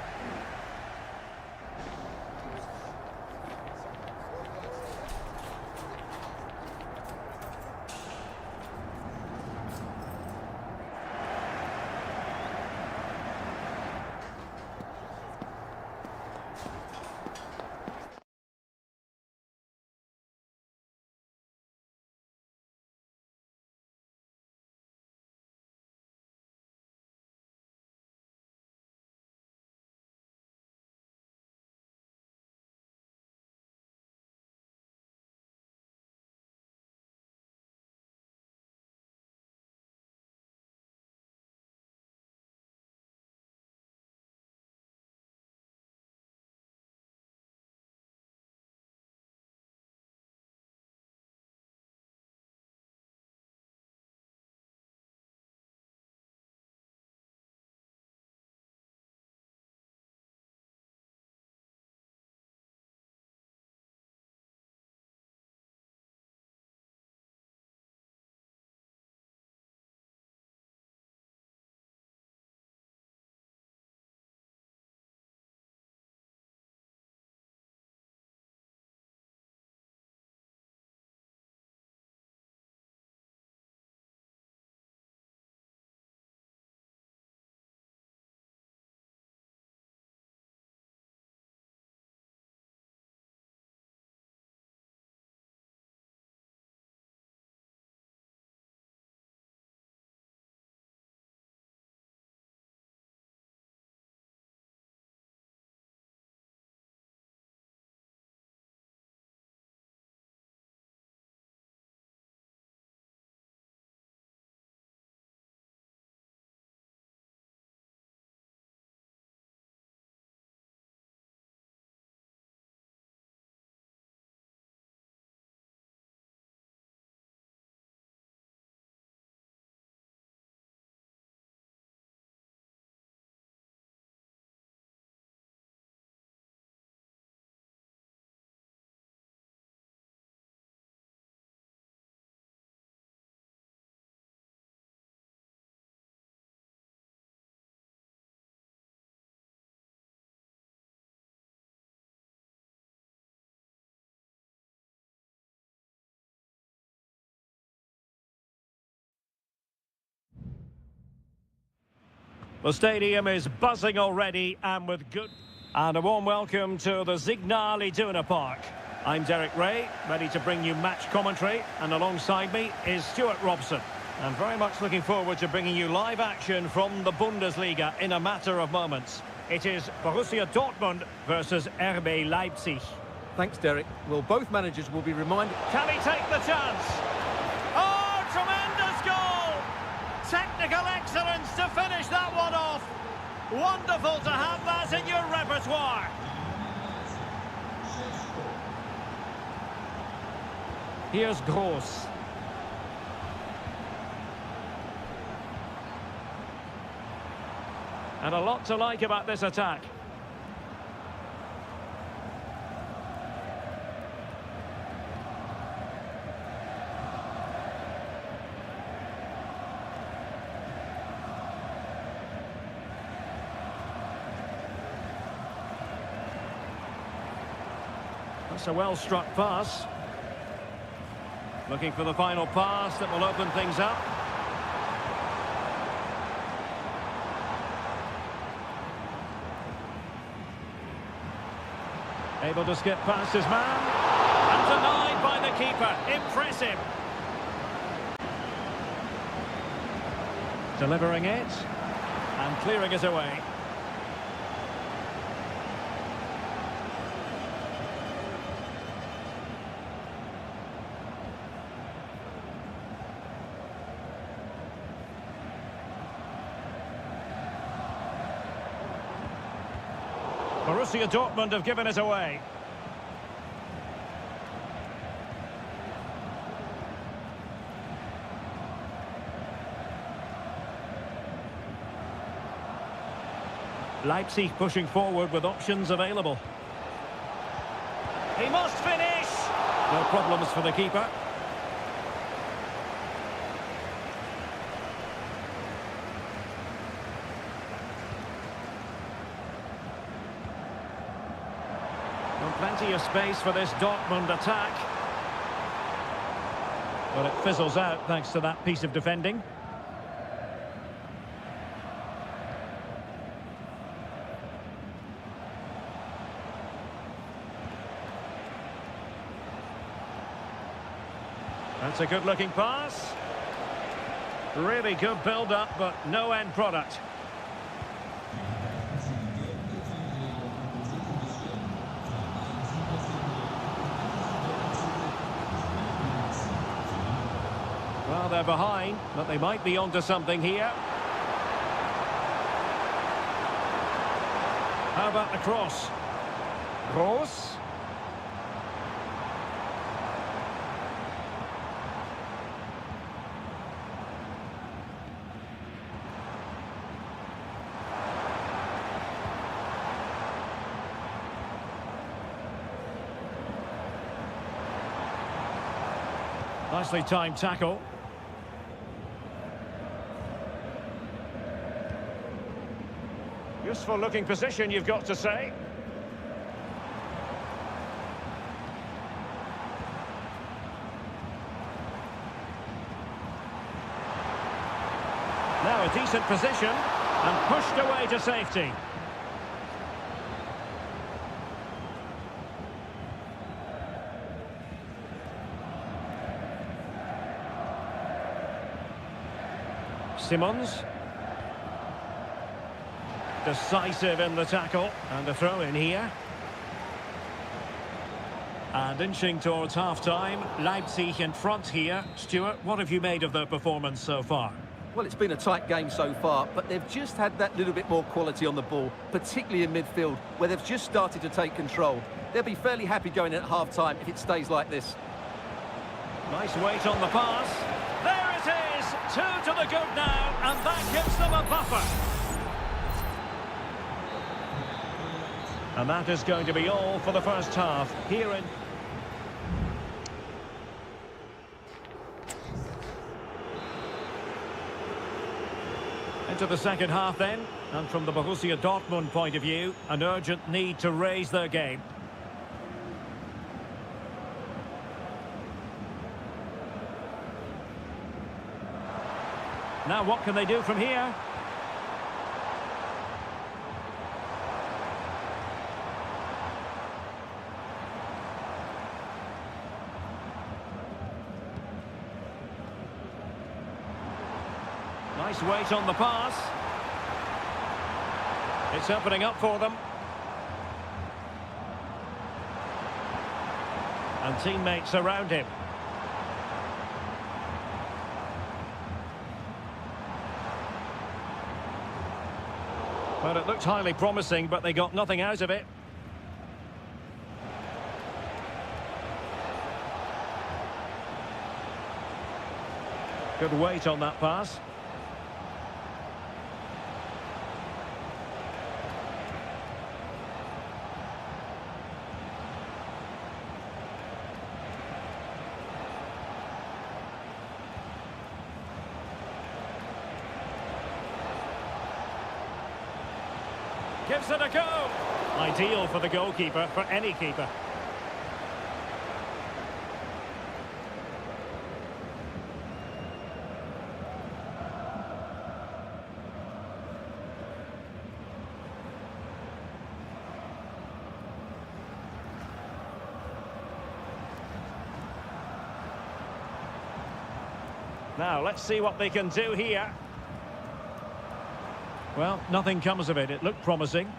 The stadium is buzzing already and with good... And a warm welcome to the Signal Iduna Park. I'm Derek Ray, ready to bring you match commentary, and alongside me is Stuart Robson. And very much looking forward to bringing you live action from the Bundesliga in a matter of moments. It is Borussia Dortmund versus RB Leipzig. Thanks, Derek. Well, both managers will be reminded... Can he take the chance? Oh, tremendous goal! Technical excellence to finish that one off. Wonderful to have that in your repertoire. Here's Gross. And a lot to like about this attack. That's a well-struck pass. Looking for the final pass that will open things up. Able to skip past his man. And denied by the keeper. Impressive. Delivering it. And clearing it away. Borussia Dortmund have given it away. Leipzig pushing forward with options available. He must finish! No problems for the keeper. Plenty of space for this Dortmund attack. But it fizzles out thanks to that piece of defending. That's a good-looking pass. Really good build-up, but no end product. Well, they're behind, but they might be onto something here. How about the cross? Gross. Nicely timed tackle. Useful looking position, you've got to say. Now a decent position and pushed away to safety. Simons. Decisive in the tackle, and a throw in here. And inching towards half-time, Leipzig in front here. Stuart, what have you made of their performance so far? Well, it's been a tight game so far, but they've just had that little bit more quality on the ball, particularly in midfield, where they've just started to take control. They'll be fairly happy going in at half-time if it stays like this. Nice weight on the pass. There it is! 2 to the good now, and that gives them a buffer. And that is going to be all for the first half. Here in... Into the second half then. And from the Borussia Dortmund point of view, an urgent need to raise their game. Now what can they do from here? Nice weight on the pass. It's opening up for them. And teammates around him. Well, it looked highly promising, but they got nothing out of it. Good weight on that pass. Gives it a go. Ideal for the goalkeeper, for any keeper. Now, let's see what they can do here. Well, nothing comes of it. It looked promising.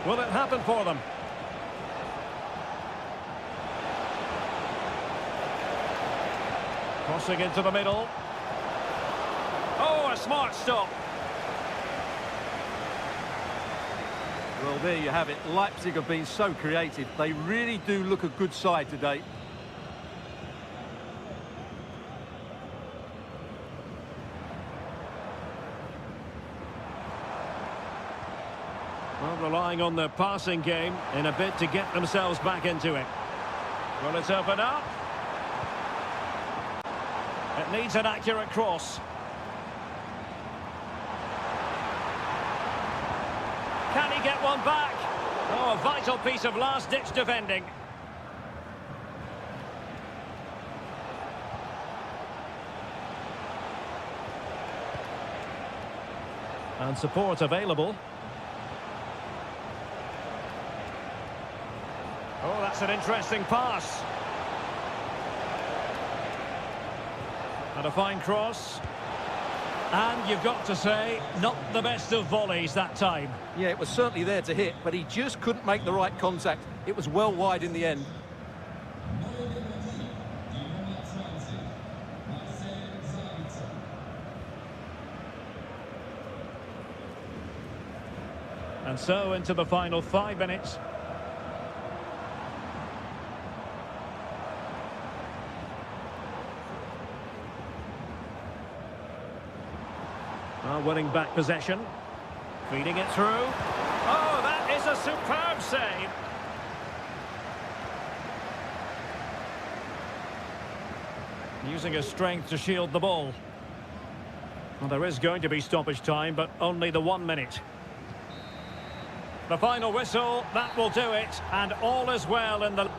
Will it happen for them? Crossing into the middle. Oh, a smart stop. Well, there you have it. Leipzig have been so creative. They really do look a good side today. Well, relying on the passing game in a bid to get themselves back into it. Will it open up? It needs an accurate cross. Can he get one back? Oh, a vital piece of last-ditch defending. And support available. Oh, that's an interesting pass. And a fine cross. And you've got to say, not the best of volleys that time. Yeah, it was certainly there to hit, but he just couldn't make the right contact. It was well wide in the end. And so into the final 5 minutes. Winning back possession. Feeding it through. Oh, that is a superb save. Using his strength to shield the ball. Well, there is going to be stoppage time, but only the 1 minute. The final whistle, that will do it, and all is well in the...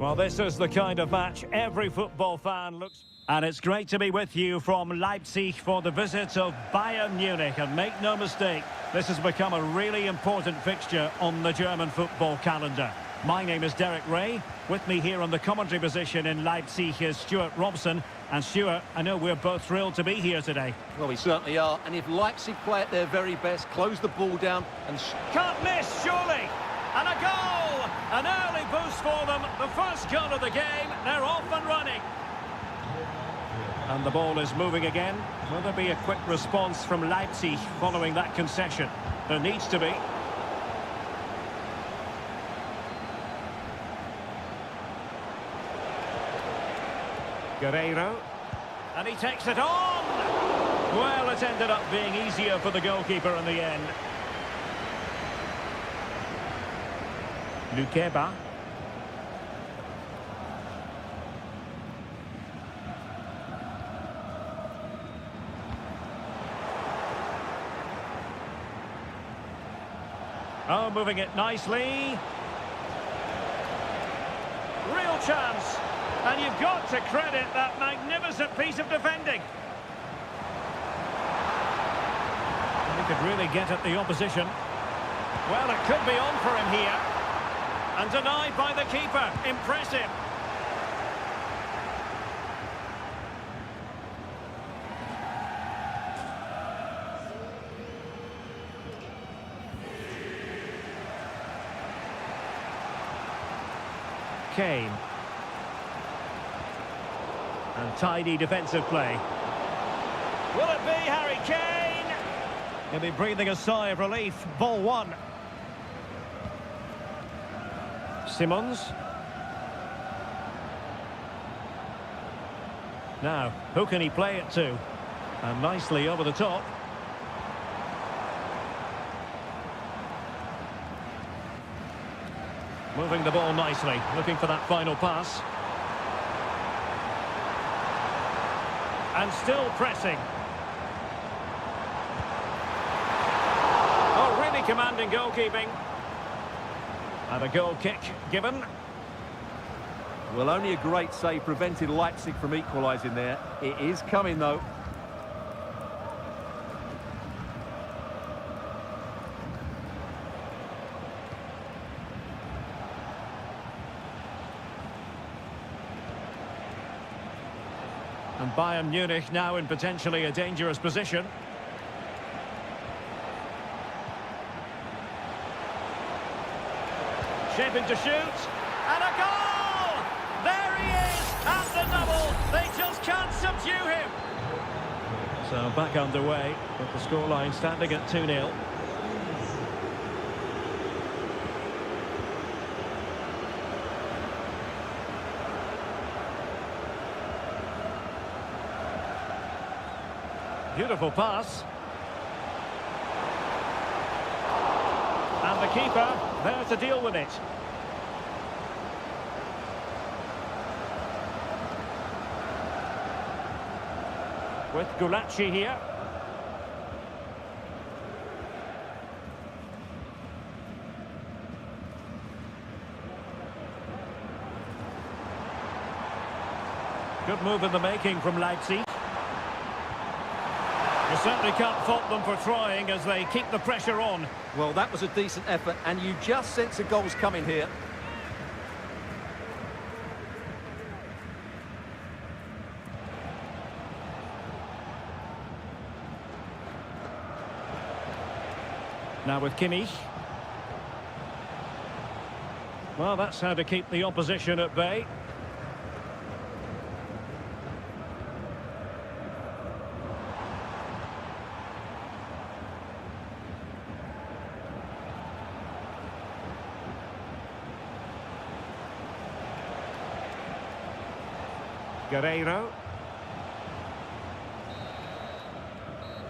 Well, this is the kind of match every football fan looks... And it's great to be with you from Leipzig for the visit of Bayern Munich. And make no mistake, this has become a really important fixture on the German football calendar. My name is Derek Ray. With me here on the commentary position in Leipzig is Stuart Robson. And Stuart, I know we're both thrilled to be here today. Well, we certainly are. And if Leipzig play at their very best, close the ball down and... Can't miss, surely! And a goal! An early boost for them. The first goal of the game. They're off and running. And the ball is moving again. Will there be a quick response from Leipzig following that concession? There needs to be. Guerreiro. And he takes it on! Well, it ended up being easier for the goalkeeper in the end. Lukeba. Oh, moving it nicely. Real chance. And you've got to credit that magnificent piece of defending. And he could really get at the opposition. Well, it could be on for him here. And denied by the keeper. Impressive. Kane. And tidy defensive play. Will it be Harry Kane? He'll be breathing a sigh of relief. Ball one. Simons. Now, who can he play it to? And nicely over the top. Moving the ball nicely, looking for that final pass. And still pressing. Oh, really commanding goalkeeping. And a goal kick given. Well, only a great save prevented Leipzig from equalising there. It is coming, though. And Bayern Munich now in potentially a dangerous position. Shaping to shoot. And a goal! There he is! At the double! They just can't subdue him! So back underway, with the scoreline standing at 2-0. Beautiful pass. And the keeper there to deal with it. With Gulacsi here. Good move in the making from Leipzig. You certainly can't fault them for trying as they keep the pressure on. Well, that was a decent effort, and you just sense a goal's coming here. Now with Kimmich. Well, that's how to keep the opposition at bay. Guerreiro.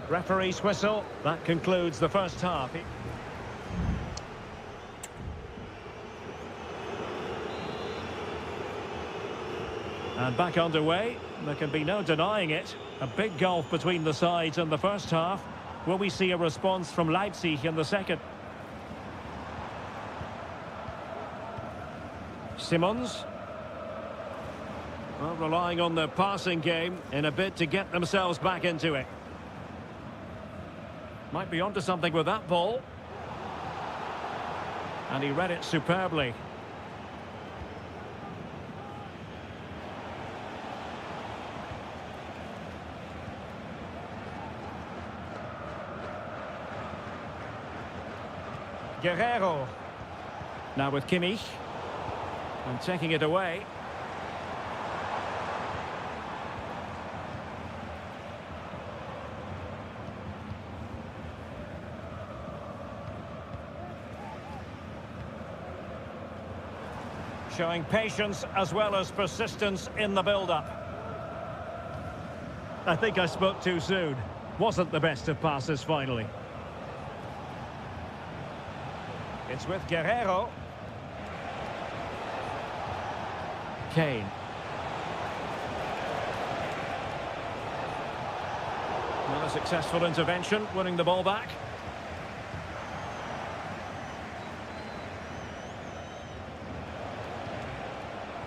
Referee's whistle. That concludes the first half. And back underway. There can be no denying it. A big gulf between the sides in the first half. Will we see a response from Leipzig in the second? Simons. Well, relying on their passing game in a bid to get themselves back into it. Might be onto something with that ball. And he read it superbly. Guerrero. Now with Kimmich. And taking it away. Showing patience as well as persistence in the build-up. I think I spoke too soon. Wasn't the best of passes finally. It's with Guerrero. Kane. Another successful intervention, winning the ball back.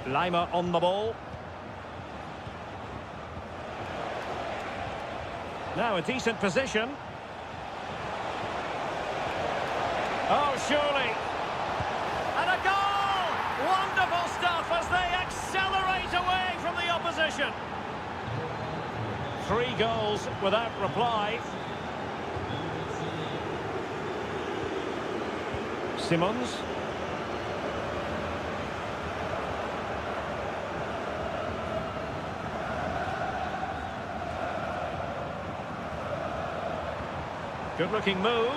Lima on the ball. Now a decent position. Oh, surely. And a goal! Wonderful stuff as they accelerate away from the opposition. 3 goals without reply. Simons. Good-looking move.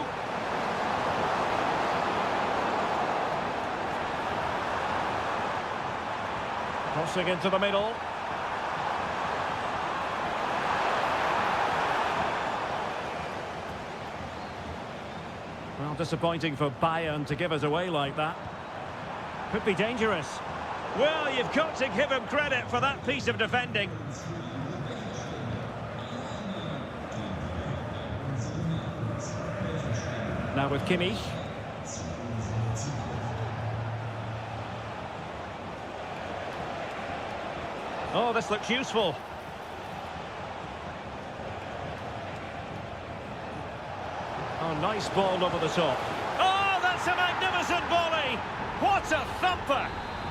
Crossing into the middle. Well, disappointing for Bayern to give us away like that. Could be dangerous. Well, you've got to give him credit for that piece of defending. Now with Kimmich. Oh, this looks useful. Oh, nice ball over the top. Oh, that's a magnificent volley! What a thumper!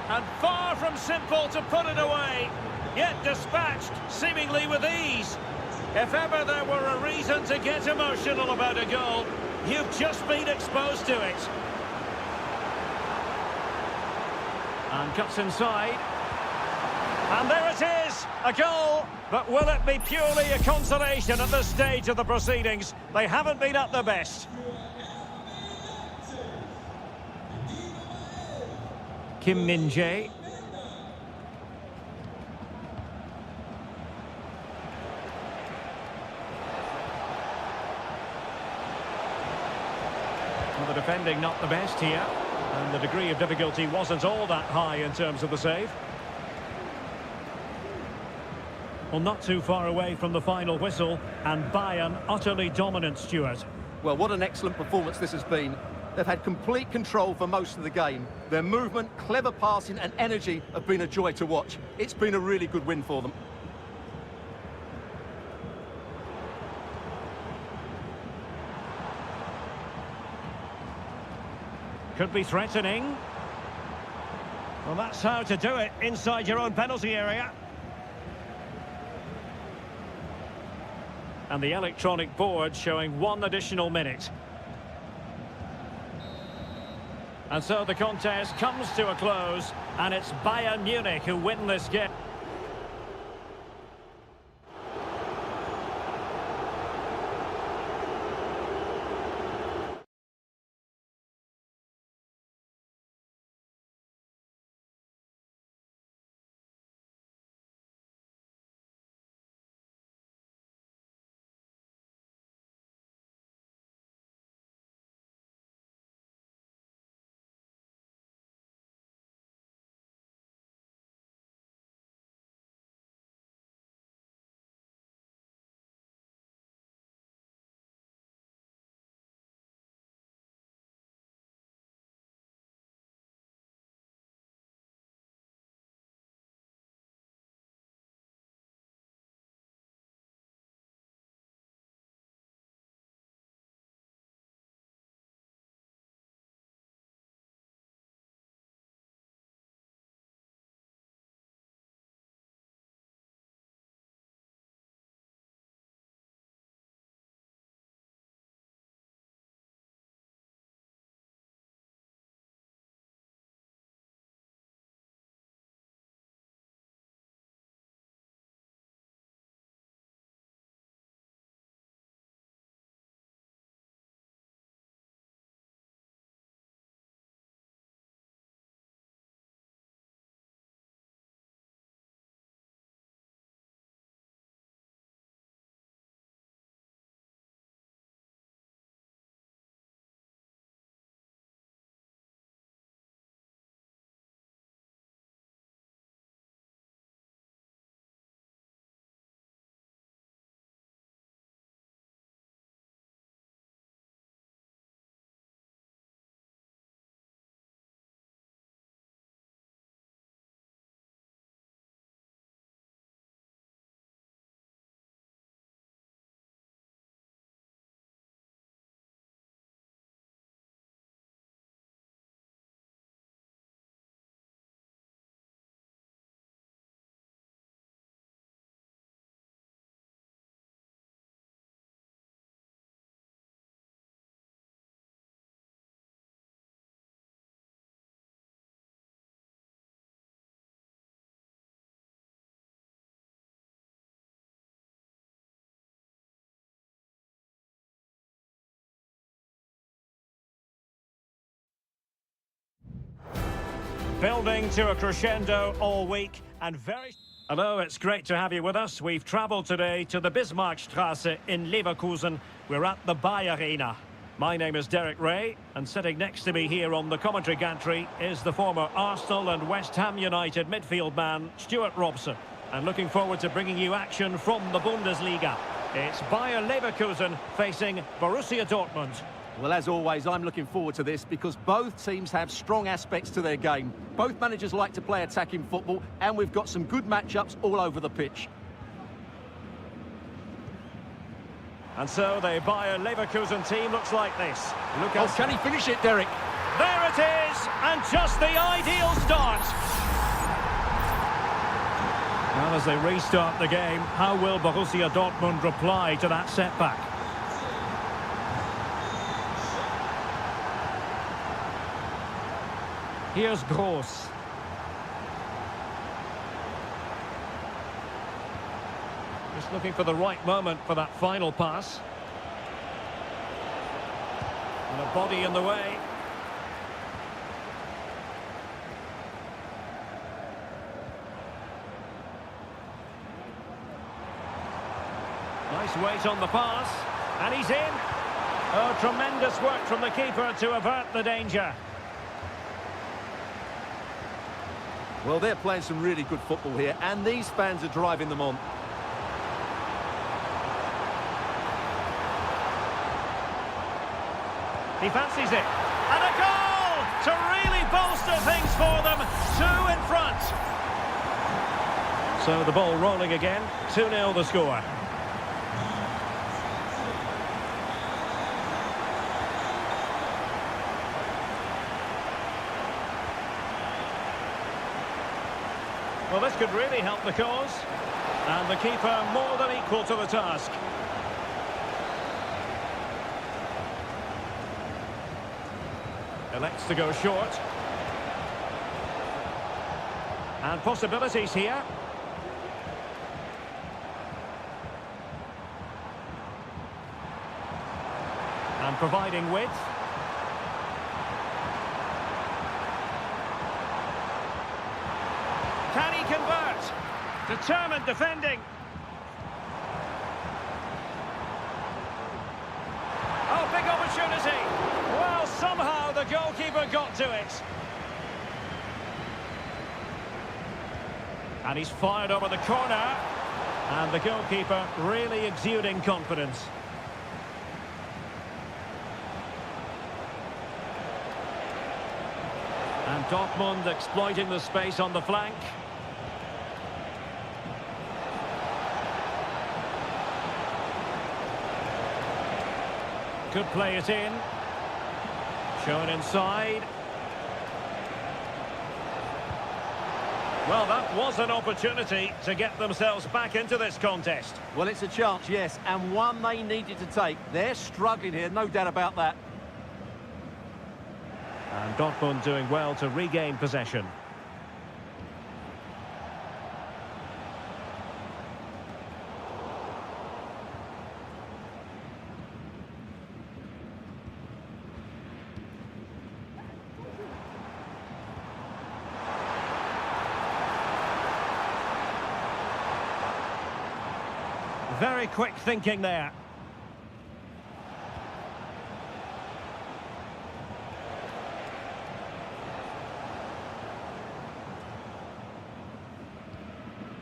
And far from simple to put it away, yet dispatched seemingly with ease. If ever there were a reason to get emotional about a goal, you've just been exposed to it. And cuts inside. And there it is, a goal. But will it be purely a consolation at this stage of the proceedings? They haven't been at their best. Kim Min-jae. Well, the defending not the best here. And the degree of difficulty wasn't all that high in terms of the save. Well, not too far away from the final whistle, and Bayern utterly dominant, Stuart. Well, what an excellent performance this has been. They've had complete control for most of the game. Their movement, clever passing and energy have been a joy to watch. It's been a really good win for them. Could be threatening. Well, that's how to do it inside your own penalty area. And the electronic board showing 1 additional minute. And so the contest comes to a close, and it's Bayern Munich who win this game. Building to a crescendo all week and very... Hello, it's great to have you with us. We've travelled today to the Bismarckstrasse in Leverkusen. We're at the Bayer Arena. My name is Derek Ray, and sitting next to me here on the commentary gantry is the former Arsenal and West Ham United midfield man, Stuart Robson. And looking forward to bringing you action from the Bundesliga. It's Bayer Leverkusen facing Borussia Dortmund. Well, as always, I'm looking forward to this because both teams have strong aspects to their game. Both managers like to play attacking football, and we've got some good matchups all over the pitch. And so the Bayer Leverkusen team looks like this. Look, can he finish it, Derek? There it is, and just the ideal start. Well, as they restart the game, how will Borussia Dortmund reply to that setback? Here's Gross. Just looking for the right moment for that final pass. And a body in the way. Nice weight on the pass. And he's in. Oh, tremendous work from the keeper to avert the danger. Well, they're playing some really good football here, and these fans are driving them on. He fancies it. And a goal to really bolster things for them. 2 in front. So the ball rolling again. 2-0 the score. Well, this could really help the cause. And the keeper more than equal to the task. Elects to go short. And possibilities here. And providing width. Can he convert? Determined defending. Oh, big opportunity. Well, somehow the goalkeeper got to it. And he's fired over the corner. And the goalkeeper really exuding confidence. And Dortmund exploiting the space on the flank. Could play it in. Shown inside. Well, that was an opportunity to get themselves back into this contest. Well, it's a chance, yes, and one they needed to take. They're struggling here, no doubt about that. And Dortmund doing well to regain possession. Very quick thinking there.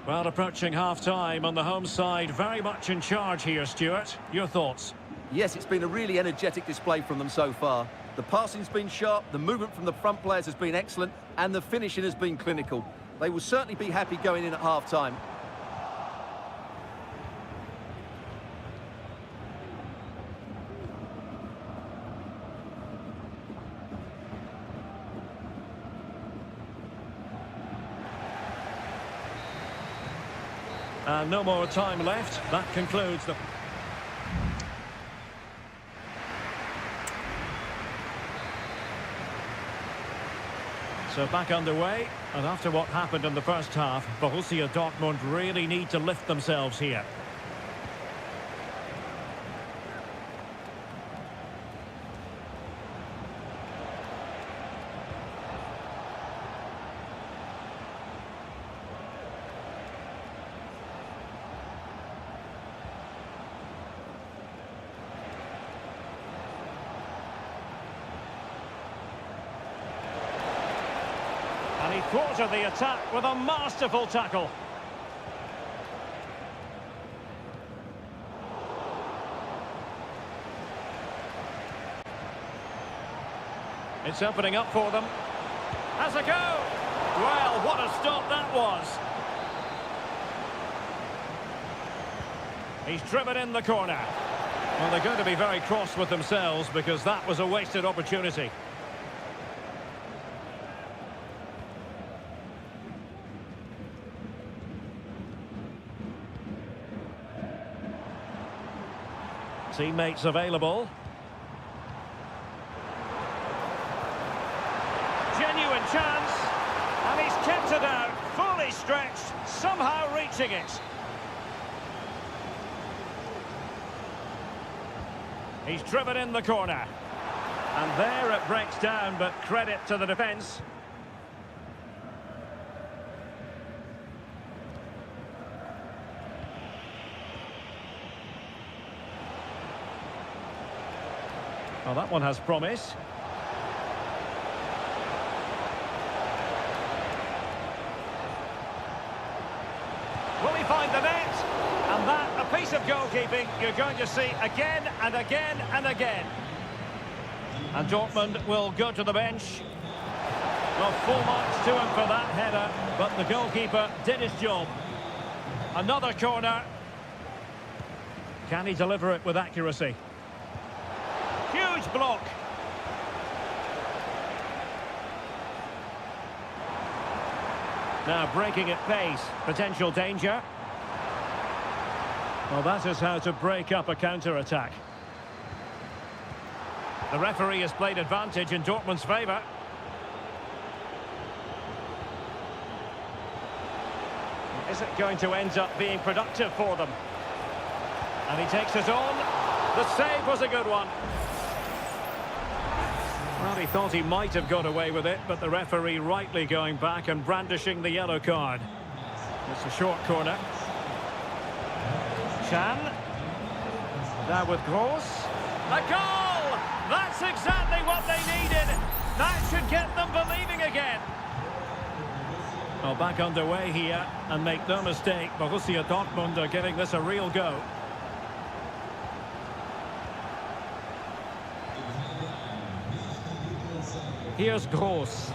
Well, approaching half-time on the home side, very much in charge here, Stuart. Your thoughts? Yes, it's been a really energetic display from them so far. The passing's been sharp, the movement from the front players has been excellent, and the finishing has been clinical. They will certainly be happy going in at half-time. And no more time left. That concludes the... So back underway, and after what happened in the first half, Borussia Dortmund really need to lift themselves here. thwarted the attack with a masterful tackle. It's opening up for them. Has a go! Well, what a stop that was. He's driven in the corner. Well, they're going to be very cross with themselves because that was a wasted opportunity. Teammates available. Genuine chance. And he's kept it out, fully stretched, somehow reaching it. He's driven in the corner. And there it breaks down, but credit to the defence. Well, that one has promise. Will he find the net? And that, a piece of goalkeeping you're going to see again and again and again. And Dortmund will go to the bench. Well, full marks to him for that header, but the goalkeeper did his job. Another corner. Can he deliver it with accuracy? Huge block. Now breaking at pace, potential danger. Well, that is how to break up a counter-attack. The referee has played advantage in Dortmund's favour. Is it going to end up being productive for them? And he takes it on. The save was a good one. Well, he thought he might have got away with it, but the referee rightly going back and brandishing the yellow card. It's a short corner. Chan. Now with Gross. A goal! That's exactly what they needed. That should get them believing again. Well, back underway here, and make no mistake, Borussia Dortmund are giving this a real go. Here's Gross.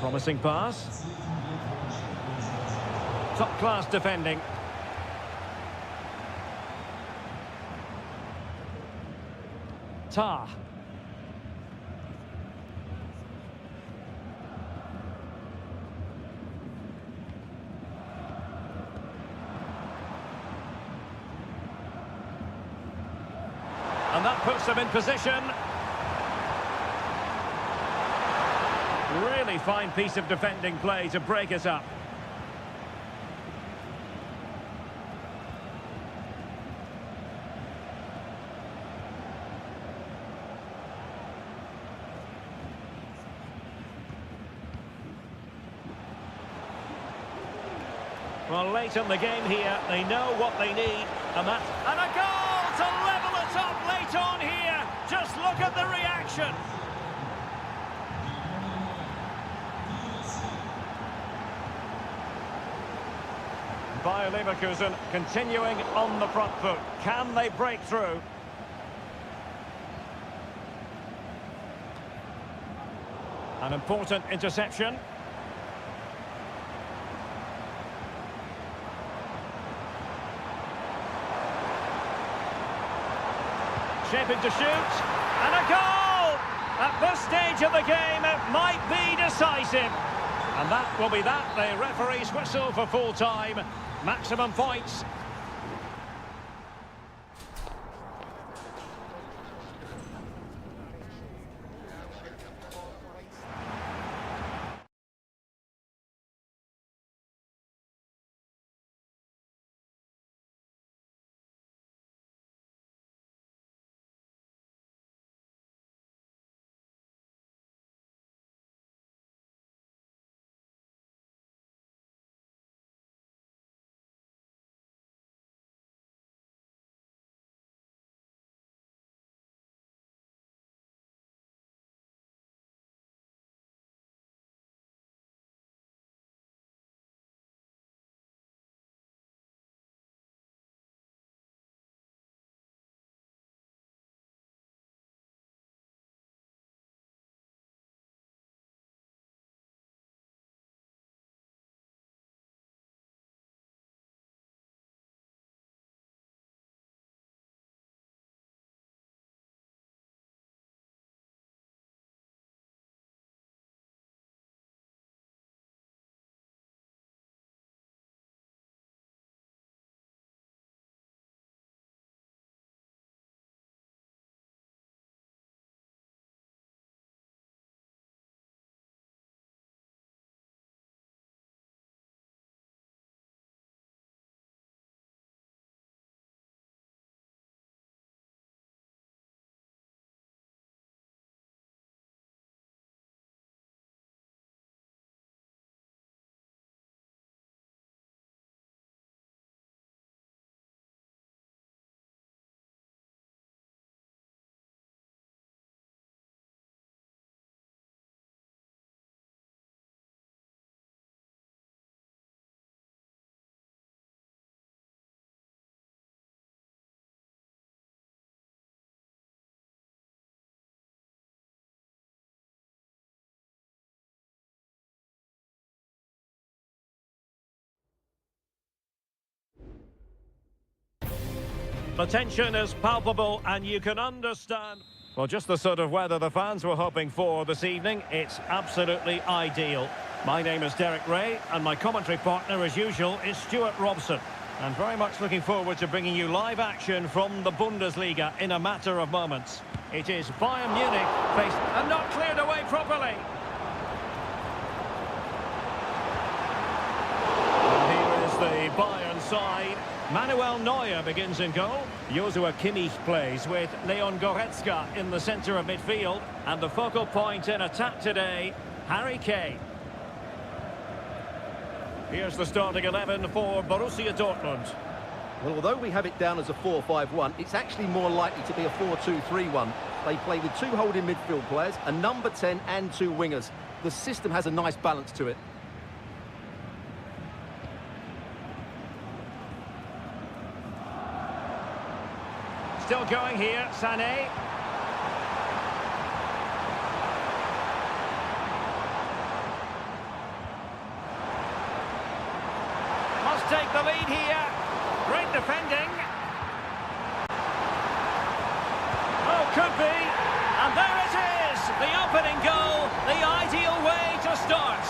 Promising pass. Top-class defending. Tah. And that puts them in position. Really fine piece of defending play to break it up. Well, late in the game here, they know what they need, and a goal to level it up late on here. Just look at the reaction. Bayer Leverkusen continuing on the front foot. Can they break through? An important interception. Shaping to shoot, and a goal! At this stage of the game, it might be decisive. And that will be that. The referee's whistle for full time. Maximum points. The tension is palpable and you can understand. Well, just the sort of weather the fans were hoping for this evening. It's absolutely ideal. My name is Derek Ray, and my commentary partner, as usual, is Stuart Robson. And very much looking forward to bringing you live action from the Bundesliga in a matter of moments. It is Bayern Munich faced and not cleared away properly. And here is the Bayern side. Manuel Neuer begins in goal. Joshua Kimmich plays with Leon Goretzka in the centre of midfield. And the focal point in attack today, Harry Kane. Here's the starting 11 for Borussia Dortmund. Well, although we have it down as a 4-5-1, it's actually more likely to be a 4-2-3-1. They play with two holding midfield players, a number 10 and two wingers. The system has a nice balance to it. Still going here, Sané. Must take the lead here. Great defending. Oh, could be. And there it is. The opening goal. The ideal way to start.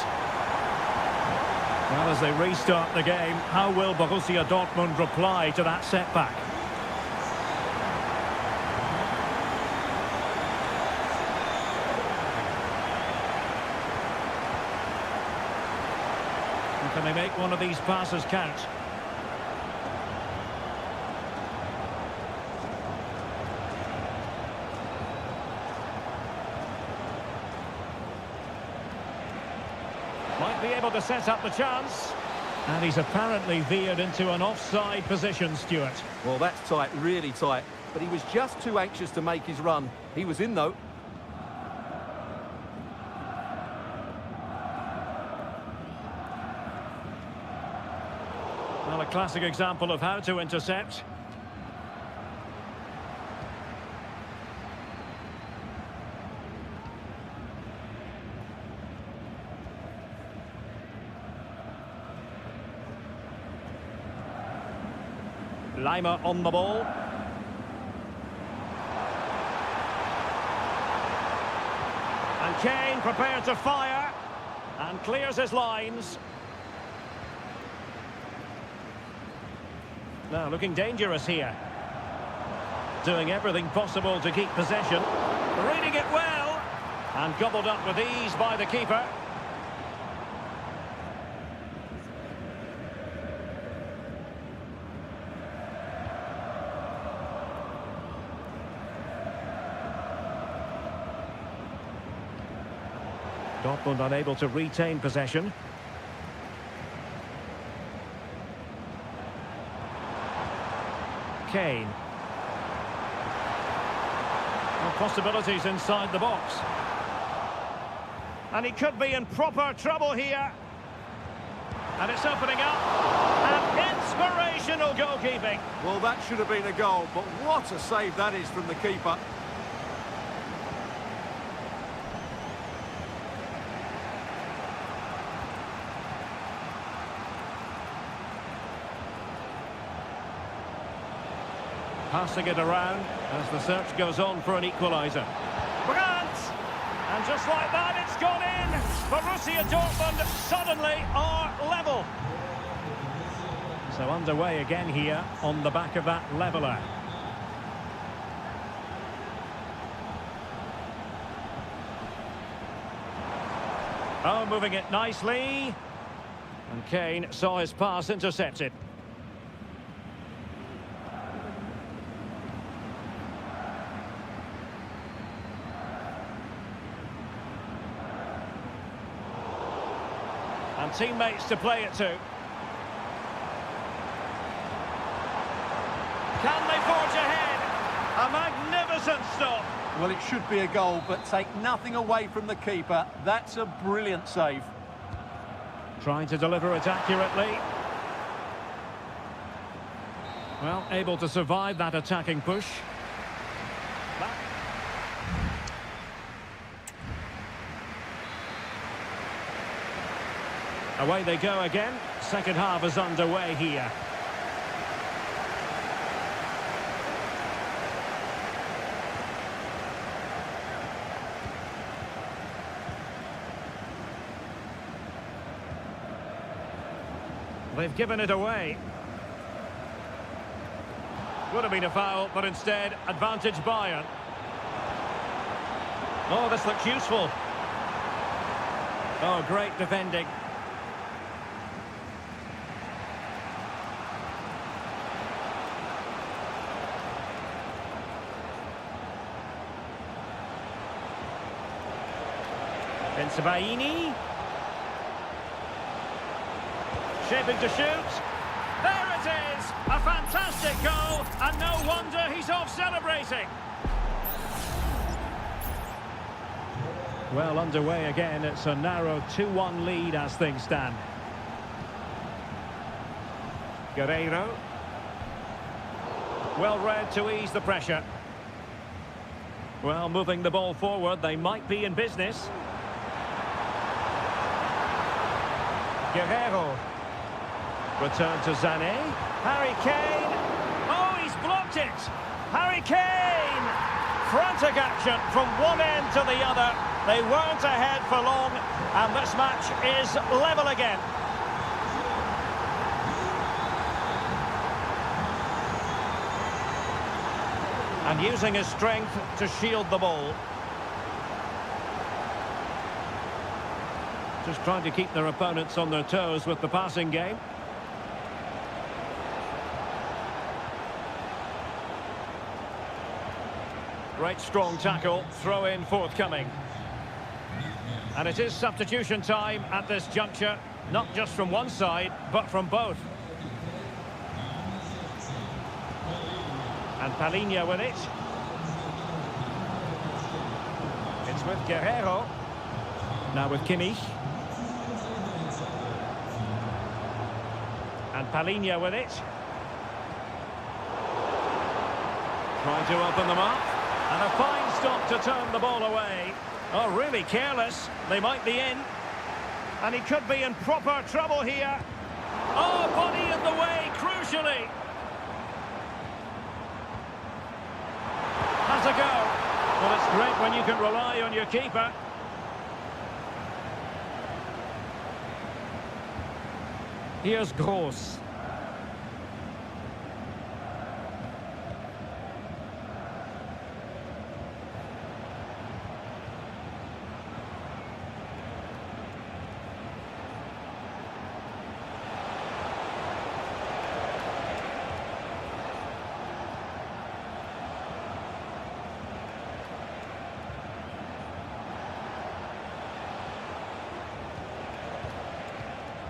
Well, as they restart the game, how will Borussia Dortmund reply to that setback? Can they make one of these passes count? Might be able to set up the chance. And he's apparently veered into an offside position, Stuart. Well, that's tight, really tight. But he was just too anxious to make his run. He was in, though. Well, a classic example of how to intercept. Lima on the ball. And Kane prepared to fire. And clears his lines. Now looking dangerous here. Doing everything possible to keep possession. Reading it well. And gobbled up with ease by the keeper. Dortmund unable to retain possession. Kane. Well, possibilities inside the box. And he could be in proper trouble here. And it's opening up. And inspirational goalkeeping. Well, that should have been a goal, but what a save that is from the keeper. Passing it around as the search goes on for an equaliser. Brandt! And just like that, it's gone in! Borussia Dortmund suddenly are level. So underway again here on the back of that leveller. Oh, moving it nicely. And Kane saw his pass intercepted. And teammates to play it to. Can they forge ahead? A magnificent stop. Well, it should be a goal, but take nothing away from the keeper. That's a brilliant save. Trying to deliver it accurately. Well, able to survive that attacking push. Away they go again. Second half is underway here. They've given it away. Would have been a foul, but instead, advantage Bayern. Oh, this looks useful. Oh, great defending. Bensebaini. Shaping to shoot. There it is! A fantastic goal, and no wonder he's off celebrating. Well, underway again. It's a narrow 2-1 lead as things stand. Guerreiro. Well read to ease the pressure. Well, moving the ball forward, they might be in business. Guerreiro. Return to Sané. Harry Kane. Oh, he's blocked it. Harry Kane. Frantic action from one end to the other. They weren't ahead for long, and this match is level again. And using his strength to shield the ball. Just trying to keep their opponents on their toes with the passing game. Great strong tackle, throw in forthcoming. And it is substitution time at this juncture, not just from one side, but from both. And Palhinha with it. It's with Guerreiro. Now with Kimmich. And Palhinha with it. Trying to open them up. And a fine stop to turn the ball away. Oh, really careless. They might be in. And he could be in proper trouble here. Oh, body in the way, crucially. Has a go. Well, it's great when you can rely on your keeper. Here's Gross.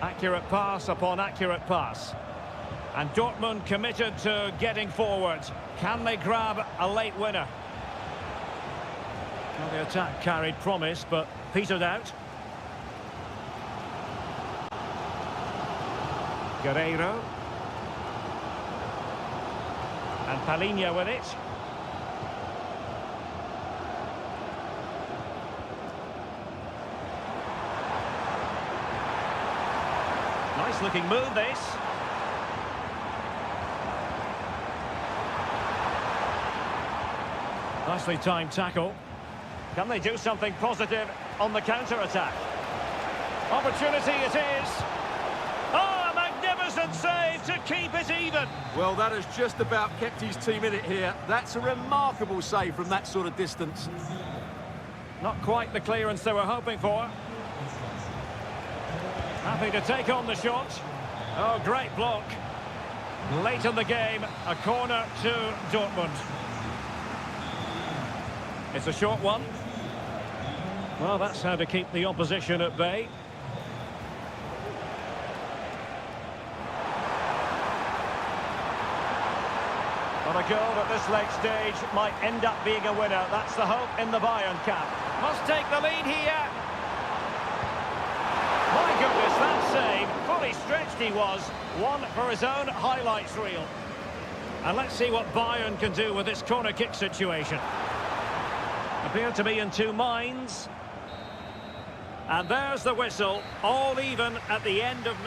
Accurate pass upon accurate pass. And Dortmund committed to getting forward. Can they grab a late winner? Well, the attack carried promise, but petered out. Guerreiro. And Palhinha with it. Nice looking move, this. Nicely timed tackle. Can they do something positive on the counter-attack? Opportunity it is. Oh, a magnificent save to keep it even. Well, that has just about kept his team in it here. That's a remarkable save from that sort of distance. Not quite the clearance they were hoping for. Happy to take on the shot. Oh, great block. Late in the game, a corner to Dortmund. It's a short one. Well, that's how to keep the opposition at bay. But a goal at this late stage might end up being a winner. That's the hope in the Bayern camp. Must take the lead here. My goodness, that save. Fully stretched he was. One for his own highlights reel. And let's see what Bayern can do with this corner kick situation. Appear to be in two minds. And there's the whistle. All even at the end of...